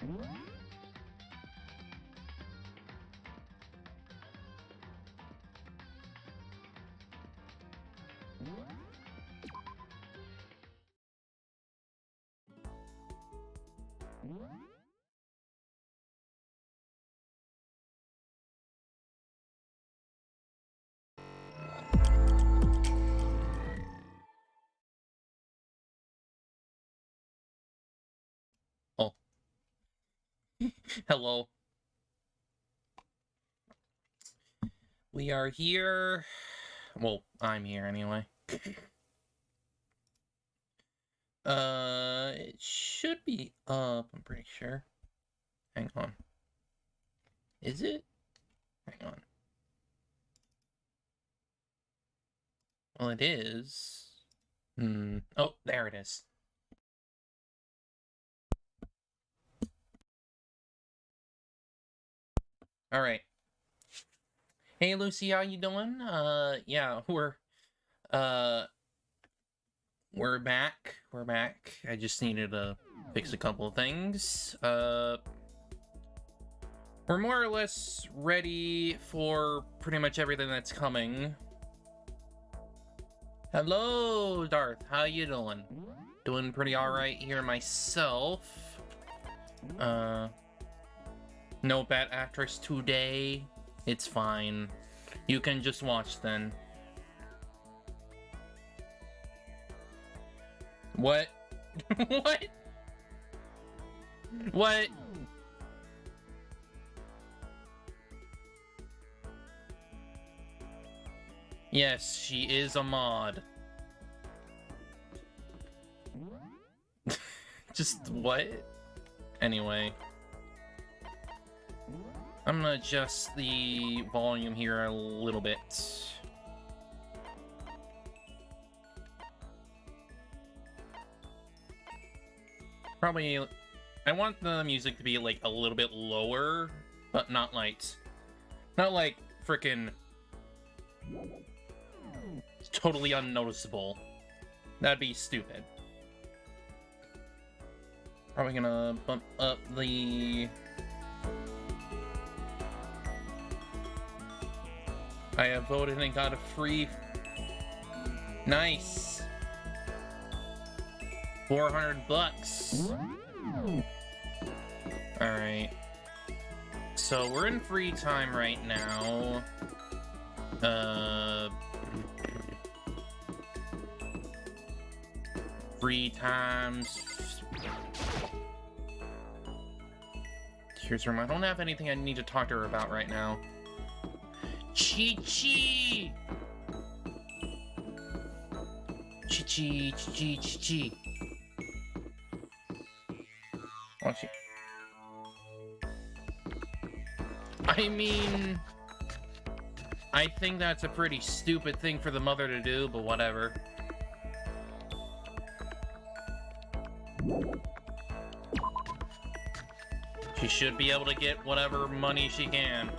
Oh. Hello. We are here. Well, I'm here anyway. It should be up, I'm pretty sure. Hang on. Is it? Hang on. Well, it is. Oh, there it is. Alright. Hey, Lucy, how you doing? Yeah, we're back. We're back. I just needed to fix a couple of things. We're more or less ready for pretty much everything that's coming. Hello, Darth. How you doing? Doing pretty alright here myself. No bad actress today. It's fine. You can just watch then. What? What? What? Yes, she is a mod. Just what? Anyway. I'm gonna adjust the volume here a little bit. Probably, I want the music to be like a little bit lower, but not like frickin' totally unnoticeable. That'd be stupid. Probably gonna bump up the... I have voted and got a free... Nice! 400 bucks. Alright. So we're in free time right now. Free times... Here's her. I don't have anything I need to talk to her about right now. Chi-Chi! Chi-Chi, Chi-Chi, Chi-Chi. What's she? I mean... I think that's a pretty stupid thing for the mother to do, but whatever. She should be able to get whatever money she can.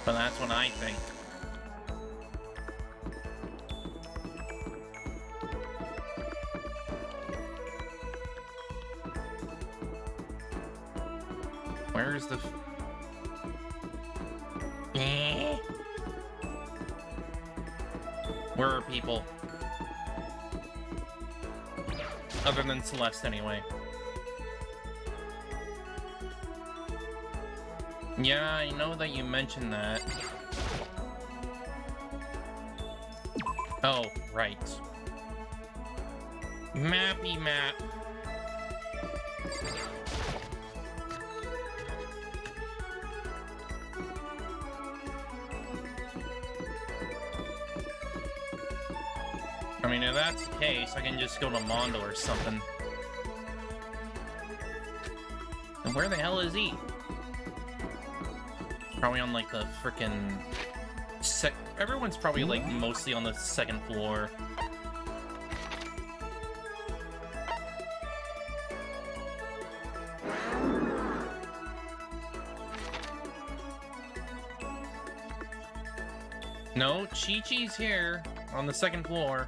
But that's what I think. Where's the... Where are people? Other than Celeste, anyway. Yeah, I know that you mentioned that. Oh, right. Mappy map. I mean, if that's the case, I can just go to Mondo or something. And where the hell is he? Probably on, like, the frickin' everyone's probably, like, mostly on the second floor. No, Chi-Chi's here, on the second floor.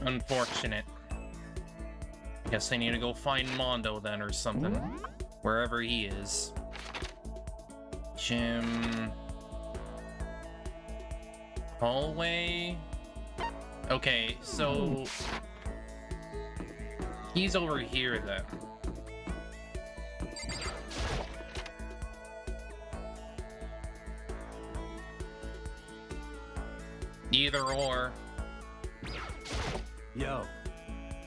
Unfortunate. Guess I need to go find Mondo then or something. Wherever he is. Gym. Hallway. Okay, so he's over here then. Either or. Yo.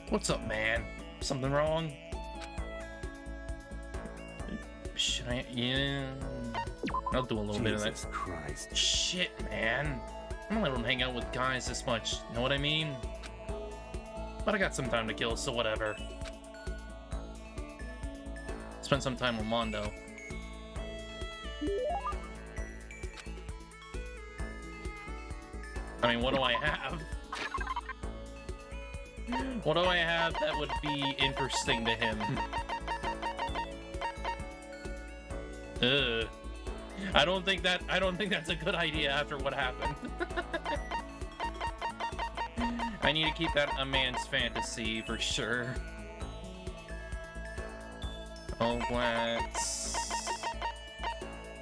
What's up, man? Something wrong? Should I? Yeah. I'll do a little bit of that. Jesus Christ. Shit, man. I don't let him hang out with guys this much. Know what I mean? But I got some time to kill, so whatever. Spend some time with Mondo. I mean, what do I have? What do I have that would be interesting to him? Ugh. I don't think that's a good idea after what happened. I need to keep that a man's fantasy for sure. All Blacks.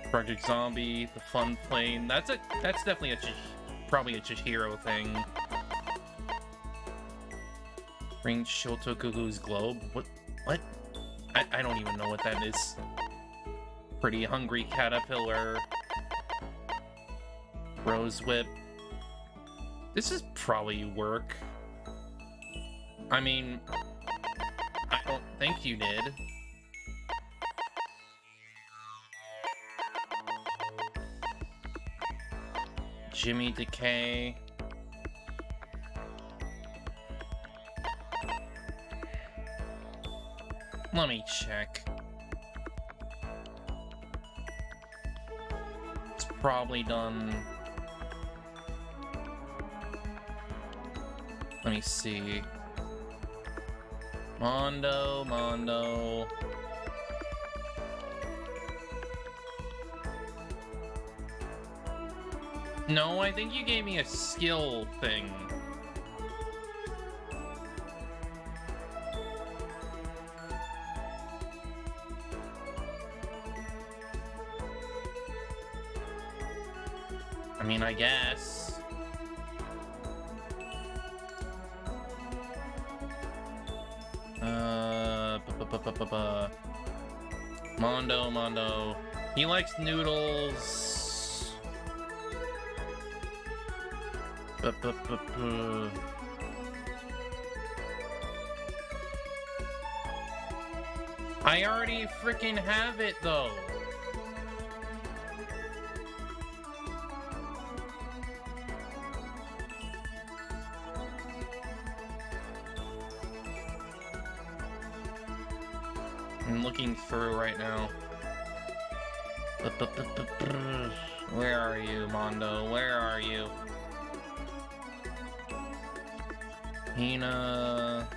Project Zombie, the Fun Plane. That's definitely probably a Chihiro thing. Bring Shotokugu's globe. What? I don't even know what that is. Pretty Hungry Caterpillar. Rose Whip. This is probably work. I mean, I don't think you did. Jimmy Decay. Let me check. It's probably done. Let me see. Mondo. No, I think you gave me a skill thing. I mean, I guess. Mondo. He likes noodles. I already freaking have it though. I'm looking through right now. Where are you, Mondo? Where are you? Hina.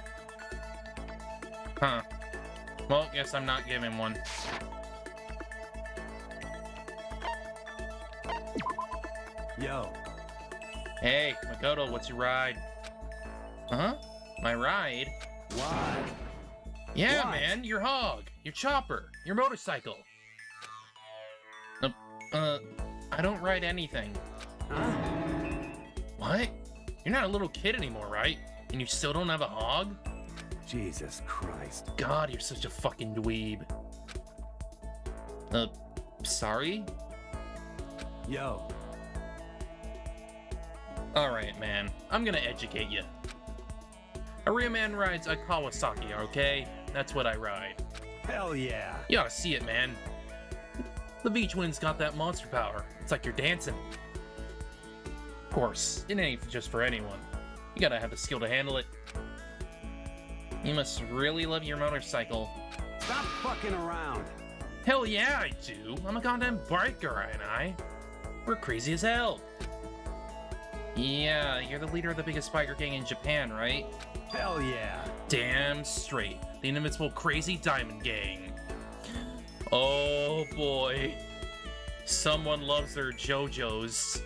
Huh. Well, guess I'm not giving one. Yo. Hey, Makoto, what's your ride? Huh? My ride? Why? Yeah, What? man, your hog, your chopper, your motorcycle. I don't ride anything. What? You're not a little kid anymore, right? And you still don't have a hog? Jesus Christ. God, you're such a fucking dweeb. Sorry? Yo. Alright, man. I'm gonna educate you. A real man rides a Kawasaki, okay? That's what I ride. Hell yeah. You ought to see it, man. The V-Twin's got that monster power. It's like you're dancing. Of course, it ain't just for anyone. You gotta have the skill to handle it. You must really love your motorcycle. Stop fucking around. Hell yeah, I do. I'm a goddamn biker, ain't I? We're crazy as hell. Yeah, you're the leader of the biggest biker gang in Japan, right? Hell yeah. Damn straight. The inimitable Crazy Diamond Gang. Oh boy. Someone loves their JoJo's.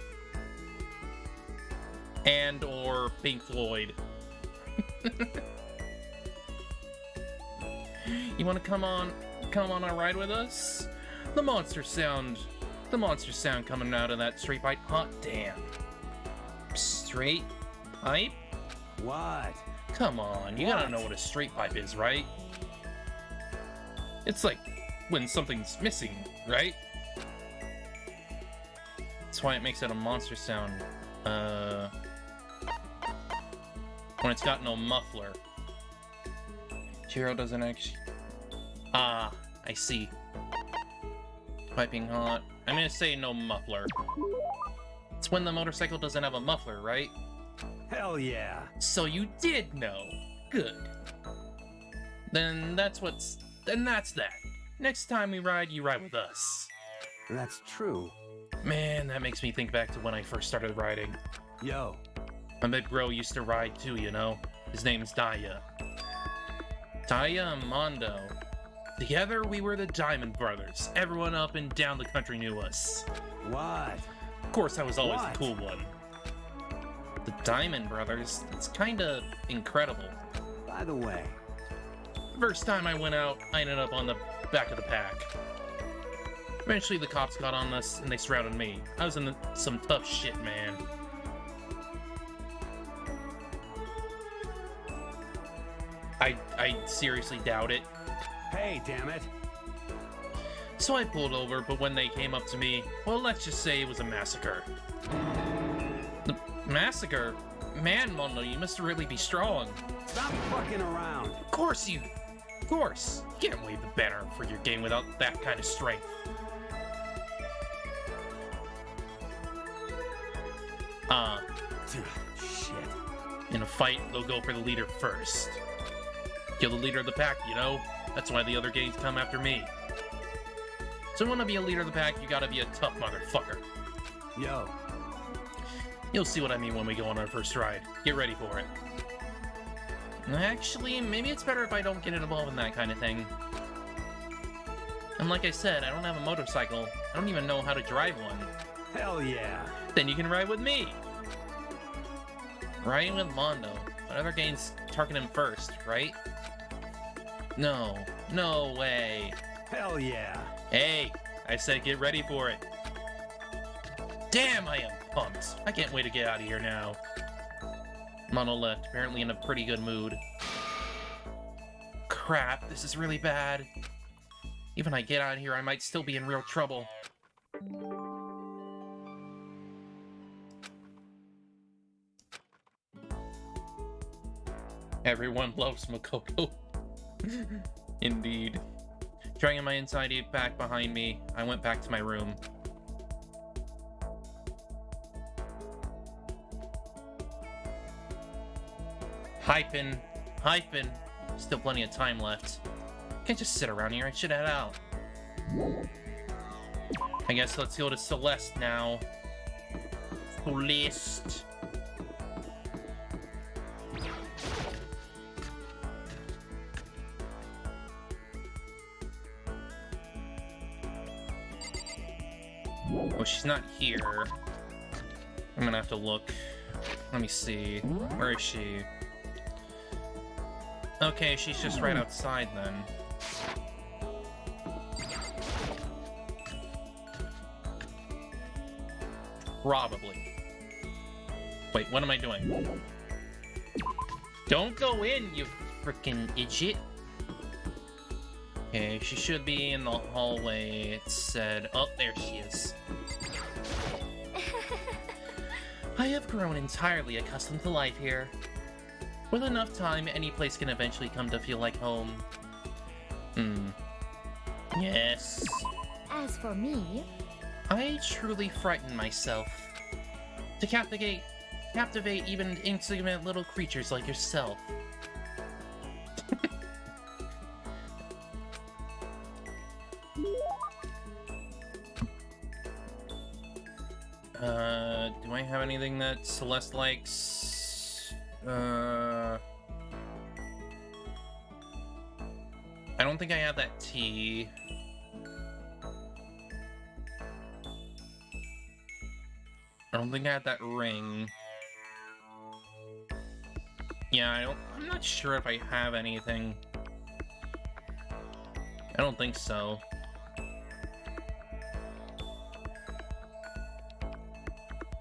And or Pink Floyd. You wanna come on a ride with us? The monster sound coming out of that straight pipe. Hot damn. Straight pipe? What? Come on, you gotta know what a straight pipe is, right? It's like when something's missing, right? That's why it makes it a monster sound. When it's got no muffler. Chiro doesn't actually... Ah, I see. Piping hot. I'm gonna say no muffler. It's when the motorcycle doesn't have a muffler, right? Hell yeah. So you did know. Good. Then that's that. Next time we ride, you ride with us. That's true. Man, that makes me think back to when I first started riding. Yo. My big bro used to ride too, you know? His name's Daya. Daya and Mondo. Together, we were the Diamond Brothers. Everyone up and down the country knew us. What? Of course, I was always What? the cool one. The Diamond Brothers? That's kinda incredible. By the way. First time I went out, I ended up on the back of the pack. Eventually, the cops got on us, and they surrounded me. I was in some tough shit, man. I seriously doubt it. Hey, damn it. So I pulled over, but when they came up to me, well, let's just say it was a massacre. The massacre? Man, Mondo, you must really be strong. Stop fucking around. Of course. You can't wave the banner for your gang without that kind of strength. Shit. In a fight, they'll go for the leader first. Kill the leader of the pack, you know? That's why the other gangs come after me. So you want to be a leader of the pack, you gotta be a tough motherfucker. Yo. You'll see what I mean when we go on our first ride. Get ready for it. Actually, maybe it's better if I don't get involved in that kind of thing. And like I said, I don't have a motorcycle. I don't even know how to drive one. Hell yeah. Then you can ride with me. Riding with Mondo. But other gangs target him first, right? No way. Hell yeah. Hey, I said get ready for it. Damn, I am pumped. I can't wait to get out of here now. Mono left, apparently in a pretty good mood. Crap, this is really bad. Even when I get out of here, I might still be in real trouble. Everyone loves Makoto. Indeed. Dragging my inside back behind me, I went back to my room. Hyphen. Still plenty of time left. Can't just sit around here, I should head out. I guess let's go to Celeste now. Celeste. Oh, she's not here. I'm gonna have to look. Let me see. Where is she? Okay, she's just right outside then. Probably. Wait, what am I doing? Don't go in, you freaking idiot. Okay, she should be in the hallway. It said... Oh, there she is. I have grown entirely accustomed to life here. With enough time, any place can eventually come to feel like home. Yes. As for me... I truly frighten myself. To captivate even insignificant little creatures like yourself. Do I have anything that Celeste likes? I don't think I have that tea. I don't think I have that ring. Yeah, I'm not sure if I have anything. I don't think so.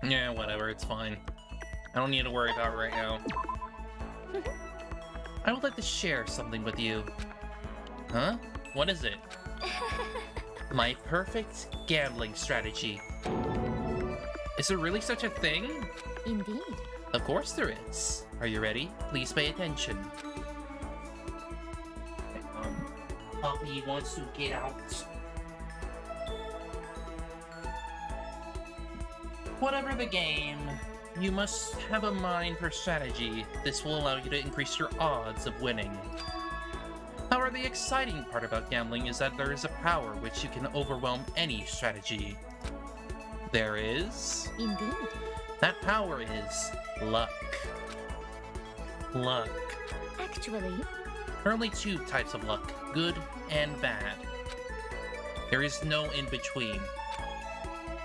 Yeah, whatever, it's fine. I don't need to worry about it right now. I would like to share something with you. Huh? What is it? My perfect gambling strategy. Is there really such a thing? Indeed. Of course there is. Are you ready? Please pay attention. Puppy wants to get out. Whatever the game, you must have a mind for strategy. This will allow you to increase your odds of winning. However, the exciting part about gambling is that there is a power which you can overwhelm any strategy. There is... Indeed. That power is luck. Luck. Actually, There are only two types of luck, good and bad. There is no in-between.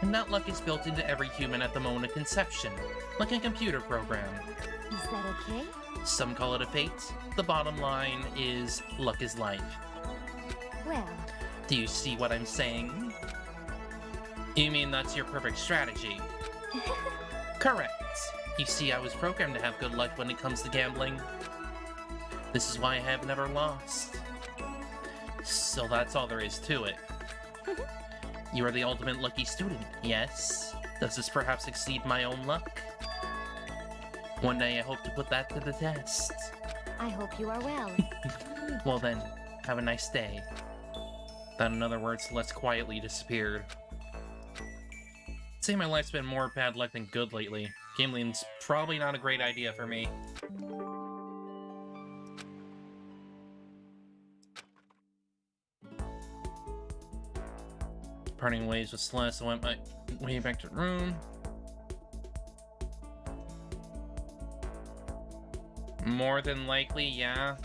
And that luck is built into every human at the moment of conception, like a computer program. is that okay? Some call it a fate. The bottom line is luck is life. Well, Do you see what I'm saying? You mean that's your perfect strategy? Correct. You see, I was programmed to have good luck when it comes to gambling. This is why I have never lost. So that's all there is to it. You are the ultimate lucky student, yes? Does this perhaps exceed my own luck? One day I hope to put that to the test. I hope you are well. Well then, have a nice day. Without another word, Celeste quietly disappeared. I'd say my life's been more bad luck than good lately. Gambling's probably not a great idea for me. Parting ways with Celeste, I went my way back to the room. More than likely, yeah.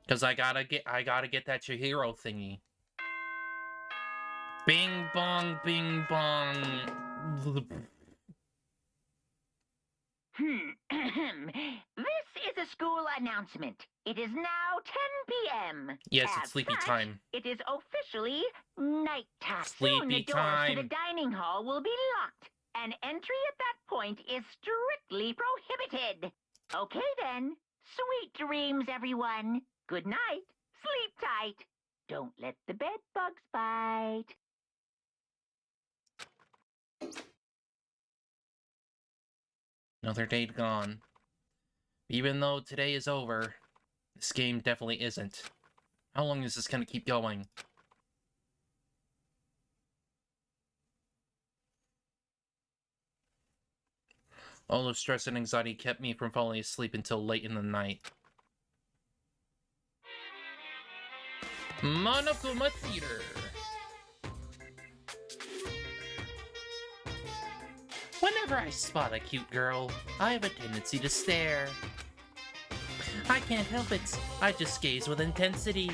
Cause I gotta get that Chihiro thingy. Bing bong, bing bong. This is a school announcement. It is now 10 p.m. Yes, As it's sleepy such, time. It is officially night time. Soon Sleepy the doors to the time. dining hall will be locked, and entry at that point is strictly prohibited. Okay then. Sweet dreams, everyone. Good night. Sleep tight. Don't let the bed bugs bite. Another day gone. Even though today is over, this game definitely isn't. How long is this gonna keep going? All the stress and anxiety kept me from falling asleep until late in the night. Monokuma Theater. Whenever I spot a cute girl, I have a tendency to stare. I can't help it, I just gaze with intensity.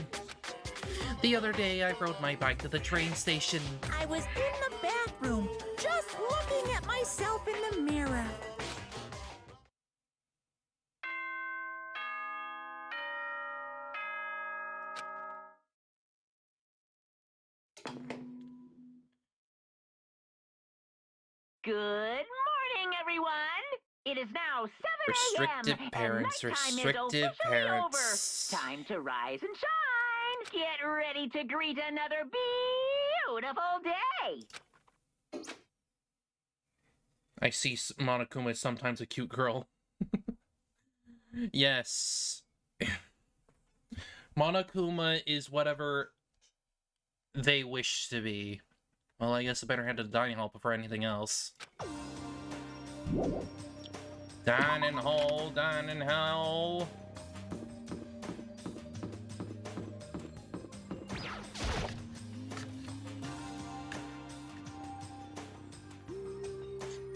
The other day, I rode my bike to the train station. I was in the bathroom, just looking at myself in the mirror. Good morning, everyone. It is now 7 a.m. Restrictive parents, and nighttime restrictive is officially parents. over. Time to rise and shine. Get ready to greet another beautiful day. I see Monokuma is sometimes a cute girl. Yes. Monokuma is whatever they wish to be. Well, I guess I better head to the dining hall before anything else. Dining hall, dining hall.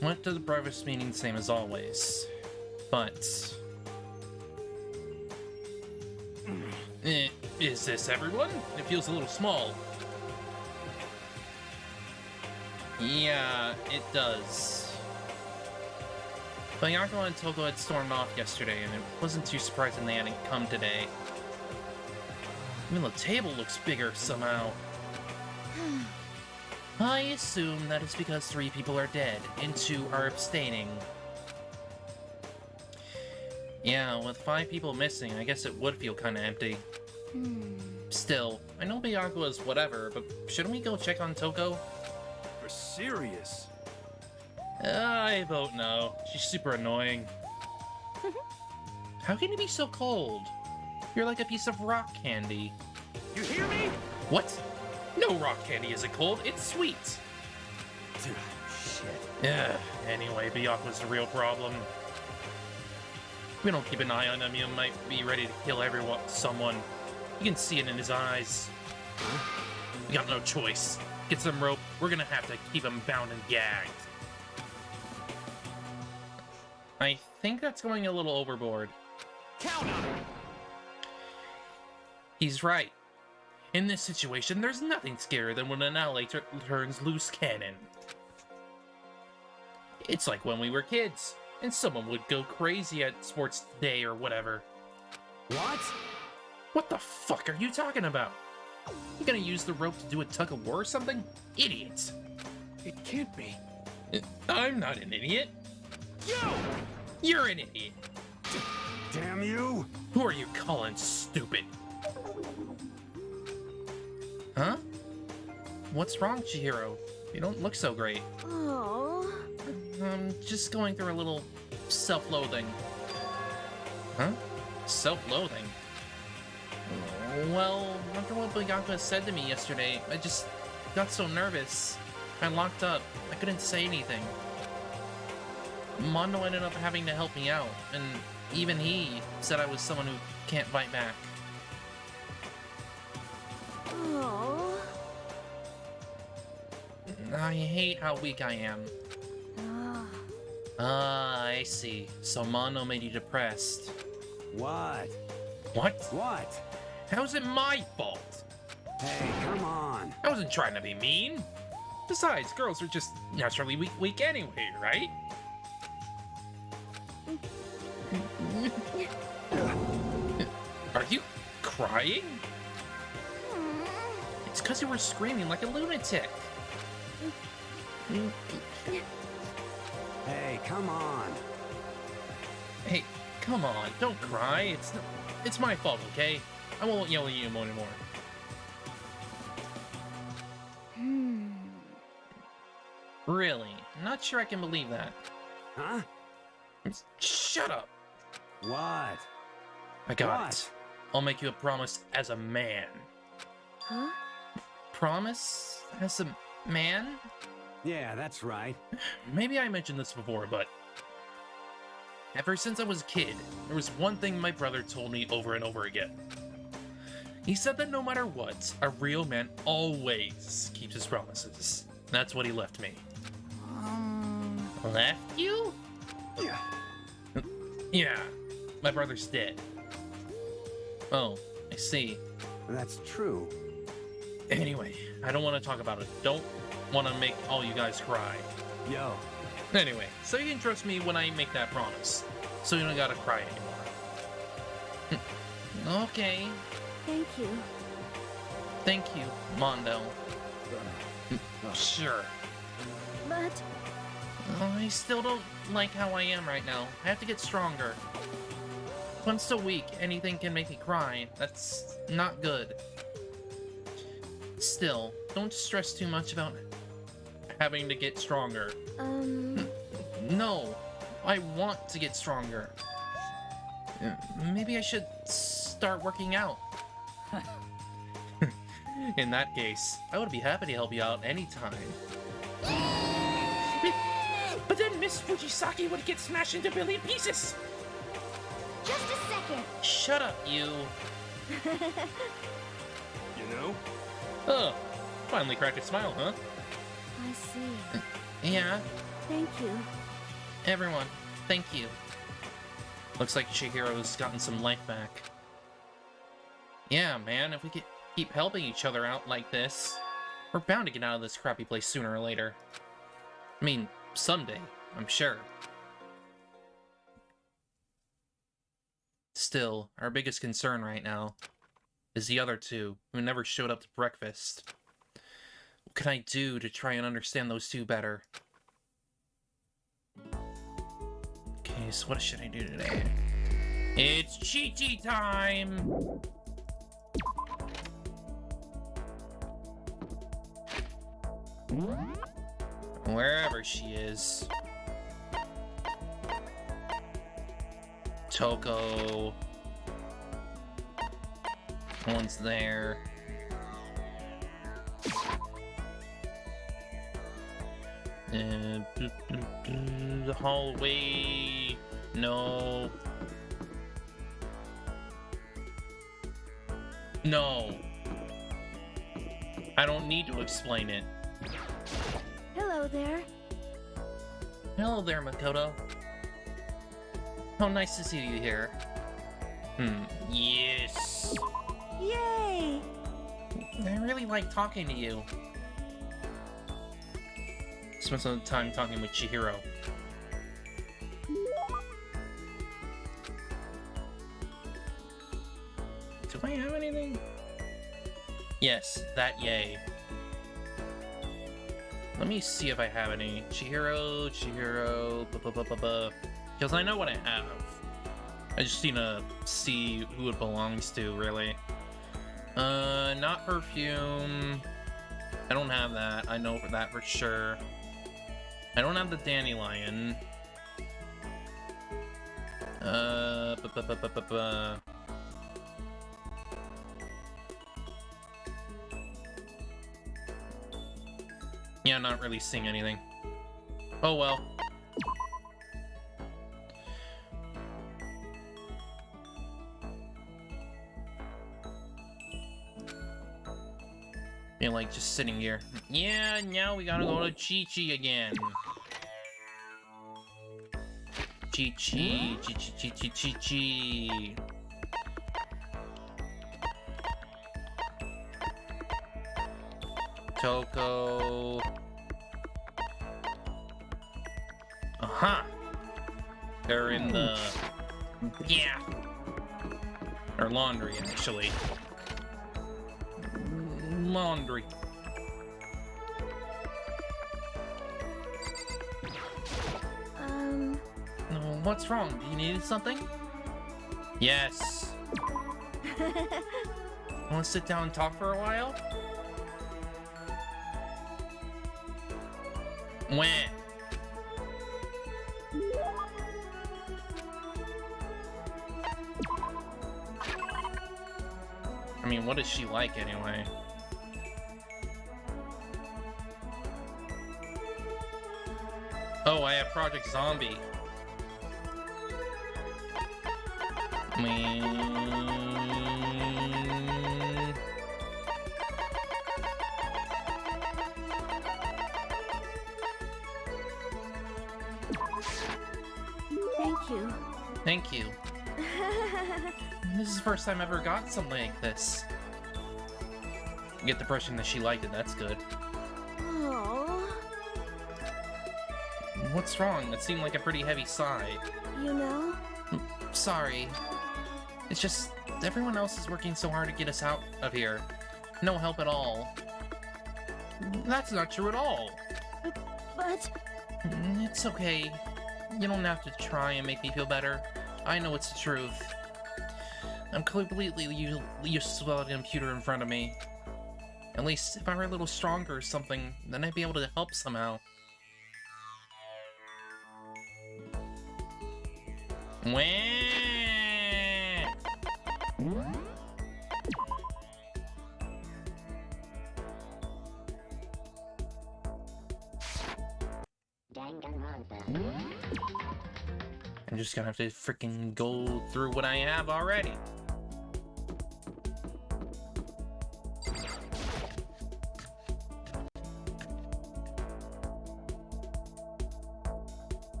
Went to the breakfast meeting same as always. But... is this everyone? It feels a little small. Yeah, it does. But Yako and Toko had stormed off yesterday, and it wasn't too surprising they hadn't come today. Even the table looks bigger somehow. I assume that it's because 3 people are dead, and 2 are abstaining. Yeah, with 5 people missing, I guess it would feel kinda empty. Still, I know Byakuya is whatever, but shouldn't we go check on Toko? For serious. I vote no. She's super annoying. How can you be so cold? You're like a piece of rock candy. You hear me? What? No rock candy isn't cold, it's sweet. Dude, shit. Yeah, anyway, Byakuya's the real problem. If we don't keep an eye on him, he might be ready to kill someone. You can see it in his eyes. We got no choice. Get some rope, we're gonna have to keep him bound and gagged. I think that's going a little overboard. Count on it. He's right. In this situation, there's nothing scarier than when an ally turns loose cannon. It's like when we were kids, and someone would go crazy at sports day or whatever. What? What the fuck are you talking about? You gonna use the rope to do a tug of war or something? Idiot! It can't be. I'm not an idiot. You! You're an idiot. Damn you! Who are you calling stupid? Huh? What's wrong, Chihiro? You don't look so great. Oh. I'm just going through a little self-loathing. Huh? Self-loathing? Well, after what Byakuya said to me yesterday, I just got so nervous. I locked up. I couldn't say anything. Mondo ended up having to help me out, and even he said I was someone who can't fight back. Oh. I hate how weak I am. Ah, I see. So Mondo made you depressed. What? What? What? How's it my fault? Hey, come on. I wasn't trying to be mean. Besides, girls are just naturally weak anyway, right? Are you crying? It's because you were screaming like a lunatic. Hey, come on. Hey, come on, don't cry. It's my fault, okay? I won't yell at you anymore. Really? Not sure I can believe that. Huh? Shut up! What? I got What? it. I'll make you a promise as a man. Huh? Promise as a man? Yeah, that's right. Maybe I mentioned this before, but ever since I was a kid, there was one thing my brother told me over and over again. He said that no matter what, a real man always keeps his promises. That's what he left me. Left you? Yeah. Yeah, my brother's dead. Oh, I see. That's true. Anyway, I don't want to talk about it. Don't want to make all you guys cry. Yo. Anyway, so you can trust me when I make that promise. So you don't gotta cry anymore. Okay. Thank you. Thank you, Mondo. Sure. But I still don't like how I am right now. I have to get stronger. If I'm so weak, anything can make me cry. That's not good. Still, don't stress too much about having to get stronger. No, I want to get stronger. Maybe I should start working out. In that case, I would be happy to help you out anytime. But then Miss Fujisaki would get smashed into a billion pieces! Just a second. Shut up, you. You know? Oh, finally cracked a smile, huh? I see. Yeah. Thank you. Everyone, thank you. Looks like Chihiro's gotten some life back. Yeah, man, if we could keep helping each other out like this, we're bound to get out of this crappy place sooner or later. I mean, someday, I'm sure. Still, our biggest concern right now is the other two who never showed up to breakfast. What can I do to try and understand those two better? Okay, so what should I do today? It's Chi-Chi time! Wherever she is. Toko. No one's there. The hallway. No. No. I don't need to explain it. Hello there. Hello there, Makoto. How nice to see you here. Yes. Yay! I really like talking to you. Spent some time talking with Chihiro. Do I have anything? Yes, that yay. Let me see if I have any. Chihiro, because I know what I have. I just need to see who it belongs to, really. Not perfume. I don't have that. I know that for sure. I don't have the dandelion. Yeah, not really seeing anything. Oh well. You're like just sitting here. Yeah, now we gotta go to Chi-Chi again. Chi-Chi. Toko. Aha! They're in the... Yeah! Or laundry, actually. Laundry. What's wrong? Do you need something? Yes. Want to sit down and talk for a while? When? I mean, what is she like anyway? Oh, I have Project Zombie. Thank you. Thank you. This is the first time I ever got something like this. I get the impression that she liked it, that's good. Oh. What's wrong? That seemed like a pretty heavy sigh. You know? Sorry. It's just, everyone else is working so hard to get us out of here. No help at all. That's not true at all. But... It's okay. You don't have to try and make me feel better. I know it's the truth. I'm completely useless without a computer in front of me. At least, if I were a little stronger or something, then I'd be able to help somehow. Danganronpa. I'm just gonna have to freaking go through what I have already.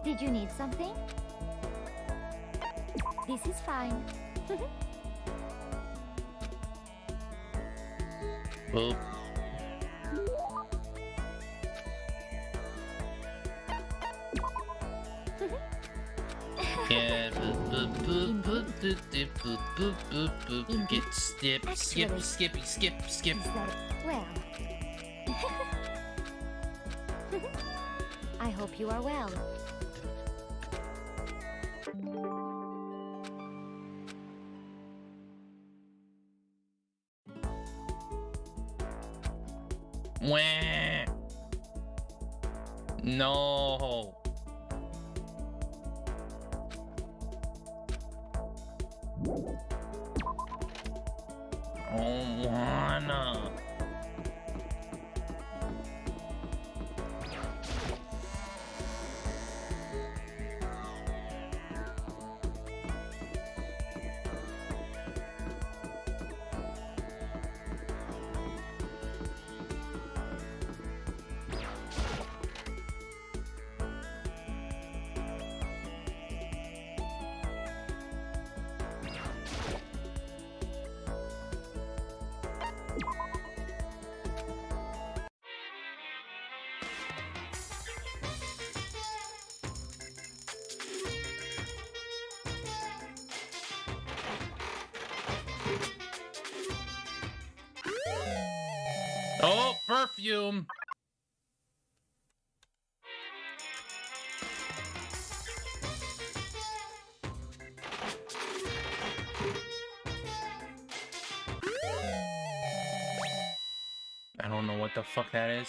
Did you need something? This is fine. Boop. Yeah, get skip, skip. Is that well? I hope you are well. Wah. No. Don't wanna. Oh, perfume! I don't know what the fuck that is.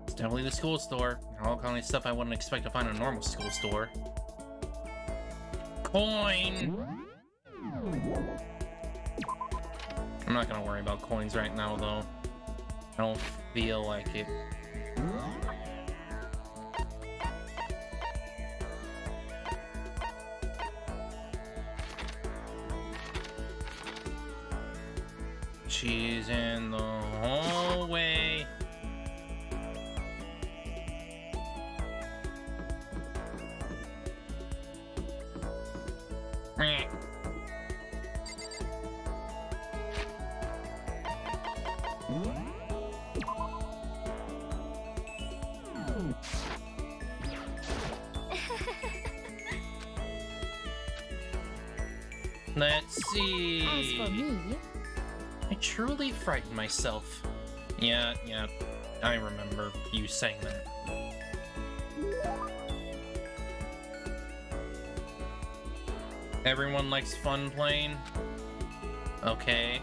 It's definitely the school store. All kind of stuff I wouldn't expect to find in a normal school store. Coin! I'm not gonna worry about coins right now, though. I don't feel like it. She's in the hallway. Let's see. As for me, I truly frightened myself. Yeah, I remember you saying that. Everyone likes fun playing? Okay.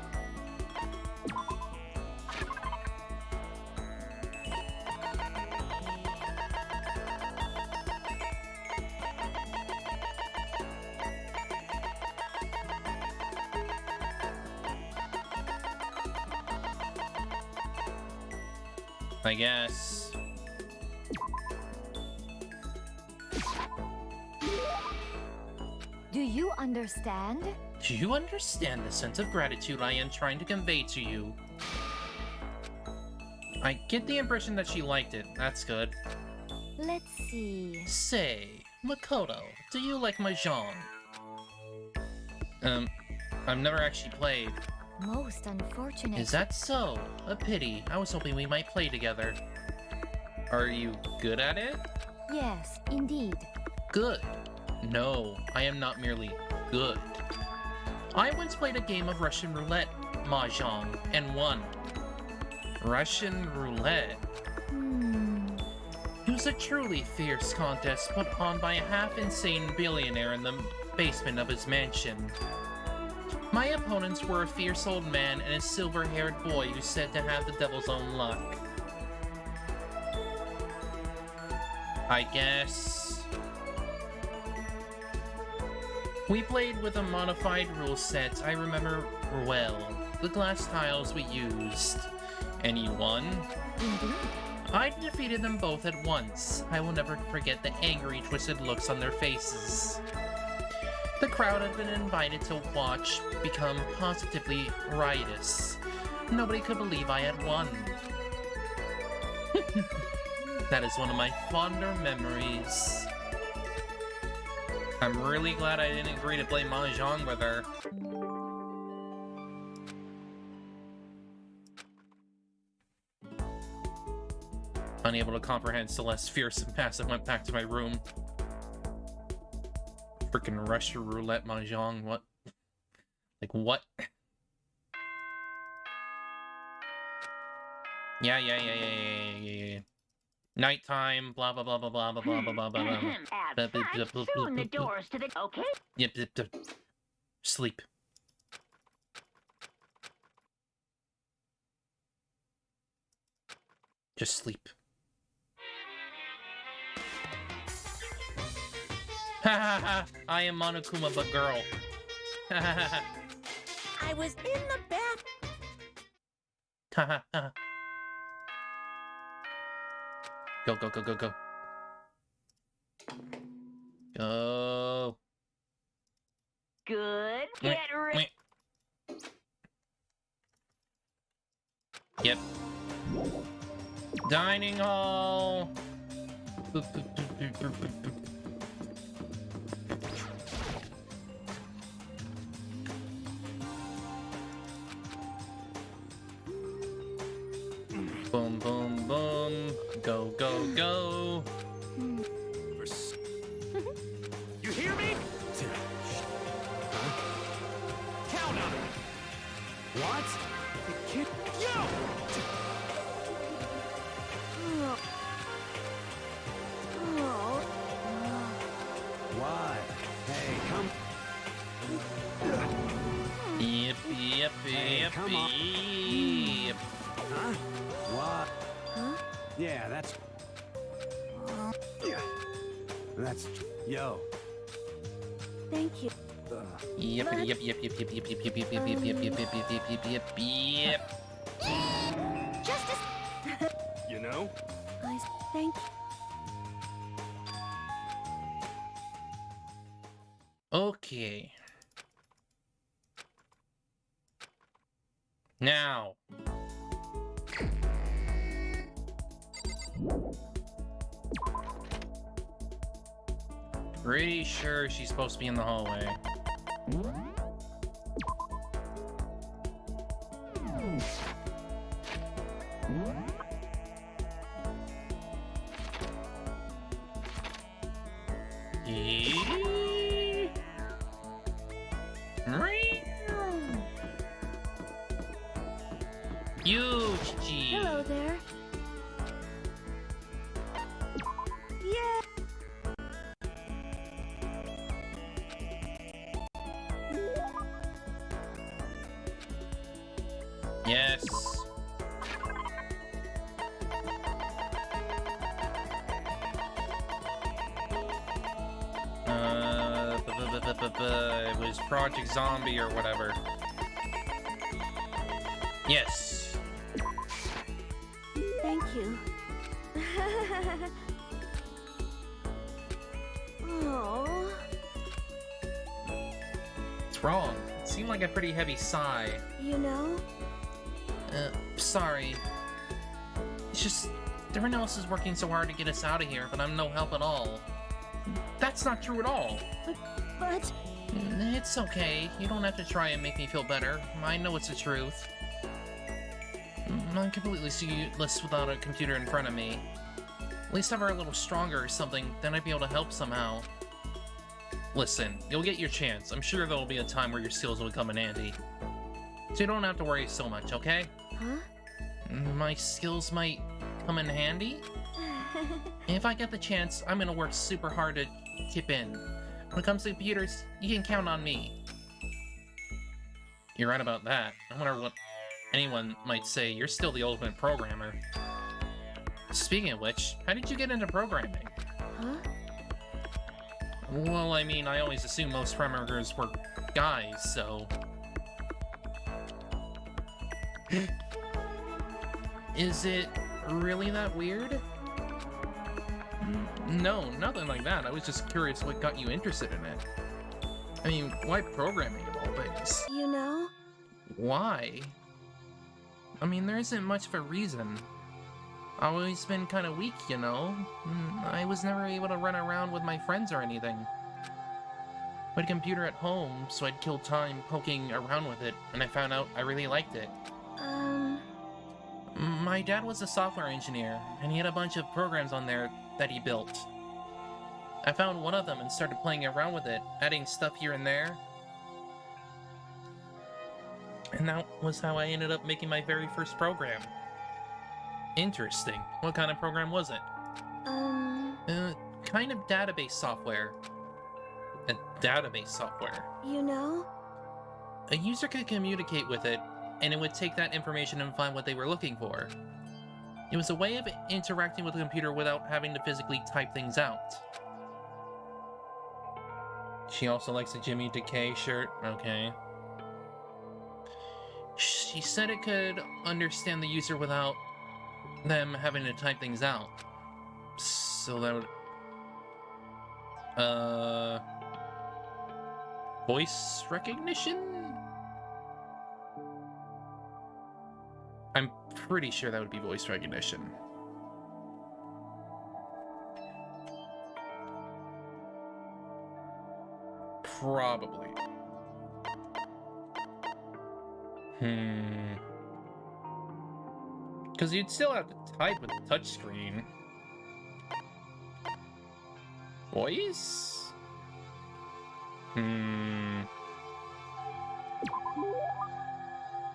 I guess. do you understand? Do you understand the sense of gratitude I am trying to convey to you? I get the impression that she liked it. That's good. Let's see. Say, Makoto, do you like Mahjong? I've never actually played. Most unfortunate. Is that so? A pity. I was hoping we might play together. Are you good at it? Yes, indeed. Good. No, I am not merely good. I once played a game of Russian roulette, Mahjong, and won. Russian roulette? It was a truly fierce contest put on by a half-insane billionaire in the basement of his mansion. My opponents were a fierce old man and a silver-haired boy who's said to have the devil's own luck. I guess... We played with a modified rule set I remember well. The glass tiles we used. And you won? Indeed. I defeated them both at once. I will never forget the angry, twisted looks on their faces. The crowd had been invited to watch become positively riotous. Nobody could believe I had won. That is one of my fonder memories. I'm really glad I didn't agree to play Mahjong with her. Unable to comprehend Celeste's fearsome past, I went back to my room. Freaking Russian roulette Mahjong, what? Like, what? Yeah. Nighttime, blah blah blah blah blah blah blah blah blah blah. As such, soon the doors to the... Okay. Yep. Sleep. Just sleep. Ha ha ha! I am Monokuma, but girl. Ha ha ha! I was in the bath. Ha ha ha! Go. Go. Good. Get ready. Yep. Dining hall. Boom, boom, boom. Go. You hear me? Huh? Count on it. What? You can't... Yo! Why? Hey, come... Yep. Hey, come on. Yep. Huh? What? Huh? Yeah, that's... Yeah. That's... Yo. Thank you. Yep. Justice. You know? Thank you. Okay. Now. Pretty sure she's supposed to be in the hallway. Yuchi. Hello there. Yeah. Yes. It was Project Zombie or whatever. Yes. Thank you. Oh. What's wrong? It seemed like a pretty heavy sigh. You know? Sorry. It's just, everyone else is working so hard to get us out of here, but I'm no help at all. That's not true at all. But... It's okay. You don't have to try and make me feel better. I know it's the truth. I'm completely useless without a computer in front of me. At least if I were a little stronger or something, then I'd be able to help somehow. Listen, you'll get your chance. I'm sure there'll be a time where your skills will come in handy. So you don't have to worry so much, okay? Huh? My skills might come in handy? If I get the chance, I'm gonna work super hard to tip in. When it comes to computers, you can count on me. You're right about that. I wonder what anyone might say. You're still the ultimate programmer. Speaking of which, how did you get into programming? Huh? Well, I mean, I always assumed most programmers were guys, so... Is it really that weird? No, nothing like that. I was just curious what got you interested in it. I mean, why programming of all things? You know? Why? I mean, there isn't much of a reason. I've always been kind of weak, you know? I was never able to run around with my friends or anything. I had a computer at home, so I'd kill time poking around with it, and I found out I really liked it. My dad was a software engineer, and he had a bunch of programs on there that he built. I found one of them and started playing around with it, adding stuff here and there. And that was how I ended up making my very first program. Interesting. What kind of program was it? Kind of database software. A database software. You know? A user could communicate with it, and it would take that information and find what they were looking for. It was a way of interacting with the computer without having to physically type things out. She also likes a Jimmy Decay shirt. Okay. She said it could understand the user without them having to type things out. So that would... voice recognition? I'm pretty sure that would be voice recognition. Probably. Because you'd still have to type with the touchscreen. Voice?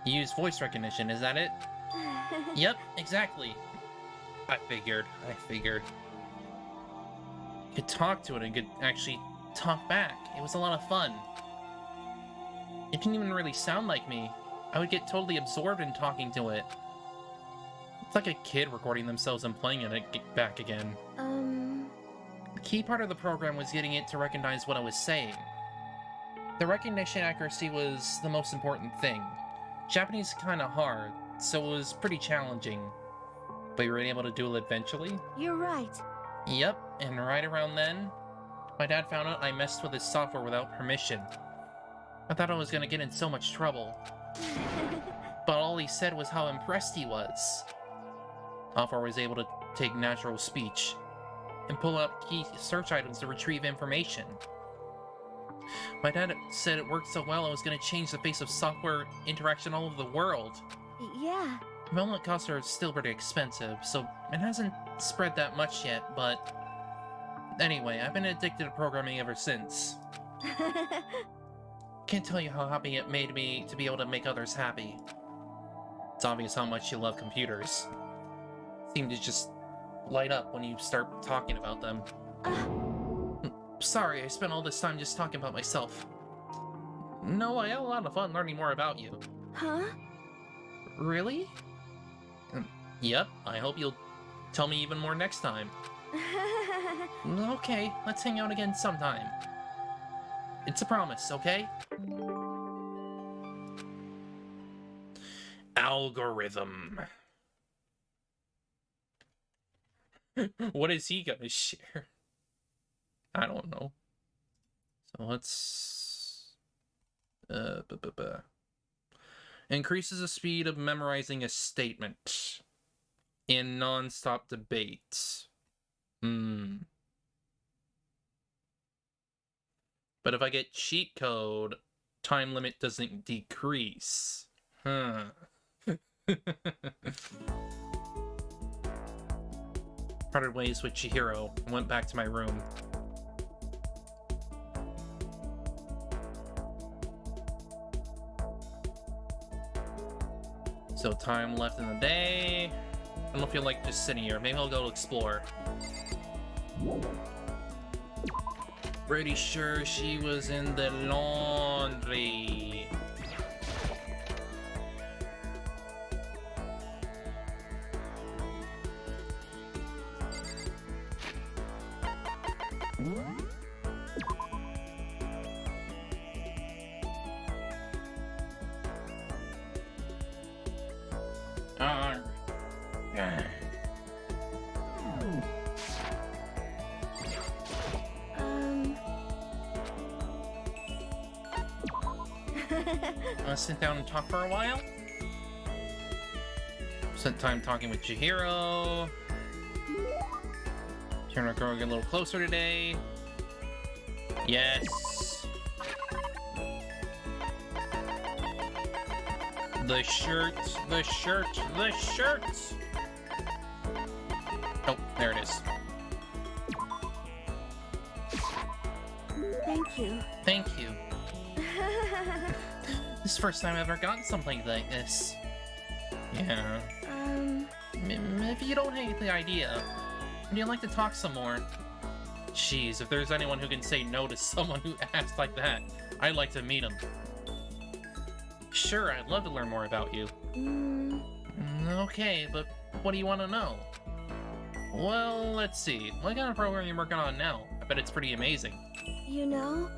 Use voice recognition, is that it? Yep, exactly. I figured. You could talk to it and could actually talk back. It was a lot of fun. It didn't even really sound like me. I would get totally absorbed in talking to it. It's like a kid recording themselves and playing it back again. The key part of the program was getting it to recognize what I was saying. The recognition accuracy was the most important thing. Japanese is kinda hard, so it was pretty challenging. But you were able to do it eventually? You're right. Yep, and right around then, my dad found out I messed with his software without permission. I thought I was gonna get in so much trouble. But all he said was how impressed he was. Software was able to take natural speech and pull out key search items to retrieve information. My dad said it worked so well I was going to change the face of software interaction all over the world. Yeah. Development costs are still pretty expensive, so it hasn't spread that much yet, but... Anyway, I've been addicted to programming ever since. Can't tell you how happy it made me to be able to make others happy. It's obvious how much you love computers. Seem to just light up when you start talking about them. Sorry, I spent all this time just talking about myself. No, I had a lot of fun learning more about you. Huh? Really? Yep, I hope you'll tell me even more next time. Okay, let's hang out again sometime. It's a promise, okay? Algorithm. What is he gonna share? I don't know. So let's... Increases the speed of memorizing a statement in non-stop debate. But if I get cheat code, time limit doesn't decrease. Huh. Parted ways with Chihiro and went back to my room. So time left in the day. I don't feel like just sitting here. Maybe I'll go explore. Pretty sure she was in the laundry. Wanna sit down and talk for a while? Spent time talking with Chihiro. Turn our girl a little closer today. Yes. The shirt, the shirt, the shirt! Oh, there it is. Thank you. Thank you. This is the first time I've ever gotten something like this. Yeah. If you don't hate the idea, would you like to talk some more? Jeez, if there's anyone who can say no to someone who asks like that, I'd like to meet him. Sure, I'd love to learn more about you. Okay, but what do you want to know? Well, let's see. What kind of program are you working on now? I bet it's pretty amazing. You know?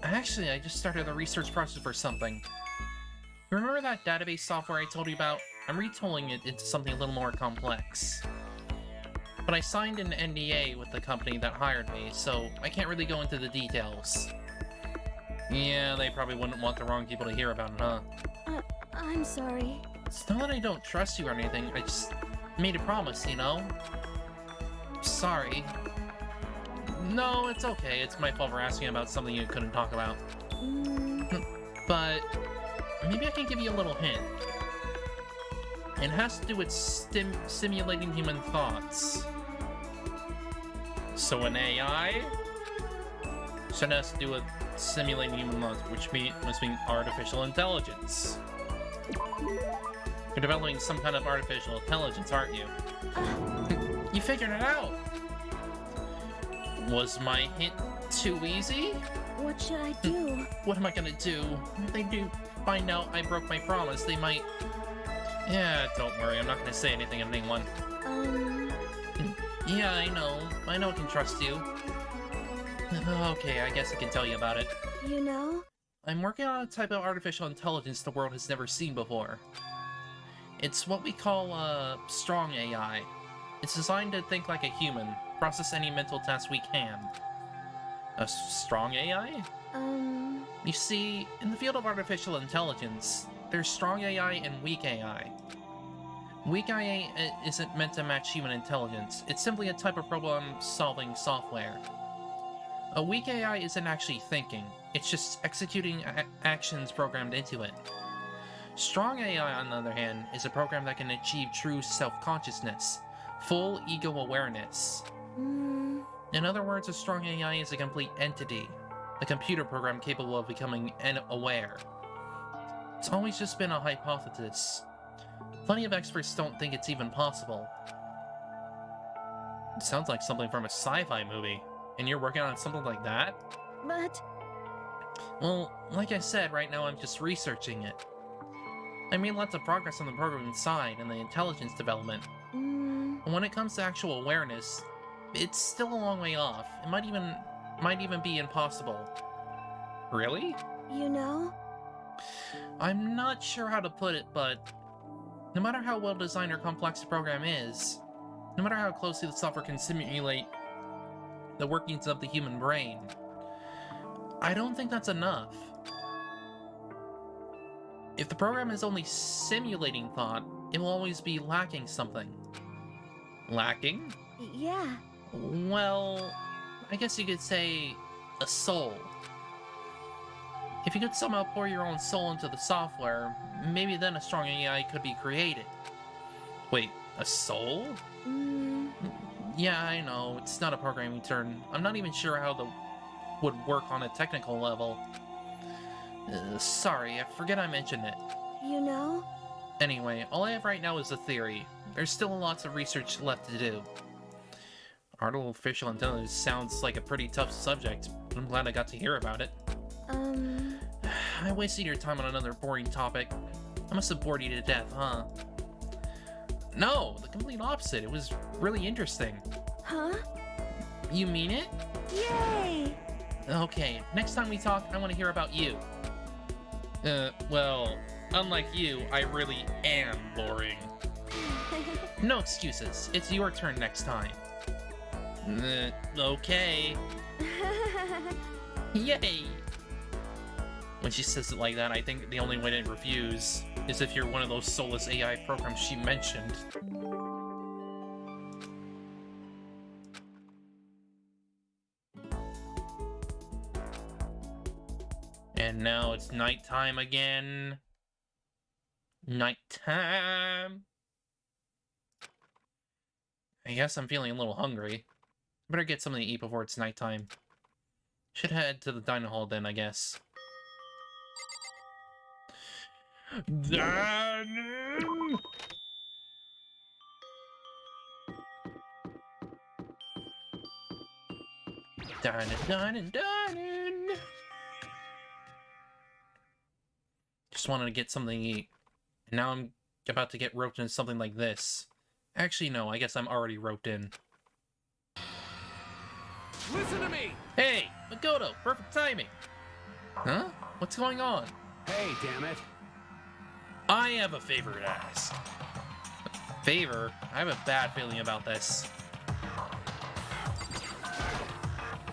Actually, I just started the research process for something. Remember that database software I told you about? I'm retooling it into something a little more complex. But I signed an NDA with the company that hired me, so I can't really go into the details. Yeah, they probably wouldn't want the wrong people to hear about it, huh? I'm sorry. It's not that I don't trust you or anything, I just made a promise, you know? Sorry. No, it's okay. It's my fault for asking about something you couldn't talk about. But maybe I can give you a little hint. It has to do with simulating human thoughts. So an AI? So it has to do with simulating human thoughts, which must mean artificial intelligence. You're developing some kind of artificial intelligence, aren't you? You figured it out! Was my hint too easy? What should I do? What am I gonna do? If they do find out I broke my promise, they might... Yeah, don't worry, I'm not gonna say anything to anyone. Yeah, I know I can trust you. Okay, I guess I can tell you about it. You know? I'm working on a type of artificial intelligence the world has never seen before. It's what we call strong AI. It's designed to think like a human, process any mental task we can. A strong AI? You see, in the field of artificial intelligence, there's strong AI and weak AI. Weak AI isn't meant to match human intelligence, it's simply a type of problem-solving software. A weak AI isn't actually thinking, it's just executing actions programmed into it. Strong AI, on the other hand, is a program that can achieve true self-consciousness, full ego awareness. In other words, a strong AI is a complete entity, a computer program capable of becoming aware. It's always just been a hypothesis. Plenty of experts don't think it's even possible. It sounds like something from a sci-fi movie, and you're working on something like that? But... Well, like I said, right now I'm just researching it. I made lots of progress on the programming side and the intelligence development. And when it comes to actual awareness, it's still a long way off. It might even be impossible. Really? You know? I'm not sure how to put it, but no matter how well designed or complex the program is, no matter how closely the software can simulate the workings of the human brain, I don't think that's enough. If the program is only simulating thought, it will always be lacking something. Lacking? Yeah. Well, I guess you could say a soul. If you could somehow pour your own soul into the software, maybe then a strong AI could be created. Wait, a soul? Yeah, I know, it's not a programming term. I'm not even sure how would work on a technical level. Sorry, I forget I mentioned it. You know? Anyway, all I have right now is a theory. There's still lots of research left to do. Artificial intelligence sounds like a pretty tough subject, but I'm glad I got to hear about it. I wasted your time on another boring topic. I must have bored you to death, huh? No, the complete opposite. It was really interesting. Huh? You mean it? Yay! Okay, next time we talk, I want to hear about you. Well, unlike you, I really am boring. No excuses. It's your turn next time. Okay. Yay! When she says it like that, I think the only way to refuse is if you're one of those soulless AI programs she mentioned. And now it's nighttime again. Nighttime. I guess I'm feeling a little hungry. Better get something to eat before it's nighttime. Should head to the dining hall then, I guess. Dining! Dining. Just wanted to get something to eat. And now I'm about to get roped into something like this. Actually, no, I guess I'm already roped in. Listen to me! Hey, Makoto, perfect timing. Huh? What's going on? Hey, damn it. I have a favor to ask. Favor? I have a bad feeling about this.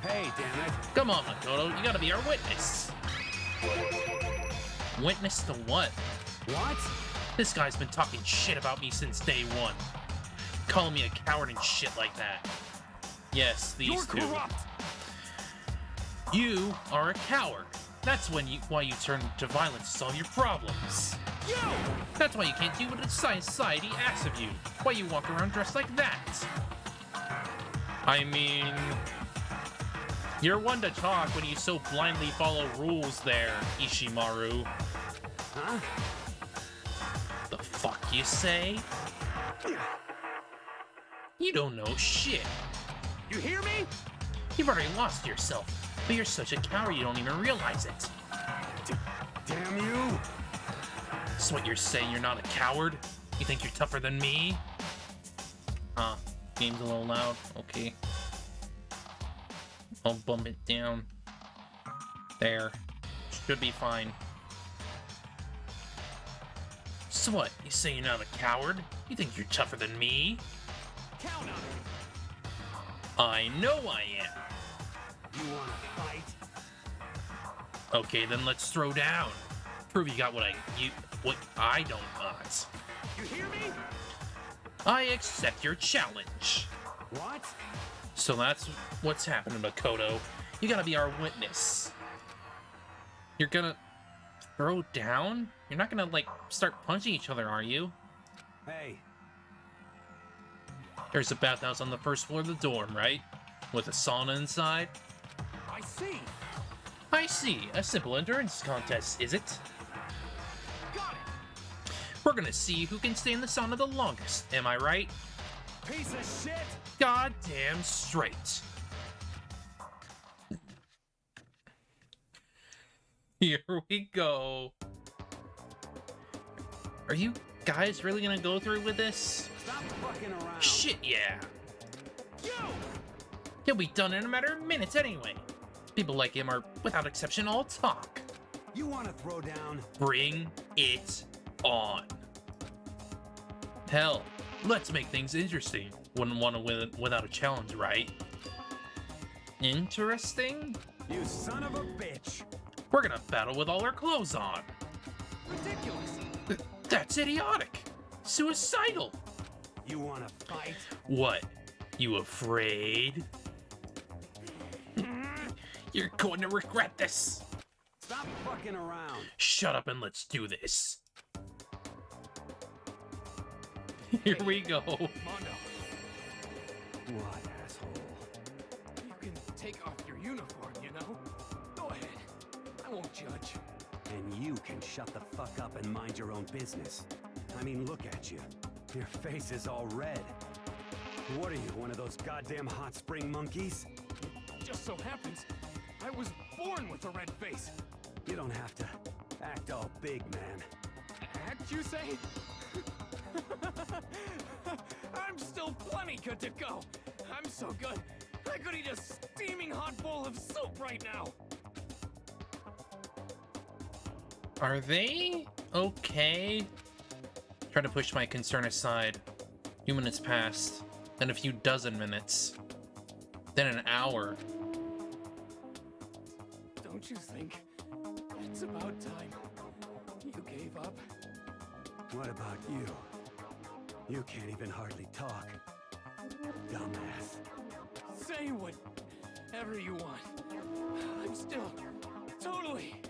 Hey, damn it. Come on, Makoto, you gotta be our witness. Witness to what? What? This guy's been talking shit about me since day one. Calling me a coward and shit like that. Yes, these You're two. corrupt! You are a coward. That's why you turn to violence to solve your problems. You! That's why you can't do what society asks of you. Why you walk around dressed like that. I mean... You're one to talk when you so blindly follow rules there, Ishimaru. Huh? The fuck you say? You don't know shit. You hear me? You've already lost yourself, but you're such a coward you don't even realize it. Damn you! So what you're saying, you're not a coward? You think you're tougher than me? Huh, game's a little loud, okay. I'll bump it down. There. Should be fine. So what, you say you're not a coward? You think you're tougher than me? Count on it! I know I am! You wanna fight? Okay, then let's throw down. Prove you got what I don't got. You hear me? I accept your challenge. What? So that's what's happening, Makoto. You gotta be our witness. You're gonna throw down? You're not gonna, like, start punching each other, are you? Hey, There's a bathhouse on the first floor of the dorm, right? With a sauna inside? I see! I see. A simple endurance contest, is it? Got it! We're gonna see who can stay in the sauna the longest, am I right? Piece of shit! Goddamn straight. Here we go. Are you guys really gonna go through with this? Stop fucking around! Shit, yeah. You! He'll be done in a matter of minutes anyway. People like him are, without exception, all talk. You wanna throw down? Bring it on. Hell, let's make things interesting. Wouldn't want to win without a challenge, right? Interesting? You son of a bitch! We're gonna battle with all our clothes on. Ridiculous! That's idiotic. Suicidal. You wanna fight? What? You afraid? You're going to regret this. Stop fucking around! Shut up and let's do this. Here we go. Mondo, What, asshole? you can take off your uniform, you know? Go ahead. I won't judge. And you can shut the fuck up and mind your own business. I mean, look at you. Your face is all red. What are you, one of those goddamn hot spring monkeys? Just so happens, I was born with a red face. You don't have to act all big, man. Act, you say? I'm still plenty good to go. I'm so good, I could eat a steaming hot bowl of soup right now. Are they okay? Try to push my concern aside. few minutes passed, then a few dozen minutes, then an hour. Don't you think it's about time you gave up? What about you? You can't even hardly talk. Dumbass. Say whatever you want. I'm still totally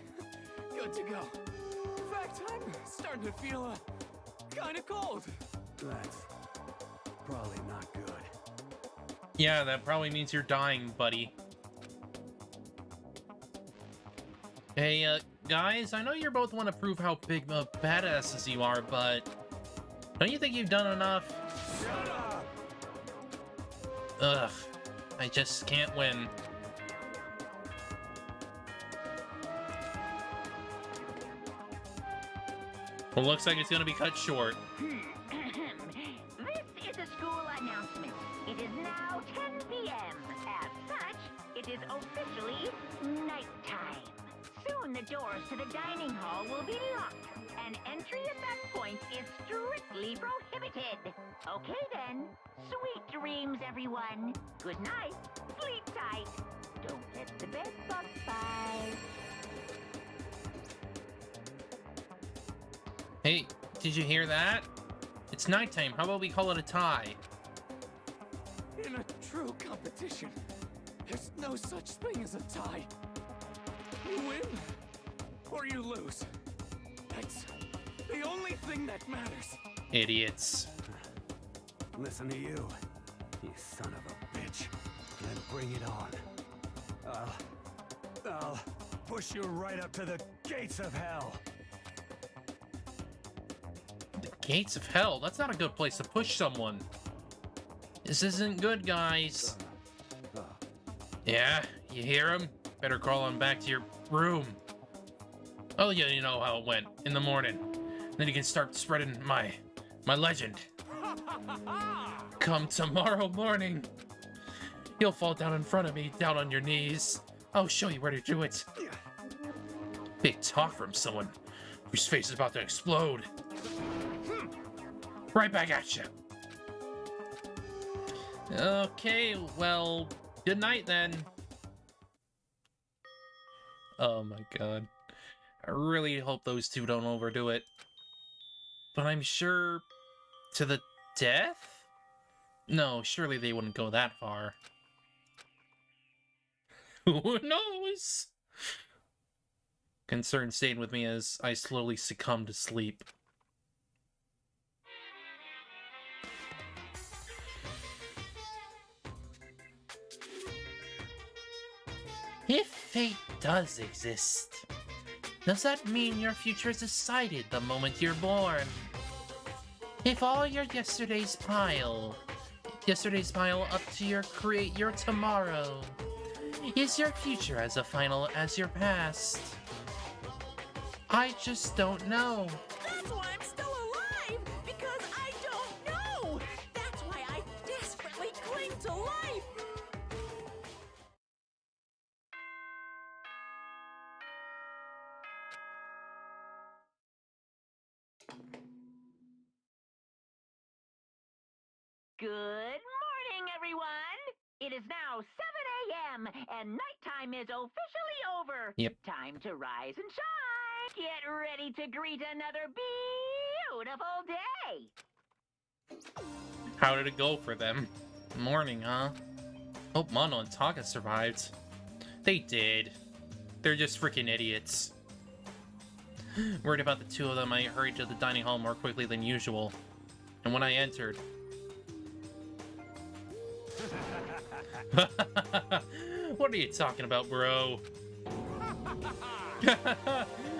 good to go. In fact, I'm starting to feel kind of cold. That's probably not good. Yeah, that probably means you're dying, buddy. Hey, guys, I know you both want to prove how big of badasses you are, but don't you think you've done enough? Shut up! Ugh, I just can't win. Well, looks like it's gonna be cut short. This is a school announcement. It is now 10 p.m. As such, it is officially nighttime. Soon the doors to the dining hall will be locked, and entry at that point is strictly prohibited. Okay then, sweet dreams, everyone. Good night, sleep tight. Don't let the bed bug bite. Hey, did you hear that? It's nighttime. How about we call it a tie? In a true competition, there's no such thing as a tie. You win, or you lose. That's the only thing that matters. Idiots. Listen to you, you son of a bitch. Then bring it on. I'll push you right up to the gates of hell. The gates of hell? That's not a good place to push someone. This isn't good, guys. Yeah, you hear him? Better crawl on back to your room. Oh yeah, you know how it went in the morning. Then you can start spreading my legend. Come tomorrow morning, you'll fall down in front of me, down on your knees. I'll show you where to do it. Big talk from someone whose face is about to explode. Right back at you. Okay, well, good night then. Oh my god. I really hope those two don't overdo it. But I'm sure... to the death? No, surely they wouldn't go that far. Who knows? Concern stayed with me as I slowly succumbed to sleep. If fate does exist, does that mean your future is decided the moment you're born? If all your yesterdays pile up to create your tomorrow, is your future as final as your past? I just don't know. That's why I'm still alive, because I don't know. That's why I desperately cling to life. Good morning, everyone! It is now 7 a.m. and nighttime is officially over. Yep. Time to rise and shine. Get ready to greet another beautiful day. How did it go for them? Morning, huh? Hope Mono and Taka survived. They did. They're just freaking idiots. Worried about the two of them, I hurried to the dining hall more quickly than usual. And when I entered... What are you talking about, bro?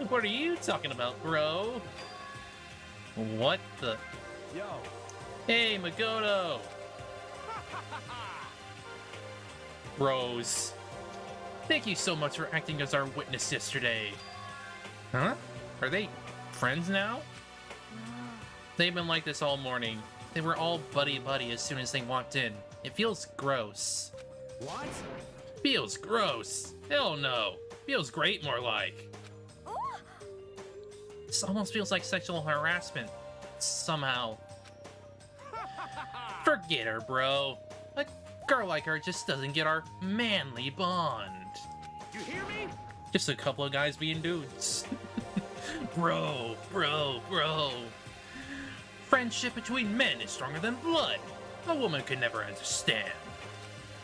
What are you talking about, bro? What the... Yo, Hey, Magoto! Bros. Thank you so much for acting as our witness yesterday. Huh? Are they friends now? They've been like this all morning. They were all buddy-buddy as soon as they walked in. It feels gross. what? Feels gross. Hell no. Feels great, more like. This almost feels like sexual harassment. Somehow. Forget her, bro. A girl like her just doesn't get our manly bond. You hear me? Just a couple of guys being dudes. Bro. Friendship between men is stronger than blood. A woman could never understand.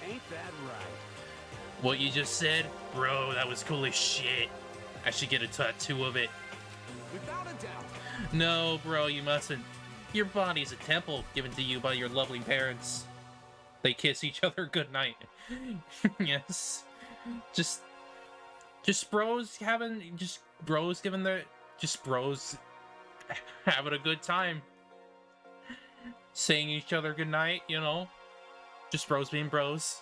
Ain't that right? What you just said? Bro, that was cool as shit. I should get a tattoo of it. Without a doubt. No, bro, you mustn't. Your body's a temple given to you by your lovely parents. They kiss each other goodnight. Yes. Just bros having a good time. Saying each other goodnight, you know? Just bros being bros.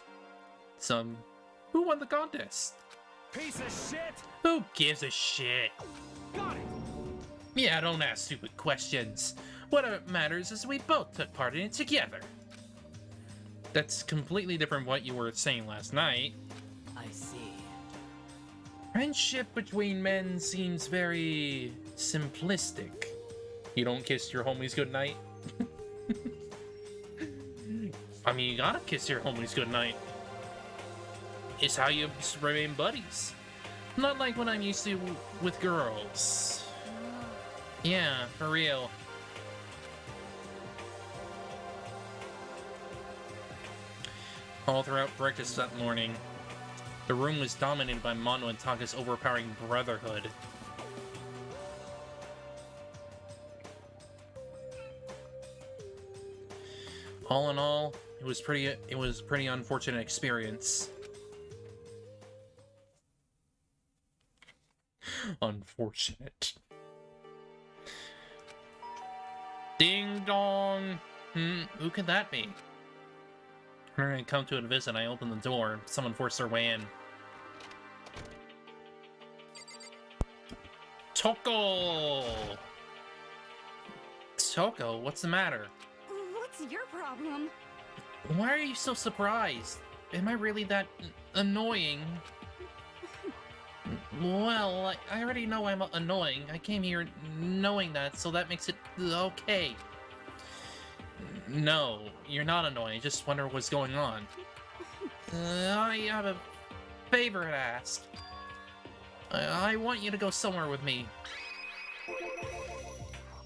Who won the contest? Piece of shit! Who gives a shit? Got it! Yeah, don't ask stupid questions. What matters is we both took part in it together. That's completely different from what you were saying last night. I see. Friendship between men seems very simplistic. You don't kiss your homies goodnight? I mean, you gotta kiss your homies goodnight. It's how you remain buddies. Not like what I'm used to with girls. Yeah, for real. All throughout breakfast that morning, the room was dominated by Mono and Taka's overpowering brotherhood. All in all, it was a pretty unfortunate experience. Unfortunate. Ding dong! Who could that be? When I come to a visit, I opened the door. Someone forced their way in. Toko! Toko, what's the matter? What's your problem? Why are you so surprised? Am I really that annoying? Well, I already know I'm annoying. I came here knowing that, so that makes it okay. No, you're not annoying. I just wonder what's going on. I have a favor to ask. I want you to go somewhere with me.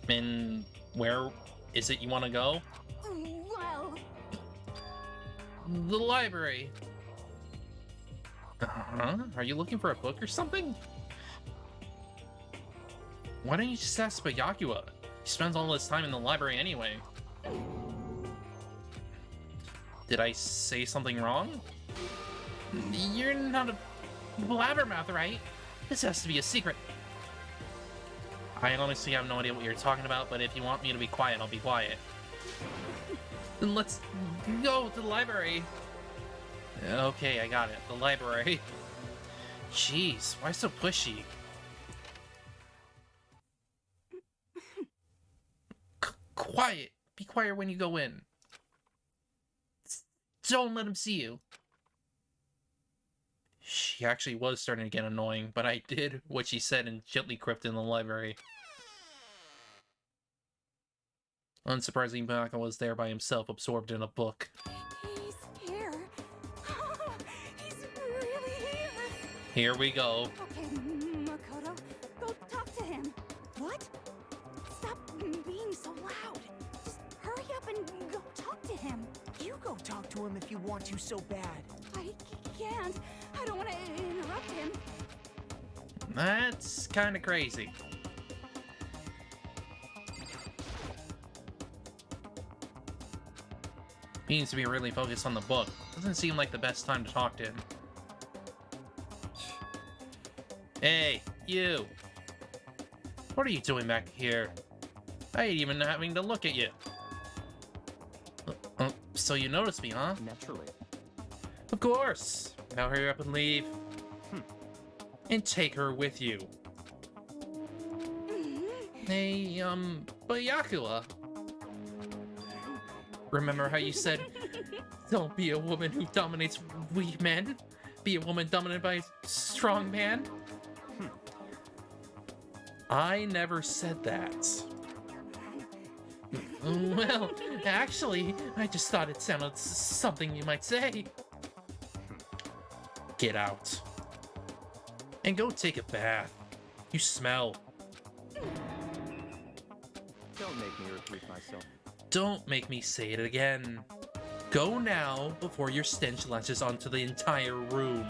And where is it you want to go? Well, The library. Uh-huh. Are you looking for a book or something? Why don't you just ask Byakuya? He spends all his time in the library anyway. Did I say something wrong? You're not a blabbermouth, right? This has to be a secret. I honestly have no idea what you're talking about, but if you want me to be quiet, I'll be quiet. Then let's go to the library. Okay, I got it. The library. Jeez, why so pushy? Quiet. Be quiet when you go in. Don't let him see you. She actually was starting to get annoying, but I did what she said and gently crept in the library. Unsurprisingly, Baka was there by himself, absorbed in a book. he's here. He's really here. Here we go. Okay, Makoto, go talk to him. What? Stop being so loud. Just hurry up and go talk to him. You go talk to him if you want to so bad. I can't. I don't want to interrupt him. That's kind of crazy. He needs to be really focused on the book. Doesn't seem like the best time to talk to him. Hey, you! What are you doing back here? I ain't even having to look at you. So you noticed me, huh? Naturally. Of course! Now hurry up and leave. And take her with you. Hey, Byakuya. Remember how you said, don't be a woman who dominates weak men? Be a woman dominated by a strong man? I never said that. Well, actually, I just thought it sounded something you might say. Get out. And go take a bath. You smell. Don't make me repeat myself. Don't make me say it again. Go now before your stench latches onto the entire room.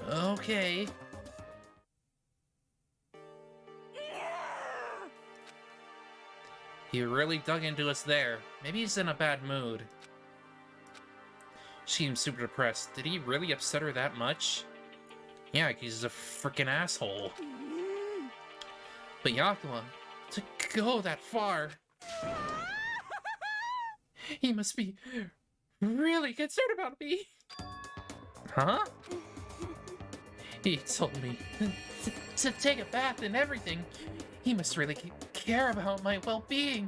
Okay. He really dug into us there. Maybe he's in a bad mood. She seems super depressed. Did he really upset her that much? Yeah, he's a freaking asshole. But Yakuma, to go that far, he must be really concerned about me. Huh? He told me to take a bath and everything. He must really care about my well-being.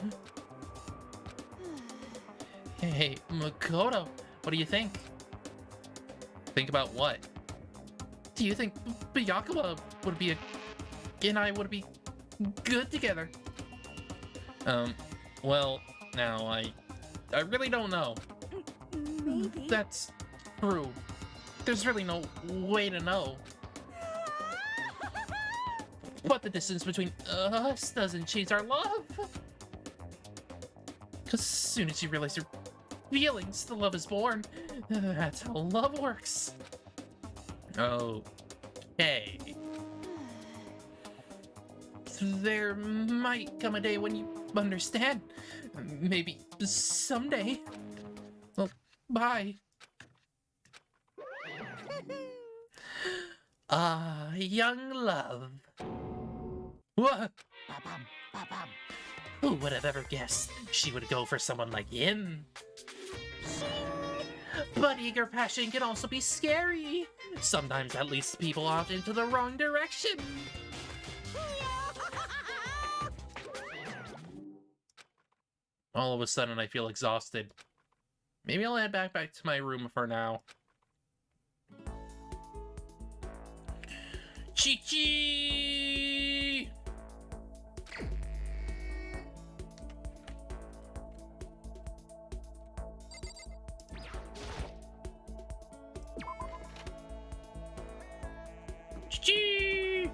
Hey, Makoto, what do you think? Think about what? Do you think Byakuya would be and I would be good together? Well, now I really don't know. Maybe. That's true. There's really no way to know. But the distance between us doesn't change our love. Because as soon as you realize your feelings, the love is born. That's how love works. Okay. There might come a day when you understand. Maybe someday. Well, bye. Young love. What? Who would have ever guessed she would go for someone like him? But eager passion can also be scary. Sometimes that leads people off into the wrong direction. All of a sudden, I feel exhausted. Maybe I'll head back to my room for now. Chi-chi! Chi-chi!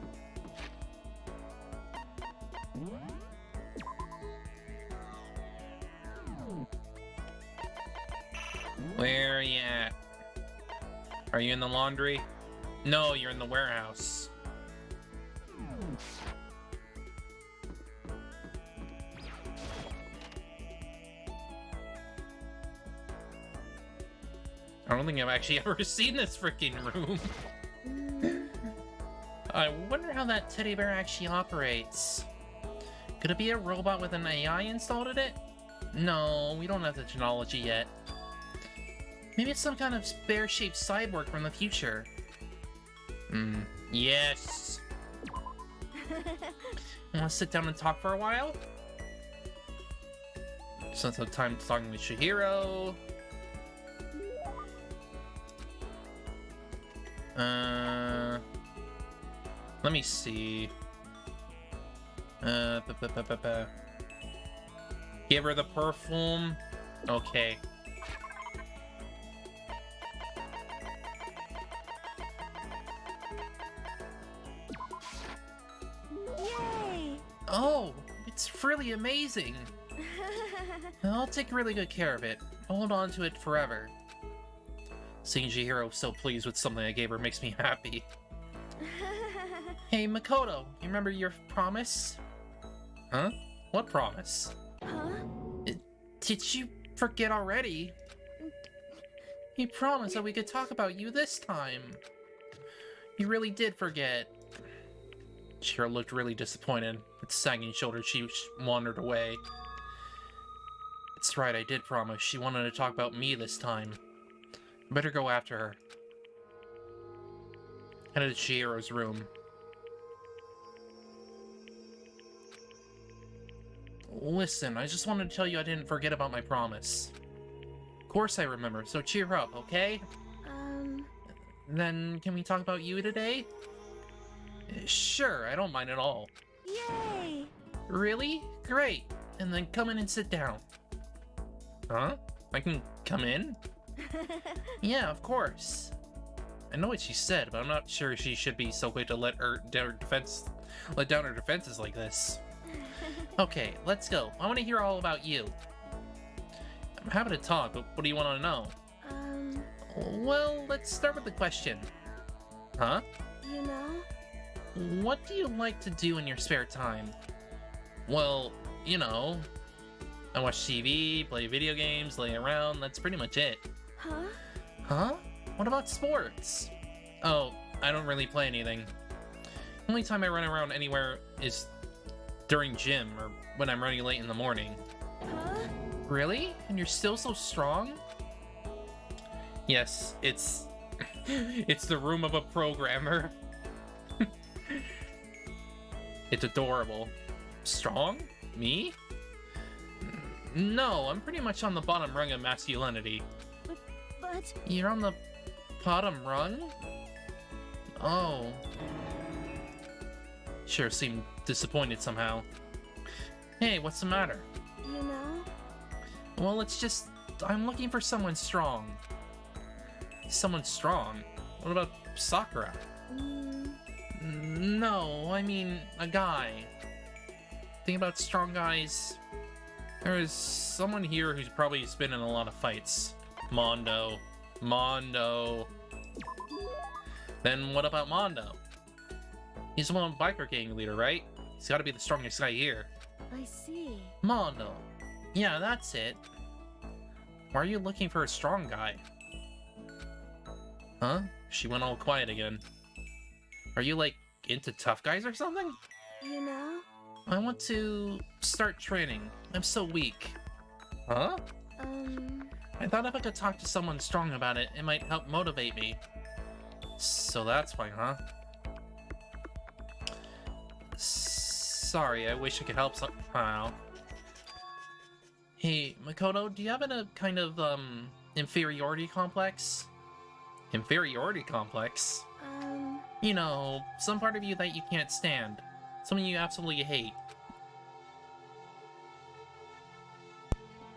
Where are you at? Are you in the laundry? No, you're in the warehouse. I don't think I've actually ever seen this freaking room. I wonder how that teddy bear actually operates. Could it be a robot with an AI installed in it? No, we don't have the technology yet. Maybe it's some kind of bear-shaped cyborg from the future. Yes! Want to sit down and talk for a while? Since the time talking with Chihiro. Let me see. Give her the perfume. Okay. Yay! Oh, it's really amazing. I'll take really good care of it. Hold on to it forever. Seeing Chihiro so pleased with something I gave her makes me happy. Hey, Makoto, you remember your promise? Huh? What promise? Huh? Did you forget already? You promised that we could talk about you this time. You really did forget. Chihiro looked really disappointed. With sagging shoulders, she wandered away. It's right, I did promise. She wanted to talk about me this time. Better go after her. Headed to Chihiro's room. Listen, I just wanted to tell you I didn't forget about my promise. Of course I remember, so cheer up, okay? Then, can we talk about you today? Sure, I don't mind at all. Yay! Really? great. And then come in and sit down. Huh? I can come in? Yeah, of course. I know what she said, but I'm not sure she should be so quick to let down her defenses like this. Okay, let's go. I want to hear all about you. I'm happy to talk, but what do you want to know? Well, let's start with the question. Huh? You know? What do you like to do in your spare time? Well, you know, I watch TV, play video games, lay around, that's pretty much it. Huh? Huh? What about sports? Oh, I don't really play anything. Only time I run around anywhere is during gym or when I'm running late in the morning. Huh? Really? And you're still so strong? Yes, it's it's the room of a programmer. It's adorable. Strong? Me? No, I'm pretty much on the bottom rung of masculinity. But... You're on the bottom rung? Oh. Sure seemed disappointed somehow. Hey, what's the matter? You know? Well, it's just... I'm looking for someone strong. Someone strong? What about Sakura? No, I mean a guy. Think about strong guys. There is someone here who's probably been in a lot of fights. Mondo. Then what about Mondo? He's the one biker gang leader, right? He's gotta be the strongest guy here. I see. Mondo. Yeah, that's it. Why are you looking for a strong guy? Huh? She went all quiet again. Are you, like, into tough guys or something? You know? I want to start training. I'm so weak. Huh? I thought if I could talk to someone strong about it, it might help motivate me. So that's why, huh? Sorry, I wish I could help somehow. Hey, Makoto, do you have a kind of, inferiority complex? Inferiority complex? You know, some part of you that you can't stand. Something you absolutely hate.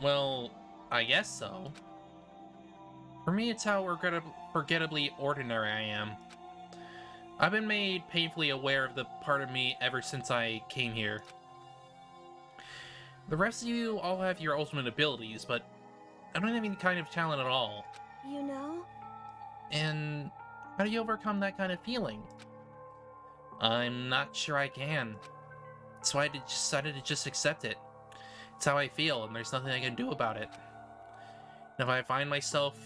Well, I guess so. For me, it's how forgettably ordinary I am. I've been made painfully aware of the part of me ever since I came here. The rest of you all have your ultimate abilities, but I don't have any kind of talent at all. You know? And how do you overcome that kind of feeling? I'm not sure I can. So I decided to just accept it. It's how I feel, and there's nothing I can do about it. And if I find myself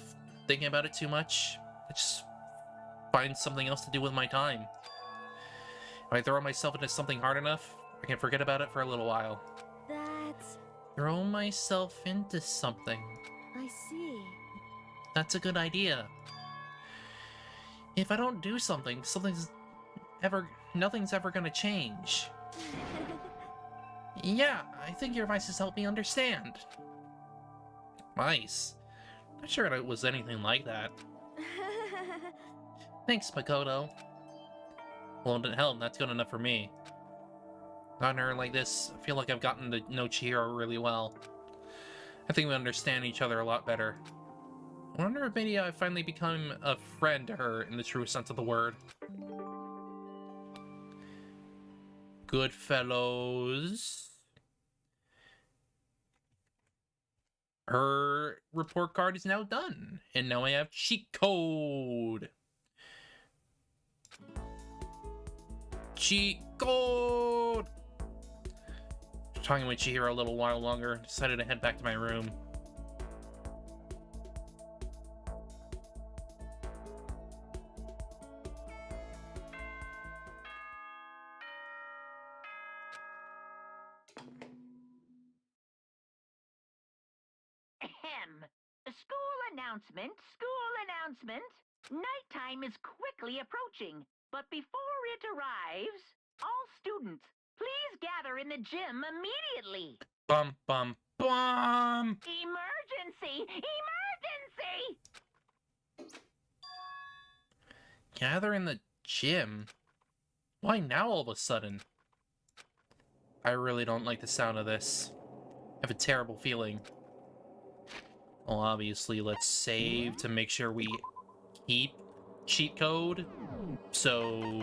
thinking about it too much, I just find something else to do with my time. If I throw myself into something hard enough, I can forget about it for a little while. That's... Throw myself into something. I see. That's a good idea. If I don't do something, nothing's ever gonna change. Yeah, I think your advice has helped me understand. Nice. Not sure it was anything like that. Thanks, Makoto. Well, hell, that's good enough for me. Gotten her like this, I feel like I've gotten to know Chihiro really well. I think we understand each other a lot better. I wonder if maybe I've finally become a friend to her in the true sense of the word. Good fellows. Her report card is now done, and now I have cheat code. Cheat code! Talking with Chihiro a little while longer, decided to head back to my room. Ahem. School announcement. Nighttime is quickly approaching, but before it arrives, all students, please gather in the gym immediately. Bum, bum, bum! Emergency! Emergency! Gather in the gym? Why now all of a sudden? I really don't like the sound of this. I have a terrible feeling. Well, obviously, let's save to make sure we keep cheat code. So...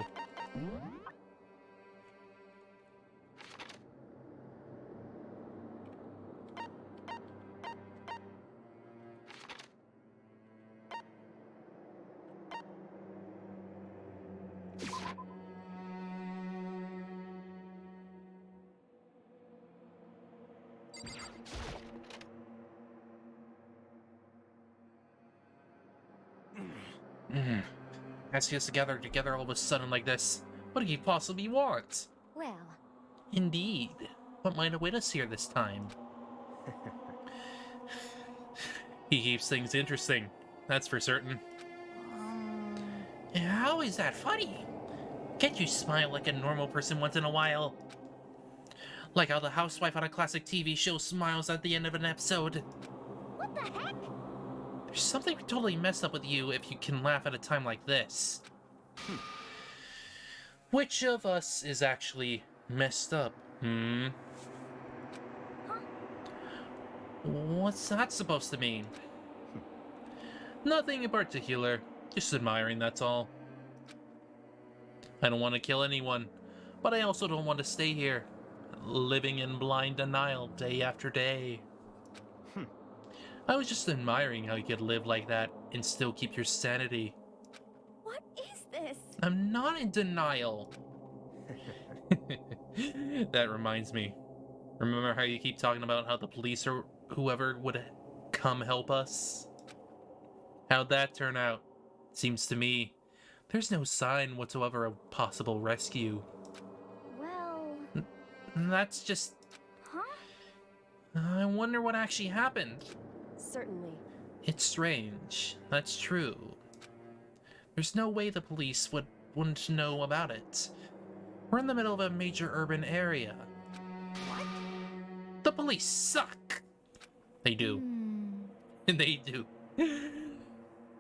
As he has to gather together all of a sudden like this, what do you possibly want? Well, Indeed. What might await us here this time? He keeps things interesting, that's for certain. How is that funny? Can't you smile like a normal person once in a while? Like how the housewife on a classic TV show smiles at the end of an episode. what the heck? There's something totally messed up with you if you can laugh at a time like this. Which of us is actually messed up, Huh? What's that supposed to mean? Nothing in particular. Just admiring, that's all. I don't want to kill anyone, but I also don't want to stay here, living in blind denial day after day. I was just admiring how you could live like that and still keep your sanity. What is this? I'm not in denial. That reminds me. Remember how you keep talking about how the police or whoever would come help us? How'd that turn out? Seems to me there's no sign whatsoever of possible rescue. Well, That's just... Huh? I wonder what actually happened. Certainly. It's strange. That's true. There's no way the police wouldn't know about it. We're in the middle of a major urban area. What? The police suck! They do. They do.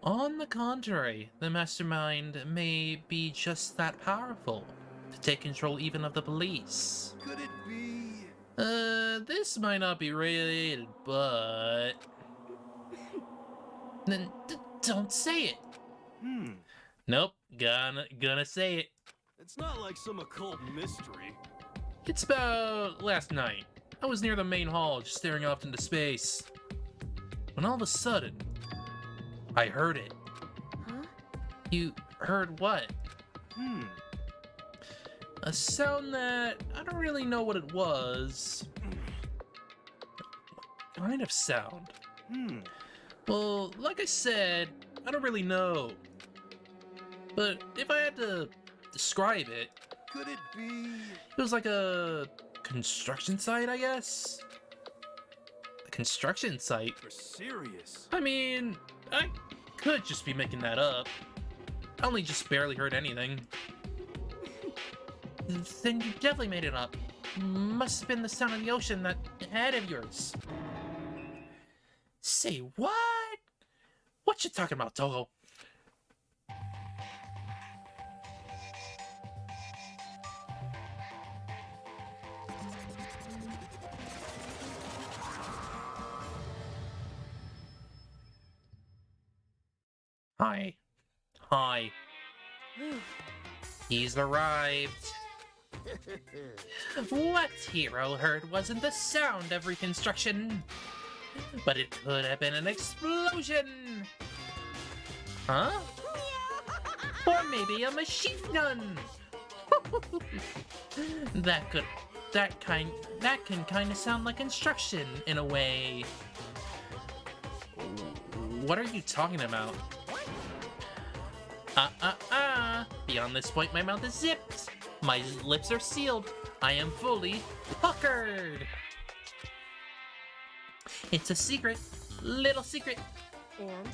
On the contrary, the mastermind may be just that powerful, to take control even of the police. Could it be? This might not be related, but... Then don't say it! Nope, gonna say it. It's not like some occult mystery. It's about last night. I was near the main hall, just staring off into space. When all of a sudden, I heard it. Huh? You heard what? A sound that I don't really know what it was. What kind of sound? Well, like I said, I don't really know. But if I had to describe it, Could it be? it was like a construction site, I guess? A construction site? You're serious? I mean, I could just be making that up. I only just barely heard anything. Then you definitely made it up. Must have been the sound of the ocean that head of yours. Say what? What you talking about, Toho? Hi. Hi. He's arrived. What Hero heard wasn't the sound of reconstruction, but it could have been an explosion. Huh? Or maybe a machine gun. that can kind of sound like construction in a way. What are you talking about? Beyond this point, my mouth is zipped. My lips are sealed. I am fully puckered. It's a secret. Little secret. And?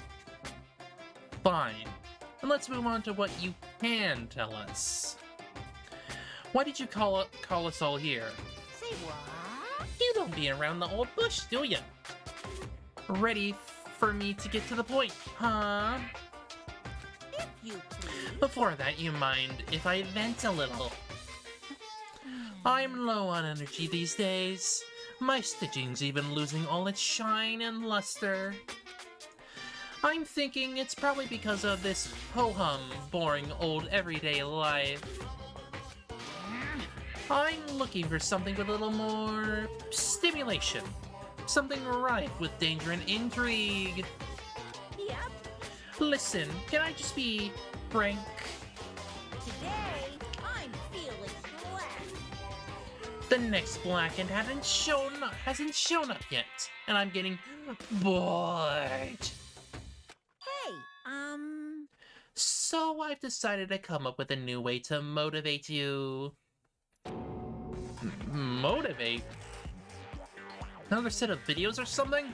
Fine. And let's move on to what you can tell us. Why did you call us all here? say what? You don't beat around the old bush, do ya? Ready for me to get to the point, huh? If you please. Before that, you mind if I vent a little? I'm low on energy these days. My stitching's even losing all its shine and luster. I'm thinking it's probably because of this ho-hum, boring old everyday life. I'm looking for something with a little more stimulation. Something rife with danger and intrigue. Yep. Listen, can I just be frank? Today, I'm feeling black. The next Blackened hasn't shown up yet, and I'm getting bored. Hey, So I've decided to come up with a new way to motivate you. Motivate? Another set of videos or something?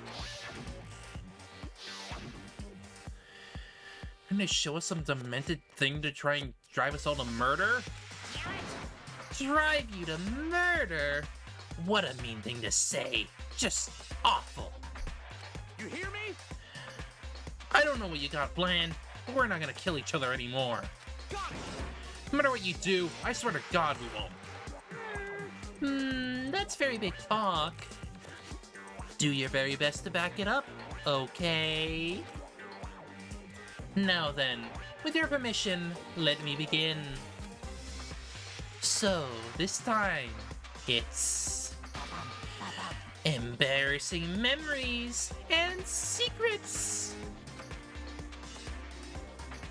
And they show us some demented thing to try and drive us all to murder? Drive you to murder? What a mean thing to say. Just awful. You hear me? I don't know what you got planned, but we're not gonna kill each other anymore. Got it! No matter what you do, I swear to God we won't. That's very big talk. Do your very best to back it up, okay? Now then, with your permission, let me begin. So, this time, it's embarrassing memories and secrets.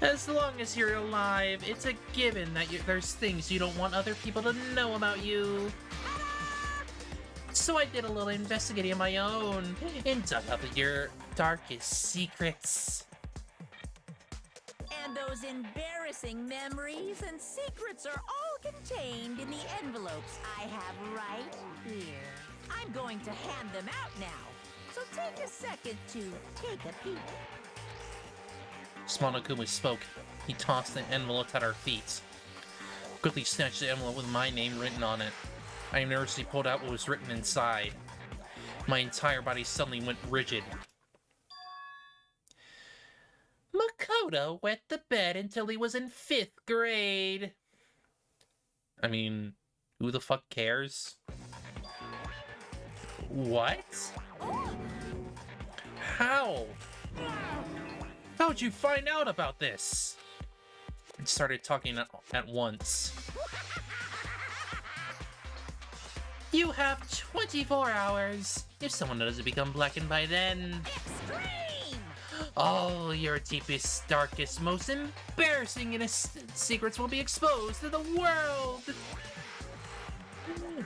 As long as you're alive, it's a given that there's things you don't want other people to know about you. So I did a little investigating of my own and dug up your darkest secrets. and those embarrassing memories and secrets are all contained in the envelopes I have right here. I'm going to hand them out now, so take a second to take a peek. Monokuma spoke. He tossed the envelope at our feet. Quickly snatched the envelope with my name written on it. I nervously pulled out what was written inside. My entire body suddenly went rigid. Makoto wet the bed until he was in 5th grade. I mean, who the fuck cares? What? How? How'd you find out about this? And started talking at once. You have 24 hours. If someone doesn't become blackened by then. Extreme! All your deepest, darkest, most embarrassing secrets will be exposed to the world.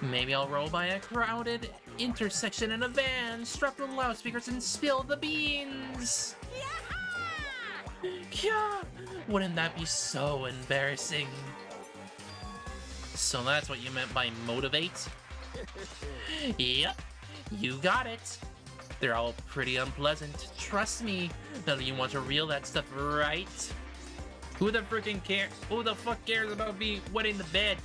Maybe I'll roll by a crowded intersection in a van, strapped with loudspeakers, and spill the beans. Yeah! Wouldn't that be so embarrassing? So that's what you meant by motivate? Yep, you got it. They're all pretty unpleasant. Trust me, none of you want to reel that stuff right. Who the fuck cares about me wetting the bed?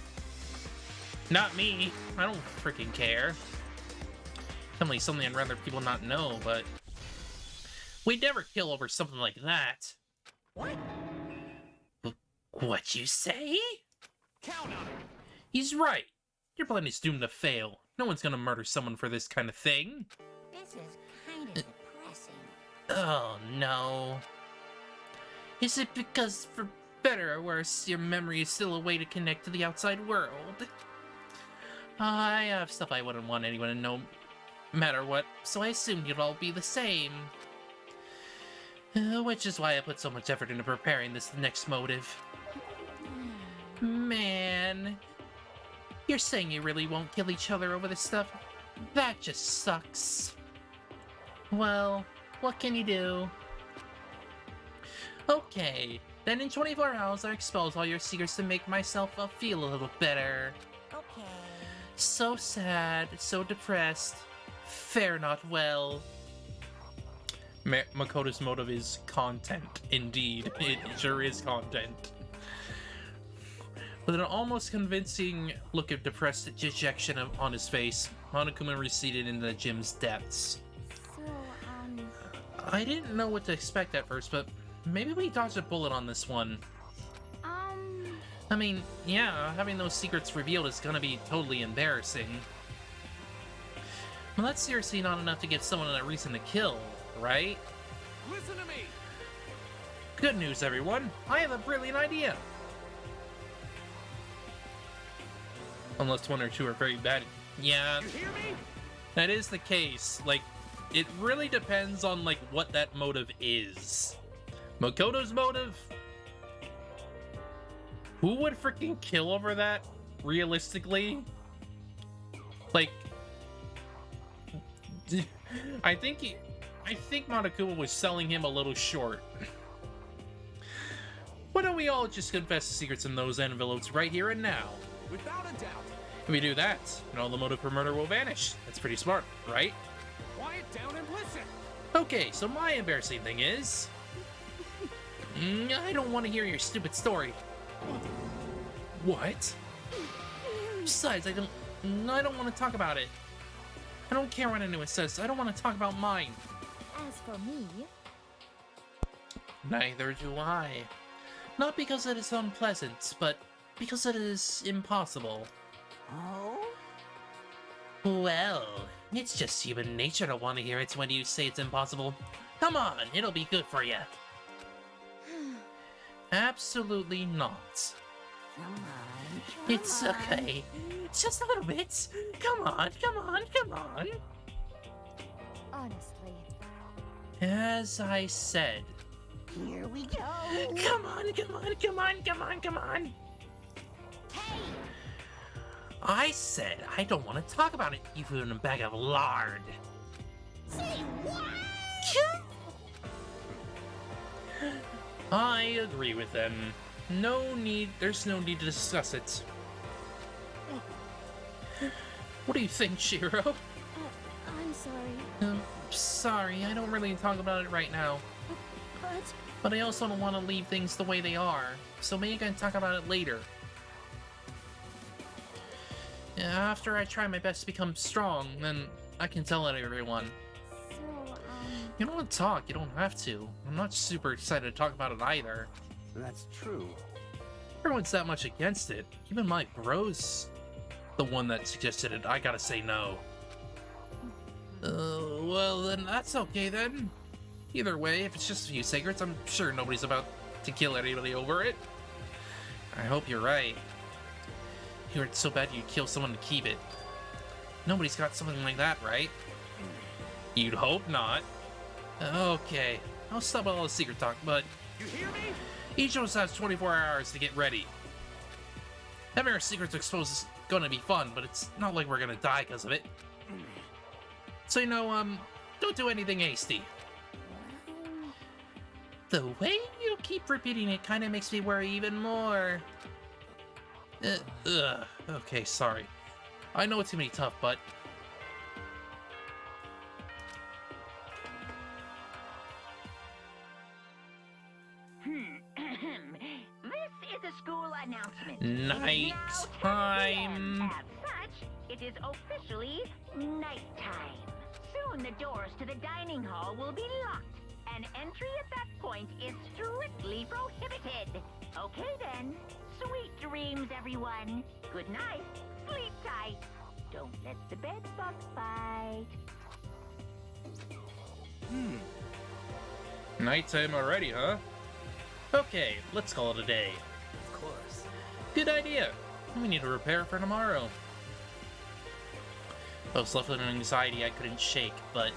Not me. I don't freaking care. Definitely something I'd rather people not know, but we'd never kill over something like that. What? What you say? Count on it. He's right. Your plan is doomed to fail. No one's gonna murder someone for this kind of thing. This is kind of depressing. Oh no. Is it because, for better or worse, your memory is still a way to connect to the outside world? I have stuff I wouldn't want anyone to know, matter what, so I assumed you'd all be the same. Which is why I put so much effort into preparing this next motive. Man, you're saying you really won't kill each other over this stuff? That just sucks. Well, what can you do? Okay, then in 24 hours I'll expose all your secrets to make myself feel a little better. Okay. So sad, so depressed. Fare not well. Makoto's motive is content, indeed. It sure is content. With an almost convincing look of depressed dejection on his face, Monokuma receded into the gym's depths. So, I didn't know what to expect at first, but maybe we dodged a bullet on this one. I mean, yeah, having those secrets revealed is gonna be totally embarrassing. Well, that's seriously not enough to give someone a reason to kill, right? Listen to me! Good news, everyone! I have a brilliant idea! Unless one or two are very bad. Yeah, You hear me? that is the case. Like, it really depends on, like, what that motive is. Makoto's motive? Who would freaking kill over that, realistically? Like, I think Monokuma was selling him a little short. Why don't we all just confess the secrets in those envelopes right here and now? Without a doubt. If we do that, and all the motive for murder will vanish. That's pretty smart, right? Quiet down and listen. Okay, so my embarrassing thing is... I don't want to hear your stupid story. What? Besides, I don't want to talk about it. I don't care what anyone says. I don't want to talk about mine. As for me, Neither do I. Not because it is unpleasant, but because it is impossible. Oh? Well, it's just human nature to want to hear it when you say it's impossible. Come on, it'll be good for you. Absolutely not. Come on. It's okay. Just a little bit. Come on, come on, come on. honestly, As I said. Here we go. Come on, come on, come on, come on, come on. Hey! I said I don't want to talk about it, you food in a bag of lard. Say what? I agree with them. There's no need to discuss it. What do you think, Shiro? I'm sorry, Sorry, I don't really talk about it right now. but But I also don't want to leave things the way they are, so maybe I can talk about it later. After I try my best to become strong, then I can tell it to everyone. so, You don't want to talk, you don't have to. I'm not super excited to talk about it either. That's true. Everyone's that much against it. Even my bro's the one that suggested it. I gotta say no. Well then that's okay then. Either way, if it's just a few secrets, I'm sure nobody's about to kill anybody over it. I hope you're right. You hurt so bad you'd kill someone to keep it. Nobody's got something like that, right? You'd hope not. Okay, I'll stop all the secret talk, but You hear me? each of us has 24 hours to get ready. Having our secrets exposed is gonna be fun, but it's not like we're gonna die because of it. So, don't do anything hasty. The way you keep repeating it kind of makes me worry even more. Okay, sorry. I know it's gonna be tough, but... This is a school announcement. Night It is now 10 time. p.m. As such, it is officially nighttime. Soon the doors to the dining hall will be locked, and entry at that point is strictly prohibited. Okay then, sweet dreams, everyone. Good night, sleep tight. Don't let the bed bug bite. Nighttime already, huh? Okay, let's call it a day. Of course. Good idea. We need to prepare for tomorrow. I was left with an anxiety I couldn't shake, but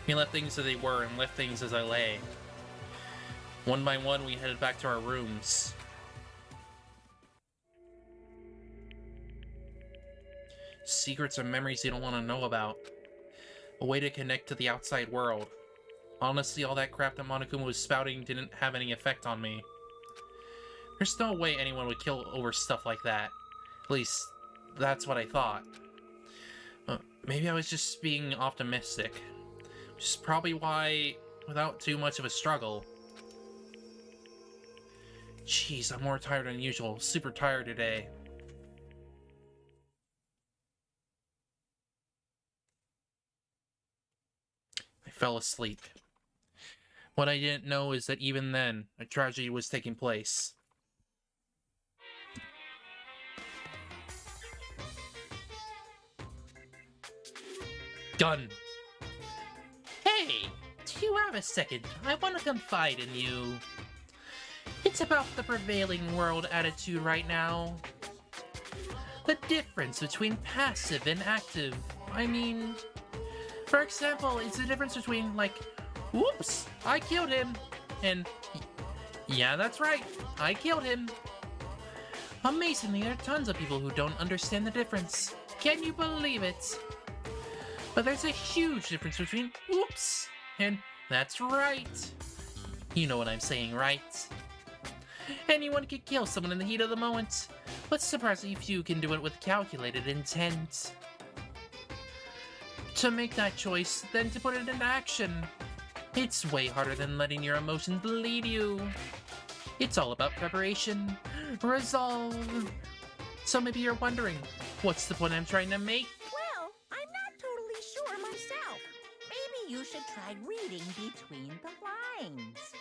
we left things as they were and left things as I lay. One by one, we headed back to our rooms. Secrets and memories you don't want to know about. A way to connect to the outside world. Honestly, all that crap that Monokuma was spouting didn't have any effect on me. There's no way anyone would kill over stuff like that. At least, that's what I thought. Maybe I was just being optimistic. Which is probably why, without too much of a struggle... Jeez, I'm more tired than usual. Super tired today. I fell asleep. What I didn't know is that even then, a tragedy was taking place. Done. Hey, do you have a second? I want to confide in you. It's about the prevailing world attitude right now. The difference between passive and active. I mean, for example, it's the difference between, like, whoops, I killed him, and yeah, that's right, I killed him. Amazingly, there are tons of people who don't understand the difference. Can you believe it? But there's a huge difference between whoops and that's right. You know what I'm saying, right? Anyone can kill someone in the heat of the moment, but surprisingly few can do it with calculated intent. To make that choice, then to put it into action. It's way harder than letting your emotions lead you. It's all about preparation, resolve. So maybe you're wondering, what's the point I'm trying to make? Well, I'm not totally sure myself. Maybe you should try reading between the lines.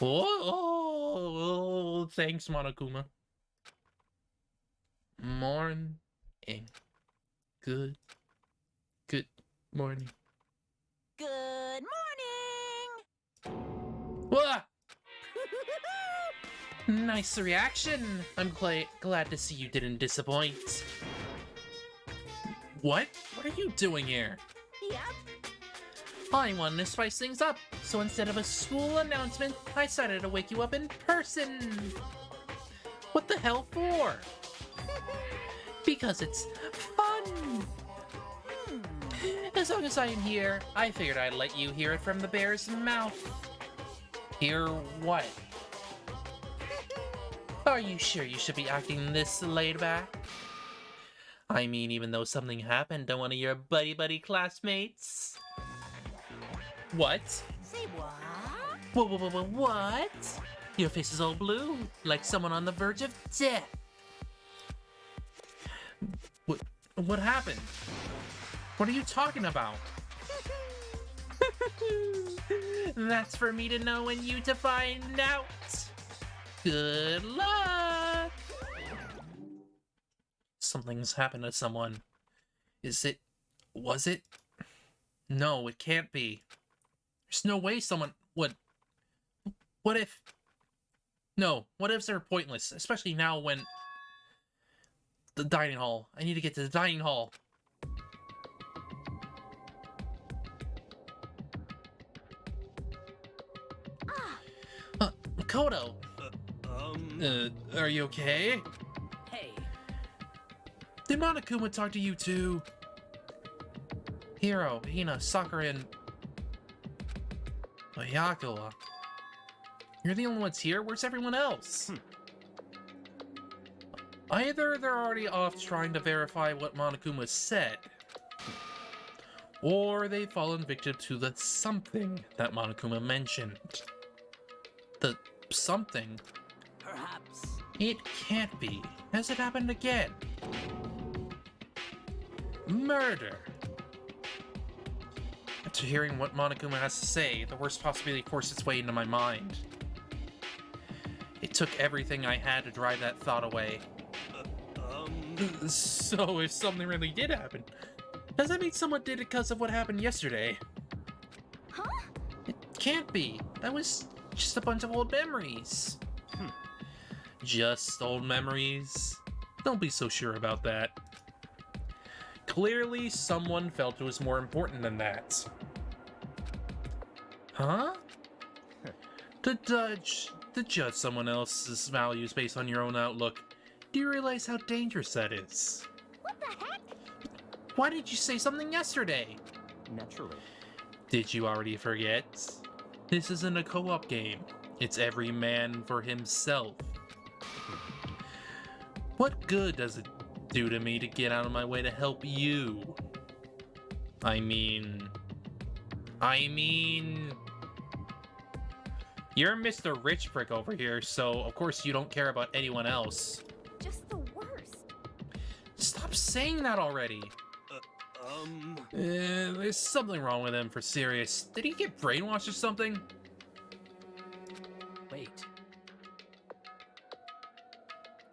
Oh, thanks, Monokuma. Morning. Good morning. Good morning! Wah! Nice reaction. I'm glad to see you didn't disappoint. What? What are you doing here? Yep. I wanted to spice things up, so instead of a school announcement, I decided to wake you up in person. What the hell for? Because it's fun. As long as I am here, I figured I'd let you hear it from the bear's mouth. Hear what? Are you sure you should be acting this laid back? I mean, even though something happened to one of your buddy classmates. What? Say what? What? Your face is all blue, like someone on the verge of death. What happened? What are you talking about? That's for me to know and you to find out. Good luck! Something's happened to someone. Was it? No, it can't be. There's no way someone would. What if? No, what ifs are pointless, especially now when... The dining hall. I need to get to the dining hall. Makoto! Are you okay? Hey. Did Monokuma talk to you too? Hiro, Hina, Sakura, and... Ayakawa. You're the only ones here? Where's everyone else? Either they're already off trying to verify what Monokuma said, or they've fallen victim to the something that Monokuma mentioned. The something? Perhaps. It can't be. Has it happened again? Murder. After hearing what Monokuma has to say, the worst possibility forced its way into my mind. It took everything I had to drive that thought away. So if something really did happen, does that mean someone did it because of what happened yesterday? Huh? It can't be. That was just a bunch of old memories. Just old memories? Don't be so sure about that. Clearly, someone felt it was more important than that. Huh? To judge someone else's values based on your own outlook. Do you realize how dangerous that is? What the heck? Why did you say something yesterday? Naturally. Did you already forget? This isn't a co-op game. It's every man for himself. What good does it do to me to get out of my way to help you? I mean... You're Mr. Rich Prick over here, so of course you don't care about anyone else. Just the worst. Stop saying that already! There's something wrong with him for serious. Did he get brainwashed or something? Wait.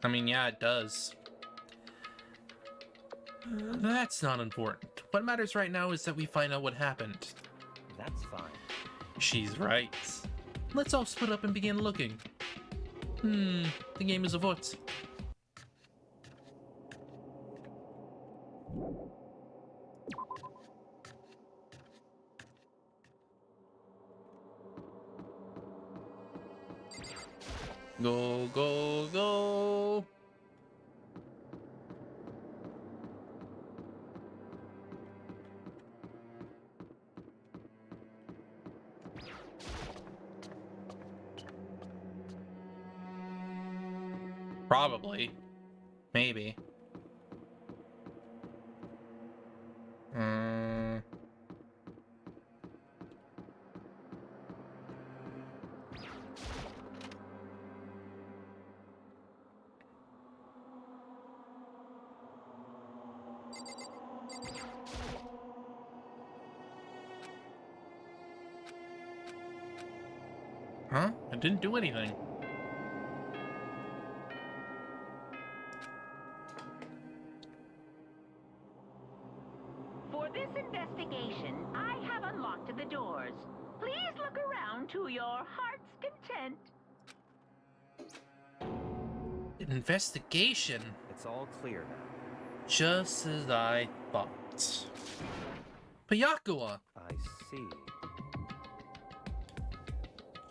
I mean, yeah, it does. That's not important. What matters right now is that we find out what happened. That's fine. She's right. Let's all split up and begin looking. The game is afoot. Go, go, go! Probably. Maybe. Huh? I didn't do anything. For this investigation, I have unlocked the doors. Please look around to your heart's content. Investigation? It's all clear now. Just as I thought. Byakuya! I see.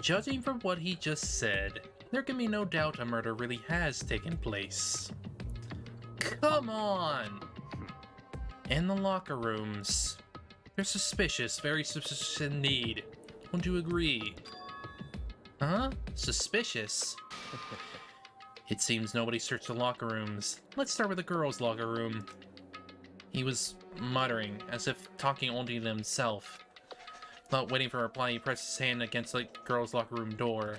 Judging from what he just said, there can be no doubt a murder really has taken place. Come on! In the locker rooms. They're suspicious, very suspicious indeed. Won't you agree? Huh? Suspicious? It seems nobody searched the locker rooms. Let's start with the girls' locker room. He was muttering, as if talking only to himself. Not waiting for a reply, he pressed his hand against the girls' locker room door.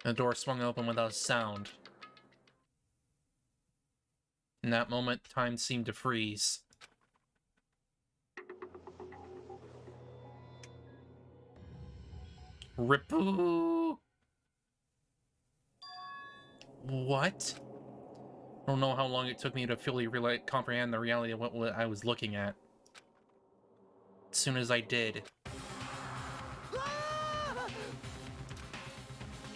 The door swung open without a sound. In that moment, time seemed to freeze. Ripoo! What? I don't know how long it took me to fully comprehend the reality of what I was looking at. As soon as I did.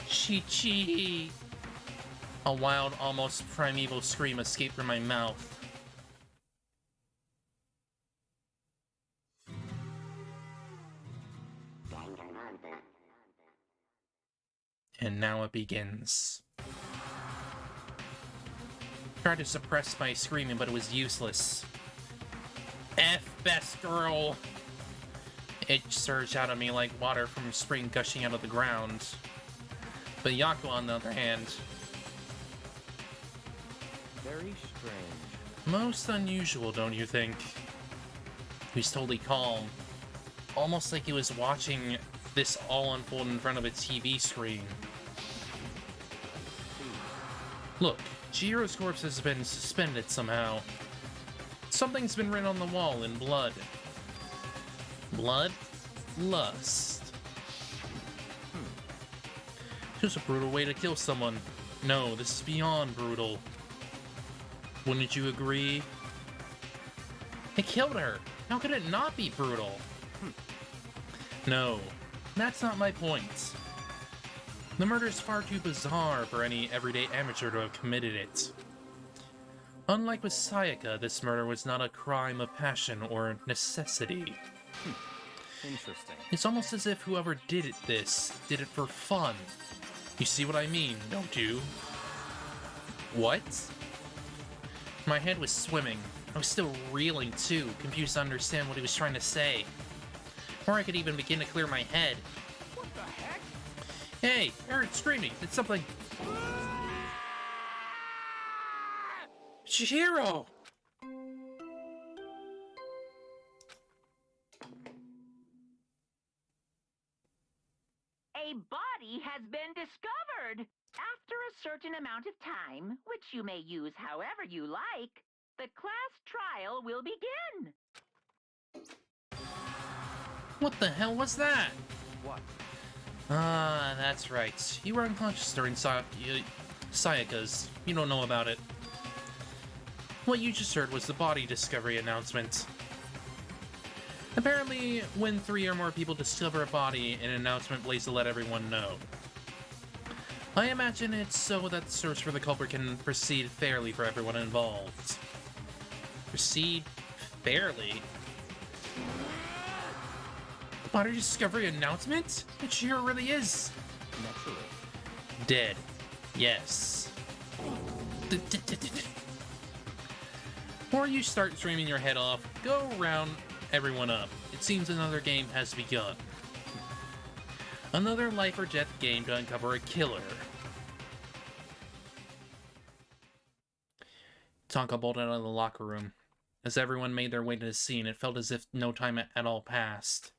Chi-Chi! A wild, almost primeval scream escaped from my mouth. And now it begins. Tried to suppress my screaming, but it was useless. F best girl! It surged out of me like water from spring gushing out of the ground. But Yaku, on the other hand... Very strange. Most unusual, don't you think? He was totally calm. Almost like he was watching this all unfold in front of a TV screen. Look, Chihiro's corpse has been suspended somehow. Something's been written on the wall in blood. Blood? Lust. Just a brutal way to kill someone. No, this is beyond brutal. Wouldn't you agree? They killed her! How could it not be brutal? No, that's not my point. The murder is far too bizarre for any everyday amateur to have committed it. Unlike with Sayaka, this murder was not a crime of passion or necessity. Interesting. It's almost as if whoever did it for fun. You see what I mean, don't you? What? My head was swimming. I was still reeling too, confused to understand what he was trying to say. Before I could even begin to clear my head. What the heck? Hey, I heard screaming. It's something. Chihiro! A body has been discovered. After a certain amount of time, which you may use however you like, the class trial will begin. What the hell was that? What? Ah, that's right. You were unconscious during Sayaka's. You don't know about it. What you just heard was the body discovery announcement. Apparently, when 3 or more people discover a body, an announcement plays to let everyone know. I imagine it's so that the search for the culprit can proceed fairly for everyone involved. Proceed fairly? Body discovery announcement? It sure really is. Naturally. Dead. Yes. Before you start dreaming your head off, go round everyone up. It seems another game has begun. Another life or death game to uncover a killer. Tonka bolted out of the locker room. As everyone made their way to the scene, it felt as if no time at all passed.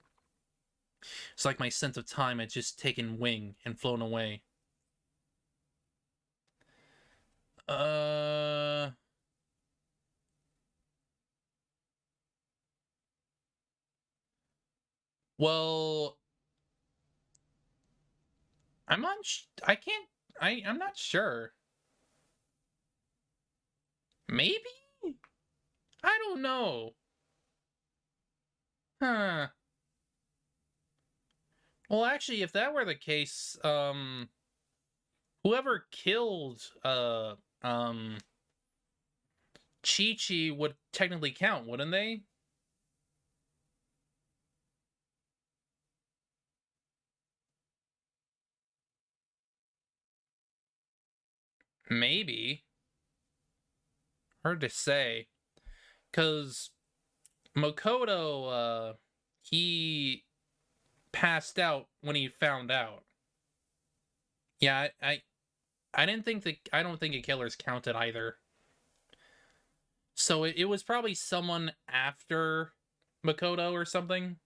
It's like my sense of time had just taken wing and flown away. Well, I'm not sure. Maybe? I don't know. Huh. Well, actually, if that were the case, whoever killed, Chi-Chi would technically count, wouldn't they? Maybe. Hard to say. Because Makoto, he passed out when he found out. Yeah, I don't think a killer's counted either. So it was probably someone after Makoto or something.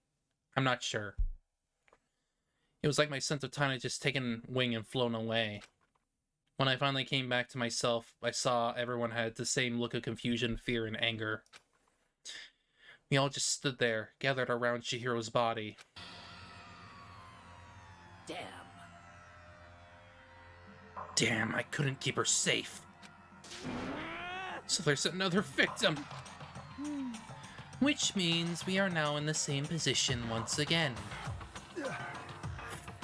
I'm not sure. It was like my sense of time had just taken wing and flown away. When I finally came back to myself, I saw everyone had the same look of confusion, fear, and anger. We all just stood there, gathered around Chihiro's body. Damn, I couldn't keep her safe. So there's another victim. Which means we are now in the same position once again.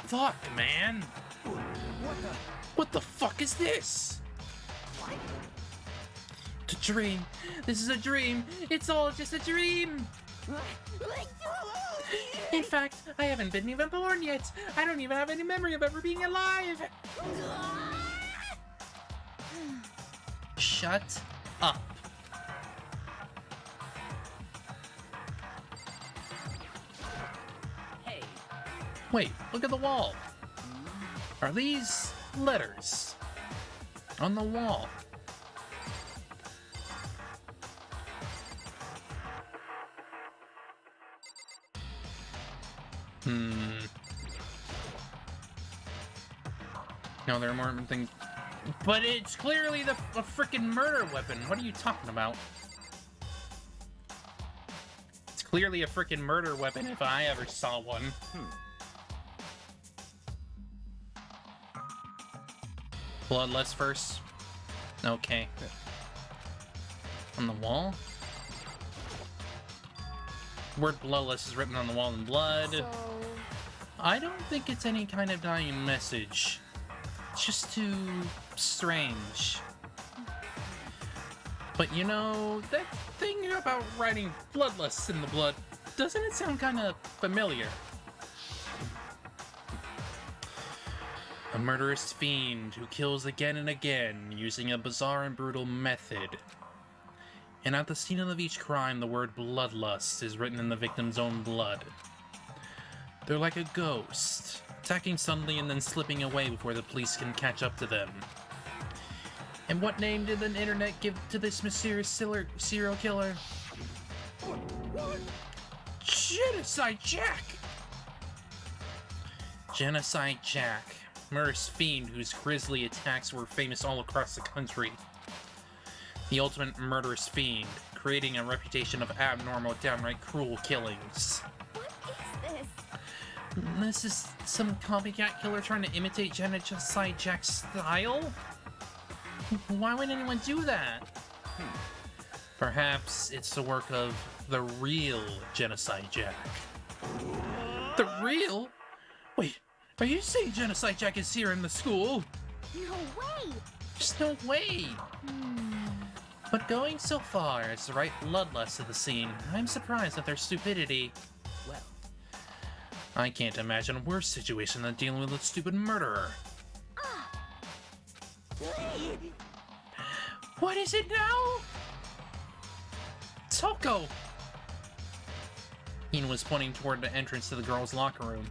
Fuck, man. What the fuck is this? The dream. This is a dream. It's all just a dream. In fact, I haven't been even born yet. I don't even have any memory of ever being alive. Shut up. Hey. Wait, look at the wall. Are these letters on the wall? No, there are more things. But it's clearly a freaking murder weapon. What are you talking about? It's clearly a freaking murder weapon if I ever saw one. Bloodless first. Okay. On the wall? Word bloodless is written on the wall in blood. So... I don't think it's any kind of dying message. It's just too strange. But you know, that thing about writing bloodless in the blood, doesn't it sound kind of familiar? A murderous fiend who kills again and again using a bizarre and brutal method. And at the scene of each crime, the word bloodlust is written in the victim's own blood. They're like a ghost, attacking suddenly and then slipping away before the police can catch up to them. And what name did the internet give to this mysterious serial killer? Genocide Jack! Genocide Jack. Murderous fiend whose grisly attacks were famous all across the country. The ultimate murderous fiend, creating a reputation of abnormal, downright cruel killings. What is this? This is some copycat killer trying to imitate Genocide Jack's style? Why would anyone do that? Perhaps it's the work of the real Genocide Jack. The real? Wait, are you saying Genocide Jack is here in the school? No way! Just no way! But going so far as to write bloodlust of the scene, I'm surprised at their stupidity. Well, I can't imagine a worse situation than dealing with a stupid murderer. What is it now? Toko! Ian was pointing toward the entrance to the girls' locker room.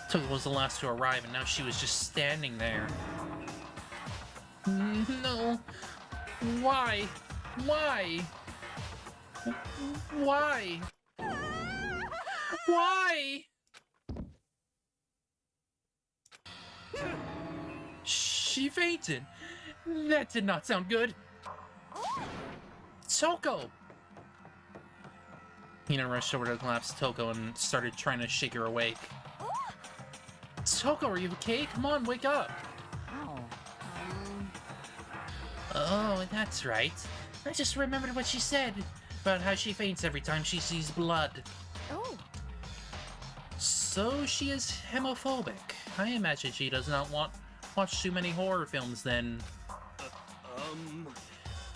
Toko was the last to arrive, and now she was just standing there. No. Why? Why? Why? Why? She fainted. That did not sound good. Toko! Hina rushed over to collapse Toko and started trying to shake her awake. Toko, are you okay? Come on, wake up! Oh, that's right. I just remembered what she said about how she faints every time she sees blood. Oh. So she is homophobic. I imagine she does not watch too many horror films then.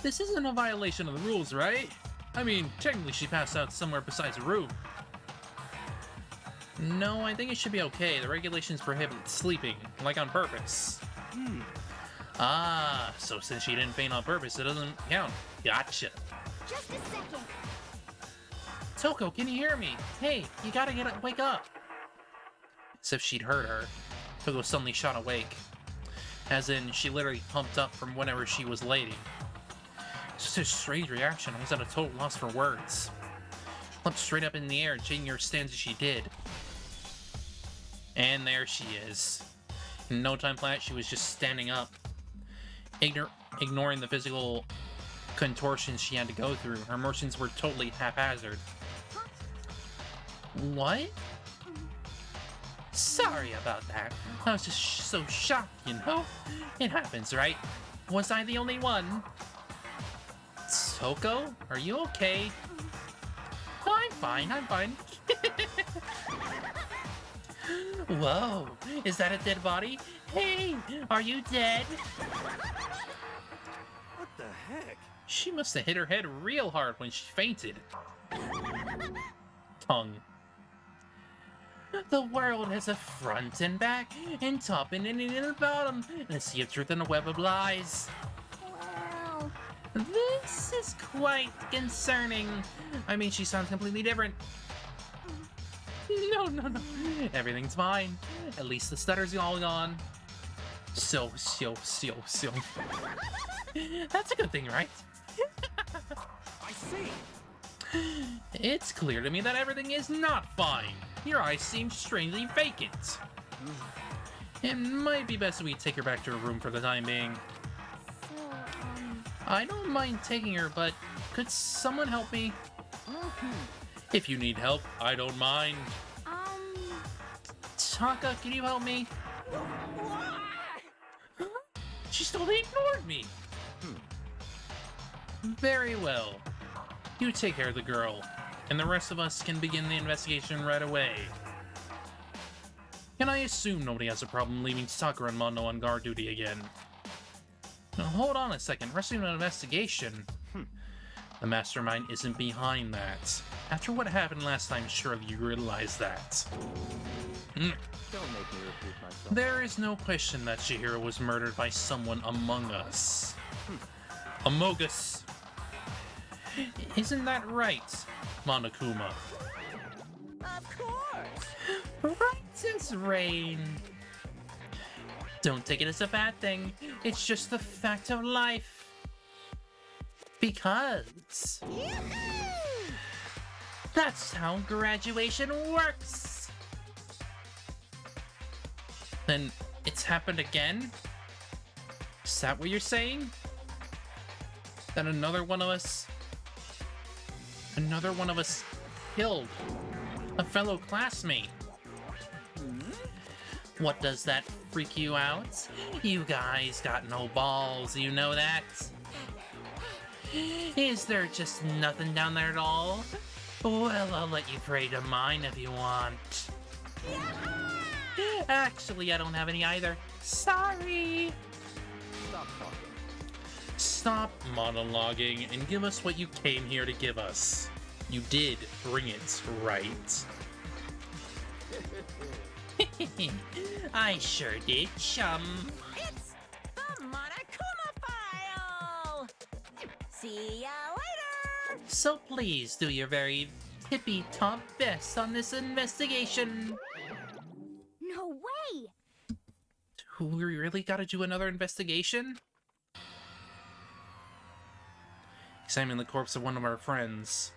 This isn't a violation of the rules, right? I mean, technically she passed out somewhere besides the room. No, I think it should be okay. The regulations prohibit sleeping, like on purpose. Ah, so since she didn't faint on purpose, it doesn't count. Gotcha. Just a second. Toko, can you hear me? Hey, you gotta get up, wake up. As if she'd heard her, Toko suddenly shot awake. As in, she literally pumped up from whenever she was lading. It's just a strange reaction. I was at a total loss for words. Leapt straight up in the air, changing her stance as she did. And there she is. In no time flat, she was just standing up. Ignoring the physical contortions she had to go through. Her motions were totally haphazard. What? Sorry about that. I was just so shocked, you know? It happens, right? Was I the only one? Toko? Are you okay? Oh, I'm fine, I'm fine. Whoa, is that a dead body? Hey, are you dead? What the heck? She must have hit her head real hard when she fainted. Tongue. The world has a front and back, and top and a bottom, and a sea of truth and a web of lies. Wow. This is quite concerning. I mean, she sounds completely different. No. Everything's fine. At least the stutter's all gone. So. That's a good thing, right? I see. It's clear to me that everything is not fine. Your eyes seem strangely vacant. It might be best if we take her back to her room for the time being. So, I don't mind taking her, but could someone help me? If you need help, I don't mind. Taka, can you help me? She's totally ignored me. Very well. You take care of the girl, and the rest of us can begin the investigation right away. Can I assume nobody has a problem leaving Sakura and Mondo on guard duty again? Now, hold on a second. Resting an investigation? The mastermind isn't behind that. After what happened last time, surely you realize that. Don't make me repeat myself. There is no question that Chihiro was murdered by someone among us. Among us. Isn't that right, Monokuma? Of course. Right as rain. Don't take it as a bad thing. It's just the fact of life. Because that's how graduation works. Then it's happened again? Is that what you're saying? That another one of us killed a fellow classmate? What does that freak you out? You guys got no balls, you know that? Is there just nothing down there at all? Well, I'll let you pray to mine if you want. Actually, I don't have any either. Sorry. Stop talking. Stop monologuing and give us what you came here to give us. You did bring it, right? I sure did, chum. It's the Monokuma File! See ya later! So please do your very tippy-top best on this investigation. No way! We really gotta do another investigation? Examine the corpse of one of our friends.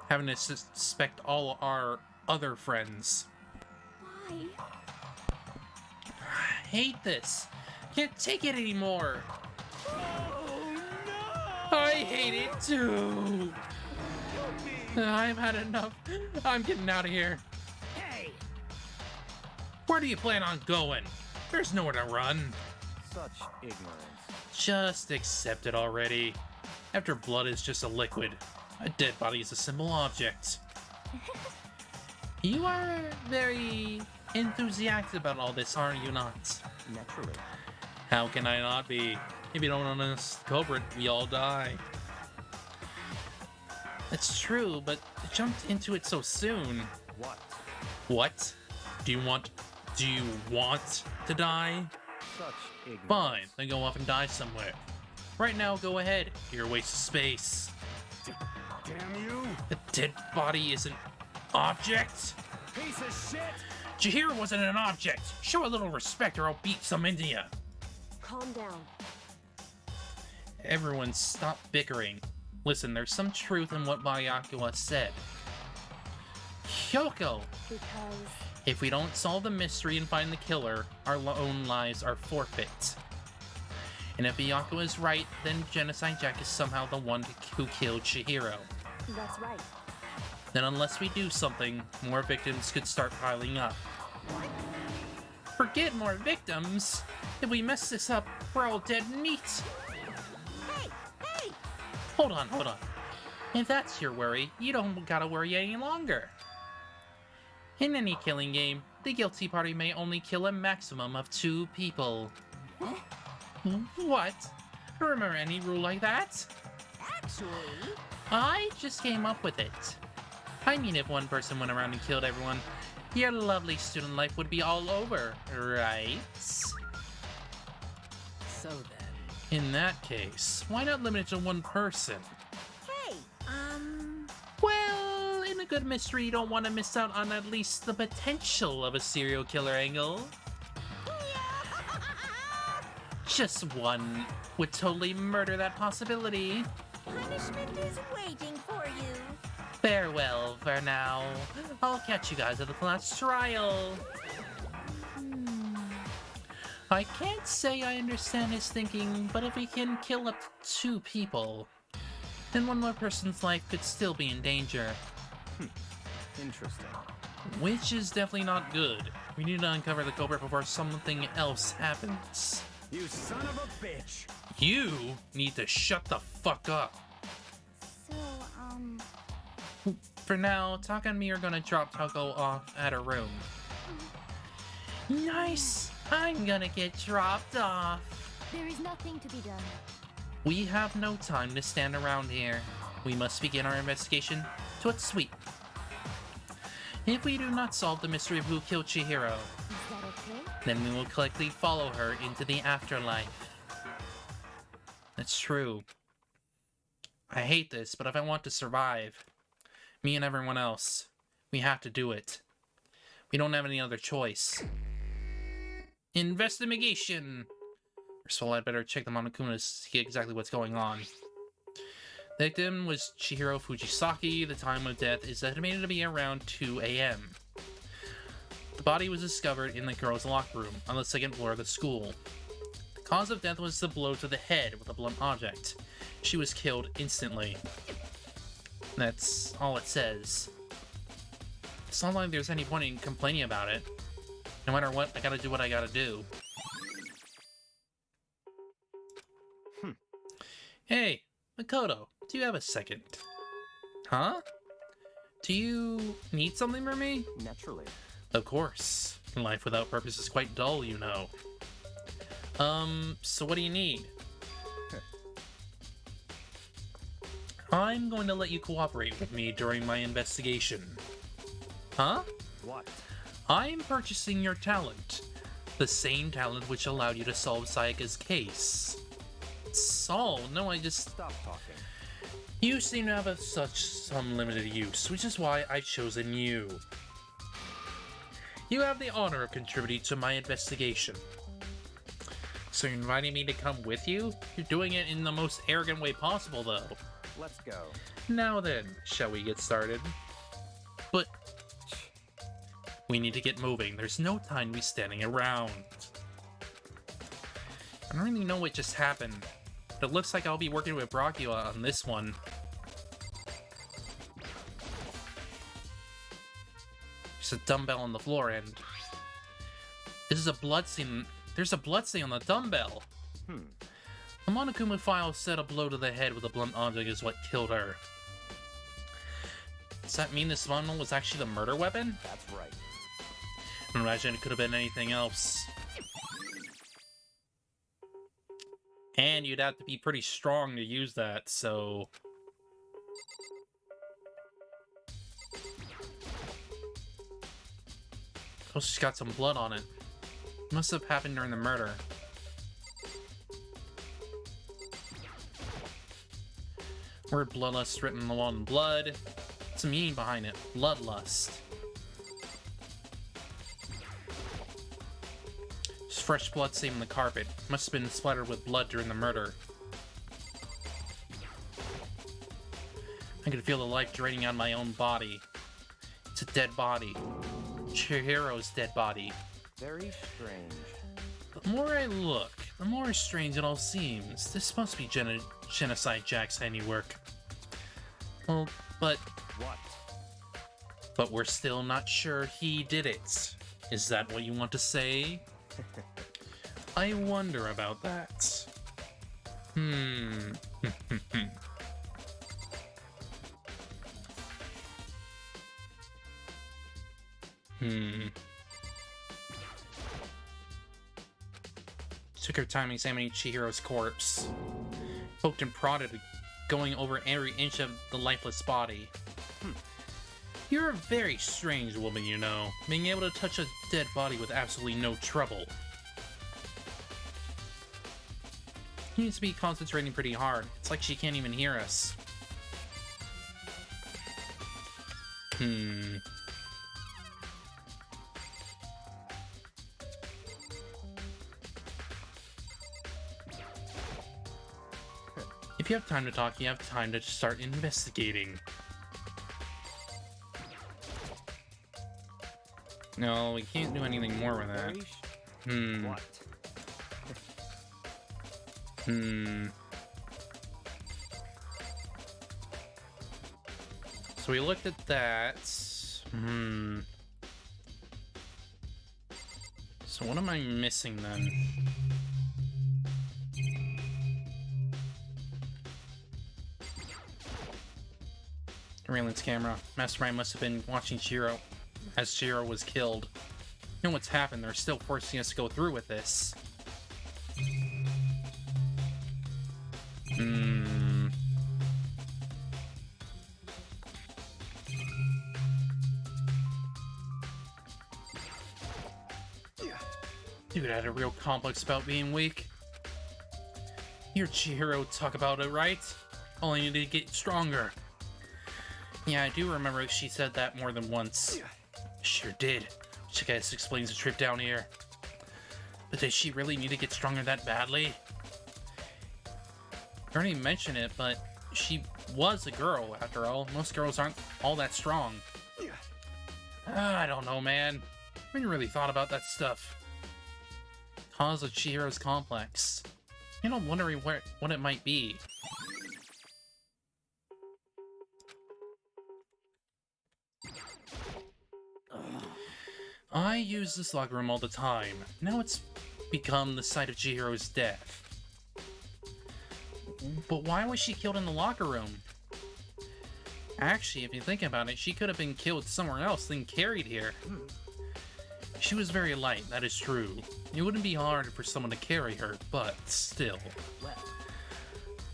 Having to suspect all our other friends. Why? I hate this. Can't take it anymore. I hate it too. I've had enough. I'm getting out of here. Hey! Where do you plan on going? There's nowhere to run. Such ignorance. Just accept it already. After blood is just a liquid, a dead body is a simple object. You are very enthusiastic about all this, are you not? Naturally. How can I not be? If you don't honest the culprit, we all die. That's true, but you jumped into it so soon. What? What? Do you want to die? Such ignorance. Fine, then go off and die somewhere. Right now, go ahead. You're a waste of space. Damn you! A dead body is an object? Piece of shit! Chihiro wasn't an object. Show a little respect or I'll beat some into ya. Calm down. Everyone stop bickering. Listen, there's some truth in what Byakuya said. Hyoko! Because If we don't solve the mystery and find the killer, our own lives are forfeit. And if Byakuya is right, then Genocide Jack is somehow the one who killed Chihiro. that's right. Then unless we do something, more victims could start piling up. Forget more victims! If we mess this up, we're all dead meat! Hey! Hey! Hold on. If that's your worry, you don't gotta worry any longer. In any killing game, the guilty party may only kill a maximum of 2 people. What? Remember any rule like that? Actually, I just came up with it. I mean, if one person went around and killed everyone, your lovely student life would be all over, right? so then. In that case, why not limit it to 1 person? Hey, Well, in a good mystery, you don't want to miss out on at least the potential of a serial killer angle. Just 1 would totally murder that possibility. punishment is waiting for you. Farewell for now. I'll catch you guys at the last trial. I can't say I understand his thinking, but if we can kill up to 2 people, then 1 more person's life could still be in danger. Interesting. Which is definitely not good. We need to uncover the culprit before something else happens. You son of a bitch! You need to shut the fuck up. So, For now, Taka and me are gonna drop Tako off at her room. Nice! I'm gonna get dropped off. there is nothing to be done. We have no time to stand around here. We must begin our investigation to its sweep. If we do not solve the mystery of who killed Chihiro, Is that okay? then we will collectively follow her into the afterlife. That's true. I hate this, but if I want to survive, me and everyone else, we have to do it. We don't have any other choice. Investigation! First of all, I'd better check the Monokuma to see exactly what's going on. The victim was Chihiro Fujisaki. The time of death is estimated to be around 2 a.m. The body was discovered in the girls' locker room on the 2nd floor of the school. The cause of death was a blow to the head with a blunt object. She was killed instantly. That's all it says. It's not like there's any point in complaining about it. No matter what, I gotta do what I gotta do. Hey, Makoto, do you have a second? Huh? Do you need something from me? Naturally. Of course. Life without purpose is quite dull, you know. So what do you need? I'm going to let you cooperate with me during my investigation. Huh? What? I'm purchasing your talent. The same talent which allowed you to solve Sayaka's case. Solve? No, I just... Stop talking. You seem to have some limited use, which is why I've chosen you. You have the honor of contributing to my investigation. So you're inviting me to come with you? You're doing it in the most arrogant way possible, though. Let's go. Now then, shall we get started? But... we need to get moving. There's no time to be standing around. I don't really know what just happened, but it looks like I'll be working with Brachua on this one. There's a dumbbell on the floor, and... this is a blood stain. There's a blood stain on the dumbbell. The Monokuma file said a blow to the head with a blunt object is what killed her. Does that mean this bundle was actually the murder weapon? That's right. I imagine it could have been anything else. And you'd have to be pretty strong to use that, so... oh, she's got some blood on it. Must have happened during the murder. Word bloodlust written on the wall in blood. What's the meaning behind it? Bloodlust. There's fresh blood stain on the carpet. Must have been splattered with blood during the murder. I could feel the life draining out my own body. It's a dead body. Chihiro's dead body. Very strange. The more I look, the more strange it all seems. This must be Genocide Jack's handiwork. Well, but What? we're still not sure he did it. Is that what you want to say? I wonder about that. Took her time examining Chihiro's corpse. Poked and prodded, going over every inch of the lifeless body. You're a very strange woman, you know, being able to touch a dead body with absolutely no trouble. He needs to be concentrating pretty hard. It's like she can't even hear us. If you have time to talk, you have time to start investigating. No, we can't do anything more with that. What? So we looked at that. So what am I missing then? Surveillance camera. Mastermind must have been watching Chihiro as Chihiro was killed. You know what's happened? They're still forcing us to go through with this. Dude had a real complex about being weak. Hear Chihiro talk about it, right? Only need to get stronger. Yeah, I do remember she said that more than once. Sure did. Which I guess explains the trip down here. But did she really need to get stronger that badly? I already mentioned it, but she was a girl, after all. Most girls aren't all that strong. I don't know, man. I haven't really thought about that stuff. Cause of Chihiro's complex. You know, I'm wondering what it might be. I use this locker room all the time. Now it's become the site of Chihiro's death. But why was she killed in the locker room? Actually, if you think about it, she could have been killed somewhere else than carried here. She was very light, that is true. It wouldn't be hard for someone to carry her, but still.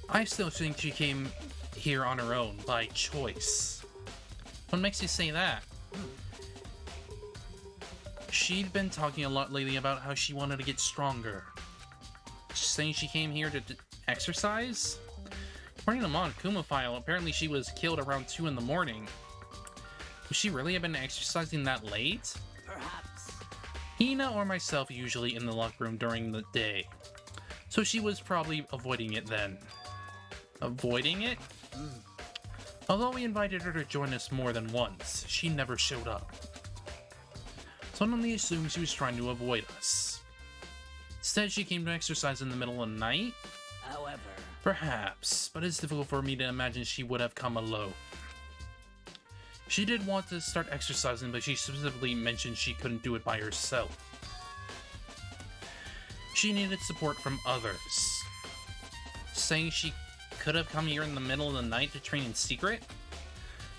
I still think she came here on her own, by choice. What makes you say that? She'd been talking a lot lately about how she wanted to get stronger. Saying she came here to exercise? According to the Monokuma file, apparently she was killed around 2 in the morning. Would she really have been exercising that late? Perhaps. Hina or myself usually in the locker room during the day. So she was probably avoiding it then. Avoiding it? Although we invited her to join us more than once, she never showed up. So I only assumed she was trying to avoid us. Instead, she came to exercise in the middle of the night? However, Perhaps, but it's difficult for me to imagine she would have come alone. She did want to start exercising, but she specifically mentioned she couldn't do it by herself. She needed support from others. Saying she could have come here in the middle of the night to train in secret?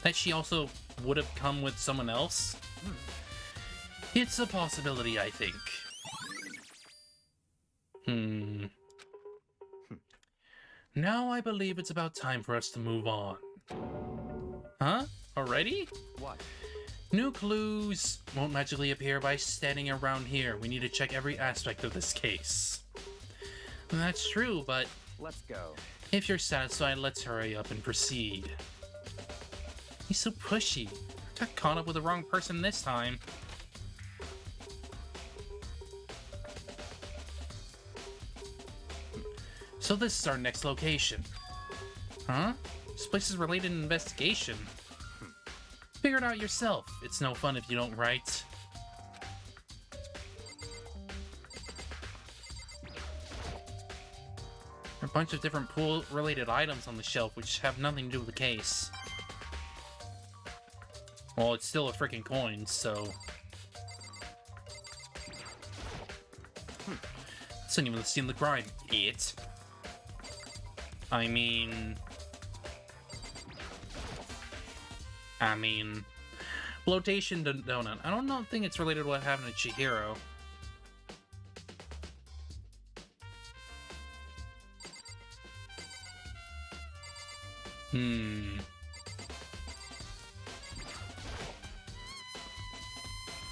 That she also would have come with someone else? It's a possibility, I think. Now I believe it's about time for us to move on. Huh? Already? What? New clues won't magically appear by standing around here. We need to check every aspect of this case. That's true, but Let's go. if you're satisfied, let's hurry up and proceed. He's so pushy. Got caught up with the wrong person this time. So this is our next location. Huh? This place is related to investigation. Figure it out yourself. It's no fun if you don't write. There are a bunch of different pool-related items on the shelf which have nothing to do with the case. Well, it's still a freaking coin, so... This isn't even the scene of the crime, it. I mean, flotation donut. I don't think it's related to what happened to Chihiro.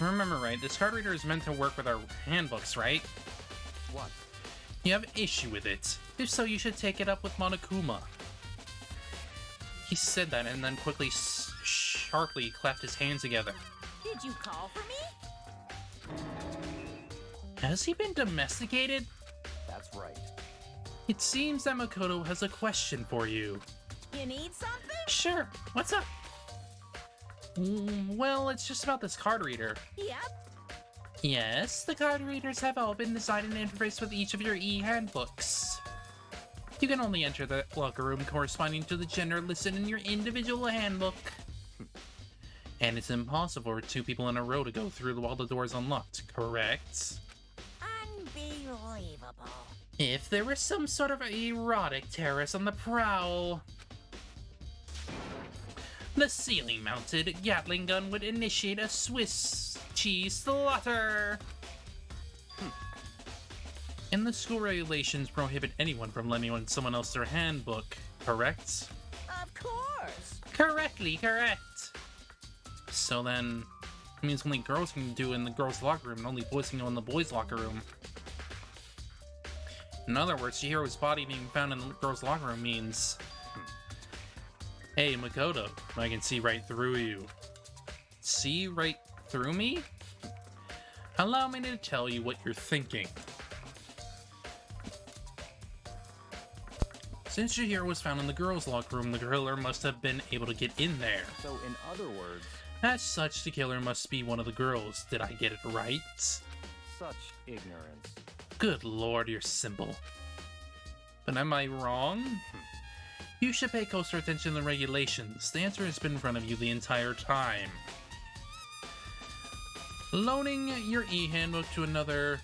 Remember right, this card reader is meant to work with our handbooks, right? What? You have an issue with it. If so, you should take it up with Monokuma. He said that and then quickly, sharply clapped his hands together. did you call for me? Has he been domesticated? That's right. It seems that Makoto has a question for you. You need something? Sure, what's up? Well, it's just about this card reader. Yep. Yes, the card readers have all been designed and interfaced with each of your e-handbooks. You can only enter the locker room corresponding to the gender listed in your individual handbook. And it's impossible for 2 people in a row to go through while the door is unlocked, correct? Unbelievable. If there was some sort of erotic terrorist on the prowl, the ceiling-mounted Gatling gun would initiate a Swiss cheese slaughter. And the school regulations prohibit anyone from lending someone else their handbook, correct? Of course. Correct. So then, it means only girls can do it in the girls' locker room, and only boys can go in the boys' locker room. In other words, Chihiro's body being found in the girls' locker room means... Hey, Makoto, I can see right through you. See right through me? Allow me to tell you what you're thinking. Since Chihiro was found in the girls' locker room, the killer must have been able to get in there. So, in other words, As such, the killer must be one of the girls. Did I get it right? such ignorance. Good lord, you're simple. But am I wrong? You should pay closer attention to the regulations. The answer has been in front of you the entire time. Loaning your e-handbook to another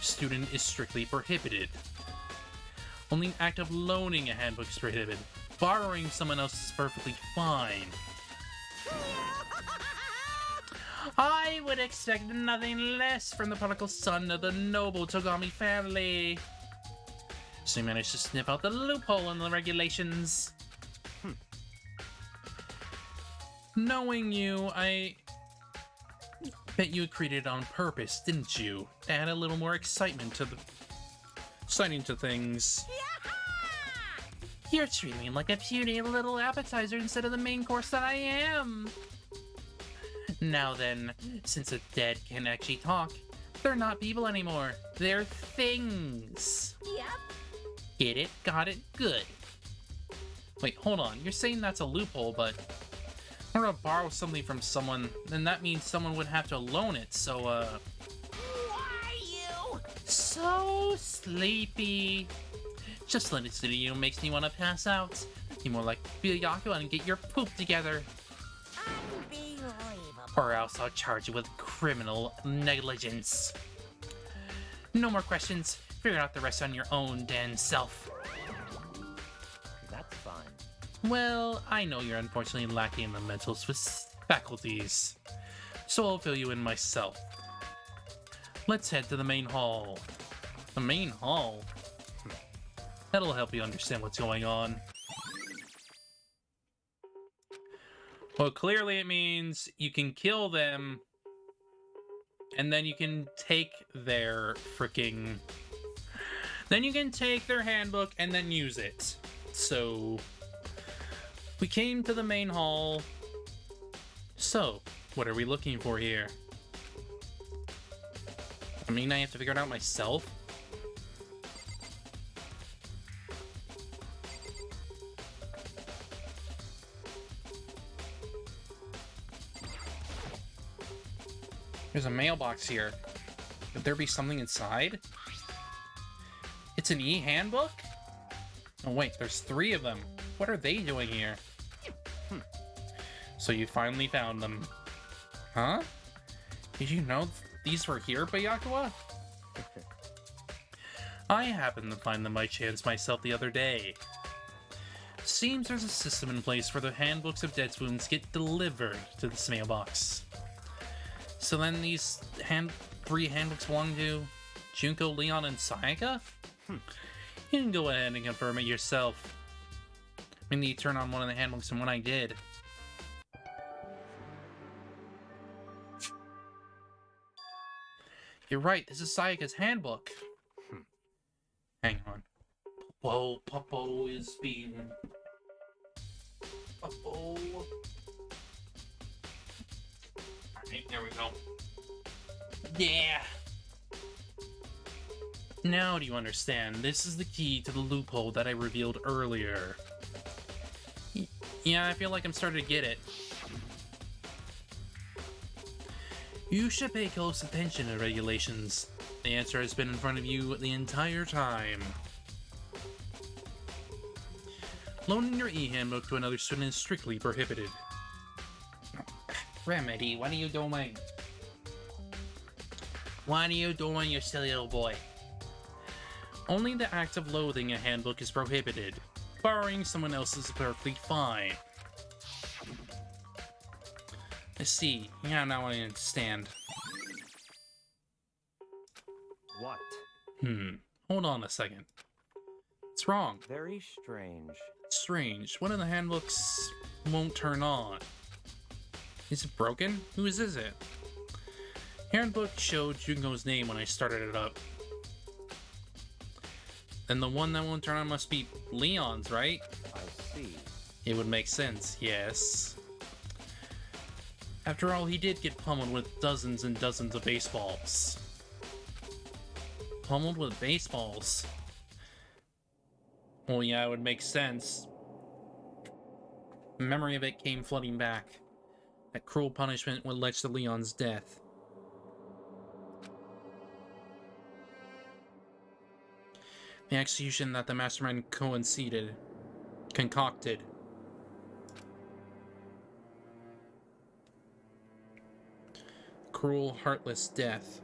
student is strictly prohibited. Only an act of loaning a handbook is prohibited. Borrowing someone else is perfectly fine. I would expect nothing less from the prodigal son of the noble Togami family. So you managed to sniff out the loophole in the regulations. Knowing you, I bet you created it on purpose, didn't you? To add a little more excitement to things. You're treating me like a puny little appetizer instead of the main course that I am. Now then, since the dead can actually talk, they're not people anymore. They're things. Yep. Get it? Got it? Good. Wait, hold on. You're saying that's a loophole, but if I'm gonna borrow something from someone, then that means someone would have to loan it, so, Why you? So sleepy. Just listening to you makes me want to pass out. Be more like Byakuya and get your poop together. Unbelievable. Or else I'll charge you with criminal negligence. No more questions. Figure out the rest on your own damn self. That's fine. Well, I know you're unfortunately lacking in the mental faculties, so I'll fill you in myself. Let's head to the main hall. The main hall? That'll help you understand what's going on. Well, clearly it means you can kill them, and then you can take their freaking... Then you can take their handbook and then use it. So, we came to the main hall. So, what are we looking for here? I mean, I have to figure it out myself? There's a mailbox here. Could there be something inside? It's an e-handbook? Oh wait, there's 3 of them. What are they doing here? So you finally found them. Huh? Did you know these were here, Byakuya? I happened to find them by chance myself the other day. Seems there's a system in place where the handbooks of dead wounds get delivered to this mailbox. So then these 3 handbooks belong to Junko, Leon, and Sayaka? You can go ahead and confirm it yourself. I mean, you turn on one of the handbooks and one I did. You're right, this is Sayaka's handbook. Hang on. Popo is being... Popo... Alright, there we go. Yeah! Now do you understand? This is the key to the loophole that I revealed earlier. Yeah, I feel like I'm starting to get it. You should pay close attention to regulations. The answer has been in front of you the entire time. Loaning your e-handbook to another student is strictly prohibited. Remedy, what are you doing? What are you doing, you silly little boy? Only the act of loathing a handbook is prohibited. Borrowing someone else's is perfectly fine. I see. Yeah, now I understand. What? Hold on a second. What's wrong? Very strange. Strange. One of the handbooks won't turn on. Is it broken? Whose is it? Handbook showed Junko's name when I started it up. Then the one that won't turn on must be Leon's, right? I see. It would make sense, yes. After all, he did get pummeled with dozens and dozens of baseballs. Pummeled with baseballs? Well, yeah, it would make sense. The memory of it came flooding back. That cruel punishment would lead to Leon's death. The execution that the mastermind concocted. cruel, heartless death.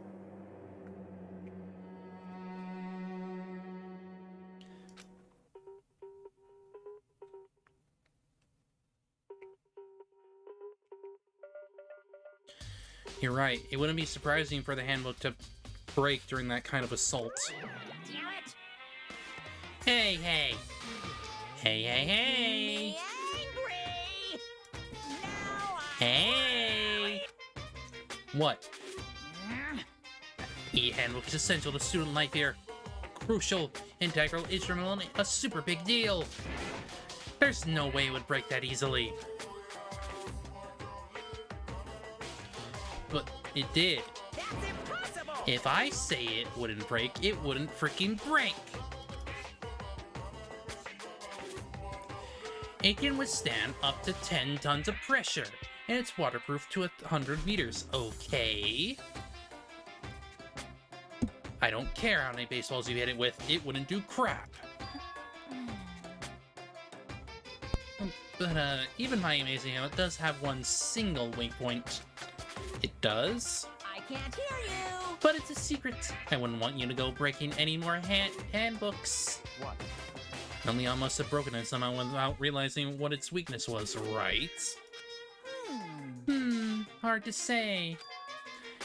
You're right. It wouldn't be surprising for the handbook to break during that kind of assault. Damn it! Hey, hey! Hey, hey, hey! Me angry! Now Hey! What? E-handbook is essential to student life here. Crucial, integral, instrumental, and a super big deal. There's no way it would break that easily. But it did. That's impossible! If I say it wouldn't break, it wouldn't freaking break. It can withstand up to 10 tons of pressure, and it's waterproof to 100 meters. Okay. I don't care how many baseballs you hit it with, it wouldn't do crap. But even my amazing handbook does have one single weak point. It does? I can't hear you! But it's a secret. I wouldn't want you to go breaking any more handbooks. What? Leon must have broken it somehow without realizing what its weakness was, right? Hard to say.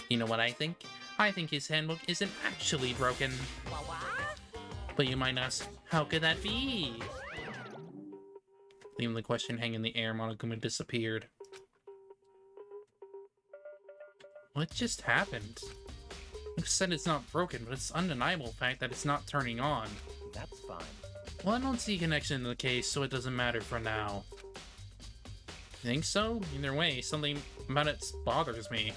You know what I think? I think his handbook isn't actually broken. What? But you might ask, how could that be? Leaving the question hanging in the air, Monokuma disappeared. What just happened? You said it's not broken, but it's undeniable fact that it's not turning on. That's fine. Well, I don't see a connection in the case, so it doesn't matter for now. You think so? Either way, something about it bothers me.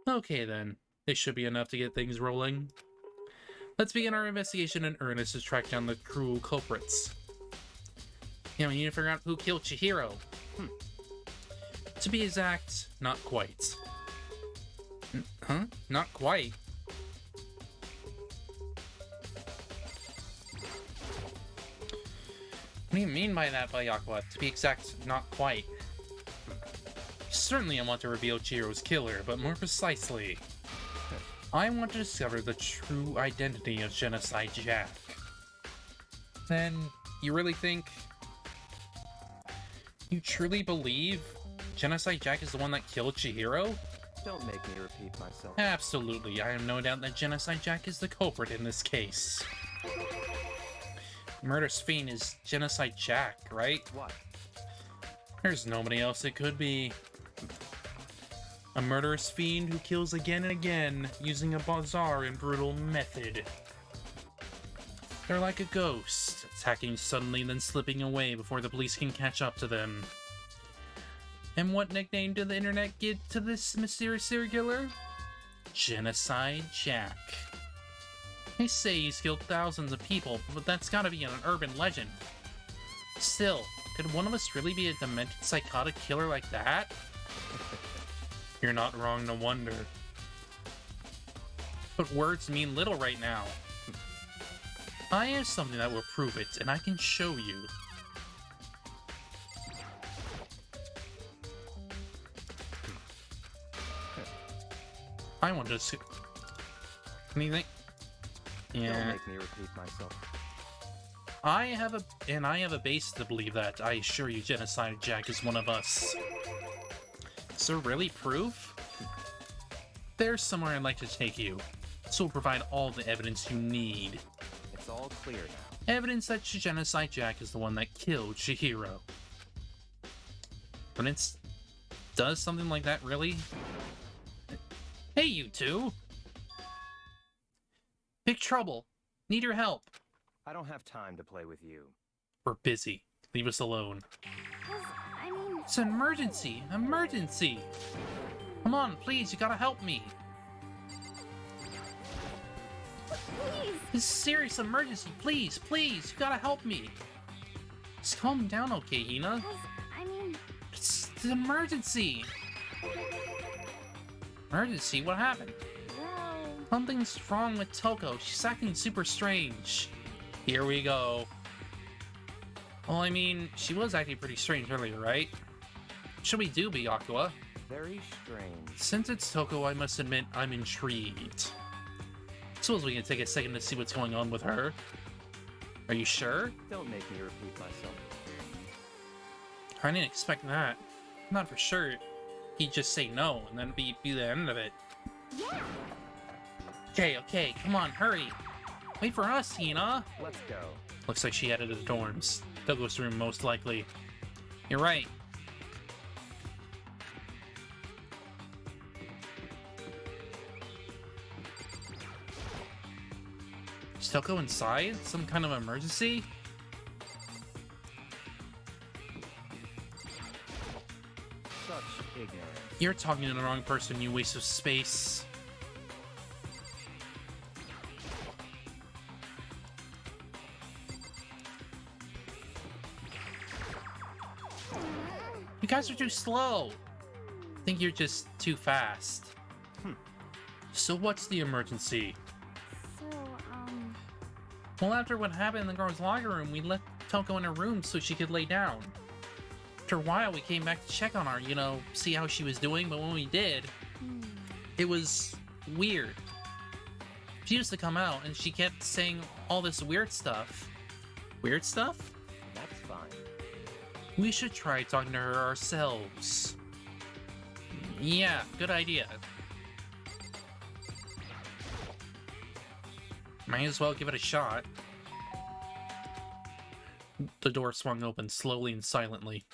Okay then, this should be enough to get things rolling. Let's begin our investigation in earnest to track down the cruel culprits. Yeah, we need to figure out who killed Chihiro. To be exact, not quite. Huh? Not quite? What do you mean by that, Bayakawa? To be exact, not quite. Certainly I want to reveal Chihiro's killer, but more precisely, I want to discover the true identity of Genocide Jack. Then, you really think... You truly believe Genocide Jack is the one that killed Chihiro? Don't make me repeat myself. Absolutely, I have no doubt that Genocide Jack is the culprit in this case. Murder's fiend is Genocide Jack, right? What? There's nobody else it could be. A murderous fiend who kills again and again, using a bizarre and brutal method. They're like a ghost, attacking suddenly then slipping away before the police can catch up to them. And what nickname did the internet give to this mysterious serial killer? Genocide Jack. They say he's killed thousands of people, but that's gotta be an urban legend. Still, could one of us really be a demented psychotic killer like that? You're not wrong to wonder. But words mean little right now. I have something that will prove it, and I can show you. I want to see... Anything? Yeah. Don't make me repeat myself. I have a base to believe that. I assure you, Genocide Jack is one of us. Is there really proof? There's somewhere I'd like to take you. This will provide all the evidence you need. It's all clear now. Evidence that Genocide Jack is the one that killed Chihiro. But it does something like that really? Hey, you two! Big trouble. Need your help. I don't have time to play with you. We're busy. Leave us alone. I mean, It's an emergency! Emergency! Come on, please, you gotta help me! please. This is a serious emergency, please, please, you gotta help me! Just calm down, okay, Hina? I mean, It's an emergency! Emergency? What happened? well, Something's wrong with Toko. She's acting super strange. Here we go. Well, I mean, she was acting pretty strange earlier, right? What should we do, Byakuya? Very strange. Since it's Toko, I must admit I'm intrigued. Suppose we can take a second to see what's going on with her. Are you sure? Don't make me repeat myself. I didn't expect that. Not for sure. He'd just say no, and then be the end of it. Yeah. Okay, come on, hurry. Wait for us, Hina. Let's go. Looks like she headed to the dorms. Toko's room, most likely. You're right. Is Toko inside? Some kind of emergency? Such ignorance. You're talking to the wrong person, you waste of space. You guys are too slow. I think you're just too fast. So what's the emergency? So, Well, after what happened in the girls' locker room, we left Toko in her room so she could lay down. After a while, we came back to check on her, you know, see how she was doing, but when we did, it was weird. She used to come out, and she kept saying all this weird stuff. Weird stuff? That's fine. We should try talking to her ourselves. Yeah, good idea. Might as well give it a shot. The door swung open slowly and silently.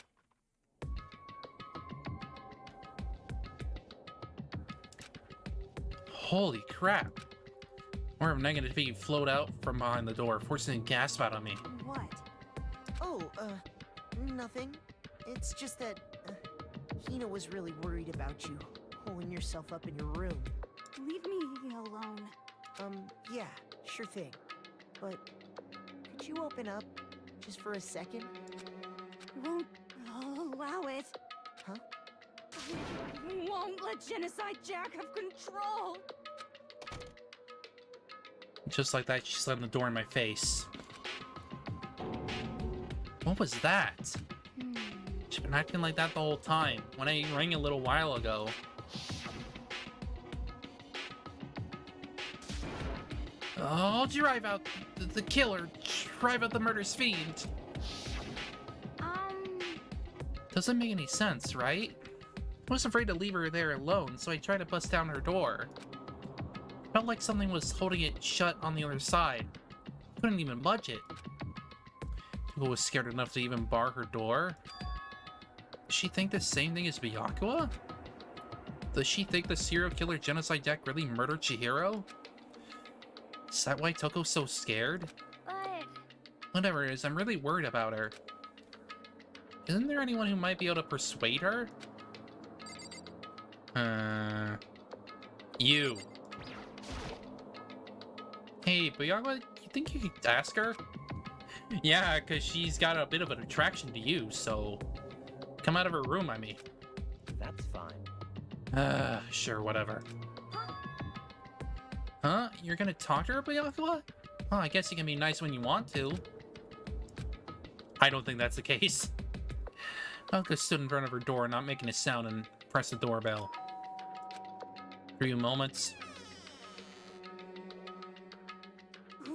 Holy crap! More of negativity flowed out from behind the door, forcing a gasp out on me. What? Oh, nothing. It's just that Hina was really worried about you, holding yourself up in your room. leave me alone. Yeah, sure thing. But could you open up just for a second? Won't allow it. Huh? I won't let Genocide Jack have control. Just like that, she slammed the door in my face. What was that? She's been acting like that the whole time. When I rang a little while ago. I'll drive out the killer. Drive out the murderous fiend. Doesn't make any sense, right? I was afraid to leave her there alone, so I tried to bust down her door. Felt like something was holding it shut on the other side. Couldn't even budge it. Toko was scared enough to even bar her door. Does she think the same thing as Byakuya? Does she think the serial killer Genocide Jack really murdered Chihiro? Is that why Toko's so scared? But Whatever it is, I'm really worried about her. Isn't there anyone who might be able to persuade her? You. Hey, Byakuya, you think you could ask her? Yeah, because she's got a bit of an attraction to you, so... Come out of her room, I mean. That's fine. Sure, whatever. Huh? You're gonna talk to her, Byakuya? Well, I guess you can be nice when you want to. I don't think that's the case. Byakuya stood in front of her door, not making a sound, and pressed the doorbell. For a few moments.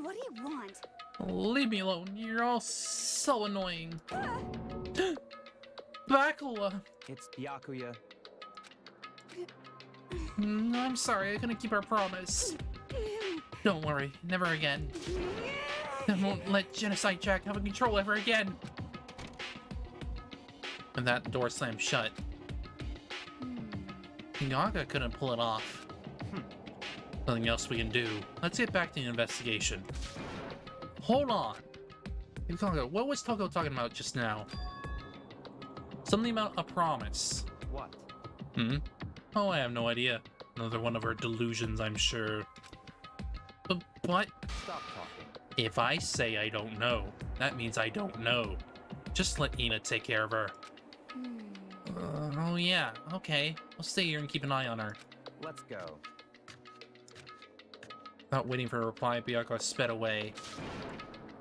what do you want? Leave me alone. You're all so annoying. Byakuya. It's Byakuya. I'm sorry, I couldn't keep our promise. Don't worry, never again. I won't let Genocide Jack have control ever again. And that door slammed shut. Byakuya couldn't pull it off. Nothing else we can do. Let's get back to the investigation. Hold on. What was Toko talking about just now? Something about a promise. What? Oh, I have no idea. Another one of her delusions, I'm sure. But what? Stop talking. If I say I don't know, that means I don't know. Just let Ina take care of her. Oh yeah, okay. I'll stay here and keep an eye on her. Let's go. Not waiting for a reply, Byakuya sped away.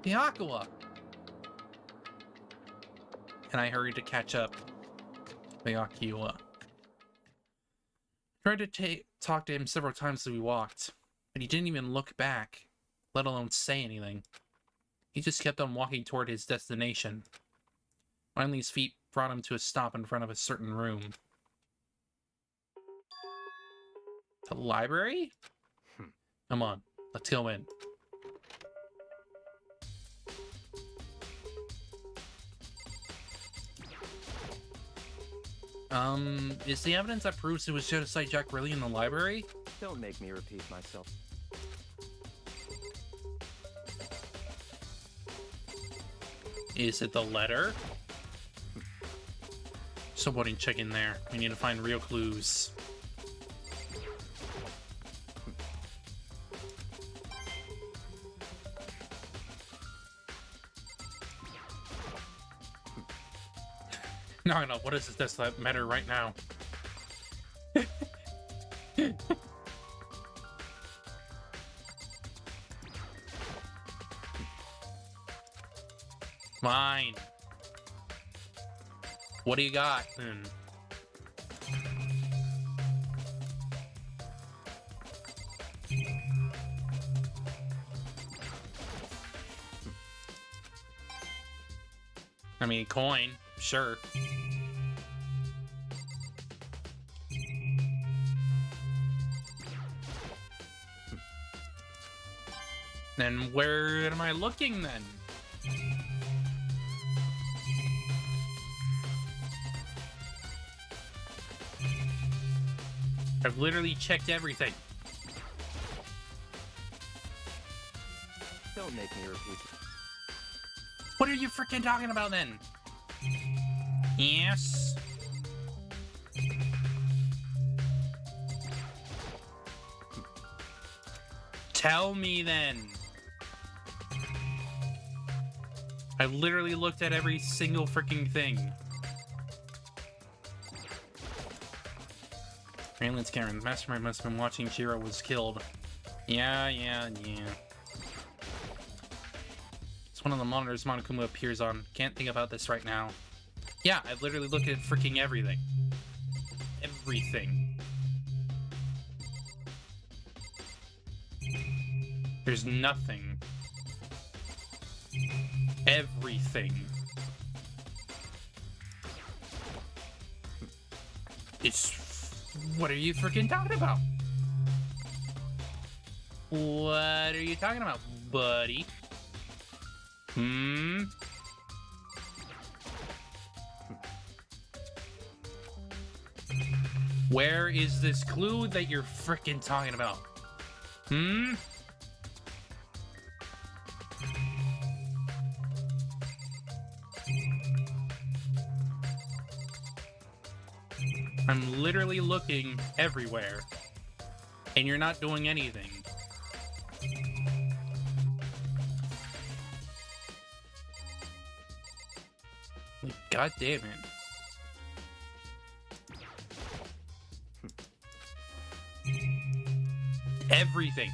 Byakuya! And I hurried to catch up. Byakuya. Tried to talk to him several times as we walked, but he didn't even look back, let alone say anything. He just kept on walking toward his destination. Finally, his feet brought him to a stop in front of a certain room. The library? Come on, let's go in. Is the evidence that proves it was Genocide Jack really in the library? Don't make me repeat myself. Is it the letter? Somebody check in there. We need to find real clues. No, what is this that matter right now? Fine. What do you got? I mean, coin, sure. Then where am I looking then? I've literally checked everything. Don't make me repeat. What are you freaking talking about then? Yes. Tell me then. I literally looked at every single freaking thing. Raylan's Karen. The mastermind must have been watching Shiro was killed. Yeah. It's one of the monitors Monokuma appears on. Can't think about this right now. Yeah, I've literally looked at freaking everything. Everything. There's nothing. Everything. It's... What are you freaking talking about? What are you talking about, buddy? Where is this clue that you're freaking talking about? I'm literally looking everywhere, and you're not doing anything. God damn it. Everything.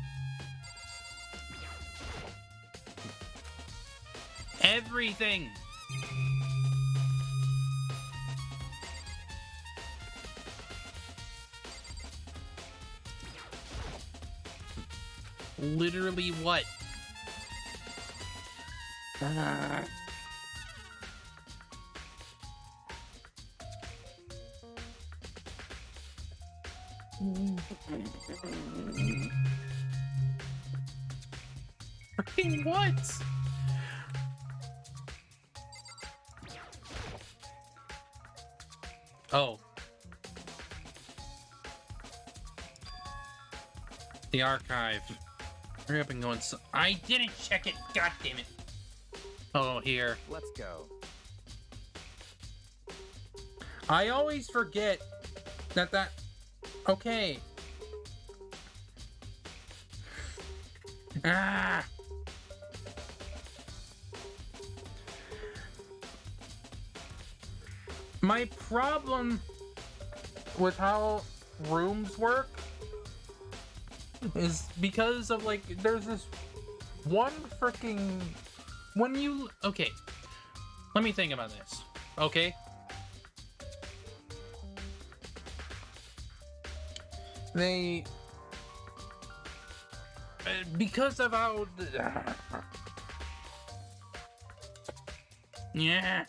Everything. Literally what? Freaking what? Oh. The archive. Hurry up and go inside. I didn't check it. God damn it. Oh, here. Let's go. I always forget that. Okay. Ah. My problem with how rooms work is because of, like, there's this one freaking... When you... Okay. Let me think about this. Okay? They... because of how... yeah.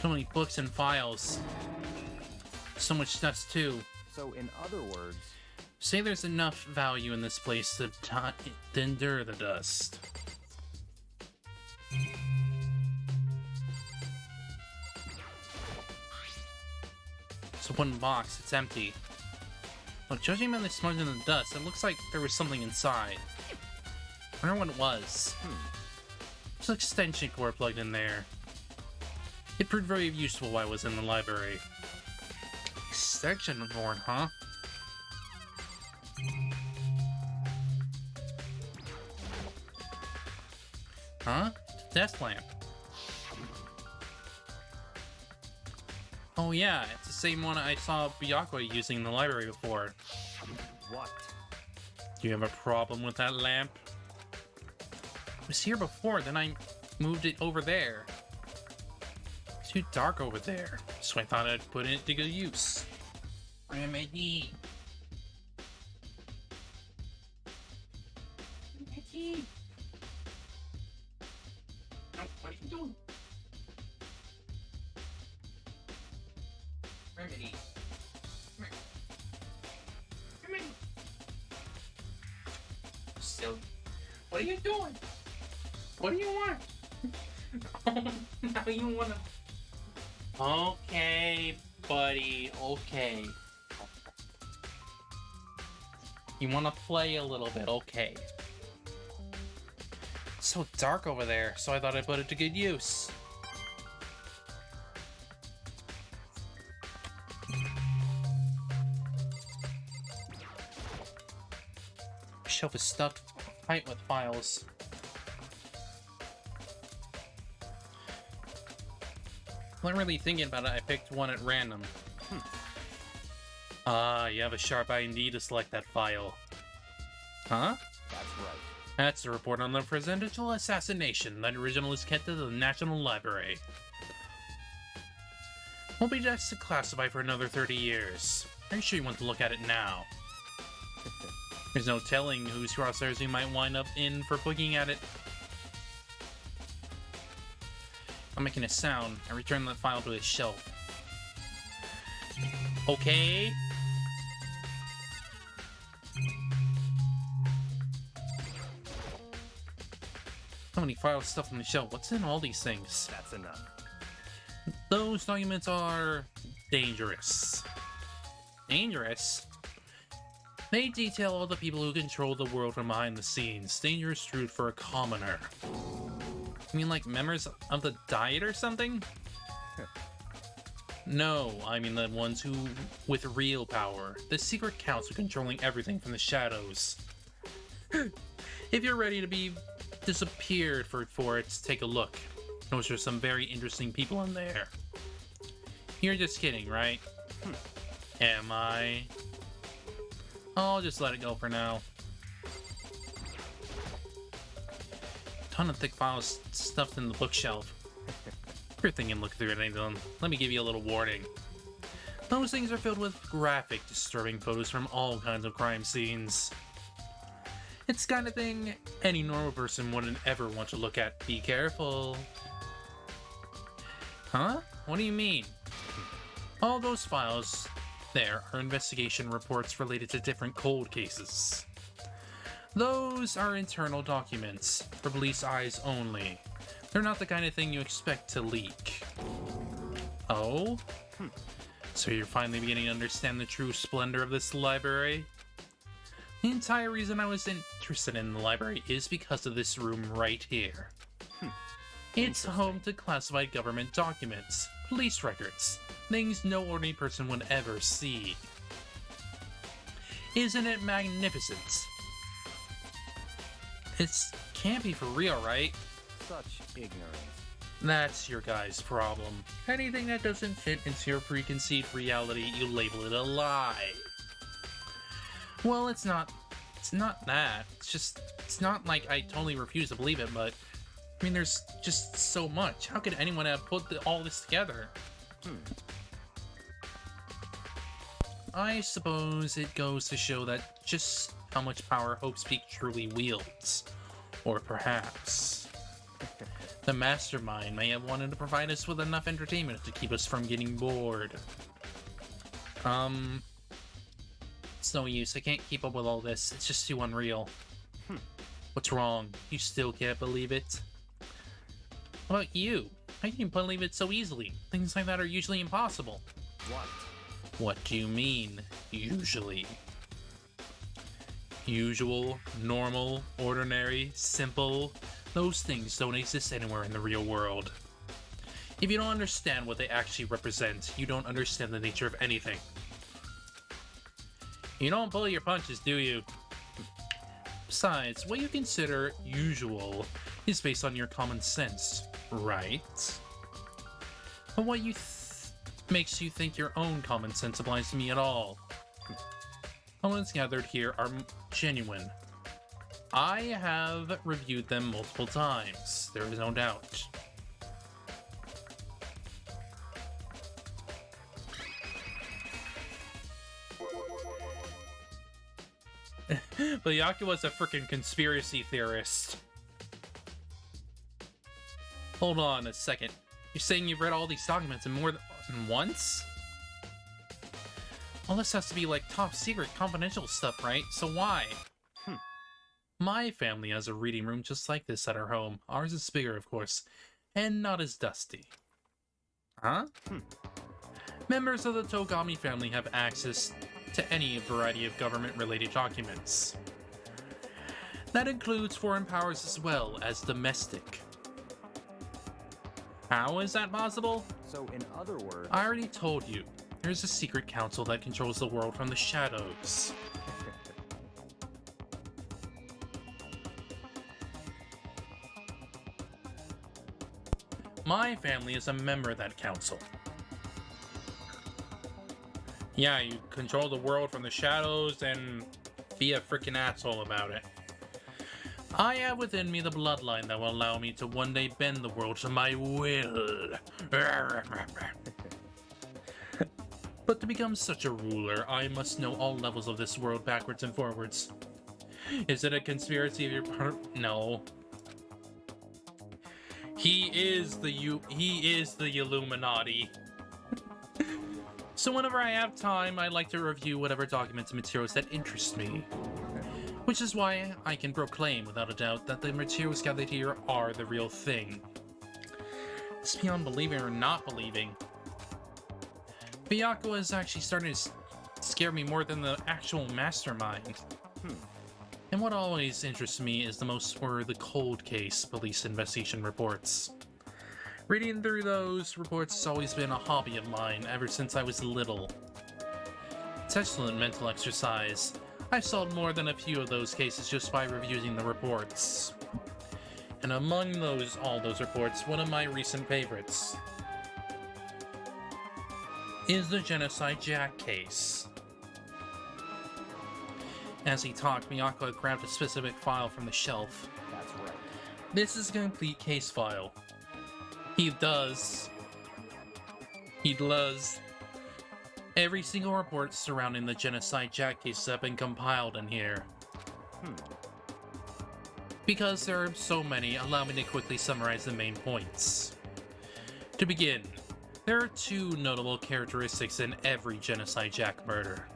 So many books and files. So much dust too. So, in other words, Say there's enough value in this place to endure the dust. So one box, it's empty. Well, judging by the smudge and the dust, it looks like there was something inside. I wonder what it was. There's an extension cord plugged in there. It proved very useful while I was in the library. Extension cord, huh? Huh? Desk lamp. Oh yeah, it's the same one I saw Byakuya using in the library before. what? Do you have a problem with that lamp? It was here before, then I moved it over there. It's too dark over there, so I thought I'd put it to good use. Remedy. Remedy. No, what are you doing? Remedy. Come here. Come here. Still. What are you doing? What do you want? Now you wanna... Okay, buddy, okay. You wanna play a little bit, okay. It's so dark over there, so I thought I'd put it to good use. Shelf is stuffed tight with files. I'm not really thinking about it, I picked one at random. You have a sharp eye indeed to select that file. Huh? That's right. That's a report on the presidential assassination. That original is kept at the National Library. Won't be just classified for another 30 years. Are you sure you want to look at it now? There's no telling whose crosshairs you might wind up in for looking at it. I'm making a sound. I return that file to its shelf. Okay. So many files stuffed on the shelf. What's in all these things? That's enough. Those documents are dangerous. Dangerous? They detail all the people who control the world from behind the scenes. Dangerous truth for a commoner. You mean like members of the Diet or something? No, I mean the ones who with real power. The secret council controlling everything from the shadows. If you're ready to be disappeared for it, take a look. Those are some very interesting people in there. You're just kidding, right? Am I? I'll just let it go for now. Ton of thick files stuffed in the bookshelf. You're thinking look through it, ain't done. Let me give you a little warning. Those things are filled with graphic, disturbing photos from all kinds of crime scenes. It's the kind of thing any normal person wouldn't ever want to look at. Be careful. Huh? What do you mean? All those files there are investigation reports related to different cold cases. Those are internal documents, for police eyes only. They're not the kind of thing you expect to leak. Oh? So you're finally beginning to understand the true splendor of this library? The entire reason I was interested in the library is because of this room right here. It's home to classified government documents, police records, things no ordinary person would ever see. Isn't it magnificent? It can't be for real, right? Such ignorance. That's your guy's problem. Anything that doesn't fit into your preconceived reality, you label it a lie. Well, it's not that. It's not like I totally refuse to believe it, but I mean, there's just so much. How could anyone have put all this together? I suppose it goes to show that just how much power Hope Speak truly wields. Or perhaps the mastermind may have wanted to provide us with enough entertainment to keep us from getting bored. It's no use. I can't keep up with all this. It's just too unreal. What's wrong? You still can't believe it? How about you? How can you believe it so easily? Things like that are usually impossible. What? What do you mean, usually? Usual, normal, ordinary, simple, those things don't exist anywhere in the real world. If you don't understand what they actually represent, you don't understand the nature of anything. You don't pull your punches, do you? Besides, what you consider usual is based on your common sense, right? But what makes you think your own common sense applies to me at all? Elements gathered here are genuine. I have reviewed them multiple times, there is no doubt. But Yakua's a freaking conspiracy theorist. Hold on a second. You're saying you've read all these documents in more than once? All this has to be like top secret confidential stuff, right? So why? My family has a reading room just like this at our home. Ours is bigger, of course, and not as dusty. Huh? Members of the Togami family have access to any variety of government-related documents. That includes foreign powers as well as domestic. How is that possible? So, in other words... I already told you. There's a secret council that controls the world from the shadows. My family is a member of that council. Yeah, you control the world from the shadows and be a freaking asshole about it. I have within me the bloodline that will allow me to one day bend the world to my will. But to become such a ruler, I must know all levels of this world backwards and forwards. Is it a conspiracy of your part? No. He is the Illuminati. So whenever I have time, I like to review whatever documents and materials that interest me. Which is why I can proclaim without a doubt that the materials gathered here are the real thing. It's beyond believing or not believing. Byakuya is actually starting to scare me more than the actual mastermind. And what always interests me is the most were the cold case police investigation reports. Reading through those reports has always been a hobby of mine ever since I was little. It's excellent mental exercise. I've solved more than a few of those cases just by reviewing the reports. And among all those reports, one of my recent favorites is the Genocide Jack case. As he talked, Miyako grabbed a specific file from the shelf. That's right. This is a complete case file. He does. Every single report surrounding the Genocide Jack case have been compiled in here. Because there are so many, allow me to quickly summarize the main points. To begin, there are two notable characteristics in every Genocide Jack murder.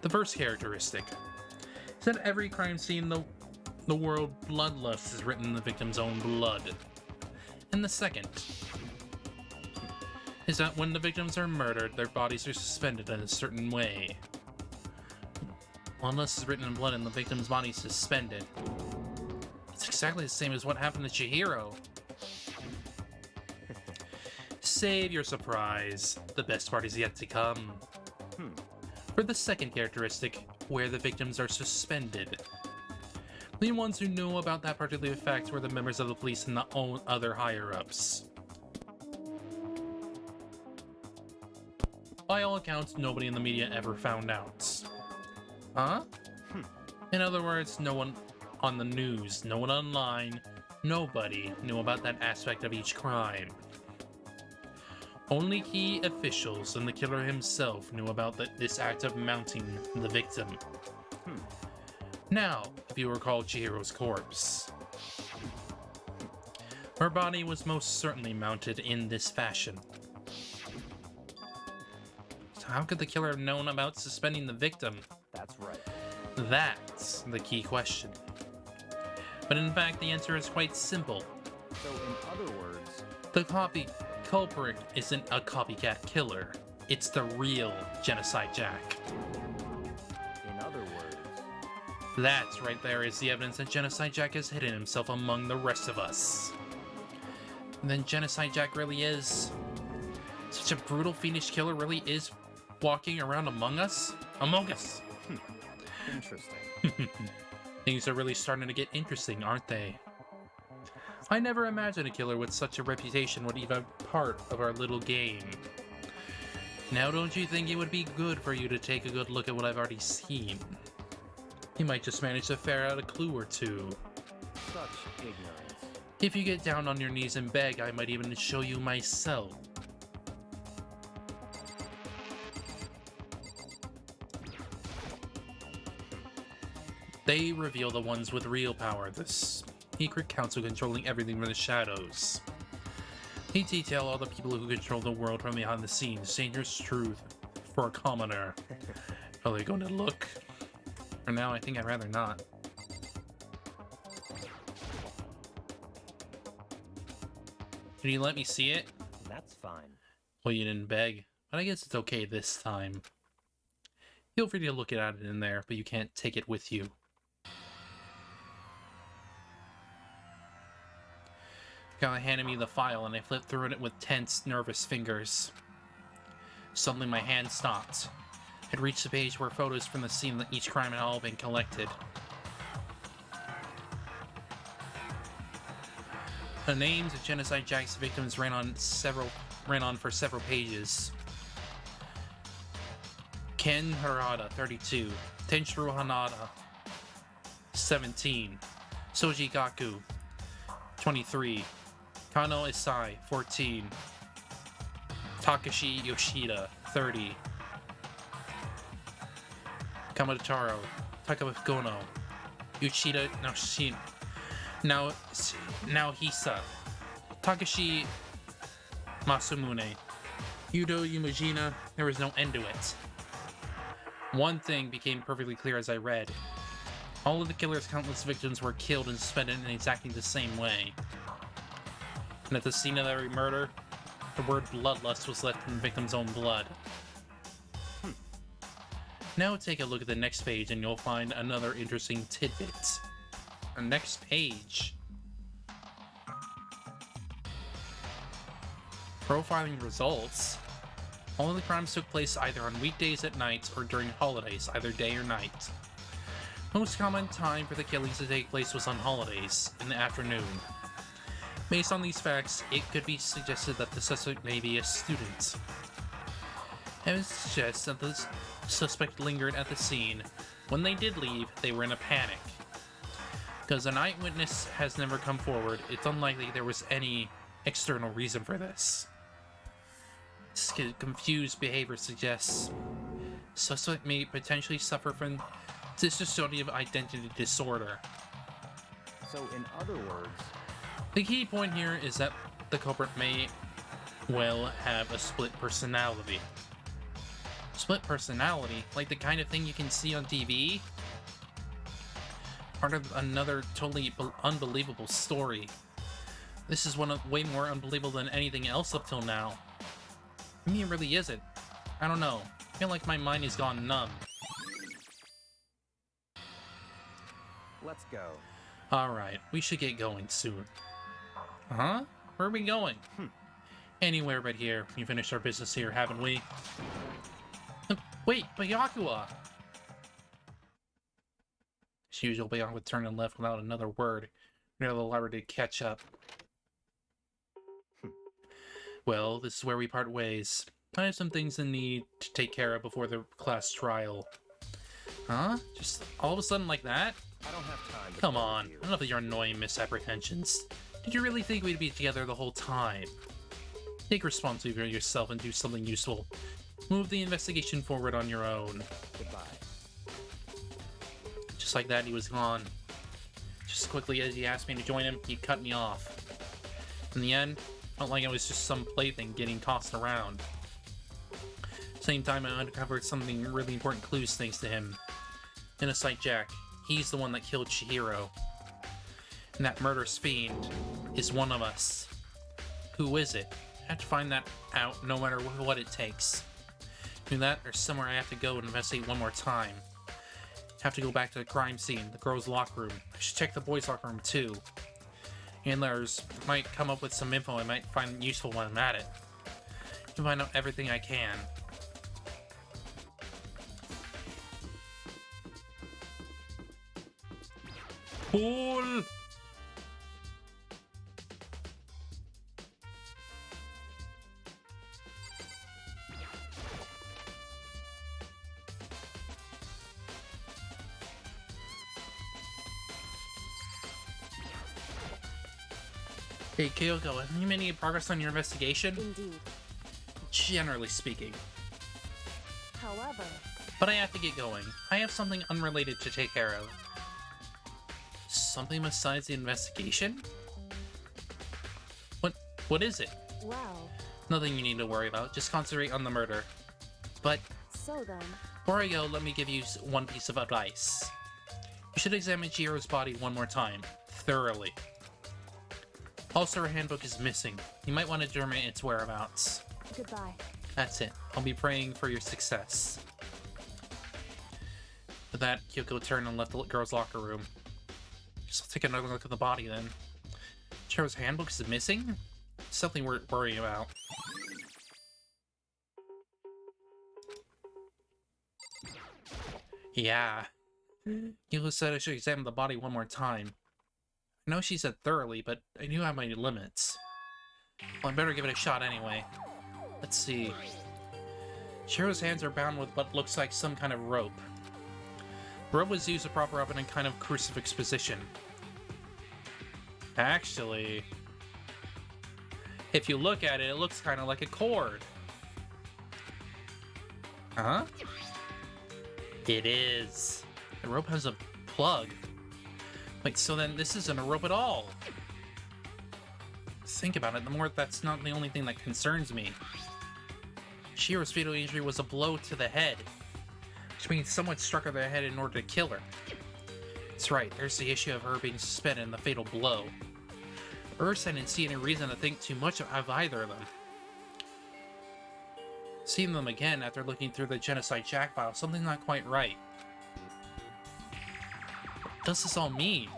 The first characteristic is that every crime scene in the world bloodlust is written in the victim's own blood. And the second is that when the victims are murdered, their bodies are suspended in a certain way. Bloodlust is written in blood and the victim's body is suspended. It's exactly the same as what happened to Chihiro. Save your surprise. The best part is yet to come. For the second characteristic, where the victims are suspended, the ones who knew about that particular fact were the members of the police and the other higher-ups. By all accounts, nobody in the media ever found out. Huh? In other words, no one on the news, no one online, Nobody knew about that aspect of each crime. Only key officials and the killer himself knew about this act of mounting the victim. Now, if you recall Chihiro's corpse, her body was most certainly mounted in this fashion. So how could the killer have known about suspending the victim? That's right. That's the key question. But in fact, the answer is quite simple. So in other words, The culprit isn't a copycat killer. It's the real Genocide Jack. in other words, That right there is the evidence that Genocide Jack has hidden himself among the rest of us. And then Genocide Jack really is such a brutal fiendish killer, really is walking around among us? Among us! interesting. Things are really starting to get interesting, aren't they? I never imagined a killer with such a reputation would even be part of our little game. Now don't you think it would be good for you to take a good look at what I've already seen? You might just manage to ferret out a clue or two. Such ignorance. If you get down on your knees and beg, I might even show you myself. They reveal the ones with real power, the secret council controlling everything from the shadows. They detail all the people who control the world from behind the scenes. Dangerous truth for a commoner. Are they going to look? For now, I think I'd rather not. Can you let me see it? That's fine. Well, you didn't beg, but I guess it's okay this time. Feel free to look at it in there, but you can't take it with you. Guy handed me the file, and I flipped through it with tense, nervous fingers. Suddenly, my hand stopped. I'd reached the page where photos from the scene that each crime had all been collected. The names of Genocide Jack's victims ran on for several pages. Ken Harada, 32. Tenshiro Hanada, 17. Soji Gaku, 23. Kano Isai, 14. Takashi Yoshida, 30. Kamataro, Takagono, Uchida Naohisa, Takashi Masumune, Yudo Yumajina. There was no end to it. One thing became perfectly clear as I read. All of the killer's countless victims were killed and suspended in exactly the same way. And at the scene of every murder, the word bloodlust was left in the victim's own blood. Now take a look at the next page and you'll find another interesting tidbit. The next page. Profiling results. All of the crimes took place either on weekdays at night or during holidays, either day or night. Most common time for the killings to take place was on holidays, in the afternoon. Based on these facts, it could be suggested that the suspect may be a student. It suggests that the suspect lingered at the scene. When they did leave, they were in a panic. Because an eyewitness has never come forward, it's unlikely there was any external reason for this. Confused behavior suggests suspect may potentially suffer from dissociative identity disorder. So in other words, the key point here is that the culprit may well have a split personality. Split personality? Like the kind of thing you can see on TV? Part of another totally unbelievable story. This is way more unbelievable than anything else up till now. I mean, it really isn't. I don't know. I feel like my mind has gone numb. let's go. Alright, we should get going soon. Huh? Where are we going? Anywhere but here. We finished our business here, haven't we? Wait, Byakuya! As usual, Byakuya turned and left without another word. Near the library to catch up. Well, this is where we part ways. I have some things I need to take care of before the class trial. Huh? Just all of a sudden like that? I don't have time to Come play with on, you. enough of your annoying misapprehensions. Did you really think we'd be together the whole time? Take responsibility for yourself and do something useful. Move the investigation forward on your own. Goodbye. Just like that, he was gone. Just as quickly as he asked me to join him, he cut me off. In the end, felt like I was just some plaything getting tossed around. Same time, I uncovered something really important clues thanks to him. Innocent Jack, he's the one that killed Chihiro. And that murderous fiend is one of us. Who is it? I have to find that out no matter what it takes. Do that, there's somewhere I have to go and investigate one more time. Have to go back to the crime scene, the girls' locker room. I should check the boys' locker room too. Handlers might come up with some info I might find useful when I'm at it. To find out everything I can. Cool! Hey, Kyoko, have you made any progress on your investigation? Indeed. Generally speaking. However, But I have to get going. I have something unrelated to take care of. Something besides the investigation? What is it? well, Nothing you need to worry about. Just concentrate on the murder. But so then, before I go, let me give you one piece of advice. You should examine Jiro's body one more time. Thoroughly. Also, her handbook is missing. You might want to determine its whereabouts. goodbye. That's it. I'll be praying for your success. With that, Kyoko turned and left the girls' locker room. Just take another look at the body then. Jiro's handbook is missing? Something worth worrying about. Yeah. Kyoko said I should examine the body one more time. I know she said thoroughly, but I knew I had my limits. Well, I better give it a shot anyway. Let's see. Jiro's hands are bound with what looks like some kind of rope. The rope was used to prop her up in a kind of crucifix position. Actually, if you look at it, it looks kind of like a cord. Huh? It is. The rope has a plug. Wait, so then this isn't a rope at all. Think about it, the more that's not the only thing that concerns me. Chihiro's fatal injury was a blow to the head, which means someone struck her in the head in order to kill her. That's right, there's the issue of her being suspended in the fatal blow. Ursa didn't see any reason to think too much of either of them. Seeing them again after looking through the Genocide Jack file, something's not quite right. What does this all mean?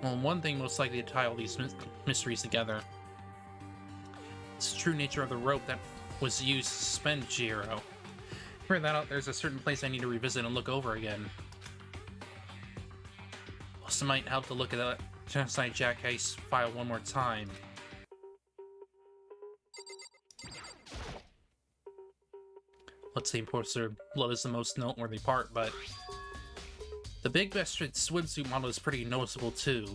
Well, one thing most likely to tie all these mysteries together. It's the true nature of the rope that was used to suspend Chihiro. Figure that out, there's a certain place I need to revisit and look over again. Also might help to look at that Genocide Jack case file one more time. Let's say poster blood is the most noteworthy part, but the big vested swimsuit model is pretty noticeable too.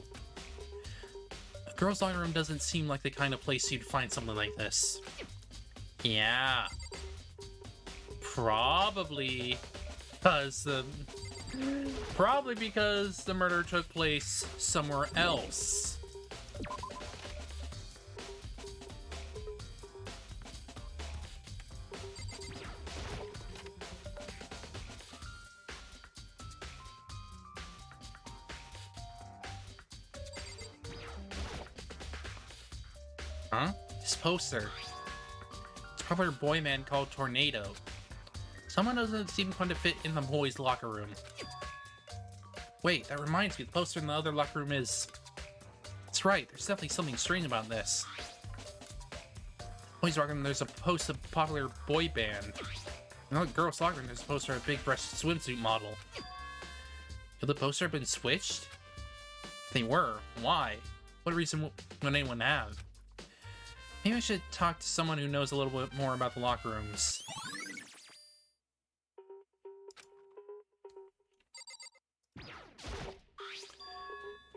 A girl's locker room doesn't seem like the kind of place you'd find something like this. Yeah. Probably because the murder took place somewhere else. Huh? This poster. It's probably a boy man called Tornado. Someone doesn't seem quite to fit in the boys' locker room. Wait, that reminds me, the poster in the other locker room is... That's right, there's definitely something strange about this. Boys' locker room, there's a post of a popular boy band. In the girls' locker room, there's a poster of a big-breasted swimsuit model. Could the poster have been switched? If they were, why? What reason would anyone have? Maybe I should talk to someone who knows a little bit more about the locker rooms.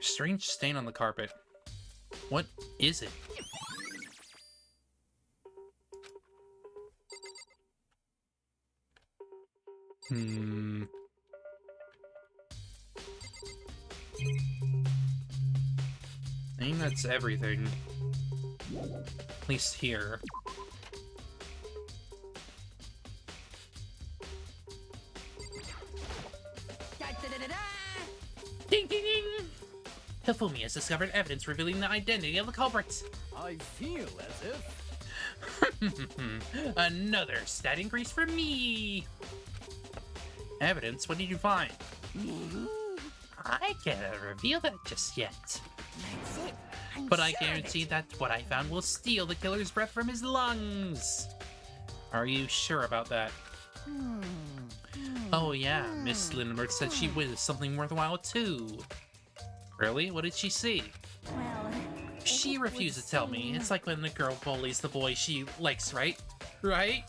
Strange stain on the carpet. What is it? I think that's everything. At least here. Ding ding ding! Hifumi has discovered evidence revealing the identity of the culprit. I feel as if... Another stat increase for me! Evidence? What did you find? I cannot reveal that just yet. That's it. But I guarantee that what I found will steal the killer's breath from his lungs. Are you sure about that? Oh yeah, Miss Lindbergh said she witnessed something worthwhile too. Really? What did she see? Well, She refused to tell me. It's like when the girl bullies the boy she likes, right? Right?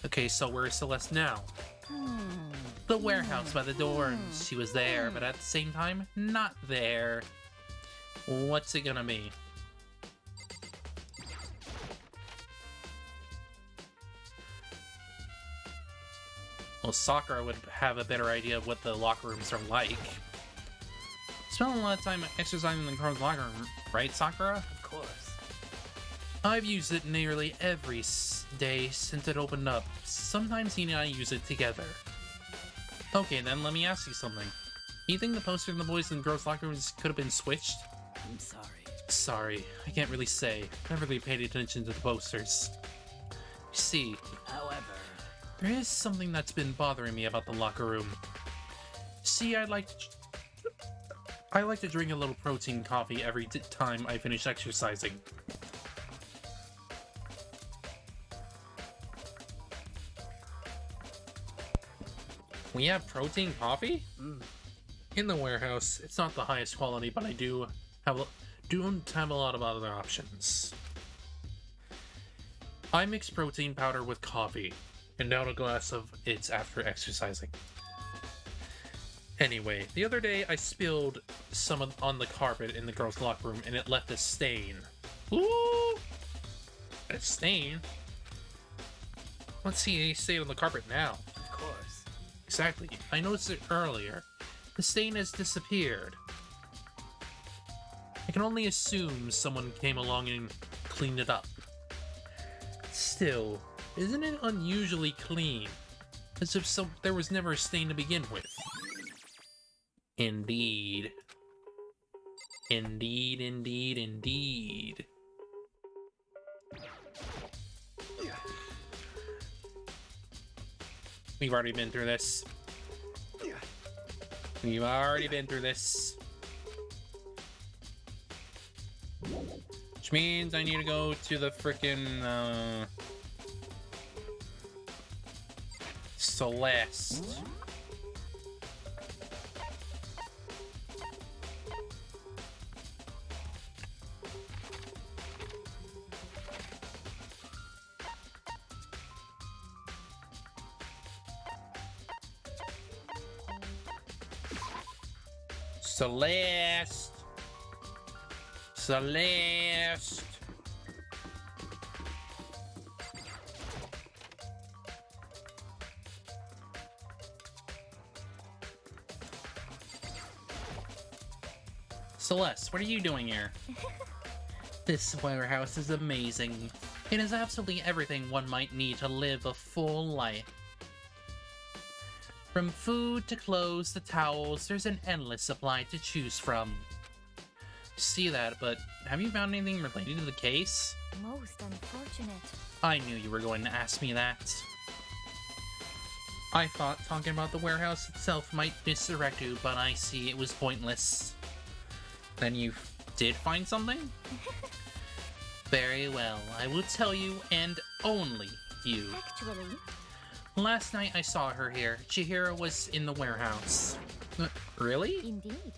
Okay, so where's Celeste now? The warehouse by the dorms. She was there, but at the same time, not there. What's it gonna be? Well, Sakura would have a better idea of what the locker rooms are like. Spent a lot of time exercising in the girls' locker room, right, Sakura? Of course. I've used it nearly every day since it opened up. Sometimes he and I use it together. Okay, then let me ask you something. You think the poster in the boys' and girls' locker rooms could have been switched? I'm sorry. Sorry, I can't really say. I never really paid attention to the posters. You see, However... there is something that's been bothering me about the locker room. See, I like to drink a little protein coffee every time I finish exercising. We have protein coffee? In the warehouse. It's not the highest quality, but I don't have a lot of other options. I mix protein powder with coffee and down a glass of it after exercising. Anyway, the other day I spilled some on the carpet in the girls' locker room and it left a stain. Ooh! A stain? Let's see a stain on the carpet now. Of course. Exactly. I noticed it earlier. The stain has disappeared. I can only assume someone came along and cleaned it up. Still, isn't it unusually clean? As if there was never a stain to begin with. Indeed. Indeed, indeed, indeed. We've already been through this. We've already been through this. Which means I need to go to the frickin' Celeste. Celeste. Celeste. Celeste, what are you doing here? This warehouse is amazing. It has absolutely everything one might need to live a full life. From food to clothes to towels, there's an endless supply to choose from. See that, but have you found anything related to the case? Most unfortunate. I knew you were going to ask me that. I thought talking about the warehouse itself might misdirect you, but I see it was pointless. Then you did find something? Very well, I will tell you, and only you. Actually, Last night I saw her here. Chihiro was in the warehouse. Really? indeed.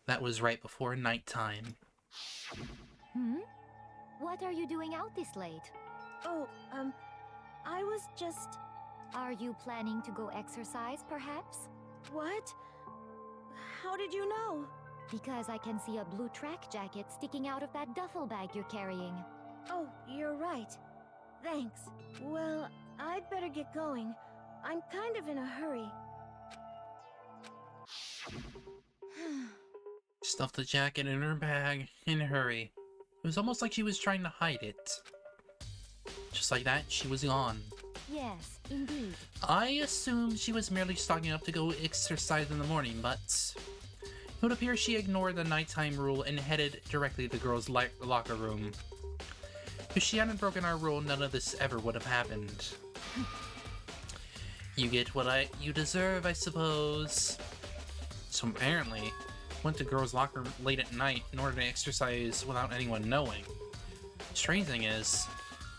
That was right before nighttime. What are you doing out this late? Oh, I was just... Are you planning to go exercise, perhaps? What? How did you know? Because I can see a blue track jacket sticking out of that duffel bag you're carrying. Oh, you're right. Thanks. Well, I'd better get going. I'm kind of in a hurry. Stuffed the jacket in her bag in a hurry. It was almost like she was trying to hide it. Just like that, she was gone. Yes, indeed. I assumed she was merely stocking up to go exercise in the morning, but it would appear she ignored the nighttime rule and headed directly to the girls' locker room. If she hadn't broken our rule, none of this ever would have happened. You get what you deserve, I suppose. So apparently, went to girls' locker late at night in order to exercise without anyone knowing. Strange thing is,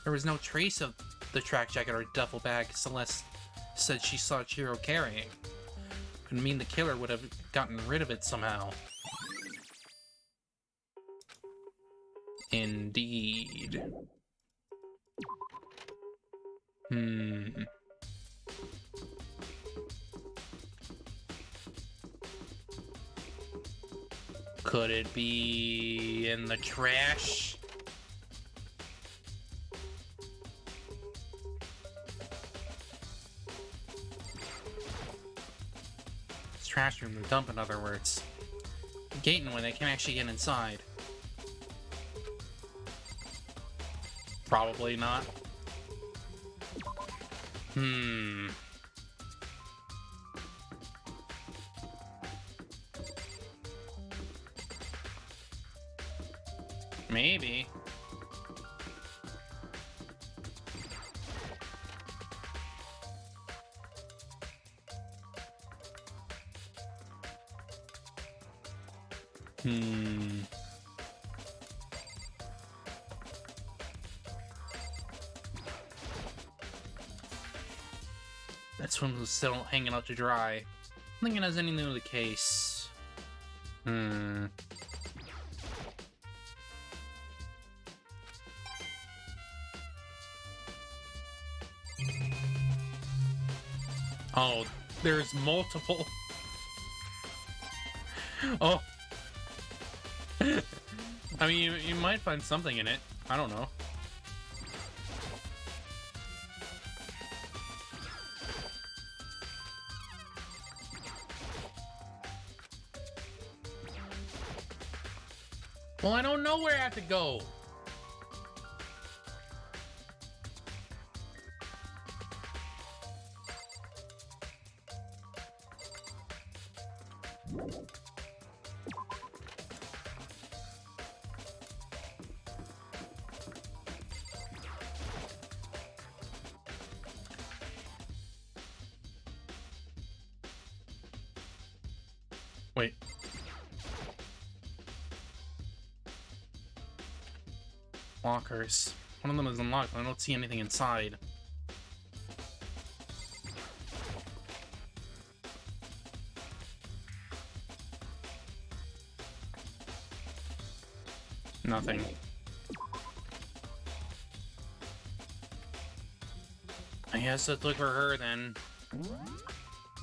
there was no trace of the track jacket or duffel bag Celeste said she saw Chiro carrying. Could mean the killer would have gotten rid of it somehow. Indeed. Could it be in the trash? It's trash room, the dump, in other words. Gating when they can actually get inside. Probably not. Maybe. That swim was still hanging out to dry. I don't think it has anything to do with the case. Oh, there's multiple. Oh. I mean, you might find something in it. I don't know. Well, I don't know where I have to go. Wait. Lockers. One of them is unlocked, but I don't see anything inside. Nothing. I guess let's look for her then.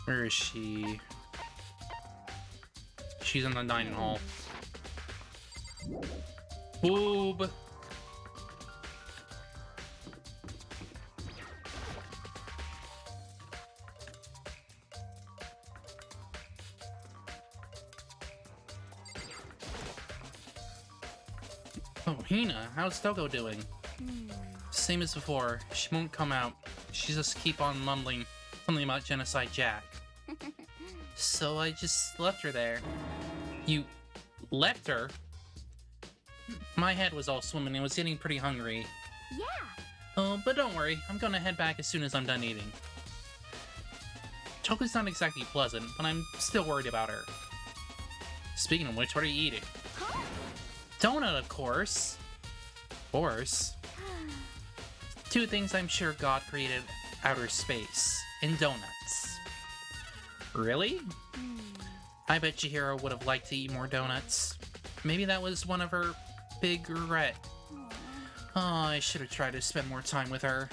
Where is she? She's in the dining hall. Boob! Oh, Hina, how's Togo doing? Same as before. She won't come out. She just keep on mumbling something about Genocide Jack. So I just left her there. You left her? My head was all swimming and I was getting pretty hungry. Yeah. Oh, but don't worry. I'm gonna head back as soon as I'm done eating. Togo's not exactly pleasant, but I'm still worried about her. Speaking of which, what are you eating? Huh? Donut, of course. Of course. Two things I'm sure God created: outer space and donuts. Really? I bet Chihiro would have liked to eat more donuts. Maybe that was one of her big regret. Oh, I should have tried to spend more time with her.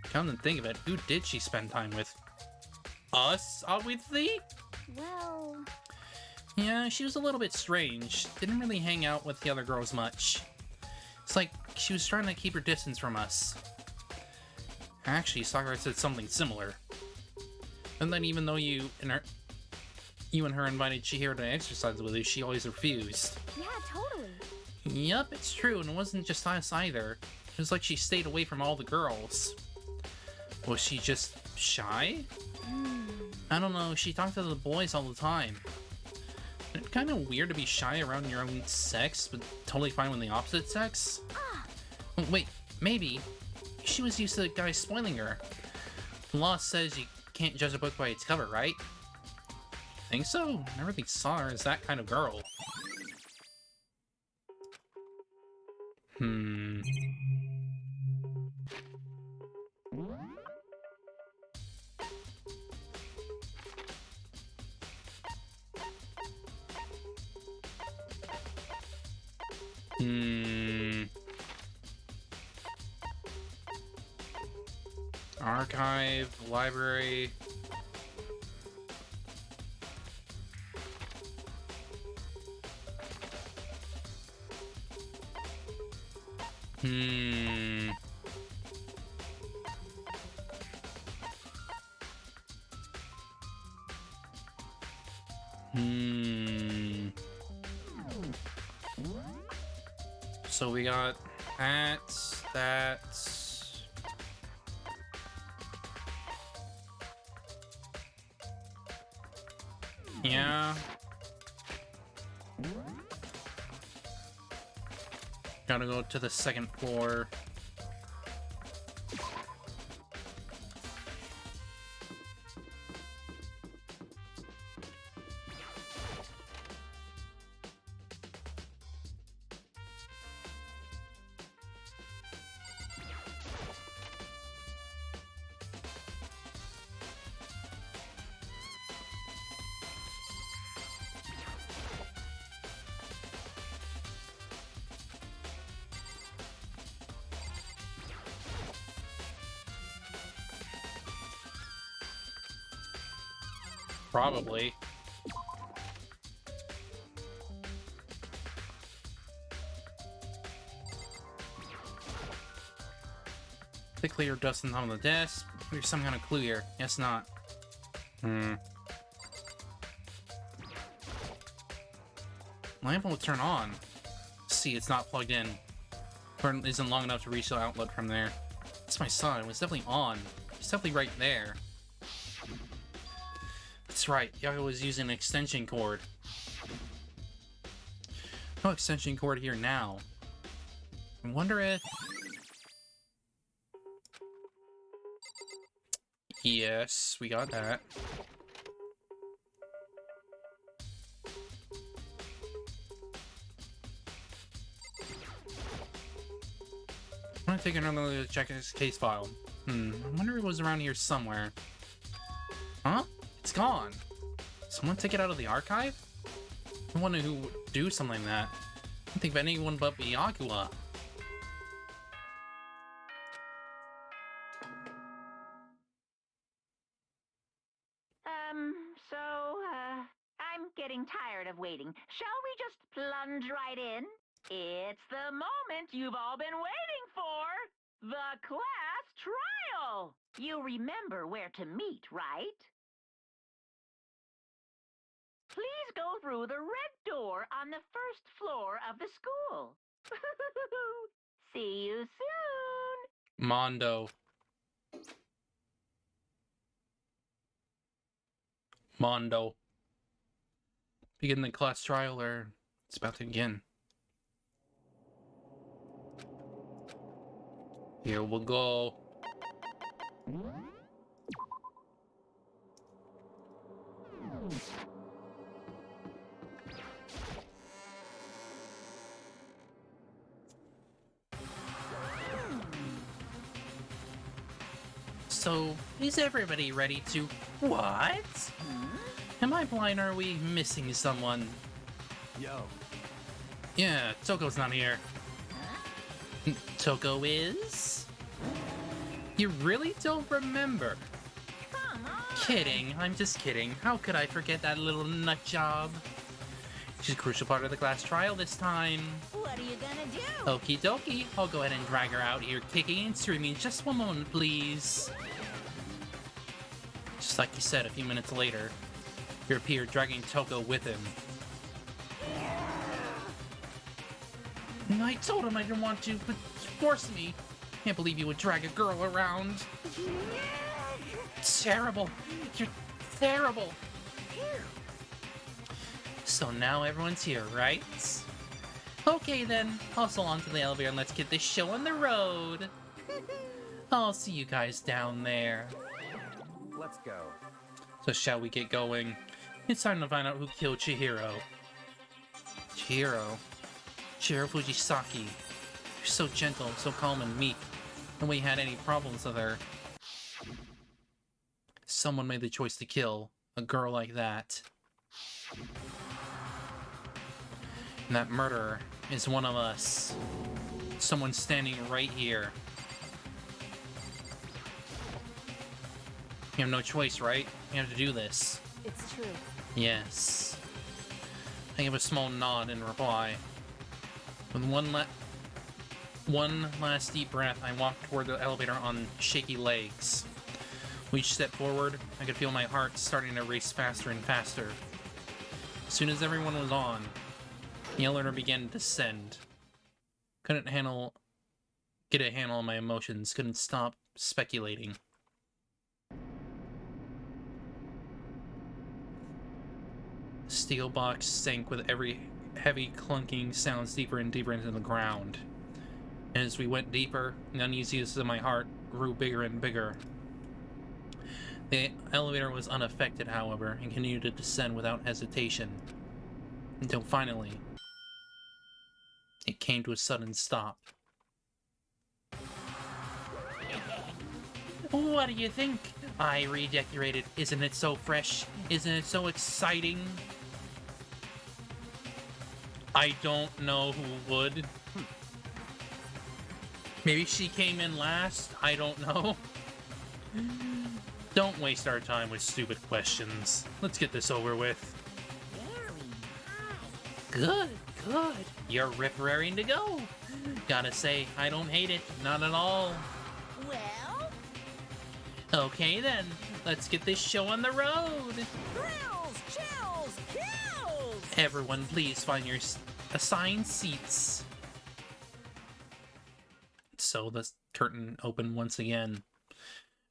Come to think of it, who did she spend time with? Us, obviously? Well, Yeah, she was a little bit strange. Didn't really hang out with the other girls much. It's like she was trying to keep her distance from us. Actually, Sakura said something similar. And then even though you and her invited Chihiro to exercise with you, she always refused. yeah, totally. Yup, it's true, and it wasn't just us either. It was like she stayed away from all the girls. Was she just shy? I don't know, she talked to the boys all the time. It's kind of weird to be shy around your own sex, but totally fine with the opposite sex? Oh, wait, maybe. She was used to the guy spoiling her. The law says you can't judge a book by its cover, right? Think so? Never really saw her as that kind of girl. Archive, library. So we got that. Yeah. Gotta go to the second floor. Probably. They clear dust on the desk. There's some kind of clue here. Guess not. Lamp will turn on. See, it's not plugged in. Current isn't long enough to reach the outlet from there. That's my son. It was definitely on. It's definitely right there. That's right. Yaga was using an extension cord. No extension cord here now. I wonder if... Yes, we got that. I'm gonna take another look to check his case file. I wonder if it was around here somewhere. Huh? It's gone. Someone take it out of the archive? I wonder who would do something like that. I don't think of anyone but Byakuya. I'm getting tired of waiting. Shall we just plunge right in? It's the moment you've all been waiting for! The class trial! You remember where to meet, right? Please go through the red door on the first floor of the school. See you soon! Mondo. Begin the class trial, or it's about to begin. Here we'll go. So, is everybody ready to... What? Am I blind or are we missing someone? Yo. Yeah, Toko's not here. Toko is? You really don't remember? Come on! Kidding, I'm just kidding. How could I forget that little nut job? She's a crucial part of the class trial this time. What are you gonna do? Okie dokie, I'll go ahead and drag her out here kicking and screaming. Just one moment, please. Just like you said a few minutes later, he appeared dragging Toko with him. I told him I didn't want to, but he forced me. Can't believe you would drag a girl around. Terrible. You're terrible. So now everyone's here, right? Okay then, hustle onto the elevator and let's get this show on the road. I'll see you guys down there. Let's go. So shall we get going? It's time to find out who killed Chihiro. Chihiro Fujisaki. You're so gentle, so calm and meek. And we had any problems with her. Someone made the choice to kill a girl like that. And that murderer is one of us. Someone standing right here. You have no choice, right? You have to do this. It's true. Yes. I give a small nod in reply. With one last deep breath, I walked toward the elevator on shaky legs. With each step forward, I could feel my heart starting to race faster and faster. As soon as everyone was on, the elevator began to descend. Couldn't get a handle on my emotions, couldn't stop speculating. The steel box sank with every heavy clunking sounds deeper and deeper into the ground. And as we went deeper, the uneasiness of my heart grew bigger and bigger. The elevator was unaffected, however, and continued to descend without hesitation. Until finally, it came to a sudden stop. What do you think? I redecorated. Isn't it so fresh? Isn't it so exciting? I don't know who would. Maybe she came in last? I don't know. Don't waste our time with stupid questions. Let's get this over with. Very nice. Good. You're rip-raring to go. Gotta say, I don't hate it. Not at all. Well, Okay then, let's get this show on the road. thrills, chills, kills! Everyone, please find your assigned seats. So the curtain opened once again.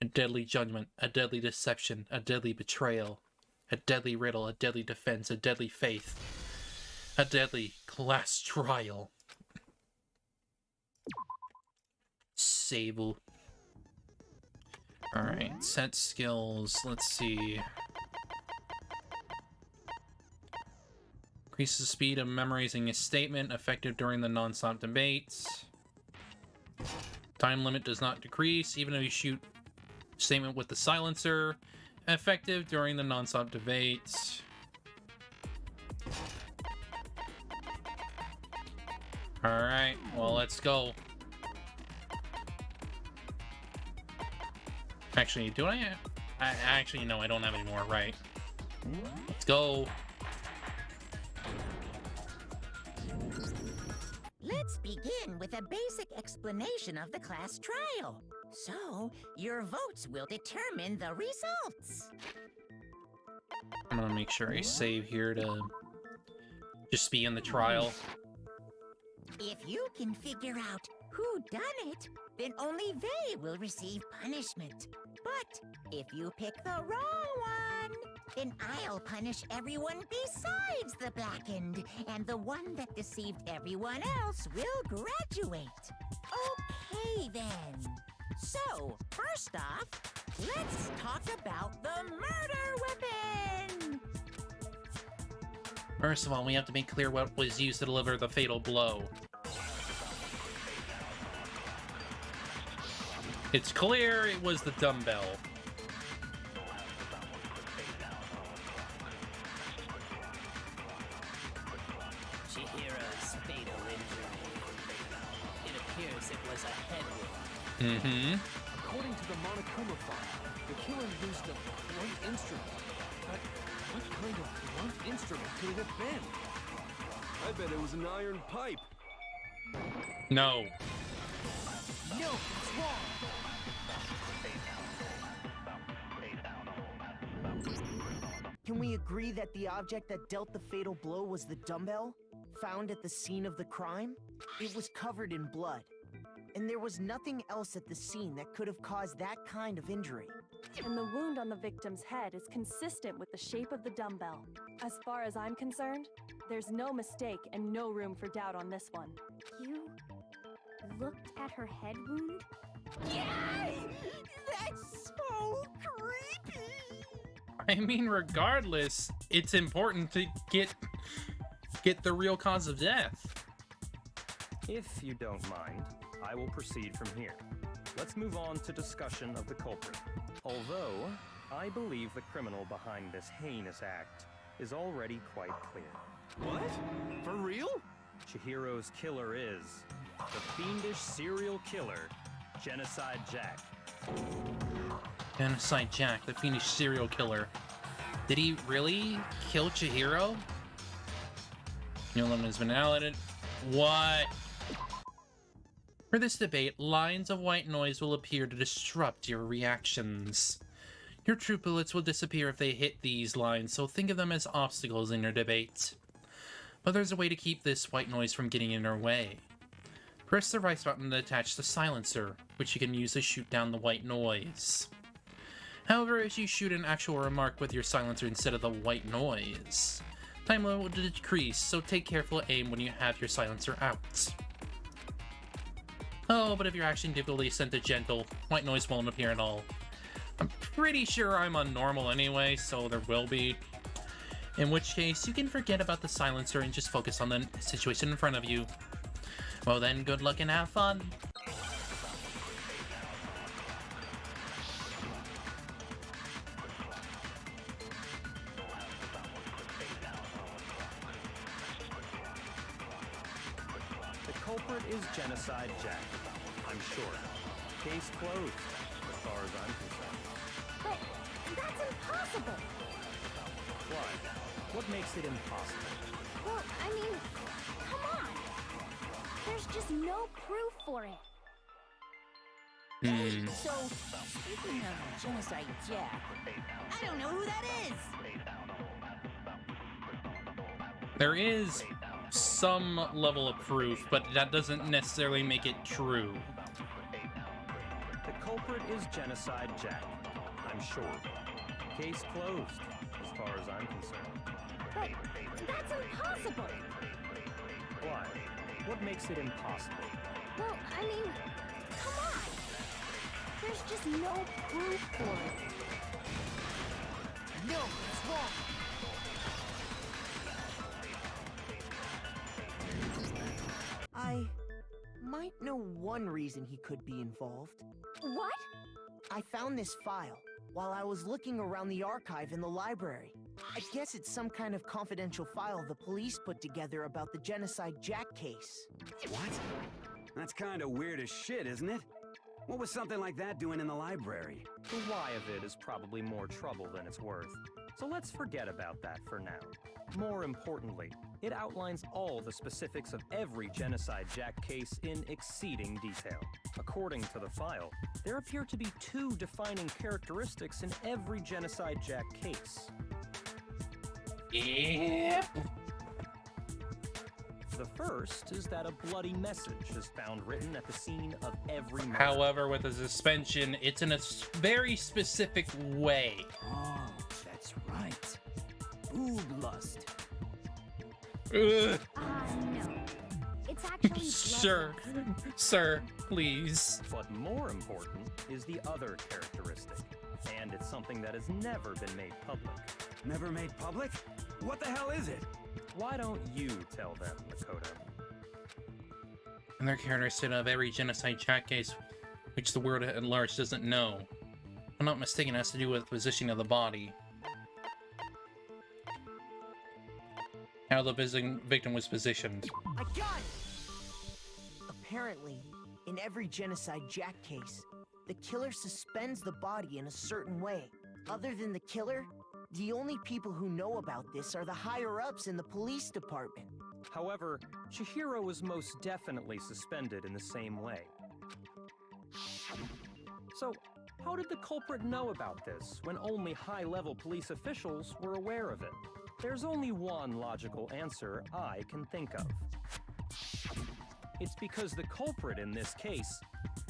A deadly judgment, a deadly deception, a deadly betrayal, a deadly riddle, a deadly defense, a deadly faith, a deadly class trial. Sable. Alright, set skills, let's see. Increases the speed of memorizing a statement, effective during the non-stop debates. Time limit does not decrease, even if you shoot statement with the silencer. Effective during the non-stop debates. Alright, well, let's go. Actually, do I actually, no, I don't have any more, right? Let's go. Let's begin with a basic explanation of the class trial. So, your votes will determine the results. I'm gonna make sure I save here to just be in the trial. If you can figure out who done it, then only they will receive punishment. But if you pick the wrong one, then I'll punish everyone besides the blackened, and the one that deceived everyone else will graduate. Okay then. So, first off, let's talk about the murder weapon. First of all, we have to make clear what was used to deliver the fatal blow. It's clear it was the dumbbell. Chihira's fatal injury. It appears case it was a head wound. Mm-hmm. According to the Monokuma file, the killer used a blunt instrument. But what kind of blunt instrument could it have been? I bet it was an iron pipe. No. No, it's wrong. Can we agree that the object that dealt the fatal blow was the dumbbell found at the scene of the crime? It was covered in blood, and there was nothing else at the scene that could have caused that kind of injury. And the wound on the victim's head is consistent with the shape of the dumbbell. As far as I'm concerned, there's no mistake and no room for doubt on this one. You looked at her head wound? Yay! That's so creepy! I mean, regardless, it's important to get the real cause of death. If you don't mind, I will proceed from here. Let's move on to discussion of the culprit. Although, I believe the criminal behind this heinous act is already quite clear. What? For real? Chihiro's killer is the fiendish serial killer, Genocide Jack. Genocide Jack, the fiendish serial killer. Did he really kill Chihiro? No one has been allocated. What? For this debate, lines of white noise will appear to disrupt your reactions. Your true bullets will disappear if they hit these lines, so think of them as obstacles in your debate. But there's a way to keep this white noise from getting in your way. Press the right button to attach the silencer, which you can use to shoot down the white noise. However, if you shoot an actual remark with your silencer instead of the white noise, time limit will decrease, so take careful aim when you have your silencer out. Oh, but if your action difficulty is set to gentle, white noise won't appear at all. I'm pretty sure I'm on normal anyway, so there will be. In which case, you can forget about the silencer and just focus on the situation in front of you. Well then, good luck and have fun! The culprit is Genocide Jack, I'm sure. Case closed, as far as I'm concerned. But that's impossible! Why? What makes it impossible? Well, I mean, come on! There's just no proof for it. So, speaking of Genocide Jack, I don't know who that is! There is some level of proof, but that doesn't necessarily make it true. The culprit is Genocide Jack, I'm sure. Case closed, as far as I'm concerned. But that's impossible! Why? What makes it impossible? Well, I mean, come on! There's just no proof for it. No, it's wrong! I might know one reason he could be involved. What? I found this file while I was looking around the archive in the library. I guess it's some kind of confidential file the police put together about the Genocide Jack case. What? That's kind of weird as shit, isn't it? What was something like that doing in the library? The why of it is probably more trouble than it's worth. So let's forget about that for now. More importantly, it outlines all the specifics of every Genocide Jack case in exceeding detail. According to the file, there appear to be two defining characteristics in every Genocide Jack case. Yep. The first is that a bloody message is found written at the scene of every murder. However, with a suspension, it's in a very specific way. Oh, that's right. Boob lust. Ugh. No. It's actually Sir, sir, please. But more important is the other characteristic, and it's something that has never been made public. Never made public? What the hell is it? Why don't you tell them, Makoto? Another characteristic of every Genocide Jack case, which the world at large doesn't know. If I'm not mistaken, it has to do with the positioning of the body. How the victim was positioned. I got it! Apparently, In every Genocide Jack case, the killer suspends the body in a certain way. Other than the killer, the only people who know about this are the higher-ups in the police department. However, Chihiro was most definitely suspended in the same way. So, how did the culprit know about this when only high-level police officials were aware of it? There's only one logical answer I can think of. It's because the culprit in this case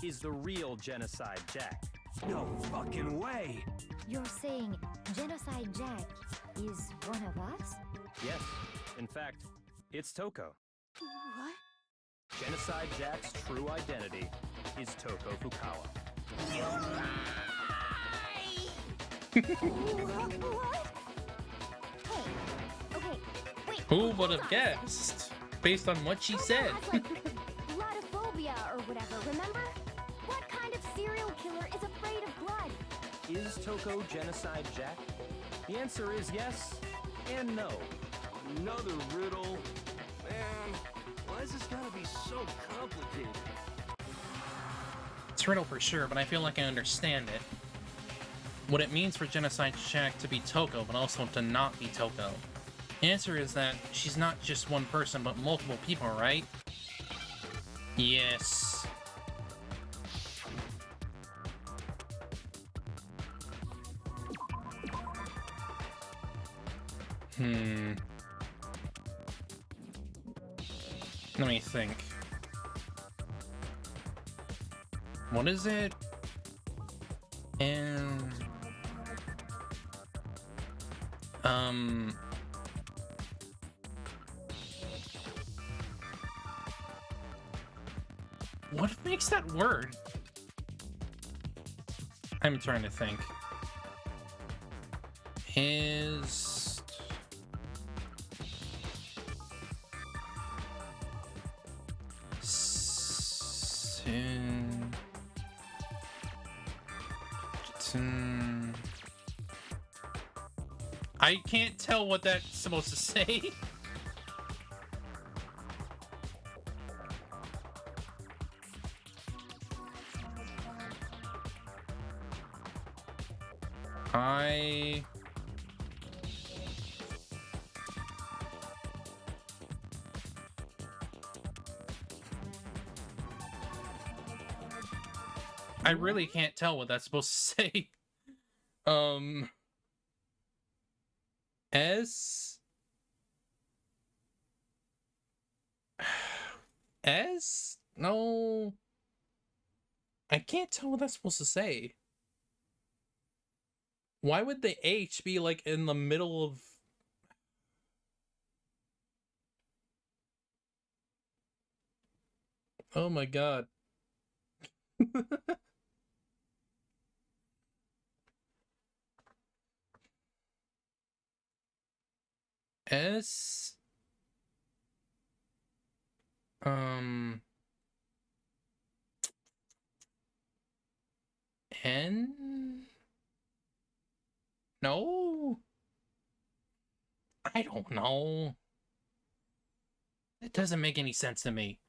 is the real Genocide Jack. No fucking way! You're saying Genocide Jack is one of us? Yes, in fact, it's Toko. What? Genocide Jack's true identity is Toko Fukawa. What? Hey, okay, wait. Who hold would have on. guessed? Based on what she Toko said. has, like, Blotophobia or whatever, remember? What kind of serial killer is afraid of blood? Is Toko Genocide Jack? The answer is yes and no. Another riddle. Man, why is this gotta be so complicated? It's riddle for sure, but I feel like I understand it. What it means for Genocide Jack to be Toko, but also to not be Toko. The answer is that she's not just one person, but multiple people, right? Yes. Let me think. What is it? And what makes that word? I'm trying to think. His I can't tell what that's supposed to say. I really can't tell what that's supposed to say. S? No. I can't tell what that's supposed to say. Why would the H be like in the middle of... Oh my god. S N? No? I don't know. It doesn't make any sense to me.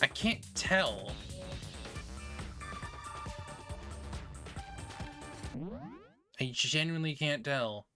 I can't tell. I genuinely can't tell.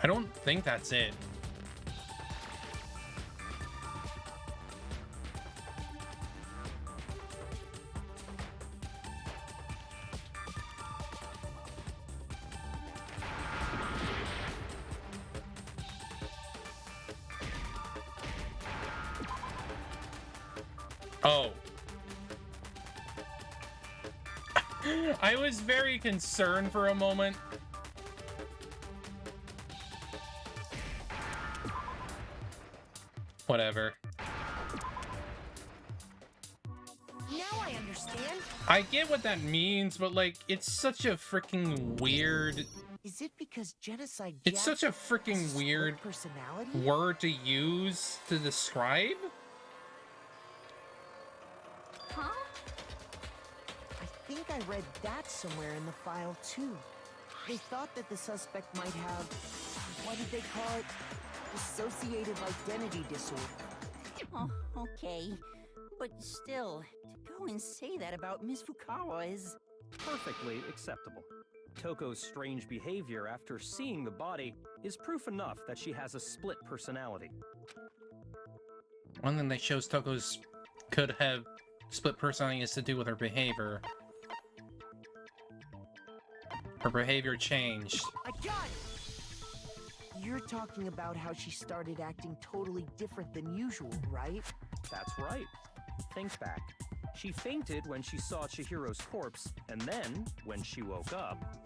I don't think that's it. Oh. I was very concerned for a moment. Whatever. Now I understand. I get what that means, but like, it's such a freaking weird... Is it because Genocide Jack It's such a has freaking split weird personality? word to use to describe? Huh? I think I read that somewhere in the file too. They thought that the suspect might have, what did they call it? Dissociative identity disorder. Oh, okay. But still, to go and say that about Miss Fukawa is... Perfectly acceptable. Toko's strange behavior after seeing the body is proof enough that she has a split personality. One thing that shows Toko's could have split personality is to do with her behavior. Her behavior changed. I got it! You're talking about how she started acting totally different than usual, right? That's right. Think back. She fainted when she saw Chihiro's corpse, and then, when she woke up...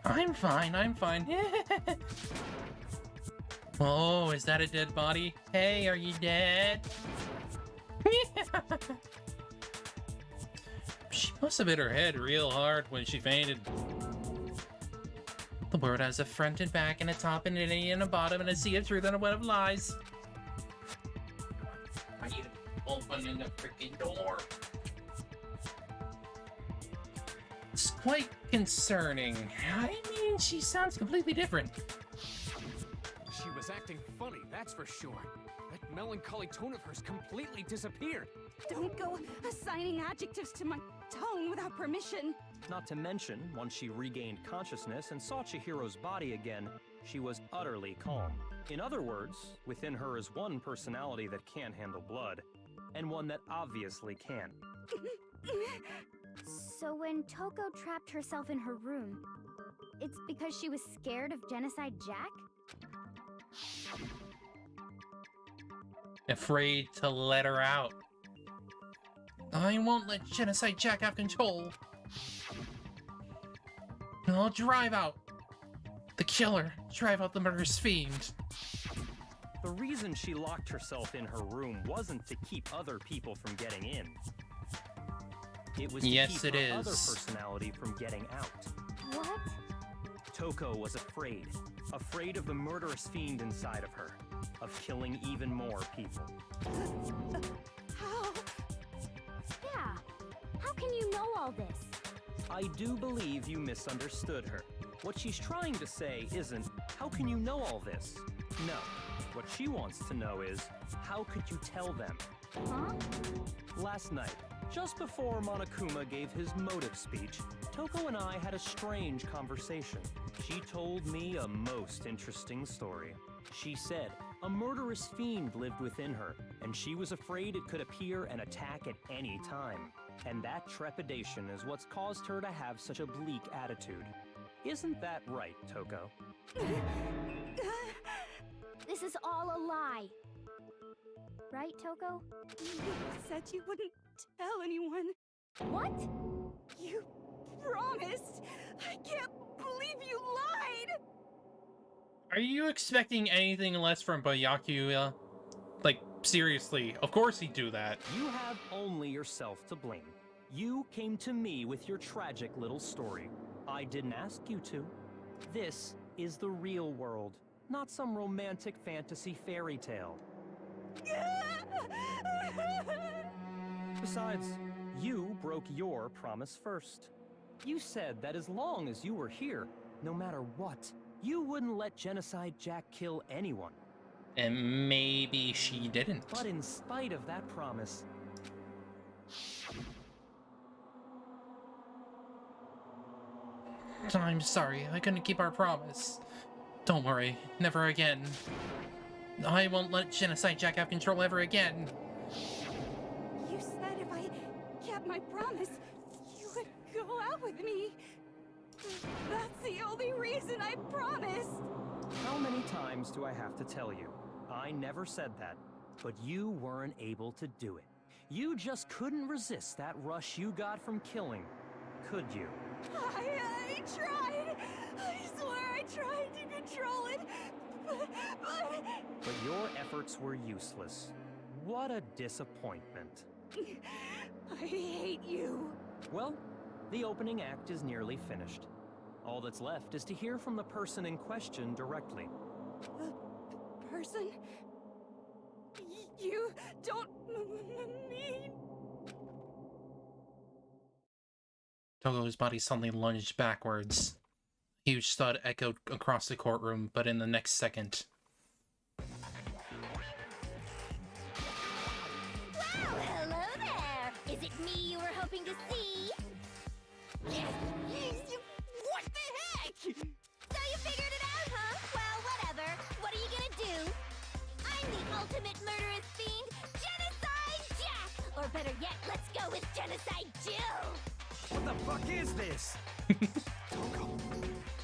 I'm fine, I'm fine. Oh, is that a dead body? Hey, are you dead? She must have hit her head real hard when she fainted. The world has a front and back and a top and an A and a bottom and a sea of truth and a web of lies. I need to open the freaking door. It's quite concerning. I mean, she sounds completely different. She was acting funny, that's for sure. That melancholy tone of hers completely disappeared. Don't go assigning adjectives to my tone without permission. Not to mention, once she regained consciousness and saw Chihiro's body again, she was utterly calm. In other words, within her is one personality that can't handle blood, and one that obviously can. So when Toko trapped herself in her room, it's because she was scared of Genocide Jack? Afraid to let her out. I won't let Genocide Jack have control. I'll drive out the killer, drive out the murderous fiend. The reason she locked herself in her room wasn't to keep other people from getting in. It was to keep her other personality from getting out. What? Toko was afraid. Afraid of the murderous fiend inside of her. Of killing even more people. How? Yeah. How can you know all this? I do believe you misunderstood her. What she's trying to say isn't, how can you know all this? No. What she wants to know is, how could you tell them? Huh? Last night, just before Monokuma gave his motive speech, Toko and I had a strange conversation. She told me a most interesting story. She said a murderous fiend lived within her, and she was afraid it could appear and attack at any time. And that trepidation is what's caused her to have such a bleak attitude. Isn't that right, Toko? This is all a lie. Right, Toko? You said you wouldn't tell anyone. What? You promised. I can't believe you lied. Are you expecting anything less from Byakuya? Like, seriously, of course he'd do that. You have only yourself to blame. You came to me with your tragic little story. I didn't ask you to. This is the real world, not some romantic fantasy fairy tale. Besides, you broke your promise first. You said that as long as you were here, no matter what, you wouldn't let Genocide Jack kill anyone. And maybe she didn't. But in spite of that promise... I'm sorry, I couldn't keep our promise. Don't worry, never again. I won't let Genocide Jack have control ever again. You said if I kept my promise, you would go out with me. That's the only reason I promised. How many times do I have to tell you? I never said that, but you weren't able to do it. you just couldn't resist that rush you got from killing, could you? I tried. I swear I tried to control it. But your efforts were useless. What a disappointment. I hate you. Well, the opening act is nearly finished. All that's left is to hear from the person in question directly. The person? You don't mean... Togo's body suddenly lunged backwards. A huge thud echoed across the courtroom, but in the next second... Well, hello there! Is it me you were hoping to see? What the heck? So you figured it out, huh? Well, whatever. What are you gonna do? I'm the ultimate murderous fiend, Genocide Jack! Or better yet, let's go with Genocide Jill! What the fuck is this? Toko,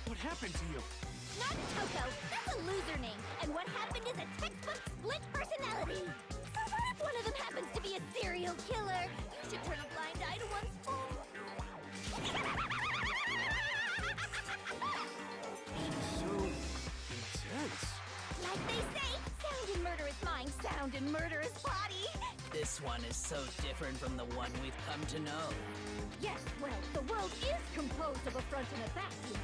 what happened to you? Not Toko, that's a loser name. And what happened is a textbook split personality. So what if one of them happens to be a serial killer? You should turn a blind eye to one's fault. So intense. Like they say, sound in murderous mind, sound in murderous body. This one is so different from the one we've come to know. Yes, well, the world is composed of a front and a back, you know.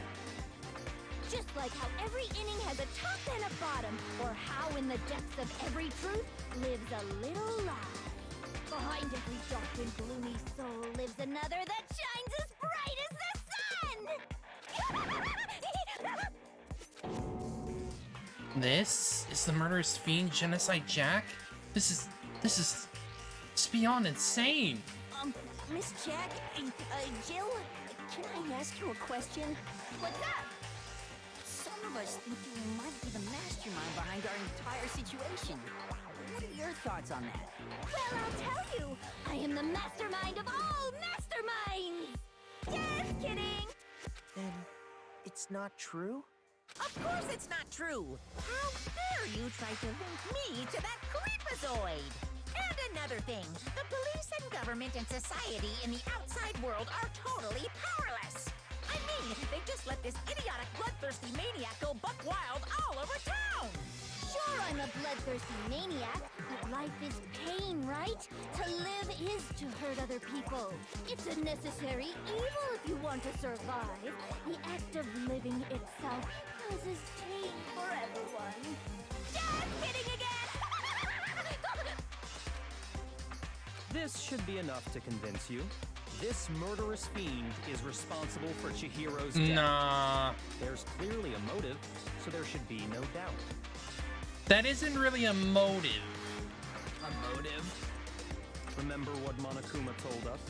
Just like how every inning has a top and a bottom, or how in the depths of every truth lives a little lie. Behind every dark and gloomy soul lives another that shines as bright as the sun! This is the murderous fiend Genocide Jack? This is beyond insane! Miss Jack, Jill, can I ask you a question? What's up? Some of us think you might be the mastermind behind our entire situation. What are your thoughts on that? Well, I'll tell you, I am the mastermind of all masterminds! Just kidding! Then it's not true? Of course it's not true! How dare you try to link me to that creepazoid! And another thing, the police and government and society in the outside world are totally powerless! I mean, they just let this idiotic, bloodthirsty maniac go buck wild all over town! Sure, I'm a bloodthirsty maniac, but life is pain, right? To live is to hurt other people. It's a necessary evil if you want to survive. The act of living itself causes pain for everyone. Just kidding again! This should be enough to convince you. This murderous fiend is responsible for Chihiro's death. Nah. There's clearly a motive, so there should be no doubt. That isn't really a motive. A motive? Remember what Monokuma told us?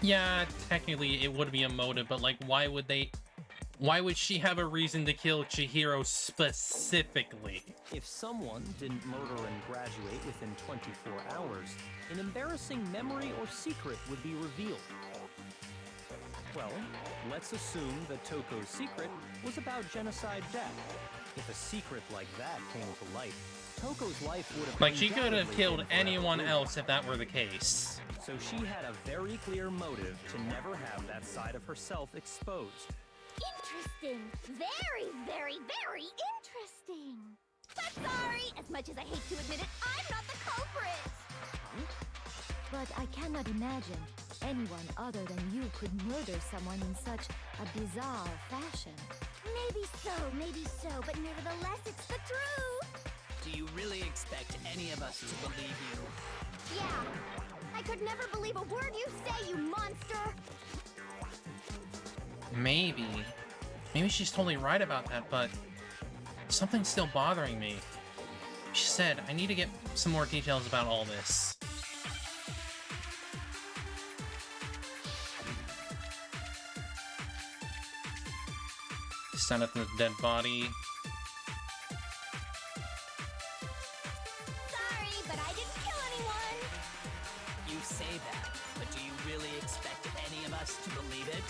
Yeah, technically it would be a motive, but like, why would she have a reason to kill Chihiro specifically? If someone didn't murder and graduate within 24 hours, an embarrassing memory or secret would be revealed. Well, let's assume that Toko's secret was about Genocide Jack. If a secret like that came to light, Toko's life would have Like, she could have undoubtedly killed been forever anyone ruined. else if that were the case. So she had a very clear motive to never have that side of herself exposed. Interesting. Very, very, very interesting. But sorry, as much as I hate to admit it, I'm not the culprit. But I cannot imagine anyone other than you could murder someone in such a bizarre fashion. Maybe so, but nevertheless, it's the truth. Do you really expect any of us to believe you? Yeah, I could never believe a word you say, you monster. Maybe she's totally right about that, but something's still bothering me. She said, I need to get some more details about all this. Stand up to the dead body. Sorry, but I didn't kill anyone. You say that, but do you really expect any of us to believe it?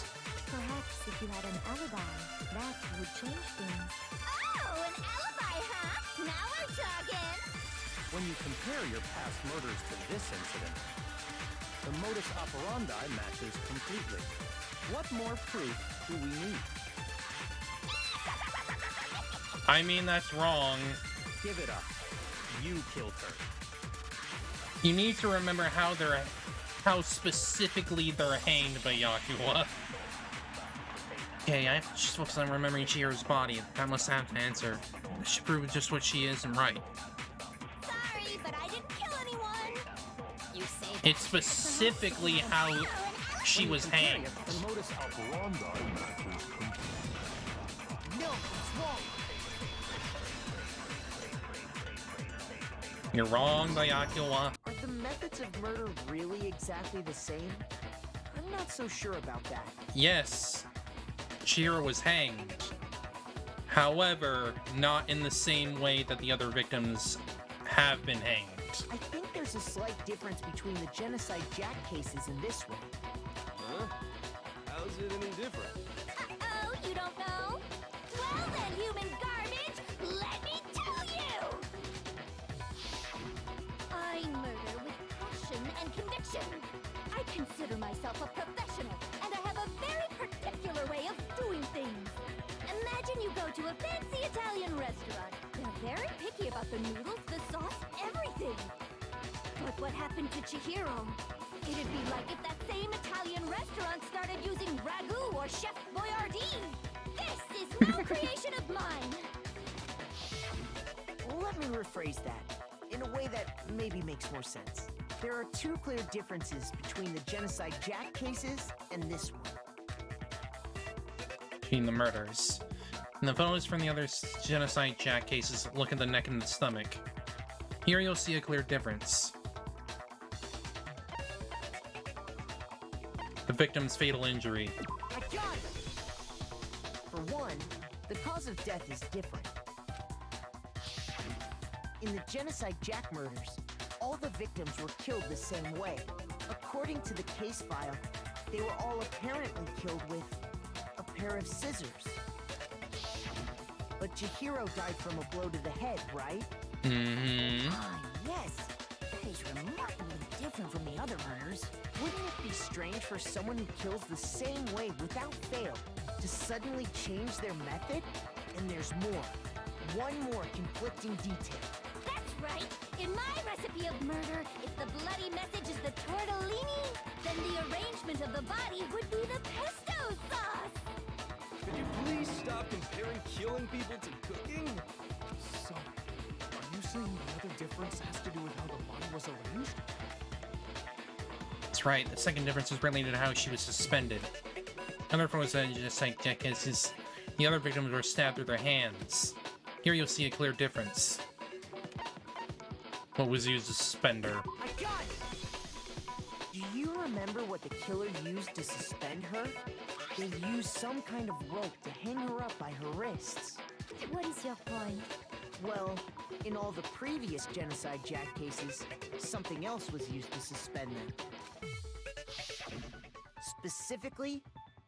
Perhaps if you had an alibi, that would change things. Oh, an alibi, huh? Now we're talking. when you compare your past murders to this incident, the modus operandi matches completely. What more proof do we need? I mean, that's wrong. Give it up. You killed her. You need to remember how specifically they're hanged by Yakuwa. Okay, I have to just focus on remembering Chihiro's body. I must have to answer. This should prove just what she is and right. Sorry, but I didn't kill anyone. You say that. It's specifically how she was hanged. The modus operandi matches completely. No, it's wrong. You're wrong, Yakuwa. Are the methods of murder really exactly the same? I'm not so sure about that. Yes, Chihiro was hanged. However, not in the same way that the other victims have been hanged. I think there's a slight difference between the Genocide Jack cases and this one. Huh? How's it any different? Uh-oh, you don't know? Well then, human garbage, let me tell you! I murder with passion and conviction. I consider myself a professional, and I have a very particular way of doing things. Imagine you go to a fancy Italian restaurant. They're very picky about the noodles, the sauce, everything. But what happened to Chihiro? It'd be like if that same Italian restaurant started using ragu or Chef Boyardee. This is no creation of mine. Let me rephrase that in a way that maybe makes more sense. There are two clear differences between the Genocide Jack cases and this one. Between the murders. In the photos from the other Genocide Jack cases, look at the neck and the stomach. Here you'll see a clear difference. The victim's fatal injury. I got it! For one, the cause of death is different. In the Genocide Jack murders, all the victims were killed the same way. According to the case file, they were all apparently killed with a pair of scissors. But Chihiro died from a blow to the head, right? Mm-hmm. Ah, yes. That is remarkably different from the other murders. Wouldn't it be strange for someone who kills the same way without fail to suddenly change their method? And there's more. One more conflicting detail. That's right. In my recipe of murder, if the bloody message is the tortellini, then the arrangement of the body would be the pesto sauce. Could you please stop comparing killing people to cooking? So, are you saying the other difference has to do with how the body was arranged? That's right, the second difference is related to how she was suspended. Another photos that just like Jack is the other victims were stabbed through their hands. Here you'll see a clear difference. What was used to suspend her? I got it! Do you remember what the killer used to suspend her? They used some kind of rope to hang her up by her wrists. What is your point? Well, in all the previous Genocide Jack cases, something else was used to suspend them. Specifically,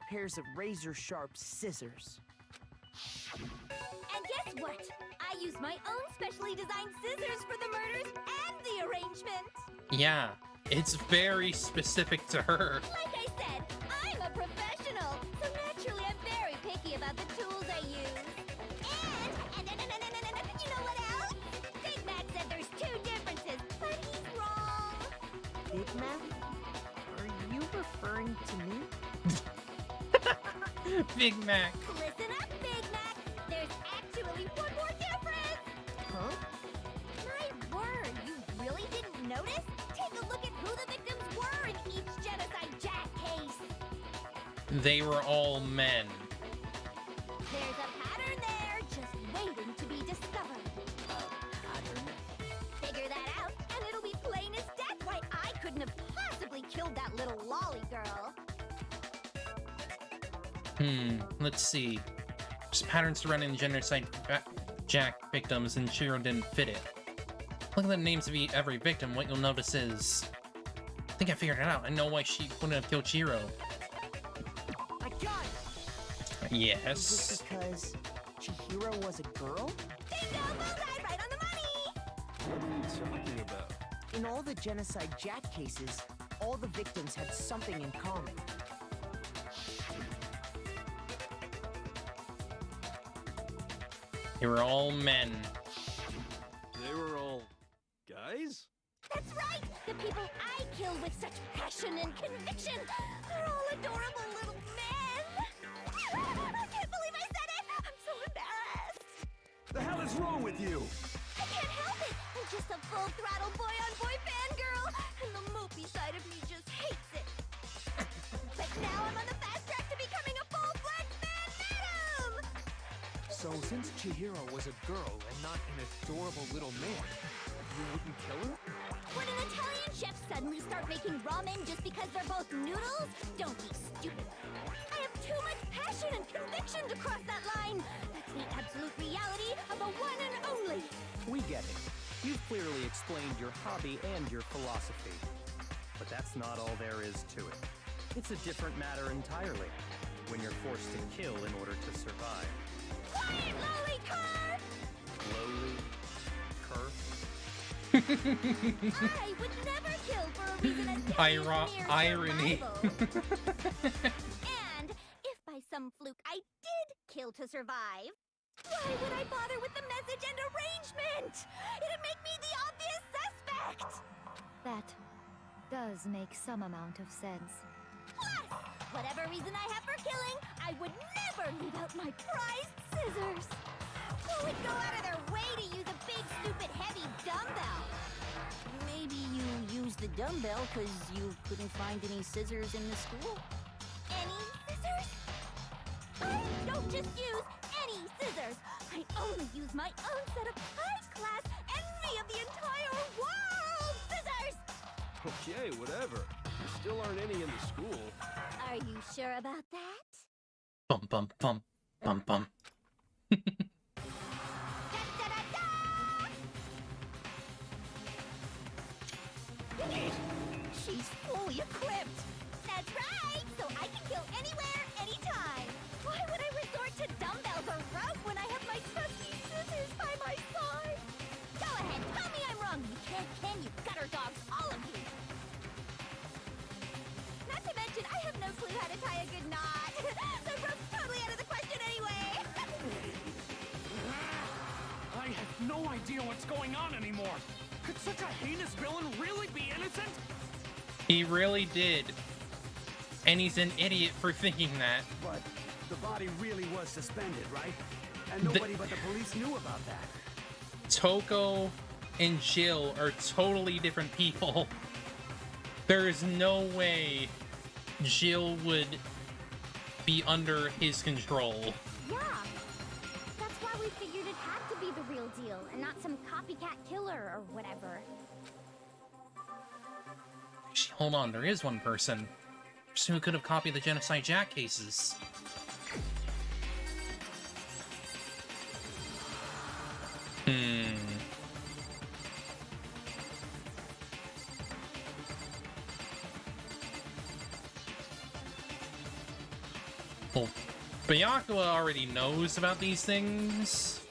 pairs of razor-sharp scissors. And guess what? I used my own specially designed scissors for the murders and the arrangement. Yeah, it's very specific to her. Like I said, I'm a professional, so naturally I'm very picky about the tools I use. And you know what else? Big Mac said there's two differences, but he's wrong. Big Mac? Are you referring to me? Big Mac. Listen up, Big Mac. There's actually one more difference. Huh? My word, you really didn't notice? Take a look at who the victims were in each Genocide Jack case. They were all men. There's a pattern there, just waiting to be discovered. Pattern? Figure that out, and it'll be plain as death why I couldn't have possibly killed that little lolly girl. Let's see. There's patterns surrounding the Genocide Jack victims, and Chihiro didn't fit it. Look at the names of every victim. What you'll notice is... I think I figured it out. I know why she wouldn't have killed Chihiro. I got it! Yes. Is it because Chihiro was a girl? Bingo! Bullseye! Right on the money! So I In all the Genocide Jack cases, all the victims had something in common. They were all men. They were all guys? That's right! The people I kill with such passion and conviction are all adorable little men! I can't believe I said it! I'm so embarrassed! The hell is wrong with you? I can't help it! I'm just a full-throttle boy-on-boy fangirl, and the mopey side of me just hates it. But now I'm on the fast track to becoming a full-fledged man-madam! So since Chihiro was a girl and not an adorable little man, you wouldn't kill her? Would an Italian chef suddenly start making ramen just because they're both noodles? Don't be stupid. I have too much passion and conviction to cross that line. That's the absolute reality of the one and only. We get it. You've clearly explained your hobby and your philosophy. But that's not all there is to it. It's a different matter entirely, when you're forced to kill in order to survive. Quiet, lowly cur! Lowly? Cur? I would never kill for a reason as silly as mere irony. survival. And if by some fluke I did kill to survive, why would I bother with the message and arrangement? It'd make me the obvious suspect! That does make some amount of sense. Plus, whatever reason I have for killing, I would never leave out my prized scissors. Who would go out of their way to use a big, stupid, heavy dumbbell? Maybe you used the dumbbell because you couldn't find any scissors in the school? Any scissors? I don't just use any scissors. I only use my own set of high-class envy of the entire world scissors! Okay, whatever. There still aren't any in the school. Are you sure about that? Bum bum bum bum bum. She's fully equipped! That's right! So I can kill anywhere, anytime! Why would I resort to dumbbells or rope when I have my trusty scissors by my side? Go ahead, tell me I'm wrong! You can't, can you, gutter dogs, all of you! Not to mention, I have no clue how to tie a good knot! So rope's totally out of the question anyway! I have no idea what's going on anymore. Could such a heinous villain really be innocent? He really did. And he's an idiot for thinking that. But the body really was suspended, right? And nobody but the police knew about that. Toko and Jill are totally different people. There is no way Jill would be under his control. Yeah. That's why we figured it had to be the real deal and not some copycat killer or whatever. Hold on, there is one person who could have copied the Genocide Jack cases. Well, Byakuya already knows about these things.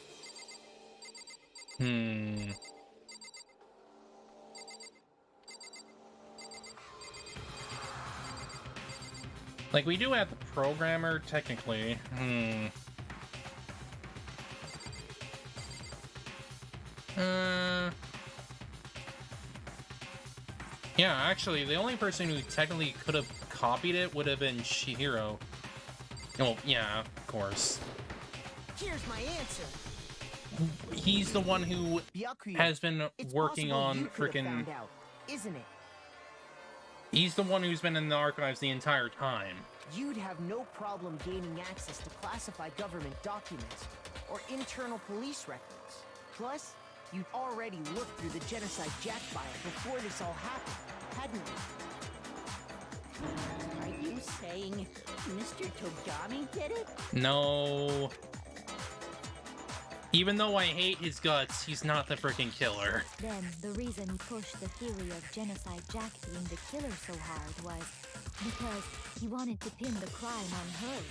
Like, we do have the programmer, technically. Yeah, actually, the only person who technically could have copied it would have been Chihiro. Well, yeah, of course. Here's my answer. He's the one who Byakuya, has been it's working possible on you could have freaking... found out, isn't it? He's the one who's been in the archives the entire time. You'd have no problem gaining access to classified government documents or internal police records. Plus, you'd already looked through the Genocide Jack file before this all happened, hadn't you? Are you saying Mr. Togami did it? No. Even though I hate his guts, he's not the freaking killer. Then the reason he pushed the theory of Genocide Jack being the killer so hard was because he wanted to pin the crime on her.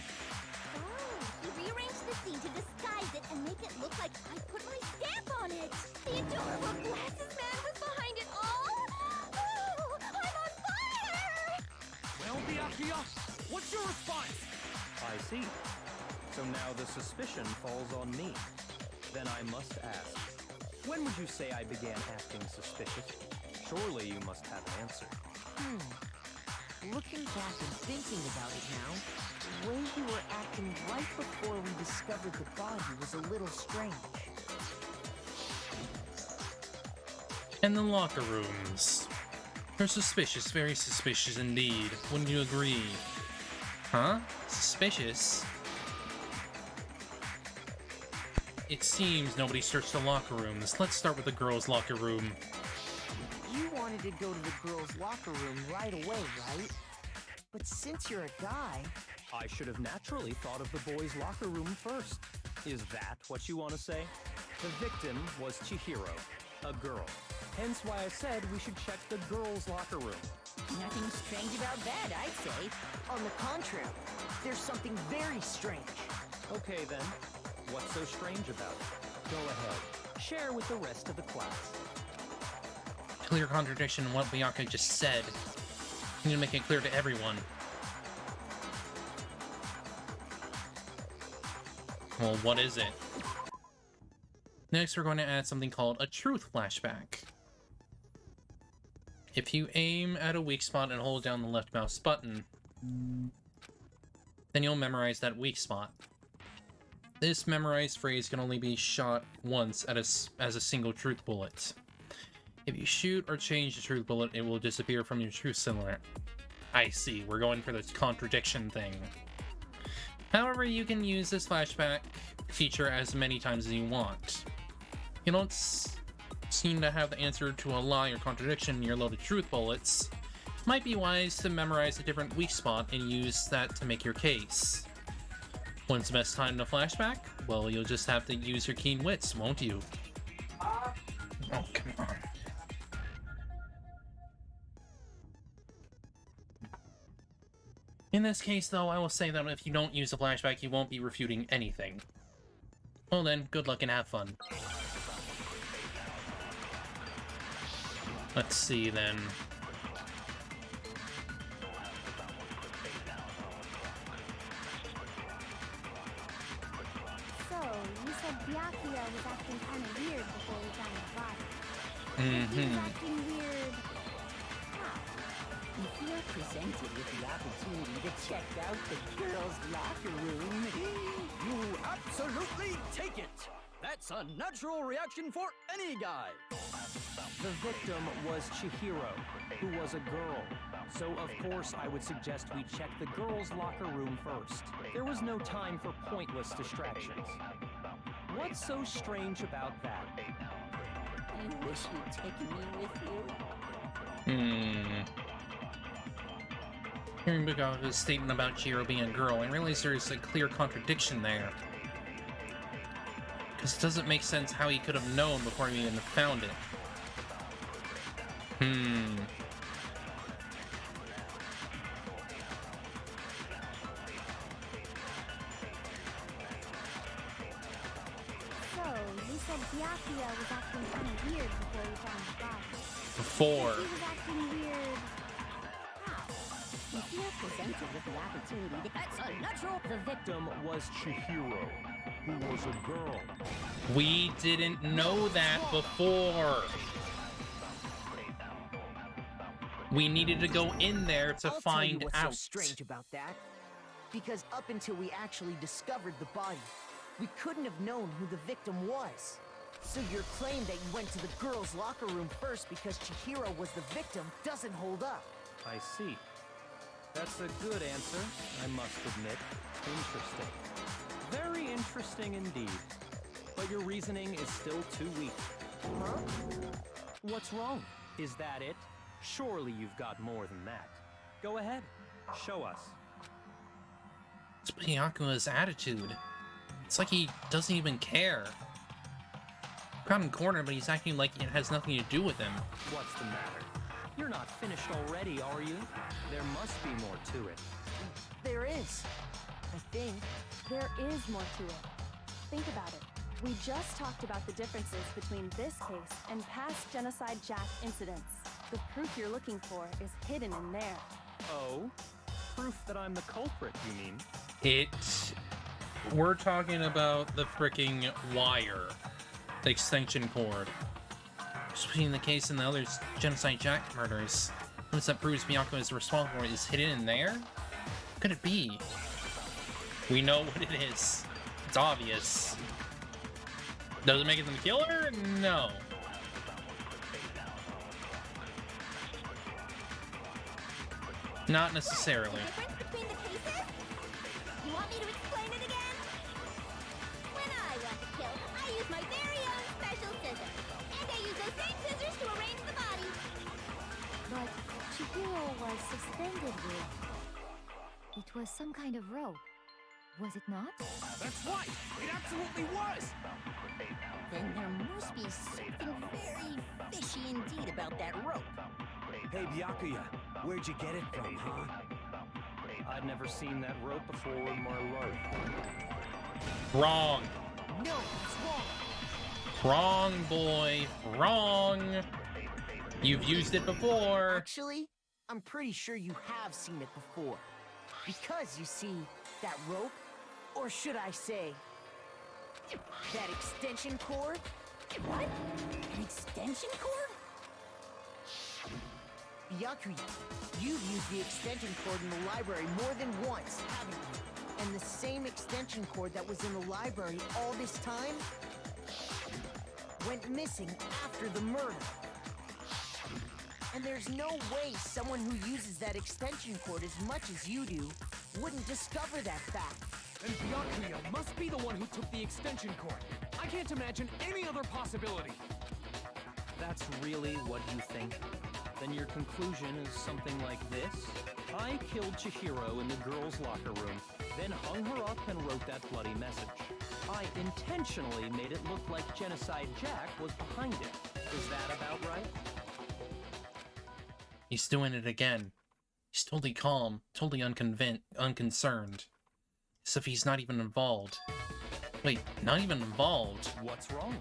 Oh, he rearranged the scene to disguise it and make it look like I put my stamp on it. The adorable glasses man was behind it all. Byakuya? What's your response? I see. So now the suspicion falls on me. Then I must ask, when would you say I began acting suspicious? Surely you must have an answer. Looking back and thinking about it now, the way you were acting right before we discovered the body was a little strange. And the locker rooms. They're suspicious, very suspicious indeed. Wouldn't you agree? Huh? Suspicious? It seems nobody searched the locker rooms. Let's start with the girls' locker room. You wanted to go to the girls' locker room right away, right? But since you're a guy... I should have naturally thought of the boys' locker room first. Is that what you want to say? The victim was Chihiro, a girl. Hence why I said we should check the girls' locker room. Nothing strange about that, I'd say. On the contrary, there's something very strange. Okay then, what's so strange about it? Go ahead, share with the rest of the class. Clear contradiction in what Byakuya just said. I need to make it clear to everyone. Well, what is it? Next, we're going to add something called a truth flashback. If you aim at a weak spot and hold down the left mouse button, then you'll memorize that weak spot. This memorized phrase can only be shot once as a single truth bullet. If you shoot or change the truth bullet, it will disappear from your truth cylinder. I see, we're going for this contradiction thing. However, you can use this flashback feature as many times as you want. You don't seem to have the answer to a lie or contradiction in your loaded truth bullets. Might be wise to memorize a different weak spot and use that to make your case. When's the best time to flashback? Well, you'll just have to use your keen wits, won't you? Oh, come on. In this case, though, I will say that if you don't use a flashback, you won't be refuting anything. Well then, good luck and have fun. Let's see, then. So, you said Byakuya was acting kind of weird before we found the body. He was acting weird... how? If you're presented with the opportunity to check out the girls' locker room, You absolutely take it! That's a natural reaction for any guy! The victim was Chihiro, who was a girl. So of course I would suggest we check the girls' locker room first. There was no time for pointless distractions. What's so strange about that? I wish you'd taken me with you. Hearing Byakuya's statement about Chihiro being a girl, I realize there's a clear contradiction there. Because it doesn't make sense how he could have known before he even found it. So, you said Byakuya was acting kind of weird before we found the body. Before. He was acting weird... how? If you're presented with the opportunity to... That's a natural... The victim was Chihiro, who was a girl. We didn't know that before. We needed to go in there to I'll find tell you what's out. so strange about that. Because up until we actually discovered the body, we couldn't have known who the victim was. So your claim that you went to the girls' locker room first because Chihiro was the victim doesn't hold up. I see. That's a good answer, I must admit. Interesting. Very interesting indeed. But your reasoning is still too weak. Huh? What's wrong? Is that it? Surely you've got more than that. Go ahead. Show us. It's Byakuya's attitude. It's like he doesn't even care. Got him cornered, but he's acting like it has nothing to do with him. What's the matter? You're not finished already, are you? There must be more to it. There is. I think. There is more to it. Think about it. We just talked about the differences between this case and past Genocide Jack incidents. The proof you're looking for is hidden in there. Oh? proof that I'm the culprit, you mean? We're talking about the freaking wire. The extension cord. Between the case and the other Genocide Jack murders. Evidence that proves Miyako is responsible is hidden in there? What could it be? We know what it is. It's obvious. Does it make it the killer? No. Not necessarily. The difference between the cases? You want me to explain it again? When I want to kill, I use my very own special scissors. And I use those same scissors to arrange the body. But Chihiro was suspended with... It was some kind of rope. Was it not? That's right! It absolutely was! Then there must be something very fishy indeed about that rope. Hey, Byakuya, where'd you get it from, huh? I'd never seen that rope before in my life. Wrong. No, it's wrong. Wrong, boy. Wrong. You've used it before. Actually, I'm pretty sure you have seen it before. Because, you see, that rope, or should I say, that extension cord? What? An extension cord? Byakuya, you've used the extension cord in the library more than once, haven't you? And the same extension cord that was in the library all this time went missing after the murder. And there's no way someone who uses that extension cord as much as you do wouldn't discover that fact. And Byakuya must be the one who took the extension cord. I can't imagine any other possibility. That's really what you think? Then your conclusion is something like this? I killed Chihiro in the girls' locker room, then hung her up and wrote that bloody message. I intentionally made it look like Genocide Jack was behind it. Is that about right? He's doing it again. He's totally calm, totally unconcerned. As if he's not even involved. Wait, not even involved? What's wrong?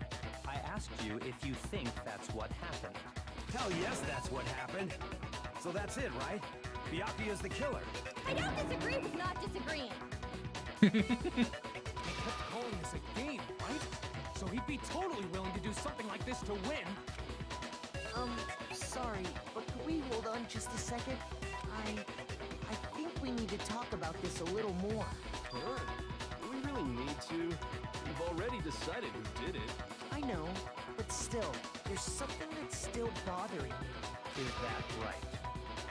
I asked you if you think that's what happened. Hell yes, that's what happened. So that's it, right? Byakuya's the killer. I don't disagree with not disagreeing. He kept calling this a game, right? So he'd be totally willing to do something like this to win. Sorry, but could we hold on just a second? I think we need to talk about this a little more. Huh? Do we really need to? We've already decided who did it. I know, but still, there's something that's still bothering me. Is that right?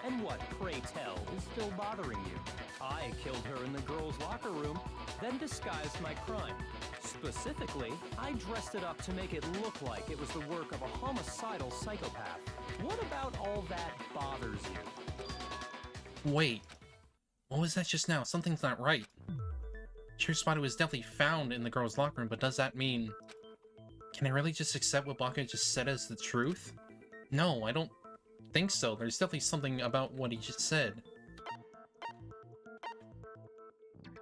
And what, pray tell, is still bothering you? I killed her in the girls' locker room, then disguised my crime. Specifically, I dressed it up to make it look like it was the work of a homicidal psychopath. What about all that bothers you? Wait. What was that just now? Something's not right. Sure spot was definitely found in the girls' locker room, but does that mean... Can I really just accept what Baka just said as the truth? No, I don't think so. There's definitely something about what he just said.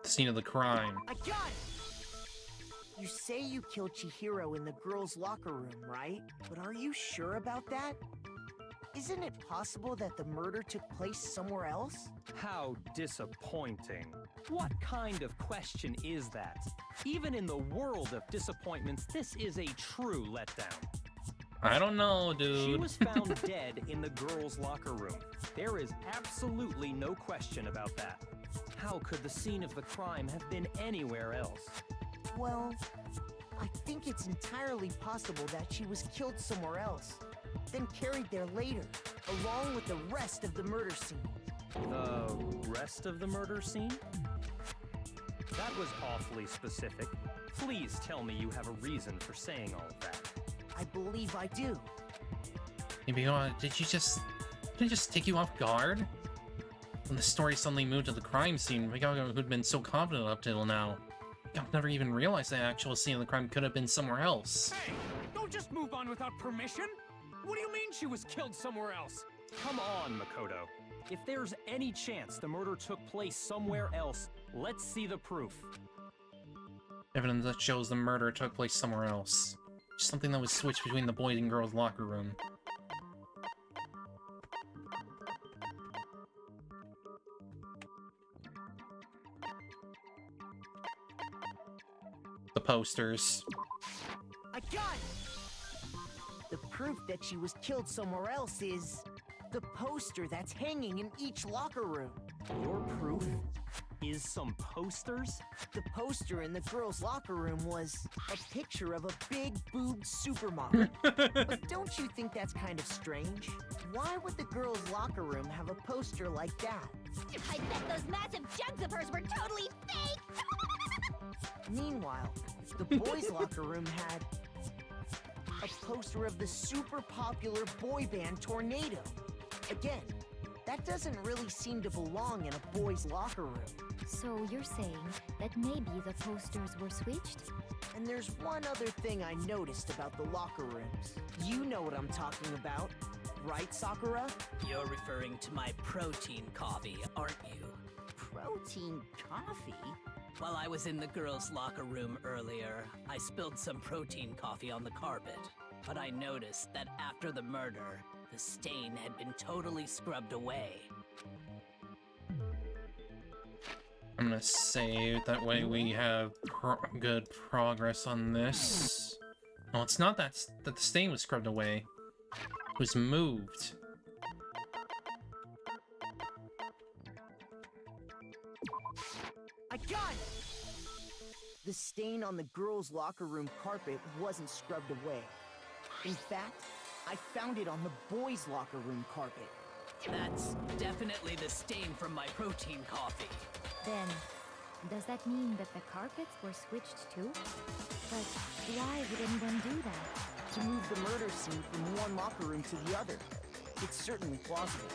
The scene of the crime. I got it! You say you killed Chihiro in the girls' locker room, right? But are you sure about that? Isn't it possible that the murder took place somewhere else? How disappointing. What kind of question is that? Even in the world of disappointments, this is a true letdown. I don't know, dude. She was found dead in the girls' locker room. There is absolutely no question about that. How could the scene of the crime have been anywhere else? Well, I think it's entirely possible that she was killed somewhere else, then carried there later, along with the rest of the murder scene. The rest of the murder scene? That was awfully specific. Please tell me you have a reason for saying all of that. I believe I do. Maybe, did it just take you off guard? When the story suddenly moved to the crime scene, Miyako, who'd been so confident up till now, I've never even realized the actual scene of the crime could have been somewhere else. Hey, don't just move on without permission. What do you mean she was killed somewhere else? Come on, Makoto. If there's any chance the murder took place somewhere else, let's see the proof. Evidence that shows the murder took place somewhere else. Something that was switched between the boys and girls' locker room. The posters. I got it! The proof that she was killed somewhere else is the poster that's hanging in each locker room. Your proof is some posters? The poster in the girls' locker room was a picture of a big boobed supermodel. But don't you think that's kind of strange? Why would the girls' locker room have a poster like that? I bet those massive jugs of hers were totally fake! Meanwhile, the boys' locker room had a poster of the super popular boy band Tornado. Again, that doesn't really seem to belong in a boys' locker room. So you're saying that maybe the posters were switched? And there's one other thing I noticed about the locker rooms. You know what I'm talking about, right, Sakura? You're referring to my protein coffee, aren't you? Protein coffee? While I was in the girls' locker room earlier, I spilled some protein coffee on the carpet. But I noticed that after the murder, the stain had been totally scrubbed away. I'm gonna save, that way we have good progress on this. Oh, it's not that the stain was scrubbed away. It was moved. I got it! The stain on the girls' locker room carpet wasn't scrubbed away. In fact, I found it on the boys' locker room carpet. That's definitely the stain from my protein coffee. Then, does that mean that the carpets were switched too? But why would anyone do that? To move the murder scene from one locker room to the other. It's certainly plausible,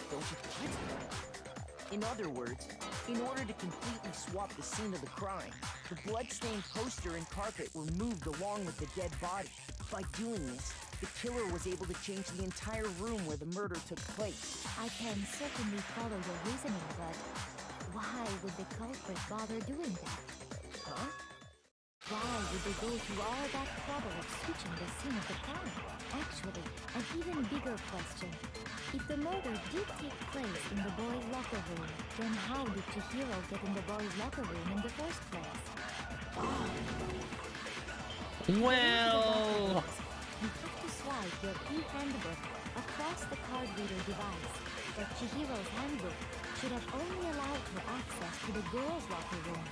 don't you think? In other words, in order to completely swap the scene of the crime, the blood-stained poster and carpet were moved along with the dead body. By doing this, the killer was able to change the entire room where the murder took place. I can certainly follow your reasoning, but why would the culprit bother doing that? Huh? Why would they go through all that trouble of switching the scene of the crime? Actually, an even bigger question. If the murder did take place in the boys' locker room, then how did Chihiro get in the boys' locker room in the first place? Well... You have to swipe your e-handbook across the card reader device, but Chihiro's handbook should have only allowed her access to the girls' locker room.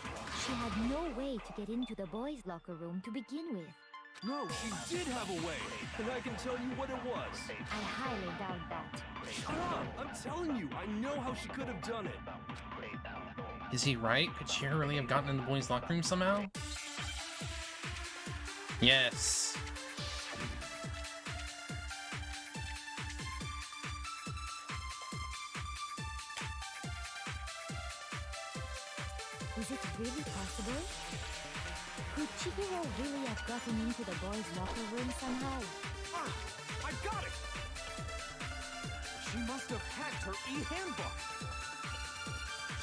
She had no way to get into the boys' locker room to begin with. No, she did have a way, and I can tell you what it was. I highly doubt that. Shut up! I'm telling you, I know how she could have done it. Is he right? Could Chihiro really have gotten in the boys' locker room somehow? Yes. Is it really possible? Could Chihiro really have gotten into the boys' locker room somehow? Ah! I got it! She must have hacked her e-handbook!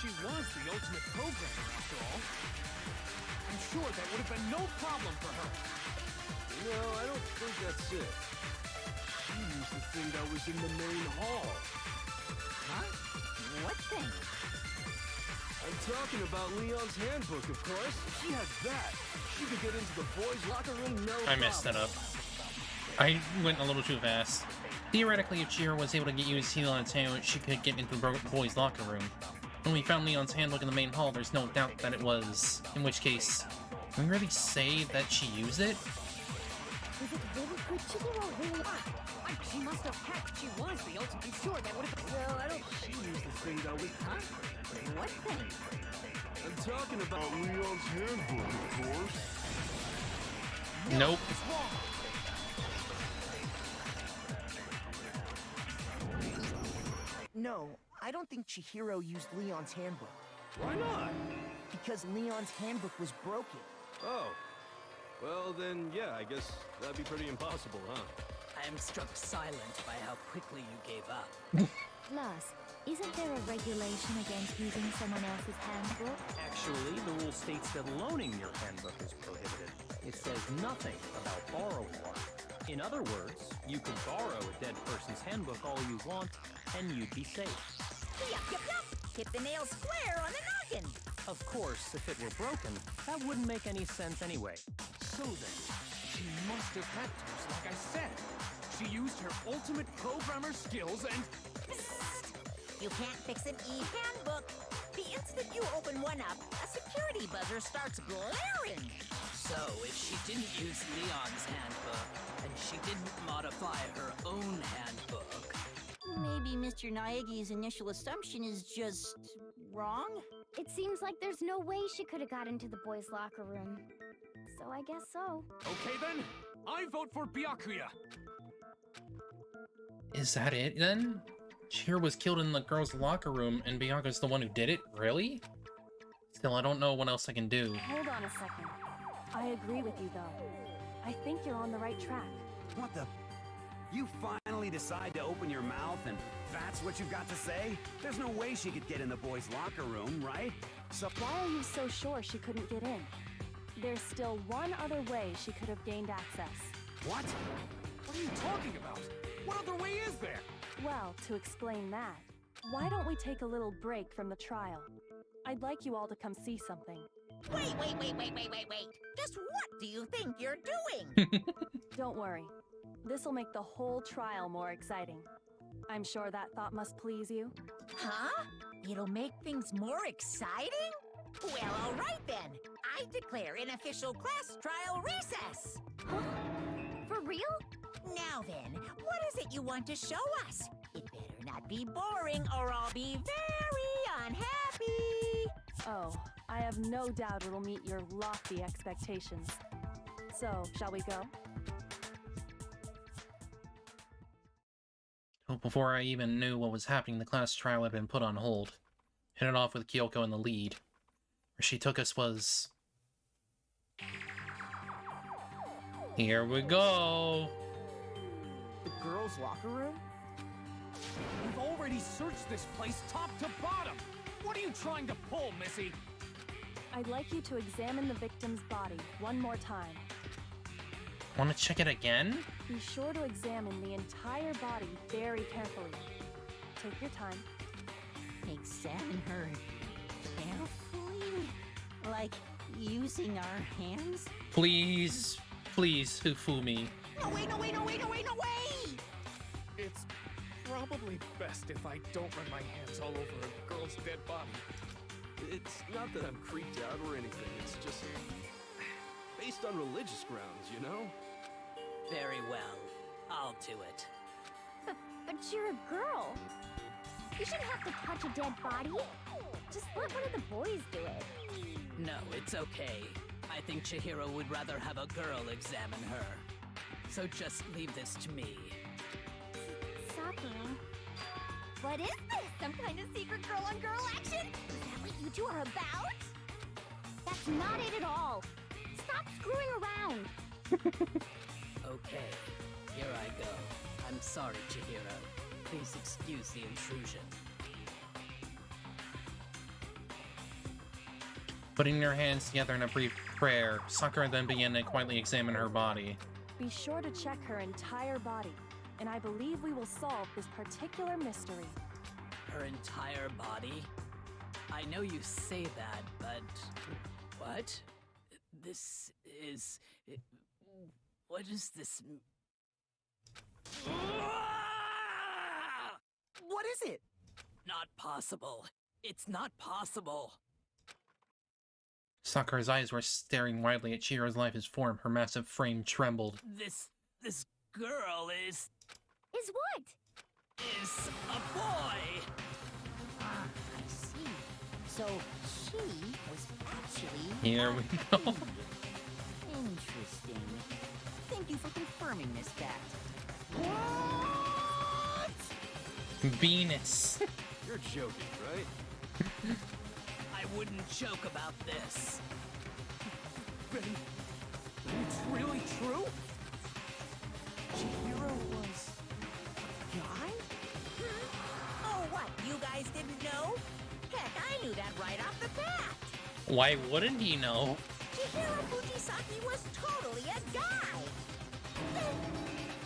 She was the ultimate programmer, after all. I'm sure that would have been no problem for her. No, I don't think that's it. She used the thing that was in the main hall. Huh? What thing? I'm talking about Leon's handbook, of course. If she had that, she could get into the boys' locker room no problem. I messed that up. I went a little too fast. Theoretically, if Chihiro was able to get used to Leon's handbook, she could get into the boys' locker room. When we found Leon's handbook in the main hall, there's no doubt that it was. In which case, can we really say that she used it? Is it really? Could Chihiro really? She must have hacked. She was the ultimate. I'm sure that would have been. Well, I don't. She used the thing that was. Huh? What thing? I'm talking about Leon's handbook, of course. Nope. No, I don't think Chihiro used Leon's handbook. Why not? Because Leon's handbook was broken. Oh. Well, then, yeah, I guess that'd be pretty impossible, huh? I am struck silent by how quickly you gave up. Plus, isn't there a regulation against using someone else's handbook? Actually, the rule states that loaning your handbook is prohibited. It says nothing about borrowing one. In other words, you could borrow a dead person's handbook all you want, and you'd be safe. Yup, yup, yup! Hit the nail square on the noggin! Of course, if it were broken, that wouldn't make any sense anyway. So then, she must have had to, like I said. She used her ultimate programmer skills and... You can't fix an e-handbook. The instant you open one up, a security buzzer starts blaring. So, if she didn't use Leon's handbook, and she didn't modify her own handbook... Maybe Mr. Naegi's initial assumption is just wrong? It seems like there's no way she could have got into the boys' locker room. So I guess so. Okay then, I vote for Byakuya. Is that it then? Chihiro was killed in the girls' locker room and Bianca's the one who did it? Really? Still, I don't know what else I can do. Hold on a second. I agree with you, though. I think you're on the right track. What the? You finally decide to open your mouth and that's what you've got to say? There's no way she could get in the boys' locker room, right? So why are you so sure she couldn't get in? There's still one other way she could have gained access. What? What are you talking about? What other way is there? Well, to explain that, why don't we take a little break from the trial? I'd like you all to come see something. Wait. Just what do you think you're doing? Don't worry. This'll make the whole trial more exciting. I'm sure that thought must please you. Huh? It'll make things more exciting? Well, all right then. I declare an official class trial recess. Huh? For real? Now then, what is it you want to show us? It better not be boring or I'll be very unhappy. Oh, I have no doubt it'll meet your lofty expectations. So, shall we go? Before I even knew what was happening, the class trial had been put on hold. Hit it off with Kyoko in the lead. Where she took us was... Here we go! The girls' locker room? We've already searched this place top to bottom! What are you trying to pull, Missy? I'd like you to examine the victim's body one more time. Want to check it again? Be sure to examine the entire body very carefully. Take your time. Examine her carefully? Like using our hands? Please, please, Fufumi. No way! It's probably best if I don't run my hands all over a girl's dead body. It's not that I'm creeped out or anything, it's just based on religious grounds, you know? Very well. I'll do it. But you're a girl. You shouldn't have to touch a dead body. Just let one of the boys do it. No, it's okay. I think Chihiro would rather have a girl examine her. So just leave this to me. Sakura. What is this? Some kind of secret girl-on-girl action? Is that what you two are about? That's not it at all. Stop screwing around. Okay, here I go. I'm sorry, Chihiro. Please excuse the intrusion. Putting their hands together in a brief prayer, Sakura then began to quietly examine her body. Be sure to check her entire body, and I believe we will solve this particular mystery. Her entire body? I know you say that, but... What? This is... What is this... What is it? Not possible. It's not possible. Sakura's eyes were staring widely at Chihiro's lifeless form. Her massive frame trembled. This girl is what? Is a boy! Ah, I see. So, she was actually... Here we go. Interesting. Thank you for confirming this fact. What? Venus. You're joking, right? I wouldn't joke about this. Ben, it's really true? Chihiro was a guy? Oh, what? You guys didn't know? Heck, I knew that right off the bat. Why wouldn't he know? Chihiro Fujisaki was totally a guy.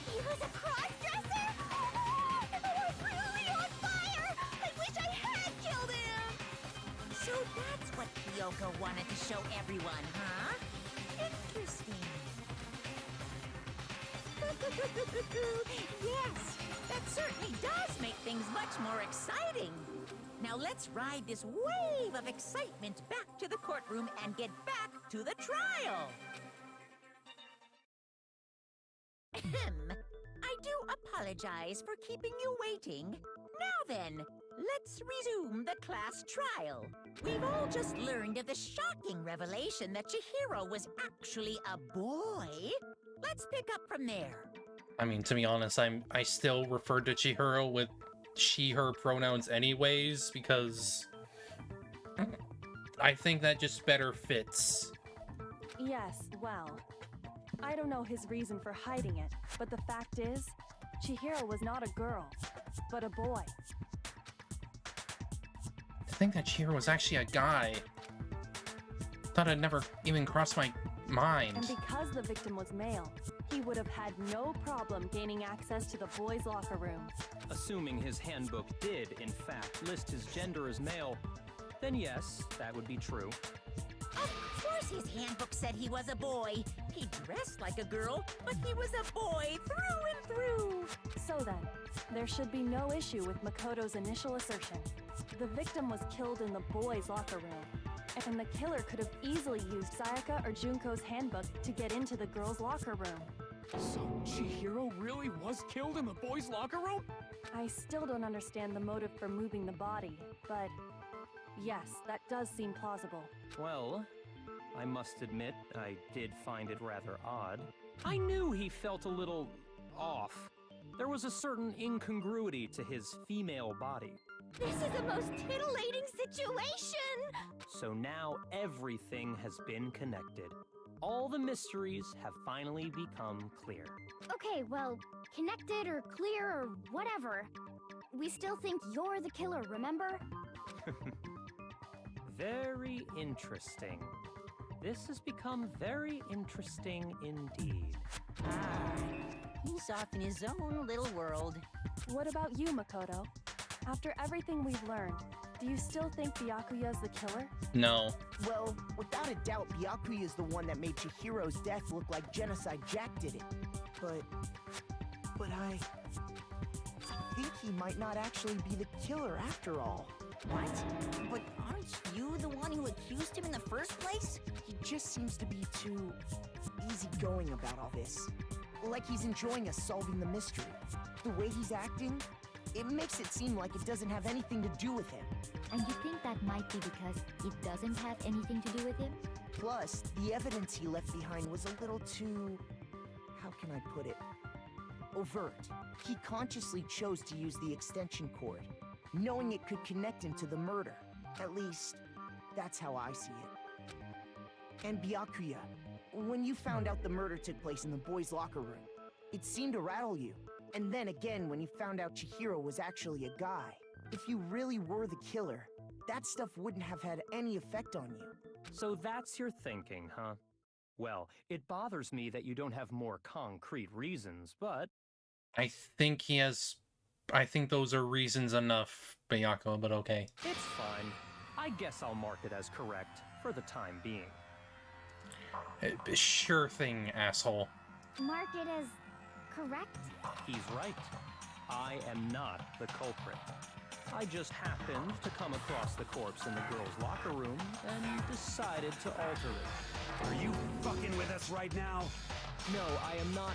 He was a cross-dresser? Oh, I was really on fire! I wish I had killed him! So that's what Miyako wanted to show everyone, huh? Interesting. Yes, that certainly does make things much more exciting. Now let's ride this wave of excitement back to the courtroom and get back to the trial. Ahem. I do apologize for keeping you waiting. Now then, let's resume the class trial. We've all just learned of the shocking revelation that Chihiro was actually a boy. Let's pick up from there. I mean, to be honest, I still refer to Chihiro with she, her pronouns anyways, because I think that just better fits. Yes, well, I don't know his reason for hiding it, but the fact is, Chihiro was not a girl, but a boy. To think that Chihiro was actually a guy. Thought it never even crossed my mind. And because the victim was male, he would have had no problem gaining access to the boys' locker room. Assuming his handbook did, in fact, list his gender as male, then yes, that would be true. Of course his handbook said he was a boy. He dressed like a girl, but he was a boy through and through. So then, there should be no issue with Makoto's initial assertion. The victim was killed in the boys' locker room, and the killer could have easily used Sayaka or Junko's handbook to get into the girls' locker room. So Chihiro really was killed in the boys' locker room? I still don't understand the motive for moving the body, but yes, that does seem plausible. Well, I must admit, I did find it rather odd. I knew he felt a little off. There was a certain incongruity to his female body. This is a most titillating situation! So now everything has been connected. All the mysteries have finally become clear. Okay, well, connected or clear or whatever. We still think you're the killer, remember? Very interesting. This has become very interesting indeed. He's off in his own little world. What about you, Makoto? After everything we've learned, do you still think Byakuya's the killer? No. Well, without a doubt, Byakuya is the one that made Chihiro's death look like Genocide Jack did it. But I think he might not actually be the killer after all. What? But aren't you the one who accused him in the first place? He just seems to be too easygoing about all this. Like he's enjoying us solving the mystery. The way he's acting, it makes it seem like it doesn't have anything to do with him. And you think that might be because it doesn't have anything to do with him? Plus, the evidence he left behind was a little too... how can I put it? Overt. He consciously chose to use the extension cord, knowing it could connect him to the murder. At least, that's how I see it. And Byakuya, when you found out the murder took place in the boys' locker room, it seemed to rattle you. And then again, when you found out Chihiro was actually a guy, if you really were the killer, that stuff wouldn't have had any effect on you. So that's your thinking, huh? Well, it bothers me that you don't have more concrete reasons, but... I think those are reasons enough, Bayako, but okay. It's fine. I guess I'll mark it as correct, for the time being. Sure thing, asshole. Mark it as correct? He's right. I am not the culprit. I just happened to come across the corpse in the girls' locker room and decided to alter it. Are you fucking with us right now? No, I am not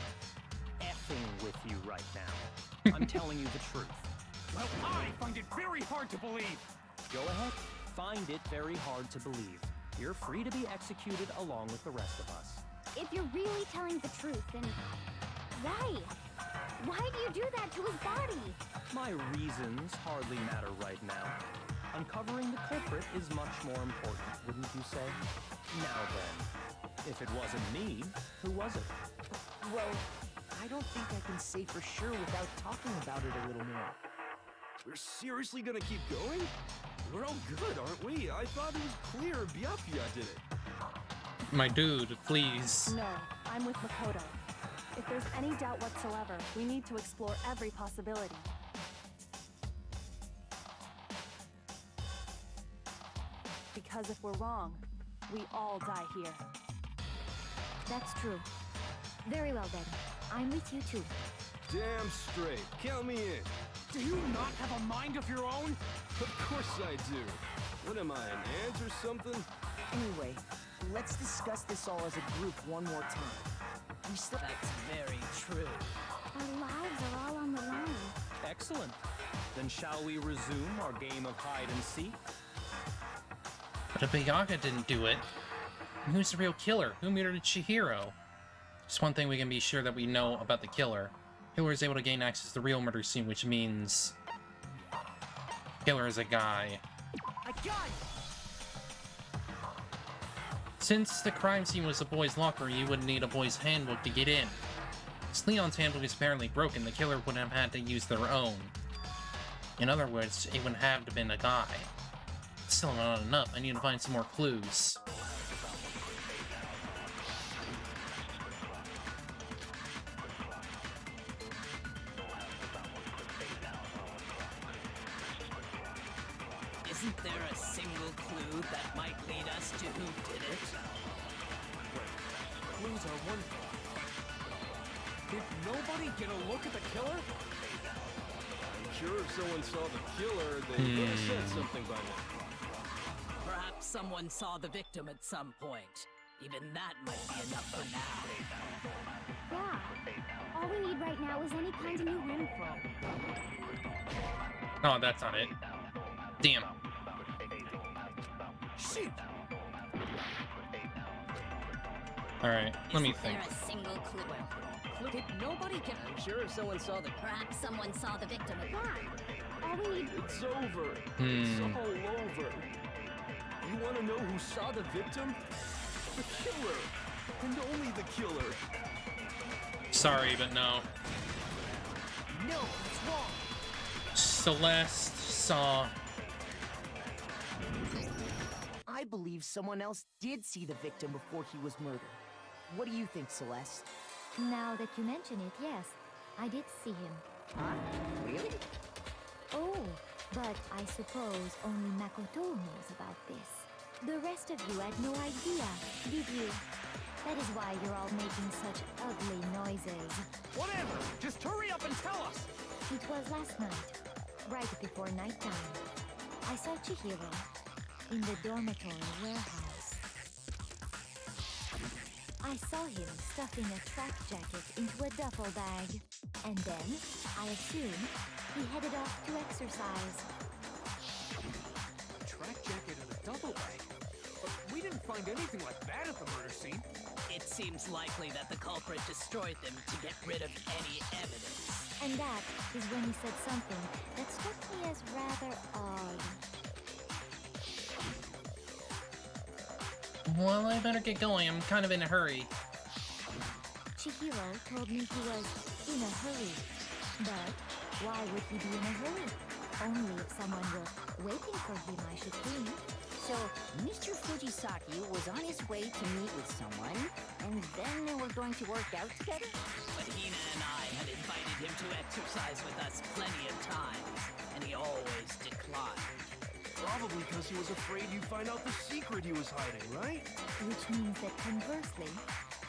effing with you right now. I'm telling you the truth. Well, I find it very hard to believe. Go ahead. Find it very hard to believe. You're free to be executed along with the rest of us. If you're really telling the truth, then why? Why do you do that to his body? My reasons hardly matter right now. Uncovering the culprit is much more important, wouldn't you say? Now then, if it wasn't me, who was it? Well, I don't think I can say for sure without talking about it a little more. We're seriously gonna keep going? We're all good, aren't we? I thought it was clear Byakuya did it. My dude, please. No, I'm with Makoto. If there's any doubt whatsoever, we need to explore every possibility. Because if we're wrong, we all die here. That's true. Very well then. I'm with you too. Damn straight. Count me in. Do you not have a mind of your own? Of course I do. What am I, an ant or something? Anyway, let's discuss this all as a group one more time. We still... That's very true. Our lives are all on the line. Excellent. Then shall we resume our game of hide and seek? But if Bianca didn't do it, then who's the real killer? Who murdered Chihiro? Just one thing we can be sure that we know about the killer. Killer is able to gain access to the real murder scene, which means... Killer is a guy. I got it! Since the crime scene was a boys' locker, you would need a boys' handbook to get in. Since Leon's handbook is apparently broken, the killer would have had to use their own. In other words, it would have to have been a guy. Still not enough, I need to find some more clues. Isn't there a single clue that might lead us to who did it? Clues are one thing. Did nobody get a look at the killer? I'm sure if someone saw the killer, they would have said something by now. Perhaps someone saw the victim at some point. Even that might be enough for now. Yeah. All we need right now is any kind of new rim foam. Oh, that's not it. Damn. Shoot! Alright, let me think. Is there a single clue? Did nobody get... I'm sure if someone saw the... Perhaps someone saw the victim. Yeah. All we need... It's over. It's all over. You want to know who saw the victim? The killer. And only the killer. Sorry, but no. No, it's wrong! Celeste saw... I believe someone else did see the victim before he was murdered. What do you think, Celeste? Now that you mention it, yes. I did see him. Huh? Really? Oh, but I suppose only Makoto knows about this. The rest of you had no idea, did you? That is why you're all making such ugly noises. Whatever! Just hurry up and tell us! It was last night, right before nighttime. I saw Chihiro in the dormitory warehouse. I saw him stuffing a track jacket into a duffel bag. And then, I assume, he headed off to exercise. A track jacket and a duffel bag? But we didn't find anything like that at the murder scene. It seems likely that the culprit destroyed them to get rid of any evidence. And that is when he said something that struck me as rather odd. Well, I better get going. I'm kind of in a hurry. Chihiro told me he was in a hurry. But why would he be in a hurry? Only if someone were waiting for him, I should think. So, Mr. Fujisaki was on his way to meet with someone, and then they were going to work out together? But Hina and I had invited him to exercise with us plenty of times, and he always declined. Probably because he was afraid you'd find out the secret he was hiding, right? Which means that conversely,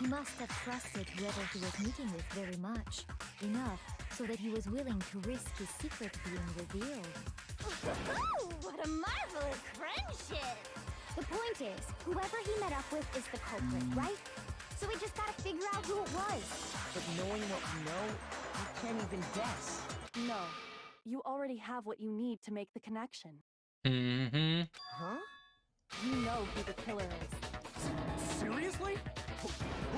he must have trusted whoever he was meeting with very much. Enough so that he was willing to risk his secret being revealed. Ooh, what a marvelous friendship! The point is, whoever he met up with is the culprit, right? So we just gotta figure out who it was. But knowing what we know, we can't even guess. No. You already have what you need to make the connection. Mm-hmm. Huh? You know who the killer is. Seriously?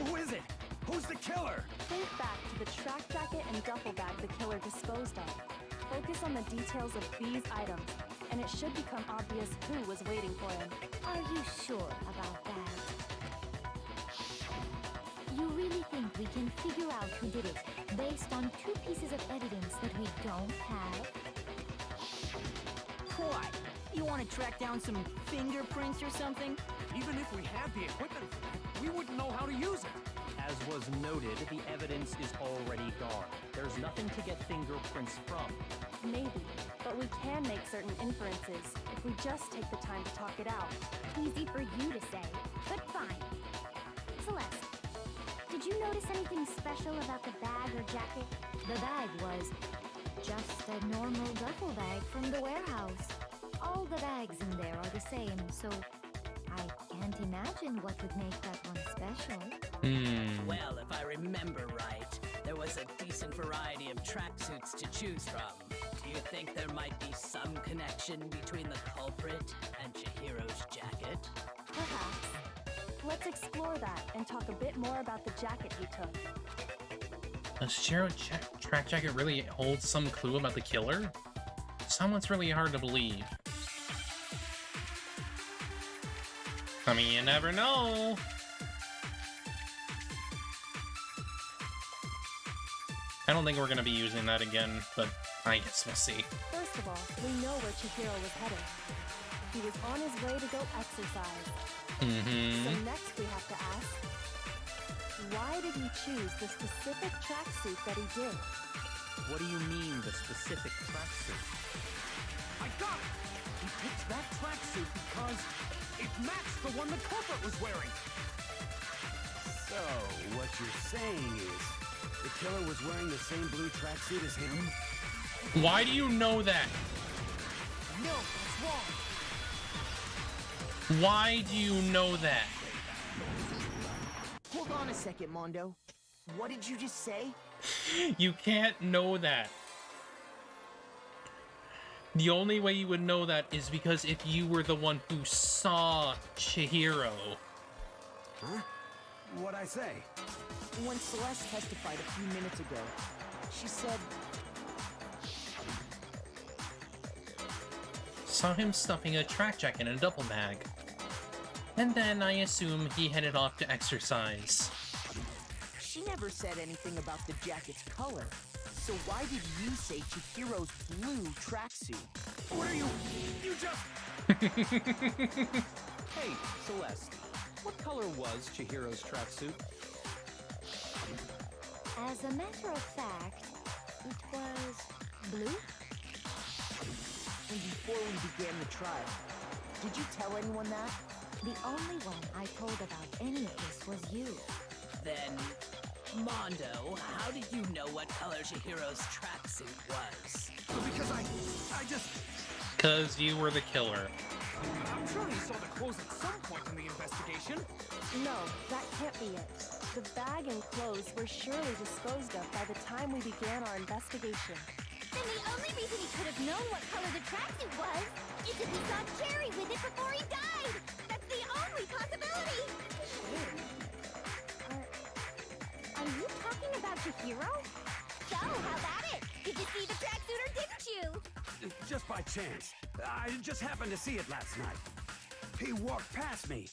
Who is it? Who's the killer? Think back to the track jacket and duffel bag the killer disposed of. Focus on the details of these items, and it should become obvious who was waiting for him. Are you sure about that? You really think we can figure out who did it based on two pieces of evidence that we don't have? What? You want to track down some fingerprints or something? Even if we had the equipment for that, we wouldn't know how to use it. As was noted, the evidence is already gone. There's nothing to get fingerprints from. Maybe, but we can make certain inferences if we just take the time to talk it out. Easy for you to say, but fine. Celeste, did you notice anything special about the bag or jacket? The bag was just a normal duffel bag from the warehouse. All the bags in there are the same, so I can't imagine what would make that one special. Well, if I remember right, there was a decent variety of tracksuits to choose from. Do you think there might be some connection between the culprit and Chihiro's jacket? Perhaps. Let's explore that and talk a bit more about the jacket he took. Does Chihiro's track jacket really hold some clue about the killer? Someone's really hard to believe. I mean, you never know. I don't think we're gonna be using that again, but I guess we'll see. First of all, we know where Chihiro was headed. He was on his way to go exercise. So next we have to ask, why did he choose the specific tracksuit that he did? What do you mean, the specific tracksuit? I got it! He picked that tracksuit because it matched the one the culprit was wearing. So, what you're saying is, the killer was wearing the same blue tracksuit as him? Why do you know that? No, that's wrong. Why do you know that? Hold on a second, Mondo. What did you just say? You can't know that. The only way you would know that is because if you were the one who saw Chihiro. Huh? What'd I say? When Celeste testified a few minutes ago, she said... Saw him stuffing a track jacket in a duffel bag. And then I assume he headed off to exercise. She never said anything about the jacket's color. So why did you say Chihiro's blue tracksuit? What are you... You just... Hey, Celeste, what color was Chihiro's tracksuit? As a matter of fact, it was blue? And before we began the trial, did you tell anyone that? The only one I told about any of this was you. Then, Mondo, how did you know what color Chihiro's tracksuit was? Because I just... Cause you were the killer. I'm sure he saw the clothes at some point in the investigation. No, that can't be it. The bag and clothes were surely disposed of by the time we began our investigation. Then the only reason he could have known what color the tracksuit was is if he saw Cherry with it before he died! That's the only possibility! Are you talking about Chihiro? So, how about it? Did you see the tracksuit or didn't you? Just by chance. I just happened to see it last night. He walked past me,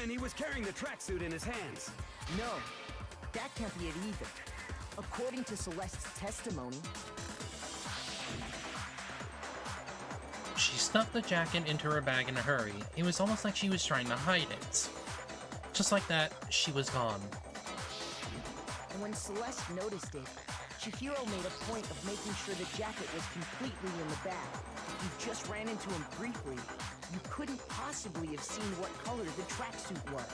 and he was carrying the tracksuit in his hands. No, that can't be it either. According to Celeste's testimony, She stuffed the jacket into her bag in a hurry. It was almost like she was trying to hide it. Just like that, she was gone. and when Celeste noticed it, Chihiro made a point of making sure the jacket was completely in the bag. If you just ran into him briefly, you couldn't possibly have seen what color the tracksuit was.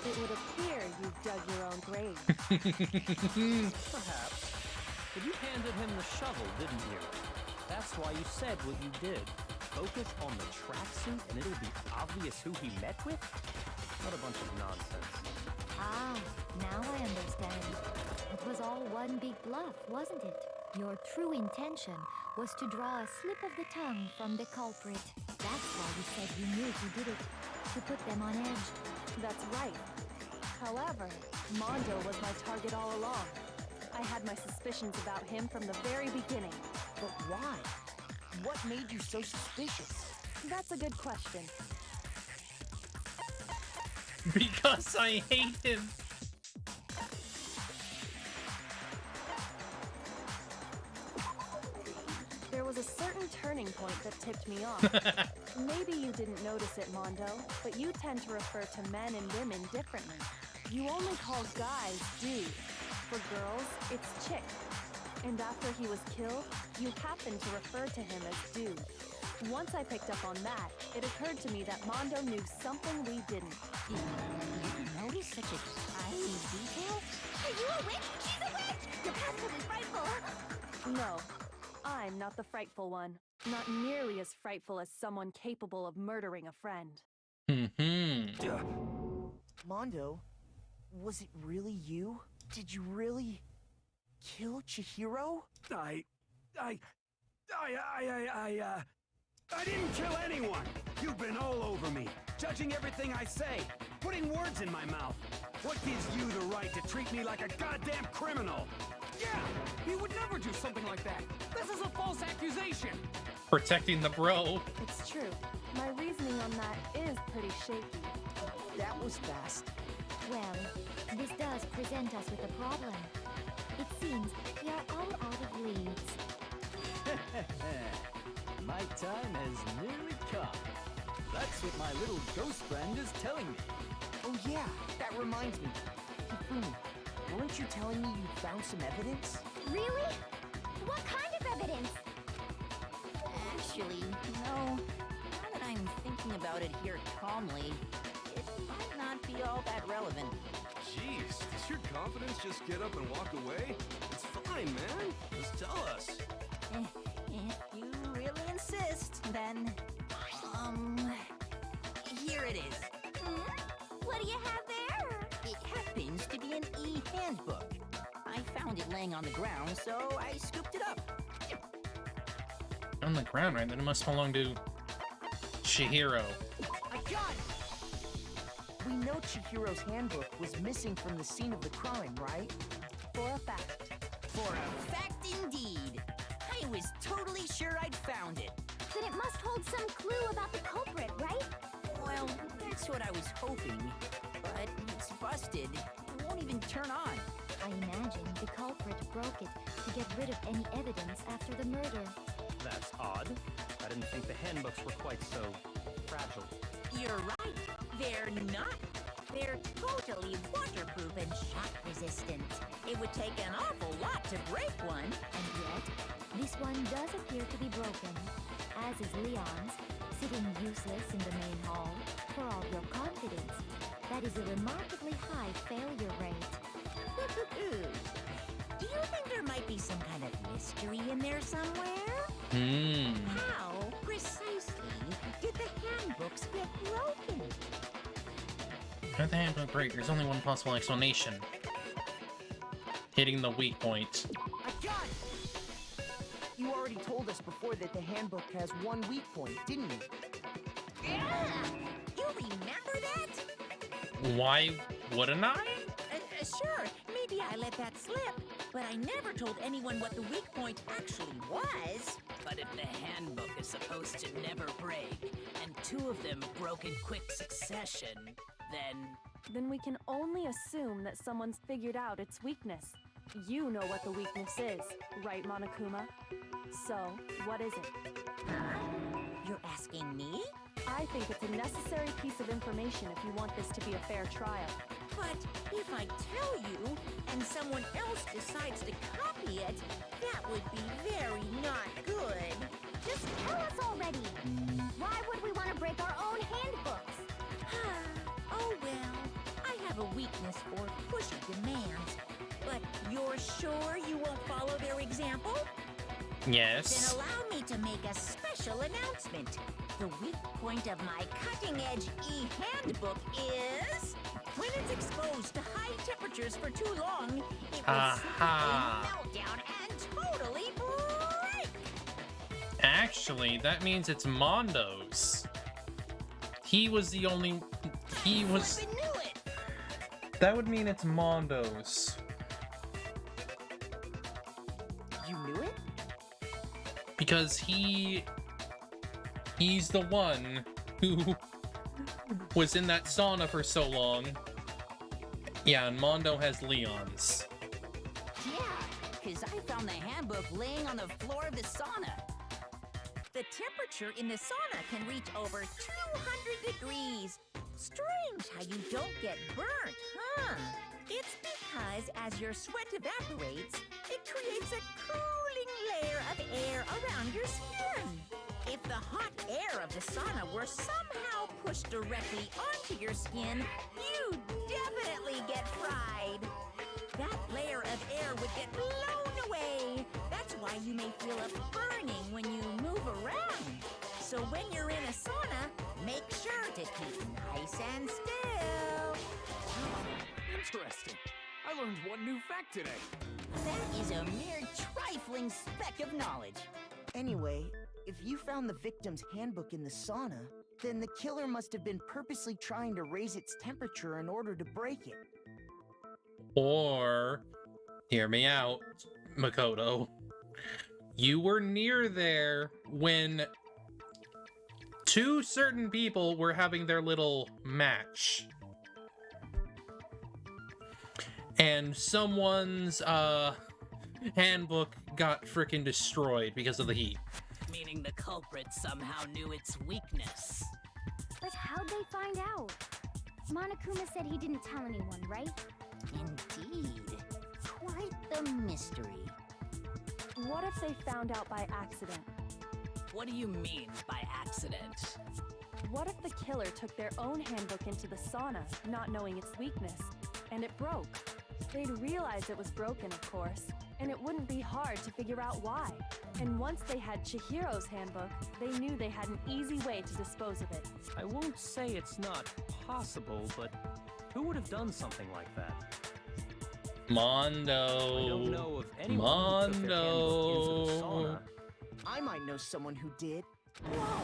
It would appear you've dug your own grave. Perhaps. But you handed him the shovel, didn't you? That's why you said what you did. Focus on the tracksuit and it'll be obvious who he met with? What a bunch of nonsense. Ah, now I understand. It was all one big bluff, wasn't it? Your true intention was to draw a slip of the tongue from the culprit. That's why you said you knew who did it, to put them on edge. That's right. However, Mondo was my target all along. I had my suspicions about him from the very beginning. But why? What made you so suspicious? That's a good question. Because I hate him. There was a certain turning point that tipped me off. Maybe you didn't notice it, Mondo, but you tend to refer to men and women differently. You only call guys dude. For girls, it's chick. And after he was killed, you happened to refer to him as Dude. Once I picked up on that, it occurred to me that Mondo knew something we didn't. You notice such a tiny detail? Are you a witch? She's a witch! You're positively frightful! No, I'm not the frightful one. Not nearly as frightful as someone capable of murdering a friend. Mondo, was it really you? Did you really kill Chihiro? I didn't kill anyone! You've been all over me, judging everything I say, putting words in my mouth. What gives you the right to treat me like a goddamn criminal? Yeah! He would never do something like that! This is a false accusation! Protecting the bro. It's true. My reasoning on that is pretty shaky. That was fast. Well, this does present us with a problem. It seems we are all out of leads. My time has nearly come. That's what my little ghost friend is telling me. Oh yeah, that reminds me. Hifumi, weren't you telling me you found some evidence? Really? What kind of evidence? Actually, no. Now that I'm thinking about it here calmly, it might not be all that relevant. Jeez, does your confidence just get up and walk away? It's fine, man. Just tell us. If you really insist, then... here it is. What do you have there? It happens to be an e-handbook. I found it laying on the ground, so I scooped it up. On the ground, right? Then it must belong to Chihiro. I got it! We know Chihiro's handbook was missing from the scene of the crime, right? For a fact. For a fact indeed. I was totally sure I'd found it. Then it must hold some clue about the culprit, right? Well, that's what I was hoping. But it's busted. It won't even turn on. I imagine the culprit broke it to get rid of any evidence after the murder. That's odd. I didn't think the handbooks were quite so fragile. You're right. They're not. They're totally waterproof and shock resistant. It would take an awful lot to break one. And yet, this one does appear to be broken, as is Leon's, sitting useless in the main hall. For all your confidence, that is a remarkably high failure rate. Do you think there might be some kind of mystery in there somewhere? How precisely did the handbooks get broken? How the handbook break? There's only one possible explanation. Hitting the weak point. I got it! You already told us before that the handbook has one weak point, didn't you? Yeah! You remember that? Why wouldn't I? Sure, maybe I let that slip, but I never told anyone what the weak point actually was. But if the handbook is supposed to never break, and two of them broke in quick succession, Then we can only assume that someone's figured out its weakness. You know what the weakness is, right, Monokuma? So, what is it? You're asking me? I think it's a necessary piece of information if you want this to be a fair trial. But if I tell you, and someone else decides to copy it, that would be very not good. Just tell us already! Why would we want to break our own handbooks? Oh well, I have a weakness for pushy demands. But you're sure you won't follow their example? Yes. Then allow me to make a special announcement. The weak point of my cutting-edge e-handbook is... when it's exposed to high temperatures for too long, it will simply melt down and totally break! Actually, that means it's Mondo's. He was the only... He was... I knew it! That would mean it's Mondo's. You knew it? Because he's the one who was in that sauna for so long. Yeah, and Mondo has Leon's. Yeah, because I found the handbook laying on the floor of the sauna. The temperature in the sauna can reach over 200 degrees. Strange how you don't get burnt, huh? It's because as your sweat evaporates, it creates a the hot air of the sauna were somehow pushed directly onto your skin, you definitely get fried. That layer of air would get blown away. That's why you may feel a burning when you move around. So when you're in a sauna, make sure to keep nice and still. Interesting. I learned one new fact today. That is a mere trifling speck of knowledge. Anyway, if you found the victim's handbook in the sauna, then the killer must have been purposely trying to raise its temperature in order to break it. Or, hear me out, Makoto. You were near there when two certain people were having their little match. And someone's handbook got frickin' destroyed because of the heat. Meaning the culprit somehow knew its weakness. But how'd they find out? Monokuma said he didn't tell anyone, right? Indeed. Quite the mystery. What if they found out by accident? What do you mean by accident? What if the killer took their own handbook into the sauna, not knowing its weakness, and it broke? They'd realize it was broken, of course, and it wouldn't be hard to figure out why. And once they had Chihiro's handbook, they knew they had an easy way to dispose of it. I won't say it's not possible, but who would have done something like that? Mondo. I don't know of anyone who took their handbook into the sauna. I might know someone who did. Whoa,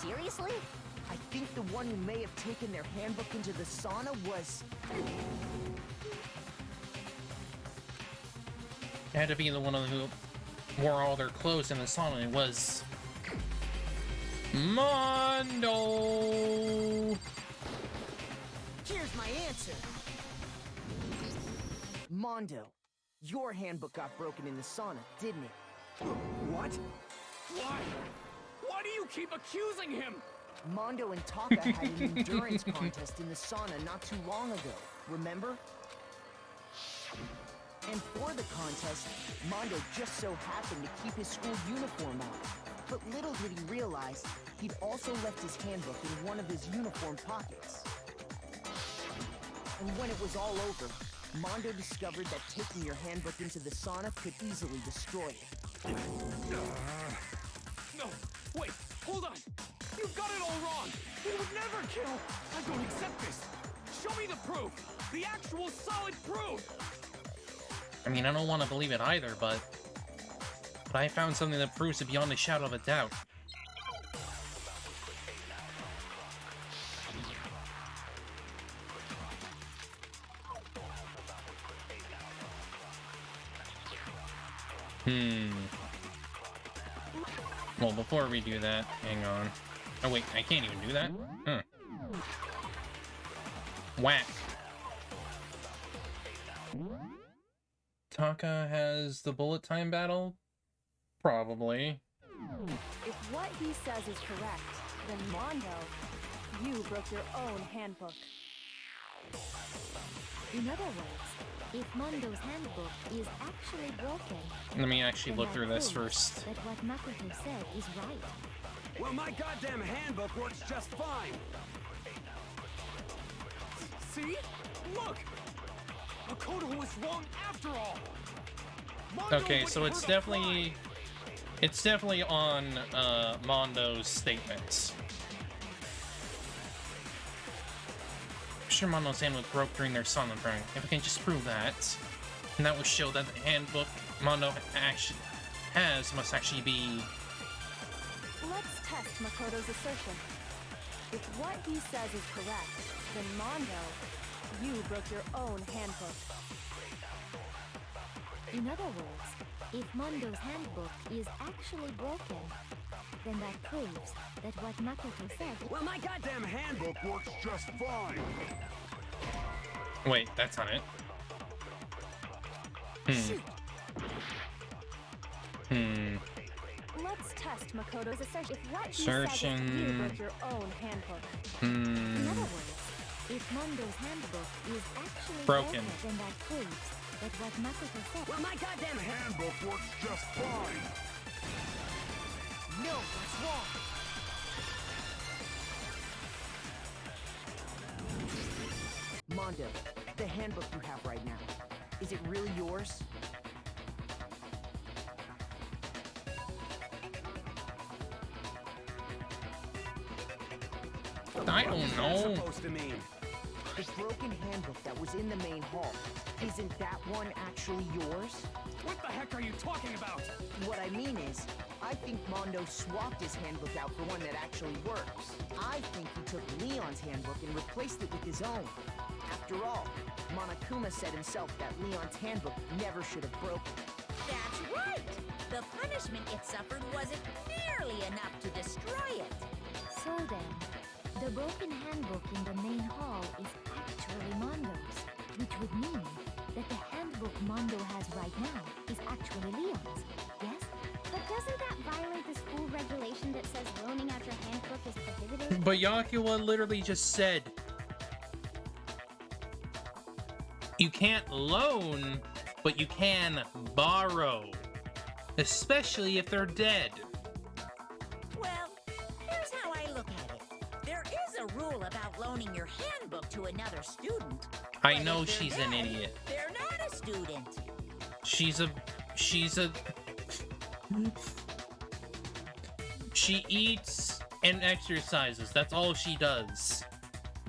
seriously? I think the one who may have taken their handbook into the sauna was... It had to be the one who wore all their clothes in the sauna. It was Mondo. Here's my answer. Mondo, your handbook got broken in the sauna, didn't it? What? Why? Why do you keep accusing him? Mondo and Taka had an endurance contest in the sauna not too long ago, remember? And for the contest, Mondo just so happened to keep his school uniform on. But little did he realize, he'd also left his handbook in one of his uniform pockets. And when it was all over, Mondo discovered that taking your handbook into the sauna could easily destroy it. No, wait, hold on. You've got it all wrong. He would never kill. I don't accept this. Show me the proof. The actual solid proof. I mean, I don't want to believe it either, but I found something that proves it beyond a shadow of a doubt. Well, before we do that, hang on. Oh wait, I can't even do that? Huh. Whack. Taka has the bullet time battle? Probably. If what he says is correct, then Mondo, you broke your own handbook. In other words, if Mondo's handbook is actually broken... Let me actually then look that through this proves first. that what Makoto said is right. Well, my goddamn handbook works just fine. See? Look! Makoto was wrong after all! Mondo Okay, would so it's hurt a fly. definitely on Mondo's statements. I'm sure Mondo's handbook broke during their sauna burn. If we can just prove that, and that will show that the handbook Mondo actually has must actually be... Let's test Makoto's assertion. If what he says is correct, then Mondo, you broke your own handbook. In other words, if Mondo's handbook is actually broken, then that proves that what Makoto said... Well, my goddamn handbook works just fine. Wait, that's not it. Let's test Makoto's assertion. If what he Searching. says is you broke your own handbook. In other words, if Mondo's handbook is actually Broken. then that proves that what Makoto said... Well, my goddamn handbook works just fine. No, that's wrong. Mondo, the handbook you have right now, is it really yours? I don't know. Supposed to mean? The broken handbook that was in the main hall, isn't that one actually yours? What the heck are you talking about? What I mean is, I think Mondo swapped his handbook out for one that actually works. I think he took Leon's handbook and replaced it with his own. After all, Monokuma said himself that Leon's handbook never should have broken. That's right! The punishment it suffered wasn't nearly enough to destroy it. So then, the broken handbook in the main hall is actually Mondo's, which would mean that the handbook Mondo has right now is actually Leon's, yes? But doesn't that violate the school regulation that says loaning out your handbook is prohibited? But Yakula literally just said you can't loan, but you can borrow. Especially if they're dead. Well, here's how I look at it. There is a rule about loaning your handbook to another student. I But know if they're she's an dead, idiot. They're not a student. She eats and exercises. That's all she does.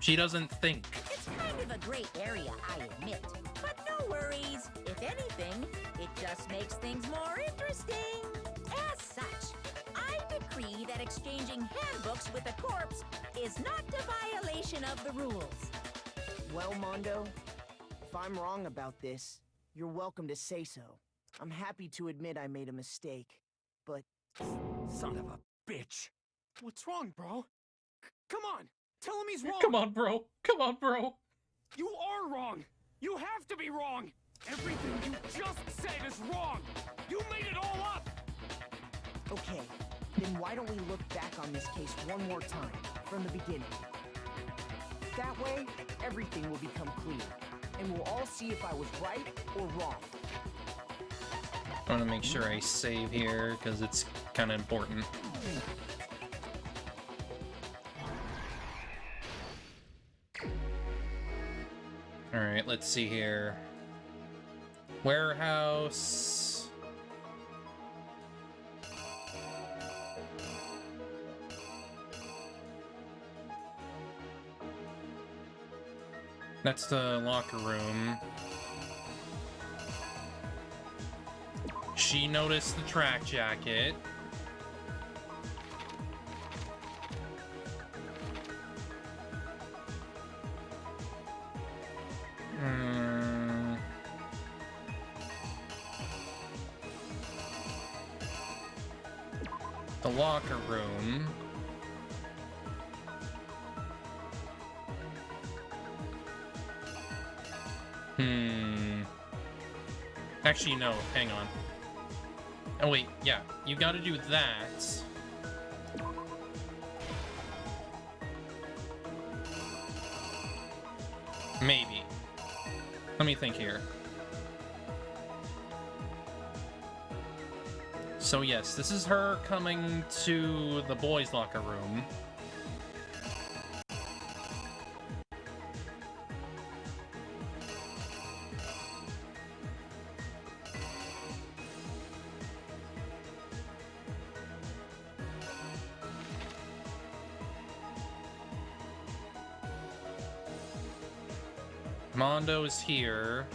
She doesn't think. It's kind of a gray area, I admit. But no worries. If anything, it just makes things more interesting. As such, I decree that exchanging handbooks with a corpse is not a violation of the rules. Well, Mondo, if I'm wrong about this, you're welcome to say so. I'm happy to admit I made a mistake, but... Son of a bitch. What's wrong, bro? Come on! Tell him he's wrong! Come on, bro. Come on, bro. You are wrong! You have to be wrong! Everything you just said is wrong! You made it all up! Okay, then why don't we look back on this case one more time, from the beginning? That way, everything will become clear, and we'll all see if I was right or wrong. I want to make sure I save here, because it's kind of important. Alright, let's see here. Warehouse. That's the locker room. She noticed the track jacket. The locker room. Actually, no, hang on. Oh, wait, yeah, you gotta do that. Maybe. Let me think here. So yes, this is her coming to the boys' locker room. Mondo is here.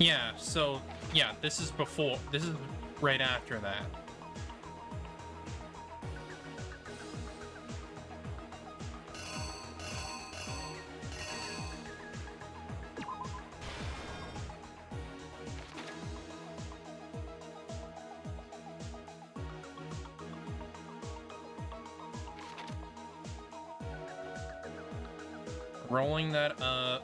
Yeah, so, yeah, this is right after that. Rolling that up.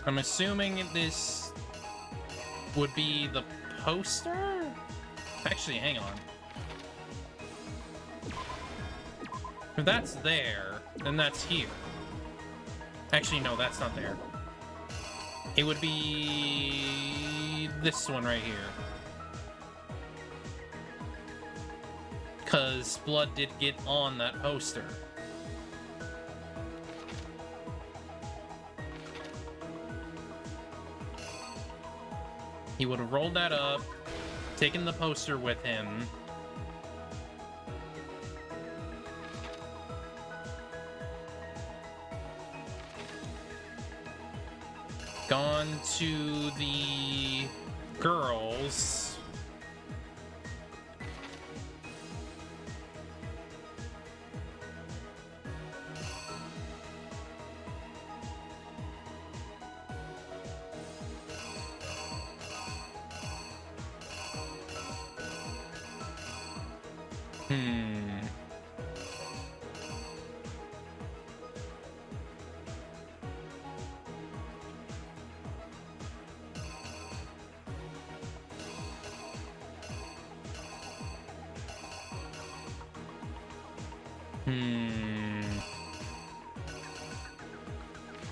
I'm assuming this would be the poster? Actually, hang on. If that's there, then that's here. Actually, no, that's not there. It would be this one right here. Because blood did get on that poster. He would have rolled that up, taken the poster with him. Gone to the girls.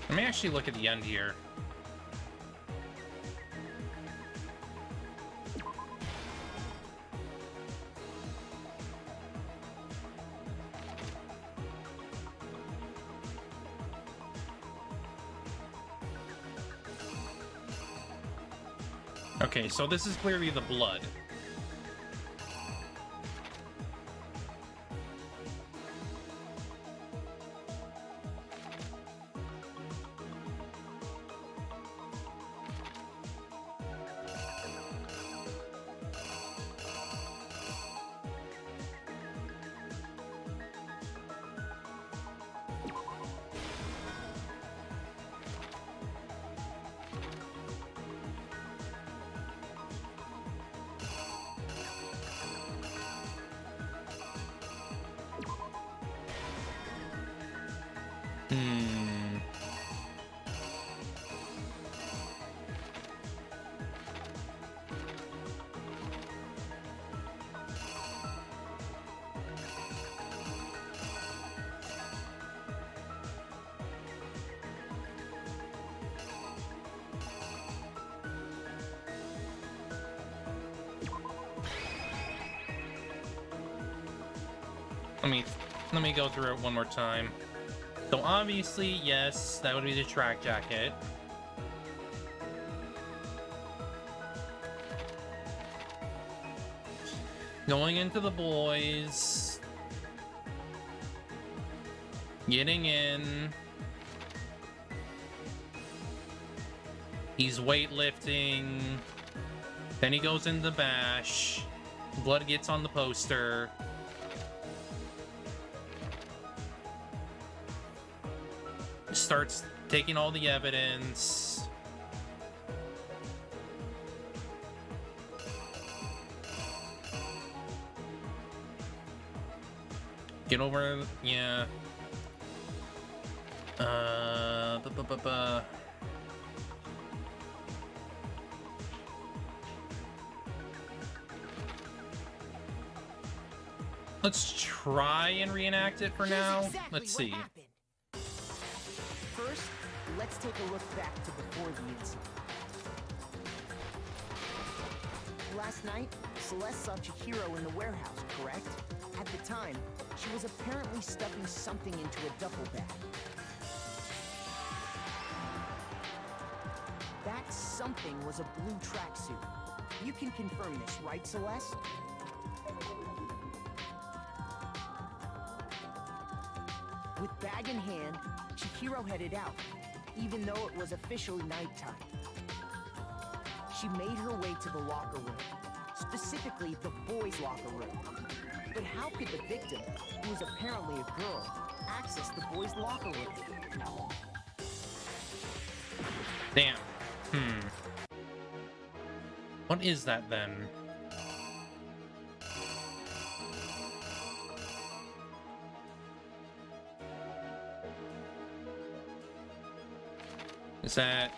Let me actually look at the end here. Okay, so this is clearly the blood. Let me go through it one more time. So obviously, yes, that would be the track jacket. Going into the boys. Getting in. He's weightlifting. Then he goes into bash. Blood gets on the poster. Starts taking all the evidence. Get over, yeah. Let's try and reenact it for now. Exactly Let's see. First, let's take a look back to before the incident. Last night, Celeste saw Chihiro in the warehouse, correct? At the time, she was apparently stuffing something into a duffel bag. That something was a blue tracksuit. You can confirm this, right, Celeste? With bag in hand, Chihiro headed out, even though it was officially nighttime. She made her way to the locker room, specifically the boys' locker room. But how could the victim, who was apparently a girl, access the boys' locker room? Damn. What is that then? Is that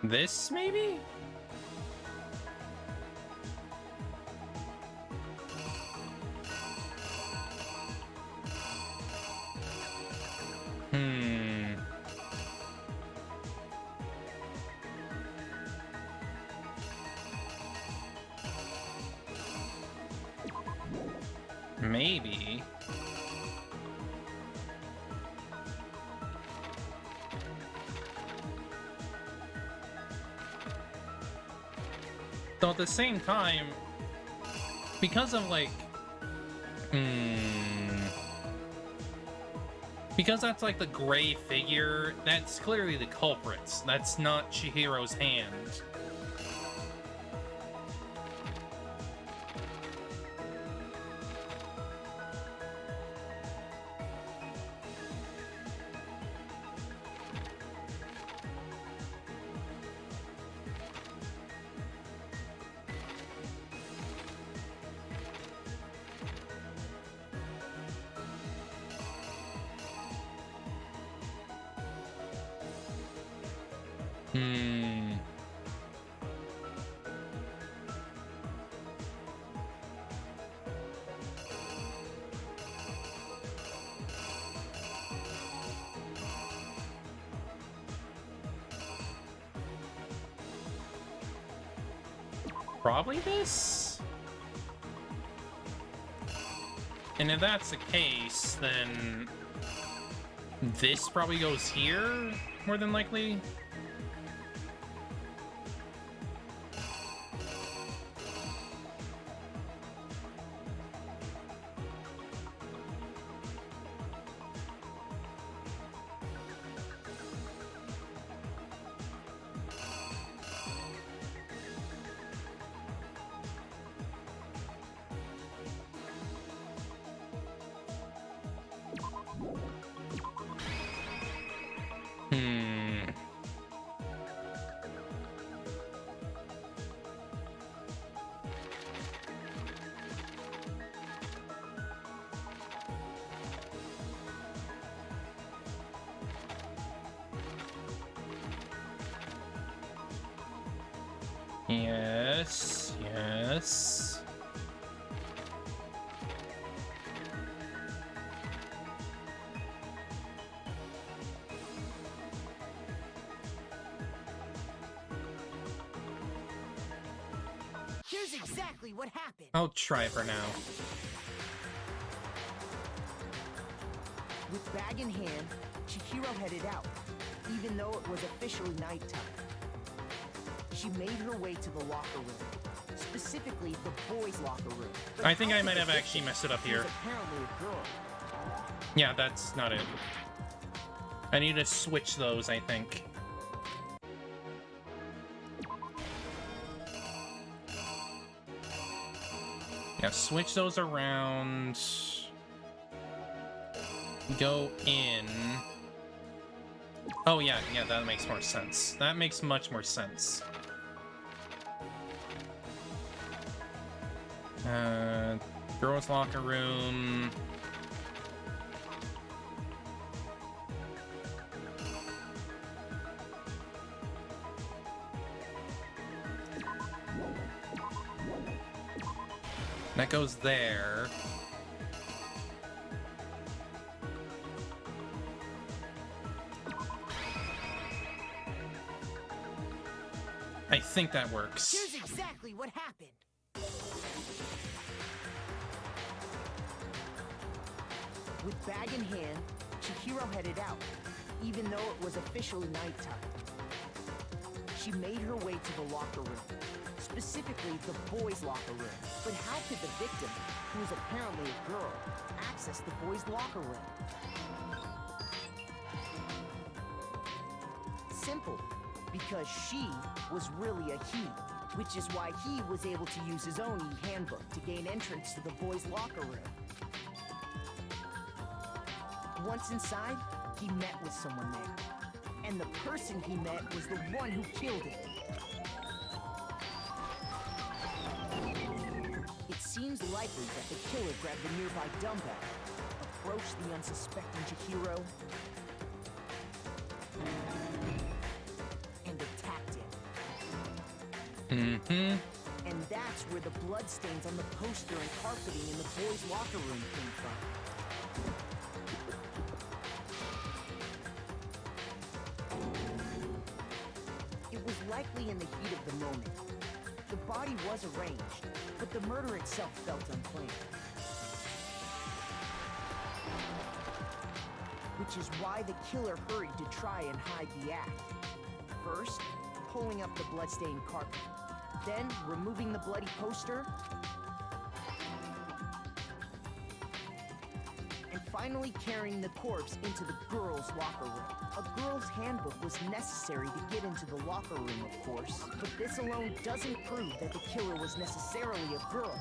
this, maybe? Maybe. Though at the same time, because of like, because that's like the gray figure, that's clearly the culprits. That's not Chihiro's hand. Probably this? And if that's the case, then this probably goes here, more than likely. Yes, yes. Here's exactly what happened. I'll try for now. With bag in hand, Chihiro headed out, even though it was officially nighttime. She made her way to the locker room, specifically the boys' locker room. But I think I might have actually messed it up here. Apparently a girl. Yeah, that's not it. I need to switch those, I think. Yeah, switch those around. Go in. Oh yeah, that makes more sense. That makes much more sense. Girls' locker room. That goes there. I think that works. Here's exactly what happened. With bag in hand, Chihiro headed out, even though it was officially nighttime. She made her way to the locker room, specifically the boys' locker room. But how could the victim, who was apparently a girl, access the boys' locker room? Simple, because she was really a he. which is why he was able to use his own e-handbook to gain entrance to the boys' locker room. Once inside, he met with someone there. And the person he met was the one who killed him. It seems likely that the killer grabbed the nearby dumbbell, approached the unsuspecting Chihiro, and attacked him. And that's where the bloodstains on the poster and carpeting in the boys' locker room came from. It was likely in the heat of the moment. The body was arranged, but the murder itself felt unplanned. Which is why the killer hurried to try and hide the act. First, pulling up the bloodstained carpet. Then, removing the bloody poster. And finally carrying the corpse into the girls' locker room. A girl's handbook was necessary to get into the locker room, of course, but this alone doesn't prove that the killer was necessarily a girl.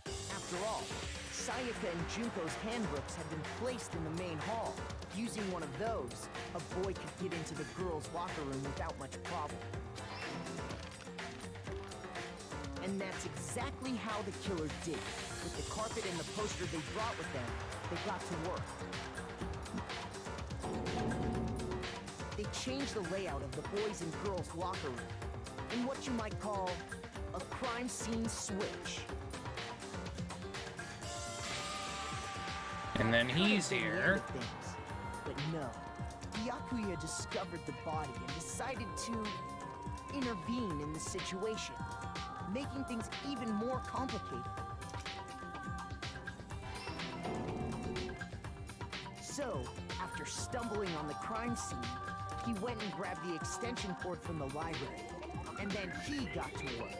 After all, Sayaka and Junko's handbooks had been placed in the main hall. Using one of those, a boy could get into the girls' locker room without much problem. And that's exactly how the killer did it. With the carpet and the poster they brought with them, they got to work. They changed the layout of the boys' and girls' locker room in what you might call a crime scene switch. And then he's here. But no, Byakuya discovered the body and decided to intervene in the situation, making things even more complicated. So, after stumbling on the crime scene, he went and grabbed the extension cord from the library, and then he got to work.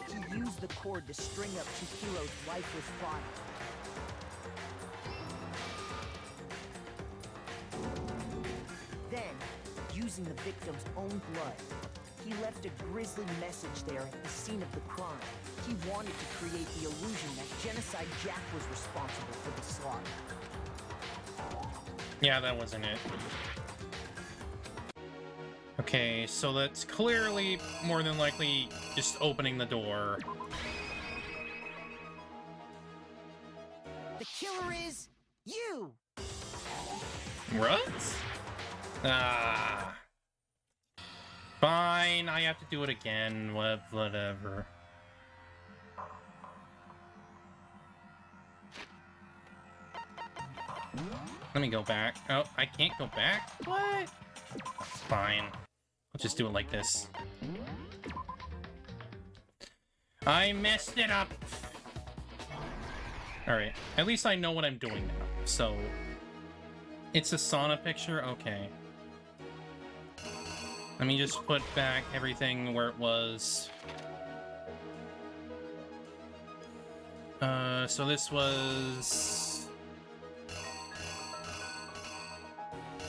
He used the cord to string up Chihiro's lifeless body. Then, using the victim's own blood, he left a grisly message there at the scene of the crime. He wanted to create the illusion that Genocide Jack was responsible for the slaughter. Yeah, that wasn't it. Okay, so that's clearly, more than likely, just opening the door. The killer is you! What? Ah. Fine, I have to do it again. Whatever. Let me go back. Oh, I can't go back? What? Fine. I'll just do it like this. I messed it up! Alright, at least I know what I'm doing now. So, it's a sauna picture? Okay. Let me just put back everything where it was. So this was...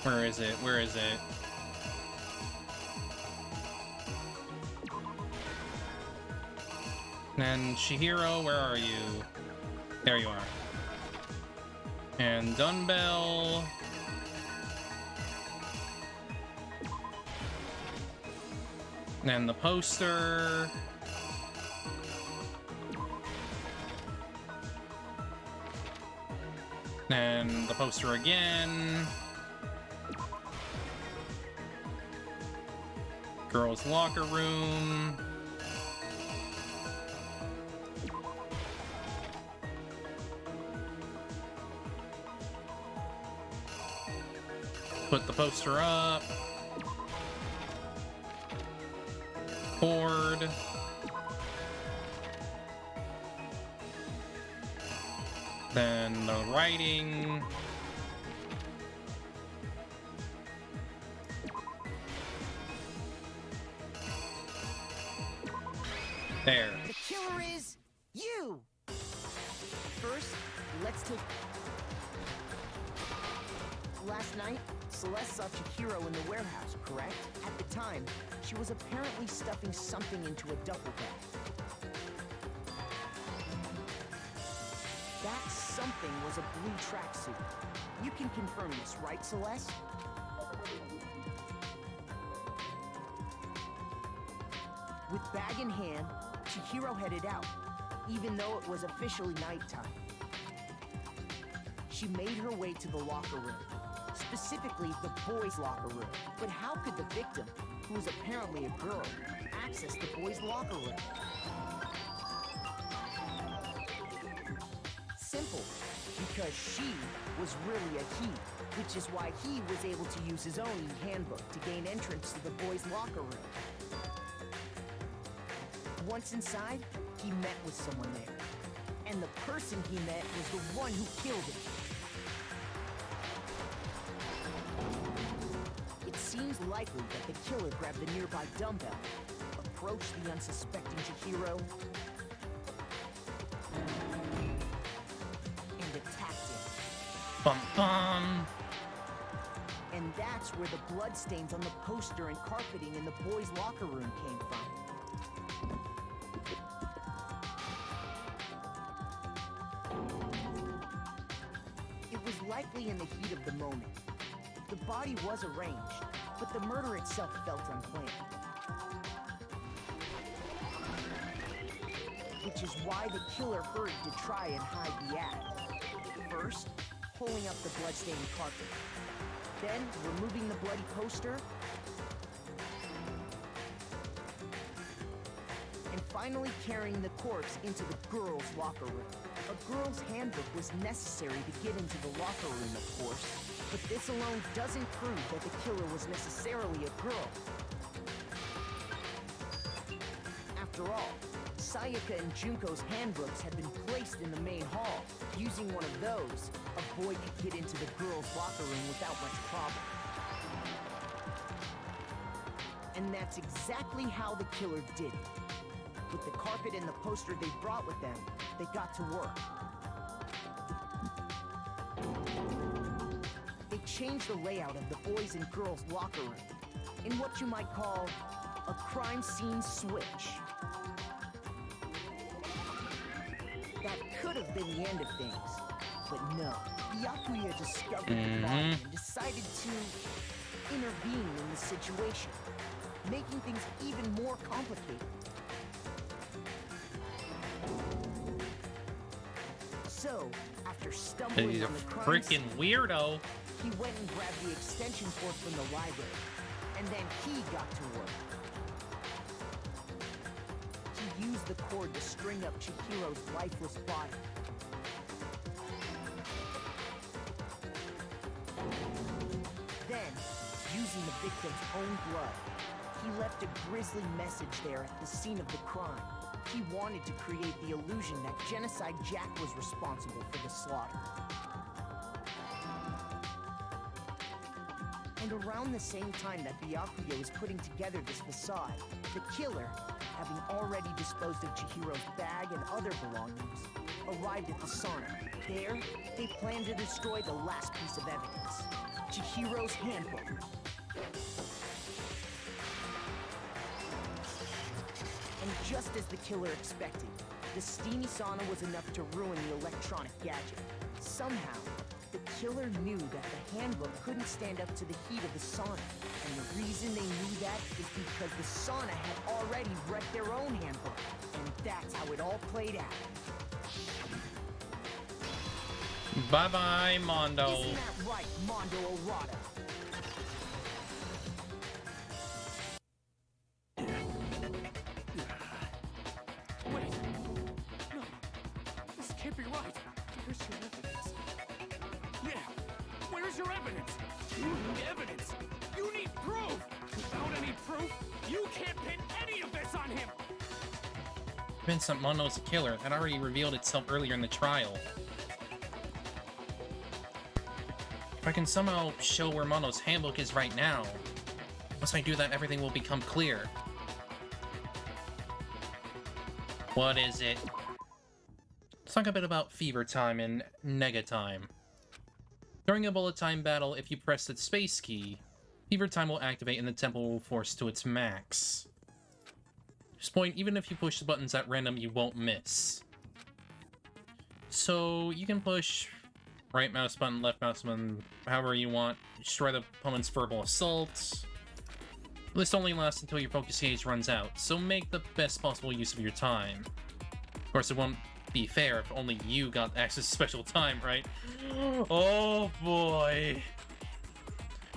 Where is it? Where is it? And Chihiro, where are you? There you are. And dumbbell. And the poster. And the poster again. Girls' locker room. Put the poster up. Cord. Then the writing. There. The killer is you! Last night, Celeste saw Chihiro in the warehouse, correct? At the time, she was apparently stuffing something into a duffel bag. That something was a blue tracksuit. You can confirm this, right, Celeste? With bag in hand, Chihiro headed out, even though it was officially nighttime. She made her way to the locker room, specifically the boys' locker room. But how could the victim, who was apparently a girl, access the boys' locker room? Simple, because she was really a he, which is why he was able to use his own handbook to gain entrance to the boys' locker room. Once inside, he met with someone there. And the person he met was the one who killed him. It seems likely that the killer grabbed the nearby dumbbell, approached the unsuspecting Chihiro, and attacked him. Bum bum! And that's where the bloodstains on the poster and carpeting in the boys' locker room came from. Likely in the heat of the moment. The body was arranged, but the murder itself felt unplanned. Which is why the killer hurried to try and hide the act. First, pulling up the bloodstained carpet. Then, removing the bloody poster. And finally carrying the corpse into the girls' locker room. A girl's handbook was necessary to get into the locker room, of course, but this alone doesn't prove that the killer was necessarily a girl. After all, Sayaka and Junko's handbooks had been placed in the main hall. Using one of those, a boy could get into the girls' locker room without much problem. And that's exactly how the killer did it. With the carpet and the poster they brought with them, they got to work. They changed the layout of the boys' and girls' locker room in what you might call a crime scene switch. That could have been the end of things, but no. Byakuya discovered the body and decided to intervene in the situation, making things even more complicated. So, after stumbling He's a on the crime freaking scene, weirdo. he went and grabbed the extension cord from the library, and then he got to work. He used the cord to string up Chihiro's lifeless body. Then, using the victim's own blood, he left a grisly message there at the scene of the crime. He wanted to create the illusion that Genocide Jack was responsible for the slaughter. And around the same time that Byakuya was putting together this facade, the killer, having already disposed of Chihiro's bag and other belongings, arrived at the sauna. There, they planned to destroy the last piece of evidence, Chihiro's handbook. And just as the killer expected, the steamy sauna was enough to ruin the electronic gadget. Somehow, the killer knew that the handbook couldn't stand up to the heat of the sauna. And the reason they knew that is because the sauna had already wrecked their own handbook. And that's how it all played out. Bye-bye, Mondo. Isn't that right, Mondo Orada? Wait! No! This can't be right! Where's your evidence? Yeah! Where's your evidence? You need evidence! You need proof! Without any proof, you can't pin any of this on him! Vincent Mondo's a killer. That already revealed itself earlier in the trial. If I can somehow show where Mondo's handbook is right now, once I do that, everything will become clear. What is it? Let's talk a bit about Fever Time and Nega Time. During a bullet time battle, if you press the space key, fever time will activate and the tempo will force to its max. At this point, even if you push the buttons at random, you won't miss. So you can push right mouse button, left mouse button, however you want. Destroy the opponent's verbal assault. This only lasts until your focus gauge runs out, so make the best possible use of your time. Of course, it won't be fair if only you got access to special time, right? Oh boy.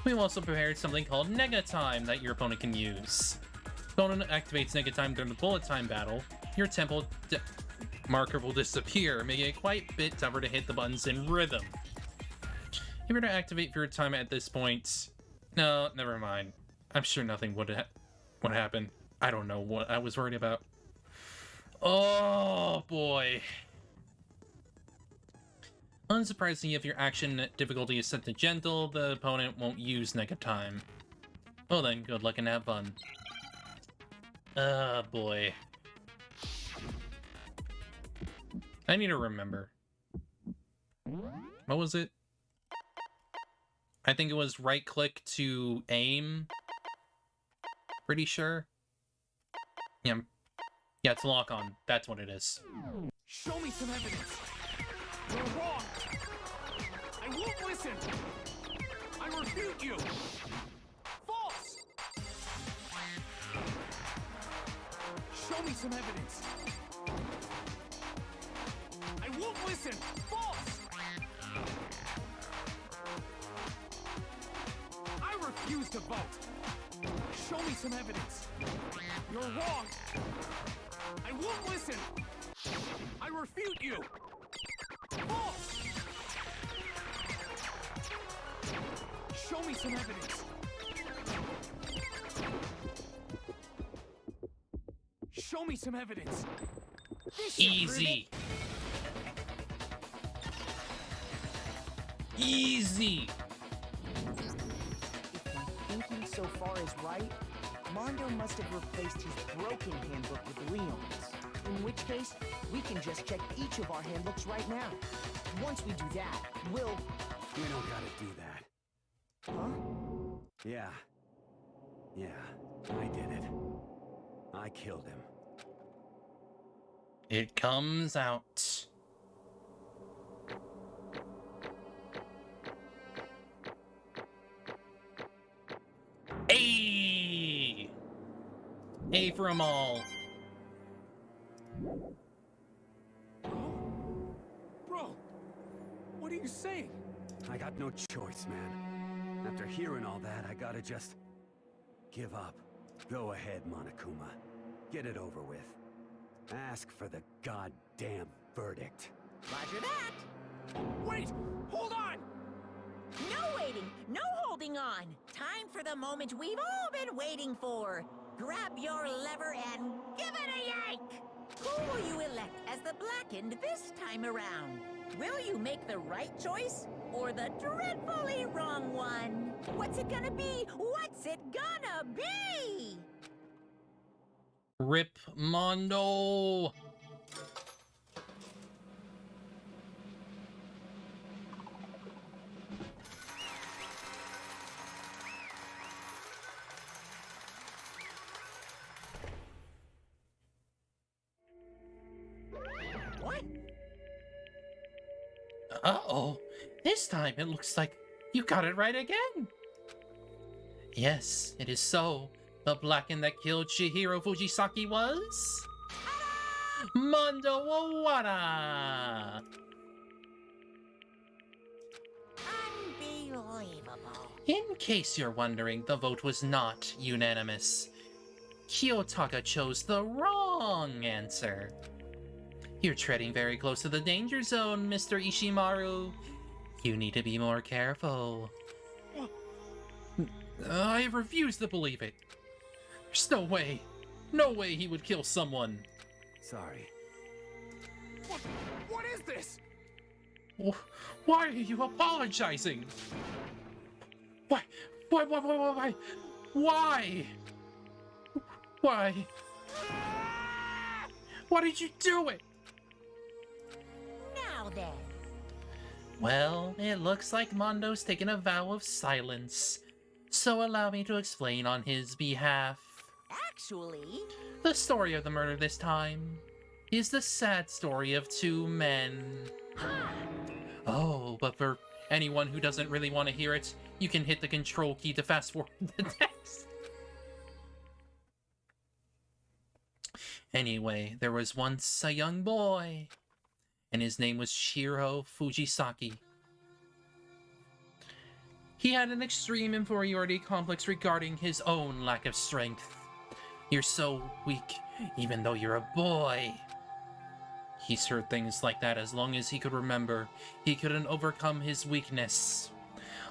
We've also prepared something called Nega Time that your opponent can use. If the opponent activates Nega Time during the bullet time battle, your tempo marker will disappear, making it quite a bit tougher to hit the buttons in rhythm. If you were to activate your time at this point... No, never mind. I'm sure nothing would happen. I don't know what I was worried about. Oh boy. Unsurprisingly, if your action difficulty is set to gentle, the opponent won't use Nega Time. Well then, good luck and have fun. Oh boy. I need to remember. What was it? I think it was right click to aim. Pretty sure. Yeah, it's lock on. That's what it is. Show me some evidence. You're wrong. I won't listen. I refute you. False. Show me some evidence. I won't listen. False. I refuse to vote. Show me some evidence. You're wrong. I won't listen. I refute you. False. Show me some evidence. Show me some evidence. Easy. Easy. Thinking so far is right, Mondo must have replaced his broken handbook with Leon's. In which case, we can just check each of our handbooks right now. Once we do that, we'll... We don't gotta do that. Huh? Yeah, I did it. I killed him. It comes out. A! A for 'em all. Bro, what are you saying? I got no choice, man. After hearing all that, I gotta just... give up. Go ahead, Monokuma. Get it over with. Ask for the goddamn verdict. Roger that. Wait! Hold on! No waiting, no holding on. Time for the moment we've all been waiting for. Grab your lever and give it a yank! Who will you elect as the Blackened this time around? Will you make the right choice or the dreadfully wrong one? What's it gonna be? What's it gonna be? Rip Mondo. What? Uh-oh. This time it looks like you got it right again. Yes, it is so. The Blackened that killed Chihiro Fujisaki was... Mondo Owada! Unbelievable. In case you're wondering, the vote was not unanimous. Kiyotaka chose the wrong answer. You're treading very close to the danger zone, Mr. Ishimaru. You need to be more careful. I refuse to believe it. There's no way he would kill someone. Sorry. What is this? Why are you apologizing? Why? Why did you do it? Now then. Well, it looks like Mondo's taken a vow of silence, so allow me to explain on his behalf. Actually... The story of the murder this time is the sad story of two men. Oh, but for anyone who doesn't really want to hear it, you can hit the control key to fast forward the text. Anyway, there was once a young boy, and his name was Shiro Fujisaki. He had an extreme inferiority complex regarding his own lack of strength. You're so weak, even though you're a boy. He's heard things like that as long as he could remember. He couldn't overcome his weakness.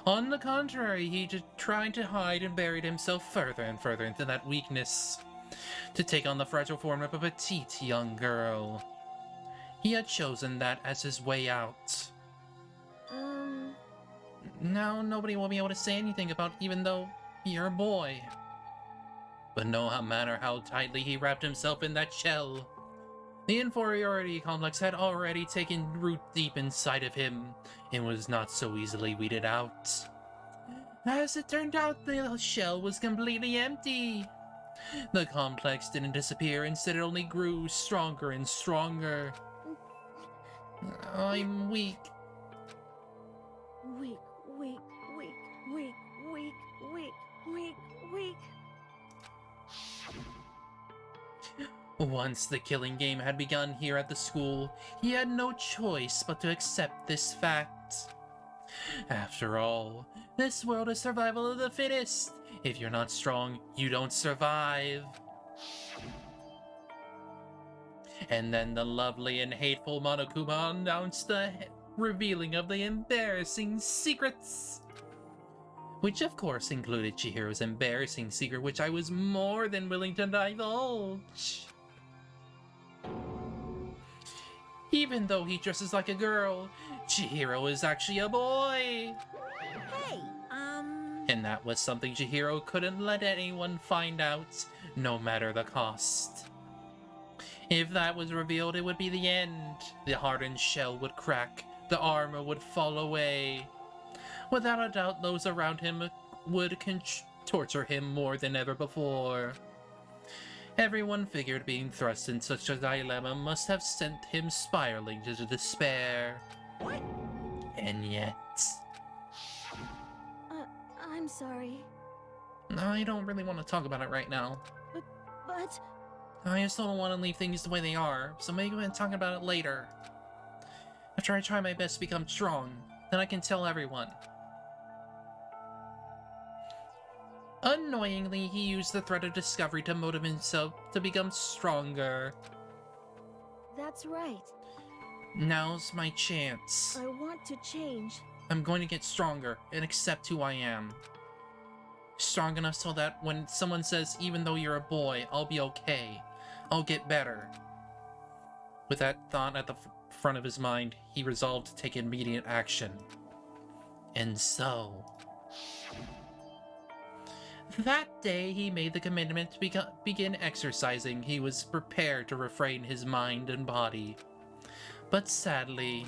On the contrary, he tried to hide and buried himself further and further into that weakness, to take on the fragile form of a petite young girl. He had chosen that as his way out. Now nobody will be able to say anything about even though you're a boy. But no matter how tightly he wrapped himself in that shell, the inferiority complex had already taken root deep inside of him and was not so easily weeded out. As it turned out, the shell was completely empty. The complex didn't disappear, instead it only grew stronger and stronger. I'm weak. Weak, weak, weak, weak, weak, weak, weak, weak. Once the killing game had begun here at the school, he had no choice but to accept this fact. After all, this world is survival of the fittest. If you're not strong, you don't survive. And then the lovely and hateful Monokuma announced the revealing of the embarrassing secrets. Which of course included Chihiro's embarrassing secret, which I was more than willing to divulge. Even though he dresses like a girl, Chihiro is actually a boy. Hey, And that was something Chihiro couldn't let anyone find out, no matter the cost. If that was revealed, it would be the end. The hardened shell would crack, the armor would fall away. Without a doubt, those around him would torture him more than ever before. Everyone figured being thrust in such a dilemma must have sent him spiraling to despair. What? And yet... I'm sorry. I don't really want to talk about it right now. But... I just don't want to leave things the way they are, so maybe we can talk about it later. After I try my best to become strong, then I can tell everyone. Annoyingly, he used the threat of discovery to motivate himself to become stronger. That's right. Now's my chance. I want to change. I'm going to get stronger and accept who I am. Strong enough so that when someone says, even though you're a boy, I'll be okay. I'll get better. With that thought at the front of his mind, he resolved to take immediate action. And so... that day, he made the commitment to begin exercising. He was prepared to refrain his mind and body. But sadly,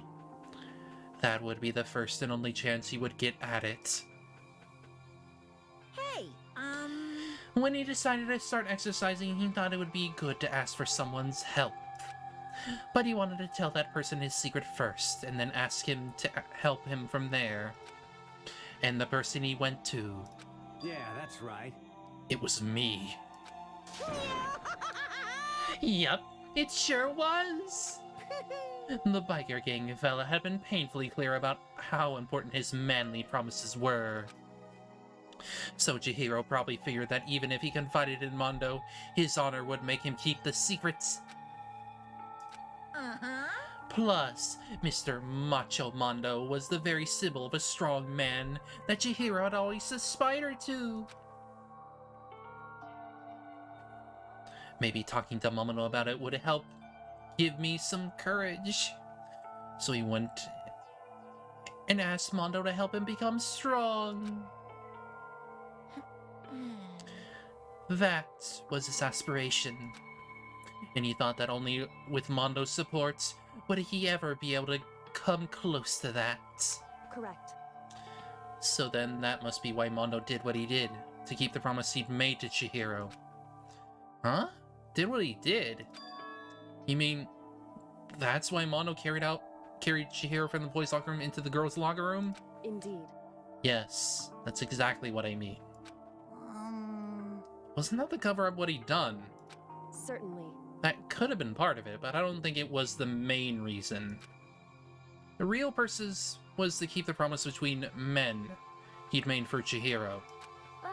that would be the first and only chance he would get at it. Hey, When he decided to start exercising, he thought it would be good to ask for someone's help. But he wanted to tell that person his secret first, and then ask him to help him from there. And the person he went to... Yeah, that's right. it was me. Yup, it sure was! The biker gang fella had been painfully clear about how important his manly promises were. So Chihiro probably figured that even if he confided in Mondo, his honor would make him keep the secrets. Plus, Mr. Macho Mondo was the very symbol of a strong man that Chihiro had always aspired to. Maybe talking to Momono about it would help give me some courage. So he went and asked Mondo to help him become strong. That was his aspiration. And he thought that only with Mondo's support would he ever be able to come close to that. Correct. So then that must be why Mondo did what he did, to keep the promise he'd made to Chihiro. Huh? Did what he did? You mean that's why Mondo carried Chihiro from the boys' locker room into the girls' locker room? Indeed. Yes, that's exactly what I mean. Wasn't that the cover of what he'd done? Certainly. That could have been part of it, but I don't think it was the main reason. The real purpose was to keep the promise between men he'd made for Chihiro. But...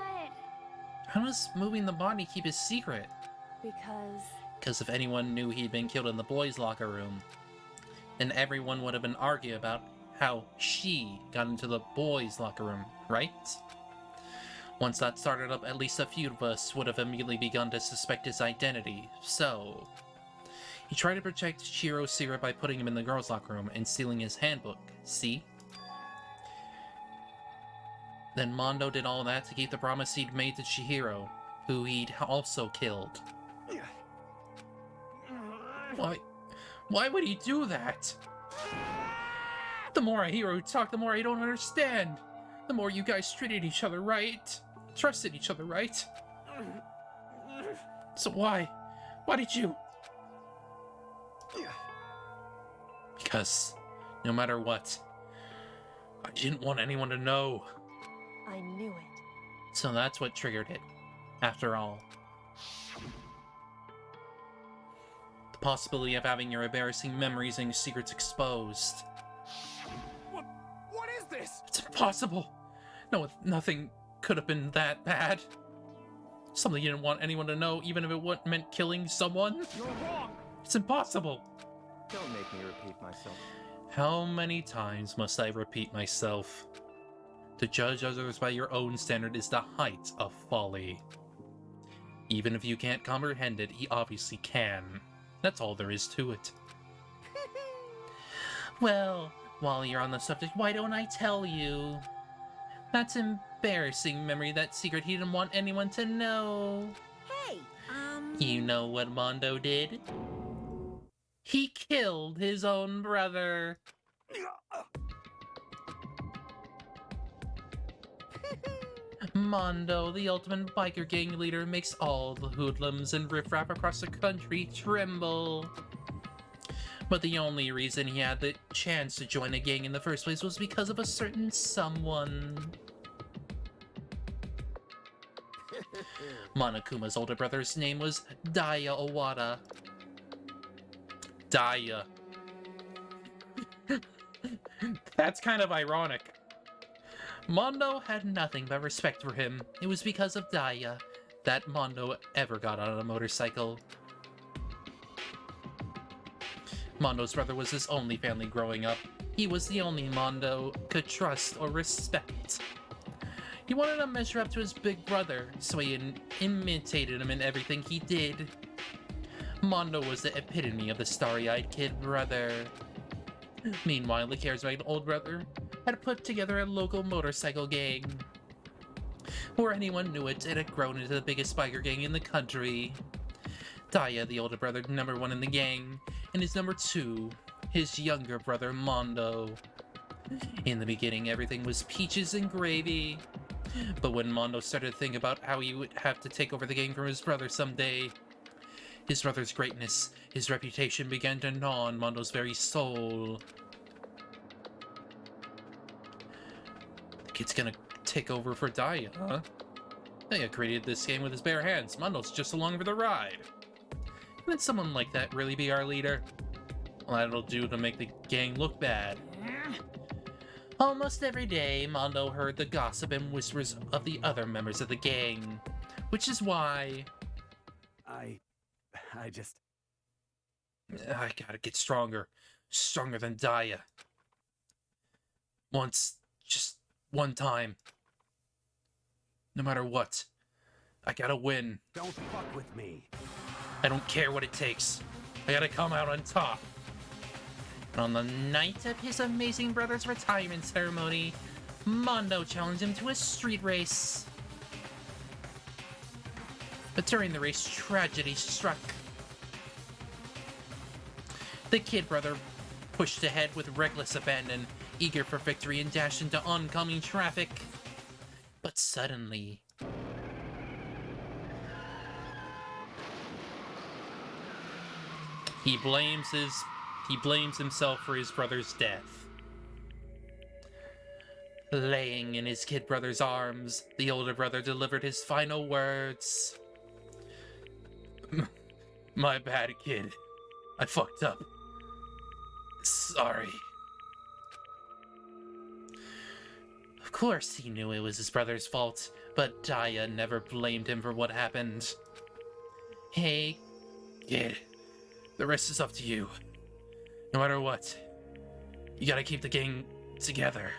How does moving the body keep his secret? Because if anyone knew he'd been killed in the boys' locker room, then everyone would have been arguing about how she got into the boys' locker room, right? Once that started up, at least a few of us would have immediately begun to suspect his identity, so... He tried to protect Chihiro's secret by putting him in the girls' locker room and stealing his handbook, see? Then Mondo did all that to keep the promise he'd made to Chihiro, who he'd also killed. Why would he do that? The more I hear you talk, the more I don't understand. The more you guys treated each other right. Trusted each other right. So why? Why did you? Because no matter what, I didn't want anyone to know. I knew it. So that's what triggered it, after all. The possibility of having your embarrassing memories and secrets exposed. What is this? It's impossible. No, nothing could have been that bad. Something you didn't want anyone to know, even if it meant killing someone. You're wrong. It's impossible. Don't make me repeat myself. How many times must I repeat myself? To judge others by your own standard is the height of folly. Even if you can't comprehend it, he obviously can. That's all there is to it. Well, while you're on the subject, why don't I tell you? That's embarrassing memory, that secret he didn't want anyone to know. Hey, You know what Mondo did? He killed his own brother. Mondo, the ultimate biker gang leader, makes all the hoodlums and riffraff across the country tremble. But the only reason he had the chance to join a gang in the first place was because of a certain someone. Monokuma's older brother's name was Daya Owada. Daya. That's kind of ironic. Mondo had nothing but respect for him. It was because of Daya that Mondo ever got on a motorcycle. Mondo's brother was his only family growing up. He was the only Mondo could trust or respect. He wanted to measure up to his big brother, so he imitated him in everything he did. Mondo was the epitome of the starry-eyed kid brother. Meanwhile, the charismatic old brother had put together a local motorcycle gang. Before anyone knew it, it had grown into the biggest biker gang in the country. Daya, the older brother, #1 in the gang, and his #2, his younger brother, Mondo. In the beginning, everything was peaches and gravy. But when Mondo started to think about how he would have to take over the gang from his brother someday, his brother's greatness, his reputation began to gnaw on Mondo's very soul. The kid's gonna take over for Daya, huh? Daya created this game with his bare hands. Mondo's just along for the ride. Would someone like that really be our leader? Well, that'll do to make the gang look bad. Almost every day, Mondo heard the gossip and whispers of the other members of the gang, which is why... I gotta get stronger. Stronger than Daya. Just one time. No matter what, I gotta win. Don't fuck with me. I don't care what it takes. I gotta come out on top. And on the night of his amazing brother's retirement ceremony, Mondo challenged him to a street race. But during the race, tragedy struck. The kid brother pushed ahead with reckless abandon, eager for victory and dashed into oncoming traffic. But suddenly... He blames himself for his brother's death. Laying in his kid brother's arms, the older brother delivered his final words. My bad, kid. I fucked up. Sorry. Of course he knew it was his brother's fault, but Daya never blamed him for what happened. Hey, kid. The rest is up to you. No matter what, you gotta keep the gang together.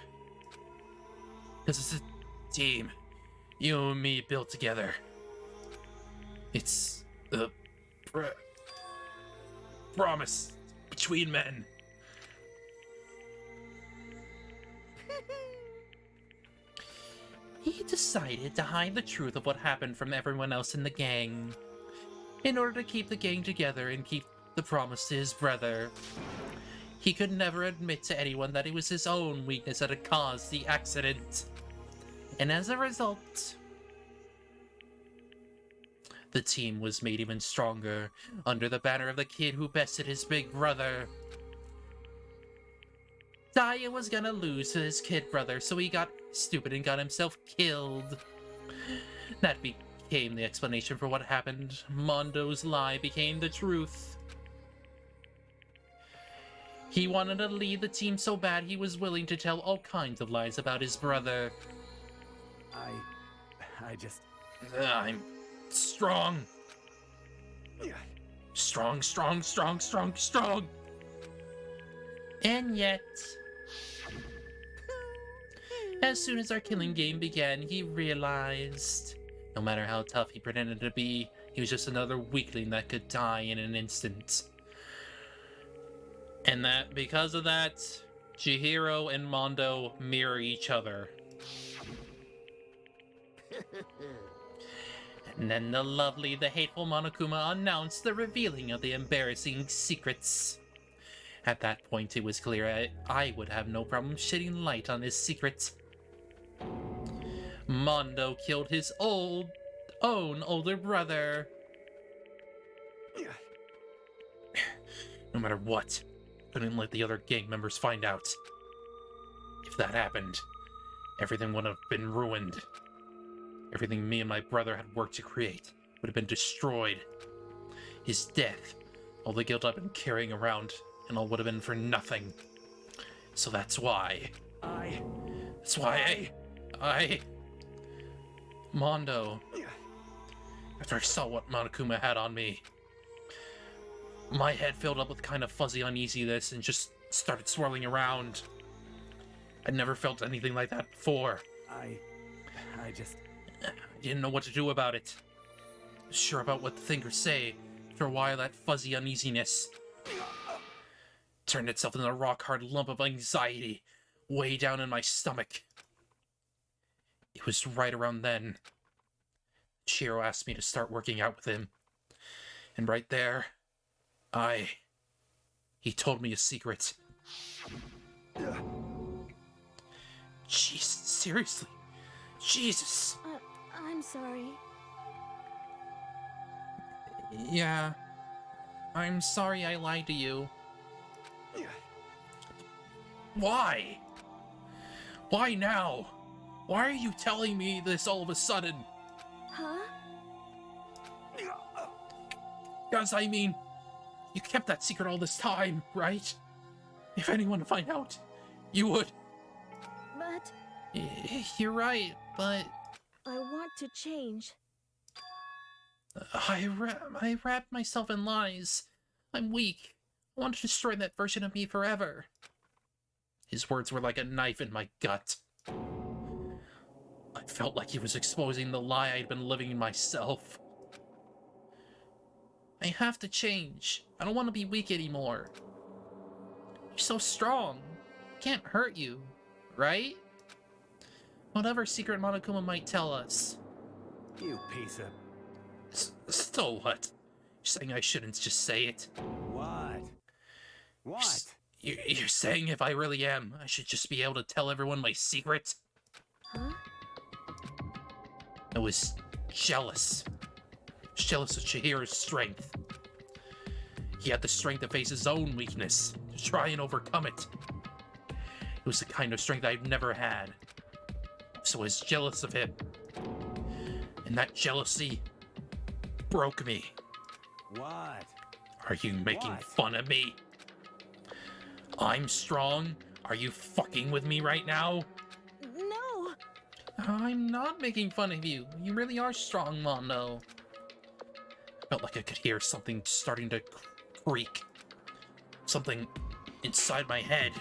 Because it's a team. You and me built together. It's the promise between men. He decided to hide the truth of what happened from everyone else in the gang, in order to keep the gang together and keep the promise to his brother. He could never admit to anyone that it was his own weakness that had caused the accident. And as a result, the team was made even stronger under the banner of the kid who bested his big brother. Daya was gonna lose to his kid brother, so he got stupid and got himself killed. That became the explanation for what happened. Mondo's lie became the truth. He wanted to lead the team so bad he was willing to tell all kinds of lies about his brother. I'm strong. Strong. And yet, as soon as our killing game began, he realized, no matter how tough he pretended to be, he was just another weakling that could die in an instant. And that, because of that, Chihiro and Mondo mirror each other. And then the lovely, the hateful Monokuma announced the revealing of the embarrassing secrets. At that point, it was clear I would have no problem shedding light on his secret. Mondo killed his own older brother. No matter what, couldn't let the other gang members find out. If that happened, everything would have been ruined. Everything me and my brother had worked to create would have been destroyed. His death, all the guilt I've been carrying around, and all would have been for nothing. So that's why... Mondo... After I saw what Monokuma had on me, my head filled up with kind of fuzzy uneasiness and just started swirling around. I'd never felt anything like that before. I didn't know what to do about it. Sure about what to think or say. After a while, that fuzzy uneasiness turned itself into a rock-hard lump of anxiety way down in my stomach. It was right around then Shiro asked me to start working out with him. And right there, he told me a secret. Jesus, seriously? Jesus! I'm sorry. Yeah, I'm sorry I lied to you. Why? Why now? Why are you telling me this all of a sudden? Huh? Because, I mean, you kept that secret all this time, right? If anyone would find out, you would. But... You're right, but... I want to change. I wrapped myself in lies. I'm weak. I want to destroy that version of me forever. His words were like a knife in my gut. I felt like he was exposing the lie I'd been living in myself. I have to change. I don't want to be weak anymore. You're so strong. Can't hurt you, right? Whatever secret Monokuma might tell us. You piece of... So what? You're saying I shouldn't just say it? What? What? You're saying if I really am, I should just be able to tell everyone my secret? Huh? I was jealous. Jealous of Chihira's strength. He had the strength to face his own weakness, to try and overcome it. It was the kind of strength I've never had. So I was jealous of him. And that jealousy broke me. What? Are you making What? fun of me? I'm strong? Are you fucking with me right now? No! I'm not making fun of you. You really are strong, Mondo. I felt like I could hear something starting to creak. Something inside my head.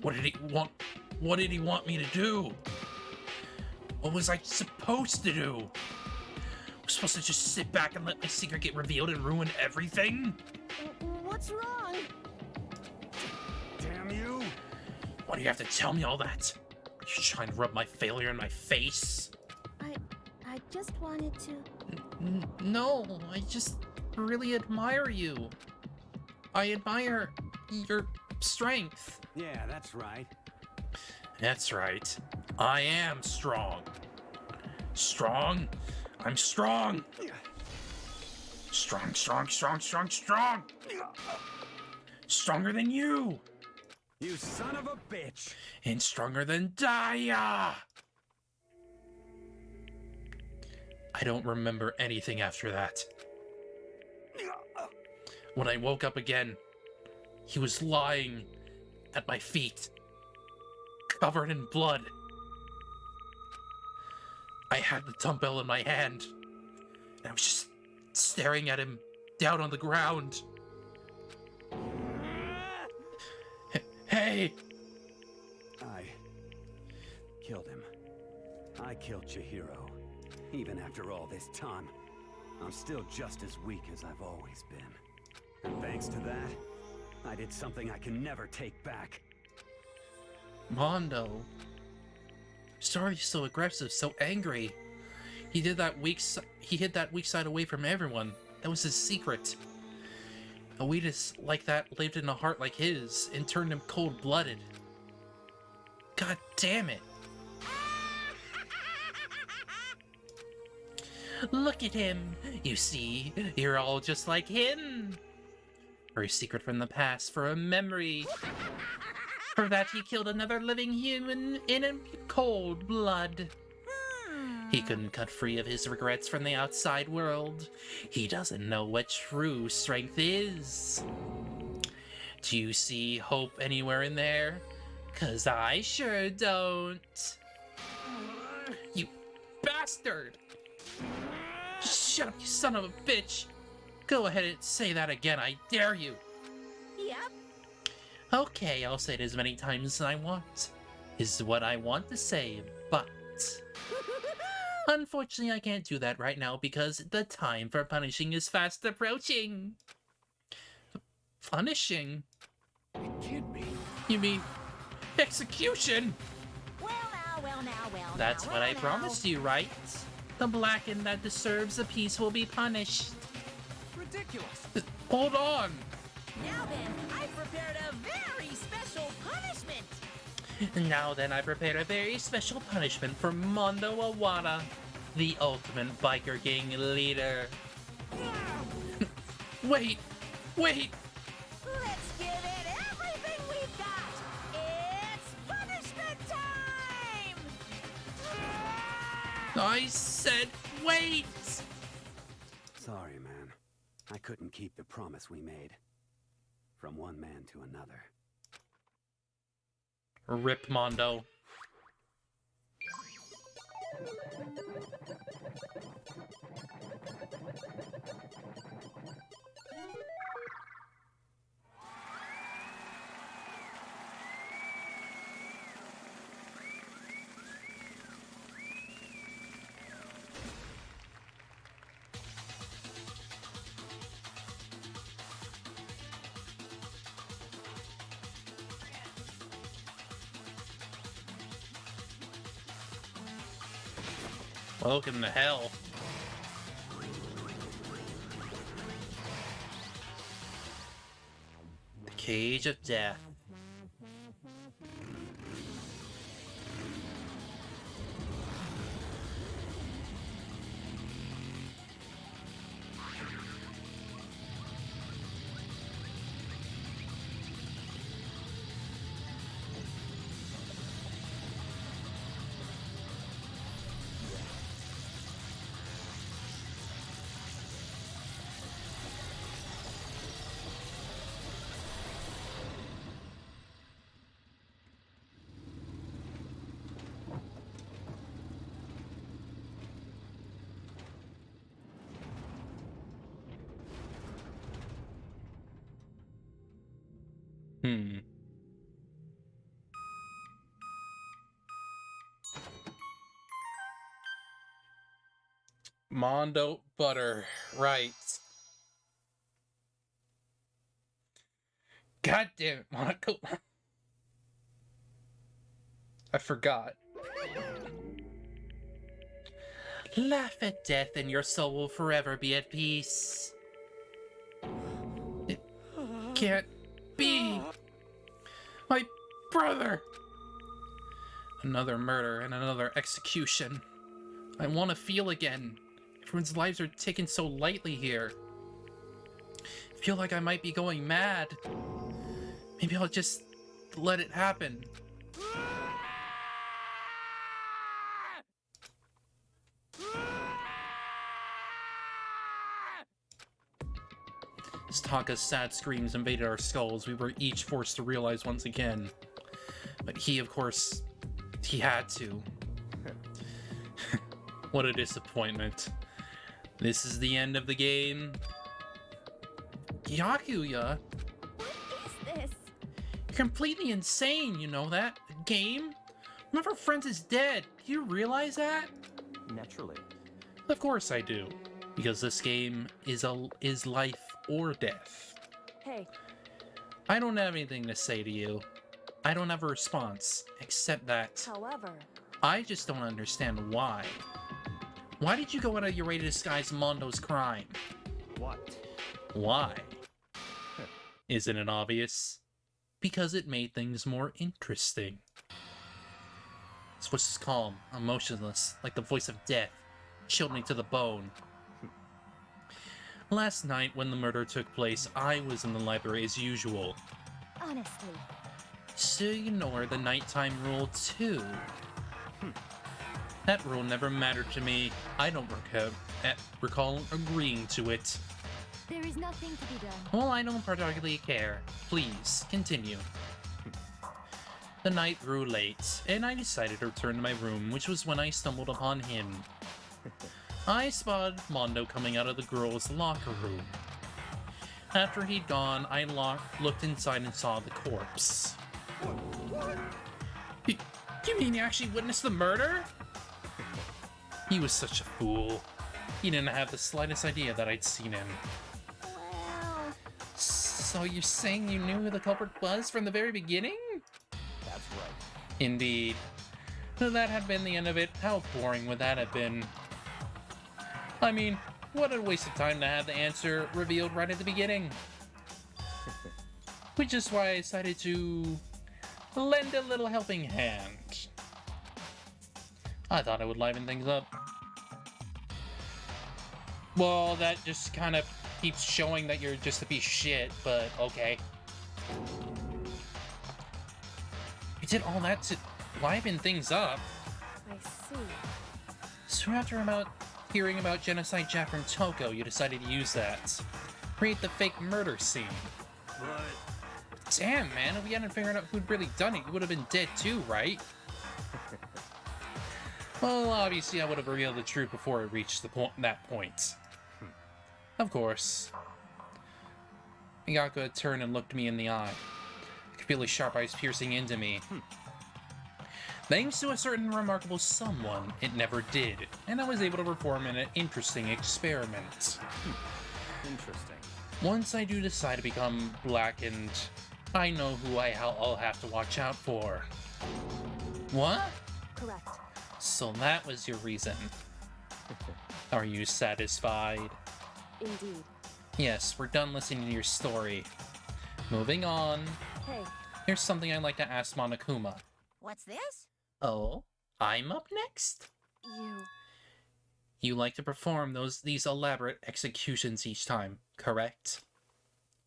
What did he want? What did he want me to do? What was I supposed to do? I was supposed to just sit back and let my secret get revealed and ruin everything? What's wrong? Damn you! Why do you have to tell me all that? Are you trying to rub my failure in my face? I just wanted to... No, I just really admire you. I admire your strength. Yeah, that's right. That's right. I am strong. Strong? I'm strong. Strong, strong, strong, strong, strong. Stronger than you. You son of a bitch! And stronger than Daya. I don't remember anything after that. When I woke up again, he was lying at my feet, covered in blood. I had the dumbbell in my hand, and I was just staring at him down on the ground. Hey! I killed him. I killed Chihiro. Even after all this time, I'm still just as weak as I've always been. And thanks to that, I did something I can never take back. Mondo. Sorry he's so aggressive, so angry. He hid that weak side away from everyone. That was his secret. A weakness like that lived in a heart like his and turned him cold-blooded. God damn it. Look at him. You see, you're all just like him. For a secret from the past, for a memory. For that he killed another living human in cold blood. He couldn't cut free of his regrets from the outside world. He doesn't know what true strength is. Do you see hope anywhere in there? 'Cause I sure don't. You bastard! Shut up, you son of a bitch! Go ahead and say that again, I dare you! Yep. Okay, I'll say it as many times as I want. Is what I want to say, but... Unfortunately, I can't do that right now because the time for punishing is fast approaching. Punishing? It can't be. You mean... execution? Well now. That's what I promised you, right? The blackened that deserves a peace will be punished. Ridiculous. Hold on! Now then, I've prepared a very special punishment. Now then, I prepared a very special punishment for Mondo Awada, the ultimate biker gang leader. Wait! Let's give it everything we've got. It's punishment time. I said wait! Sorry, man. I couldn't keep the promise we made. From one man to another. Rip Mondo. Welcome to hell. Cage of Death. Mondo butter, right. God damn it, Monaco. I forgot. Laugh at death and your soul will forever be at peace. It can't be. My brother! Another murder and another execution. I want to feel again. Everyone's lives are taken so lightly here. I feel like I might be going mad. Maybe I'll just let it happen. As Taka's sad screams invaded our skulls, we were each forced to realize once again. But he, of course, he had to. What a disappointment. This is the end of the game. Yakuya? What is this? You're completely insane, you know that? A game? One of our friends is dead. Do you realize that? Naturally. Of course I do. Because this game is life or death. Hey. I don't have anything to say to you. I don't have a response, except that... However... I just don't understand why. Why did you go out of your way to disguise Mondo's crime? What? Why? Isn't it obvious? Because it made things more interesting. This was calm, emotionless, like the voice of death, chilled me to the bone. Last night, when the murder took place, I was in the library as usual. Honestly. So you ignore the nighttime rule too. That rule never mattered to me. I don't recall agreeing to it. There is nothing to be done. Well, I don't particularly care. Please, continue. The night grew late, and I decided to return to my room, which was when I stumbled upon him. I spotted Mondo coming out of the girls' locker room. After he'd gone, I looked inside and saw the corpse. What? You mean you actually witnessed the murder? He was such a fool. He didn't have the slightest idea that I'd seen him. Well... So you're saying you knew who the culprit was from the very beginning? That's right. Indeed. If that had been the end of it, how boring would that have been? I mean, what a waste of time to have the answer revealed right at the beginning. Which is why I decided to lend a little helping hand. I thought it would liven things up. Well, that just kind of keeps showing that you're just a piece of shit, but okay. You did all that to liven things up. I see. So after hearing about Genocide Jack from Toko, you decided to use that. Create the fake murder scene. But... Damn, man, if we hadn't figured out who'd really done it, you would have been dead too, right? Well, obviously I would have revealed the truth before it reached that point. Of course. Miyako turned and looked me in the eye. I could feel his sharp eyes piercing into me. Thanks to a certain remarkable someone, it never did, and I was able to perform an interesting experiment. Interesting. Once I do decide to become blackened, I know who I'll have to watch out for. What? Correct. So that was your reason. Are you satisfied? Indeed. Yes, we're done listening to your story. Moving on. Hey, Here's something I'd like to ask Monokuma. What's this? Oh, I'm up next? You like to perform these elaborate executions each time, correct?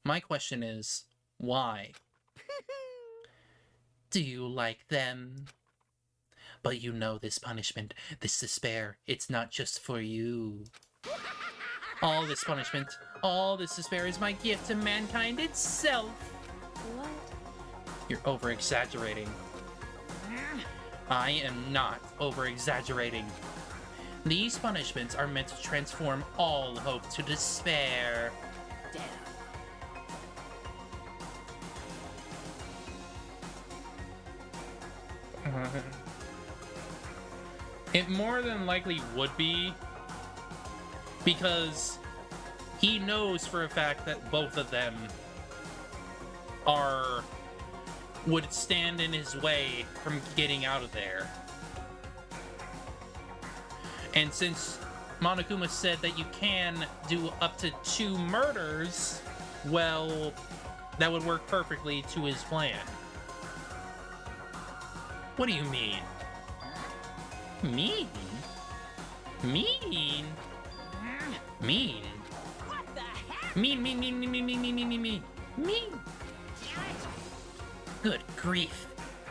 My question is, why? Do you like them? But you know this punishment, this despair, it's not just for you. All this punishment, all this despair is my gift to mankind itself. what? You're over-exaggerating. I am not over-exaggerating. These punishments are meant to transform all hope to despair. Damn. It more than likely would be, because he knows for a fact that both of them would stand in his way from getting out of there. And since Monokuma said that you can do up to 2 murders, well, that would work perfectly to his plan. What do you mean? Mean? Mean? Mean? What the heck? Mean. Mean. Good grief.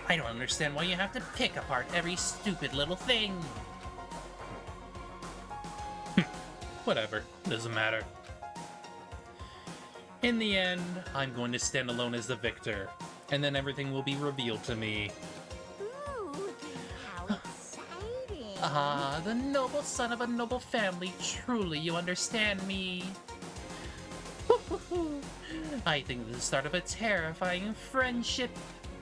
I don't understand why you have to pick apart every stupid little thing. Whatever. Doesn't matter. In the end, I'm going to stand alone as the victor, and then everything will be revealed to me. Ooh, how exciting. Ah, the noble son of a noble family. Truly, you understand me. I think this is the start of a terrifying friendship.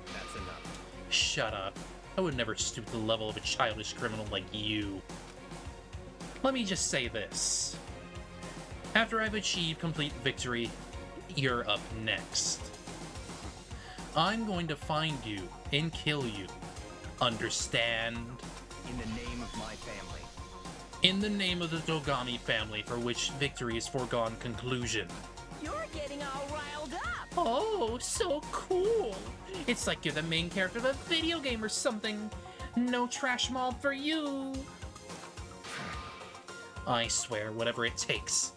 That's enough. Shut up. I would never stoop to the level of a childish criminal like you. Let me just say this. After I've achieved complete victory, you're up next. I'm going to find you and kill you. Understand? In the name of my family. In the name of the Dogami family, for which victory is foregone conclusion. You're getting all riled up. Oh, so cool. It's like you're the main character of a video game or something. No trash mob for you. I swear, whatever it takes,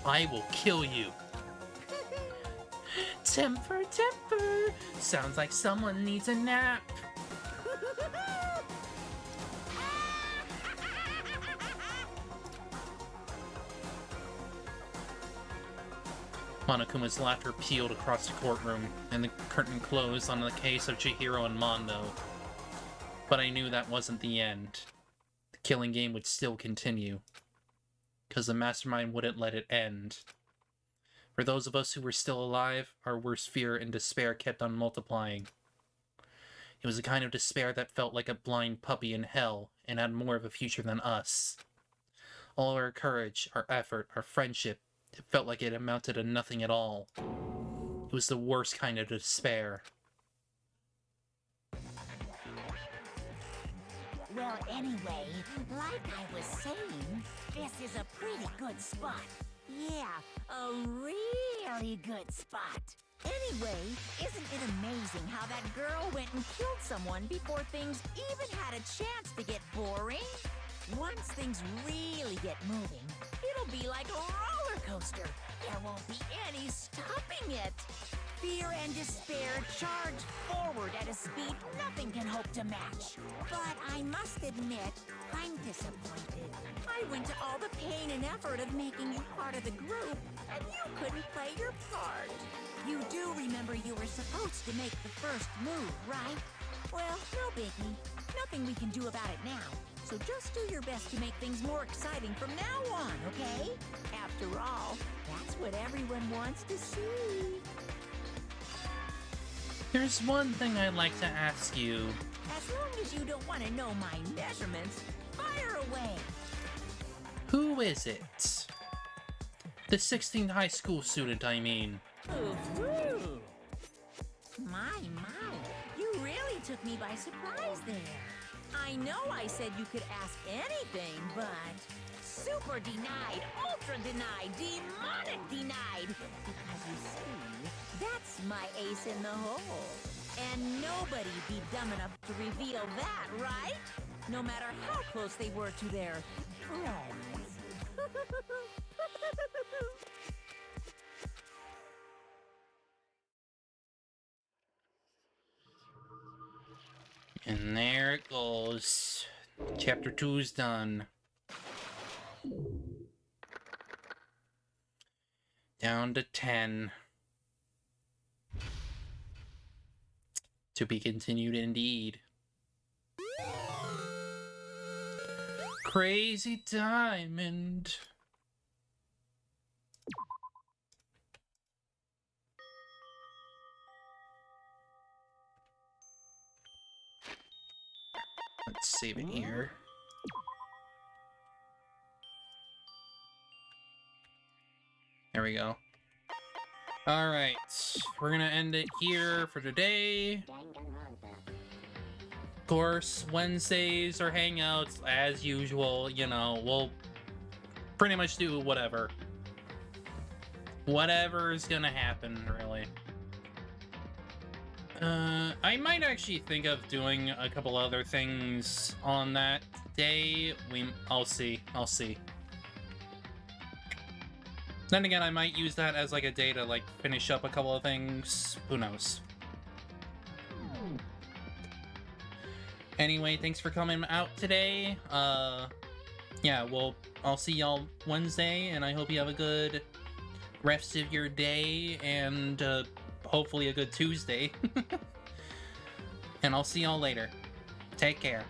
I will kill you. Temper. Sounds like someone needs a nap. Monokuma's laughter pealed across the courtroom, and the curtain closed on the case of Chihiro and Mondo. But I knew that wasn't the end. The killing game would still continue, because the mastermind wouldn't let it end. For those of us who were still alive, our worst fear and despair kept on multiplying. It was a kind of despair that felt like a blind puppy in hell, and had more of a future than us. All our courage, our effort, our friendship, it felt like it amounted to nothing at all. It was the worst kind of despair. Well, anyway, like I was saying, this is a pretty good spot. Yeah, a really good spot. Anyway, isn't it amazing how that girl went and killed someone before things even had a chance to get boring? Once things really get moving, it'll be like a roller coaster. There won't be any stopping it. Fear and despair charge forward at a speed nothing can hope to match. But I must admit, I'm disappointed. I went to all the pain and effort of making you part of the group, and you couldn't play your part. You do remember you were supposed to make the first move, right? Well, no biggie. Nothing we can do about it now. So just do your best to make things more exciting from now on, okay? After all, that's what everyone wants to see. There's one thing I'd like to ask you. As long as you don't want to know my measurements, fire away. Who is it? The 16th high school student, I mean. Ooh. My, you really took me by surprise there. I know I said you could ask anything, but super denied, ultra denied, demonic denied. Because you see, that's my ace in the hole. And nobody'd be dumb enough to reveal that, right? No matter how close they were to their friends. And there it goes. Chapter 2's done. Down to 10. To be continued indeed. Crazy Diamond. Let's save it here. There we go. Alright, we're gonna end it here for today. Of course, Wednesdays are hangouts as usual, you know, we'll pretty much do whatever. Whatever is gonna happen, really. I might actually think of doing a couple other things on that day. I'll see. Then again, I might use that as like a day to like finish up a couple of things. Who knows? Anyway, thanks for coming out today. Yeah, well, I'll see y'all Wednesday, and I hope you have a good rest of your day, and hopefully a good Tuesday. And I'll see y'all later. Take care.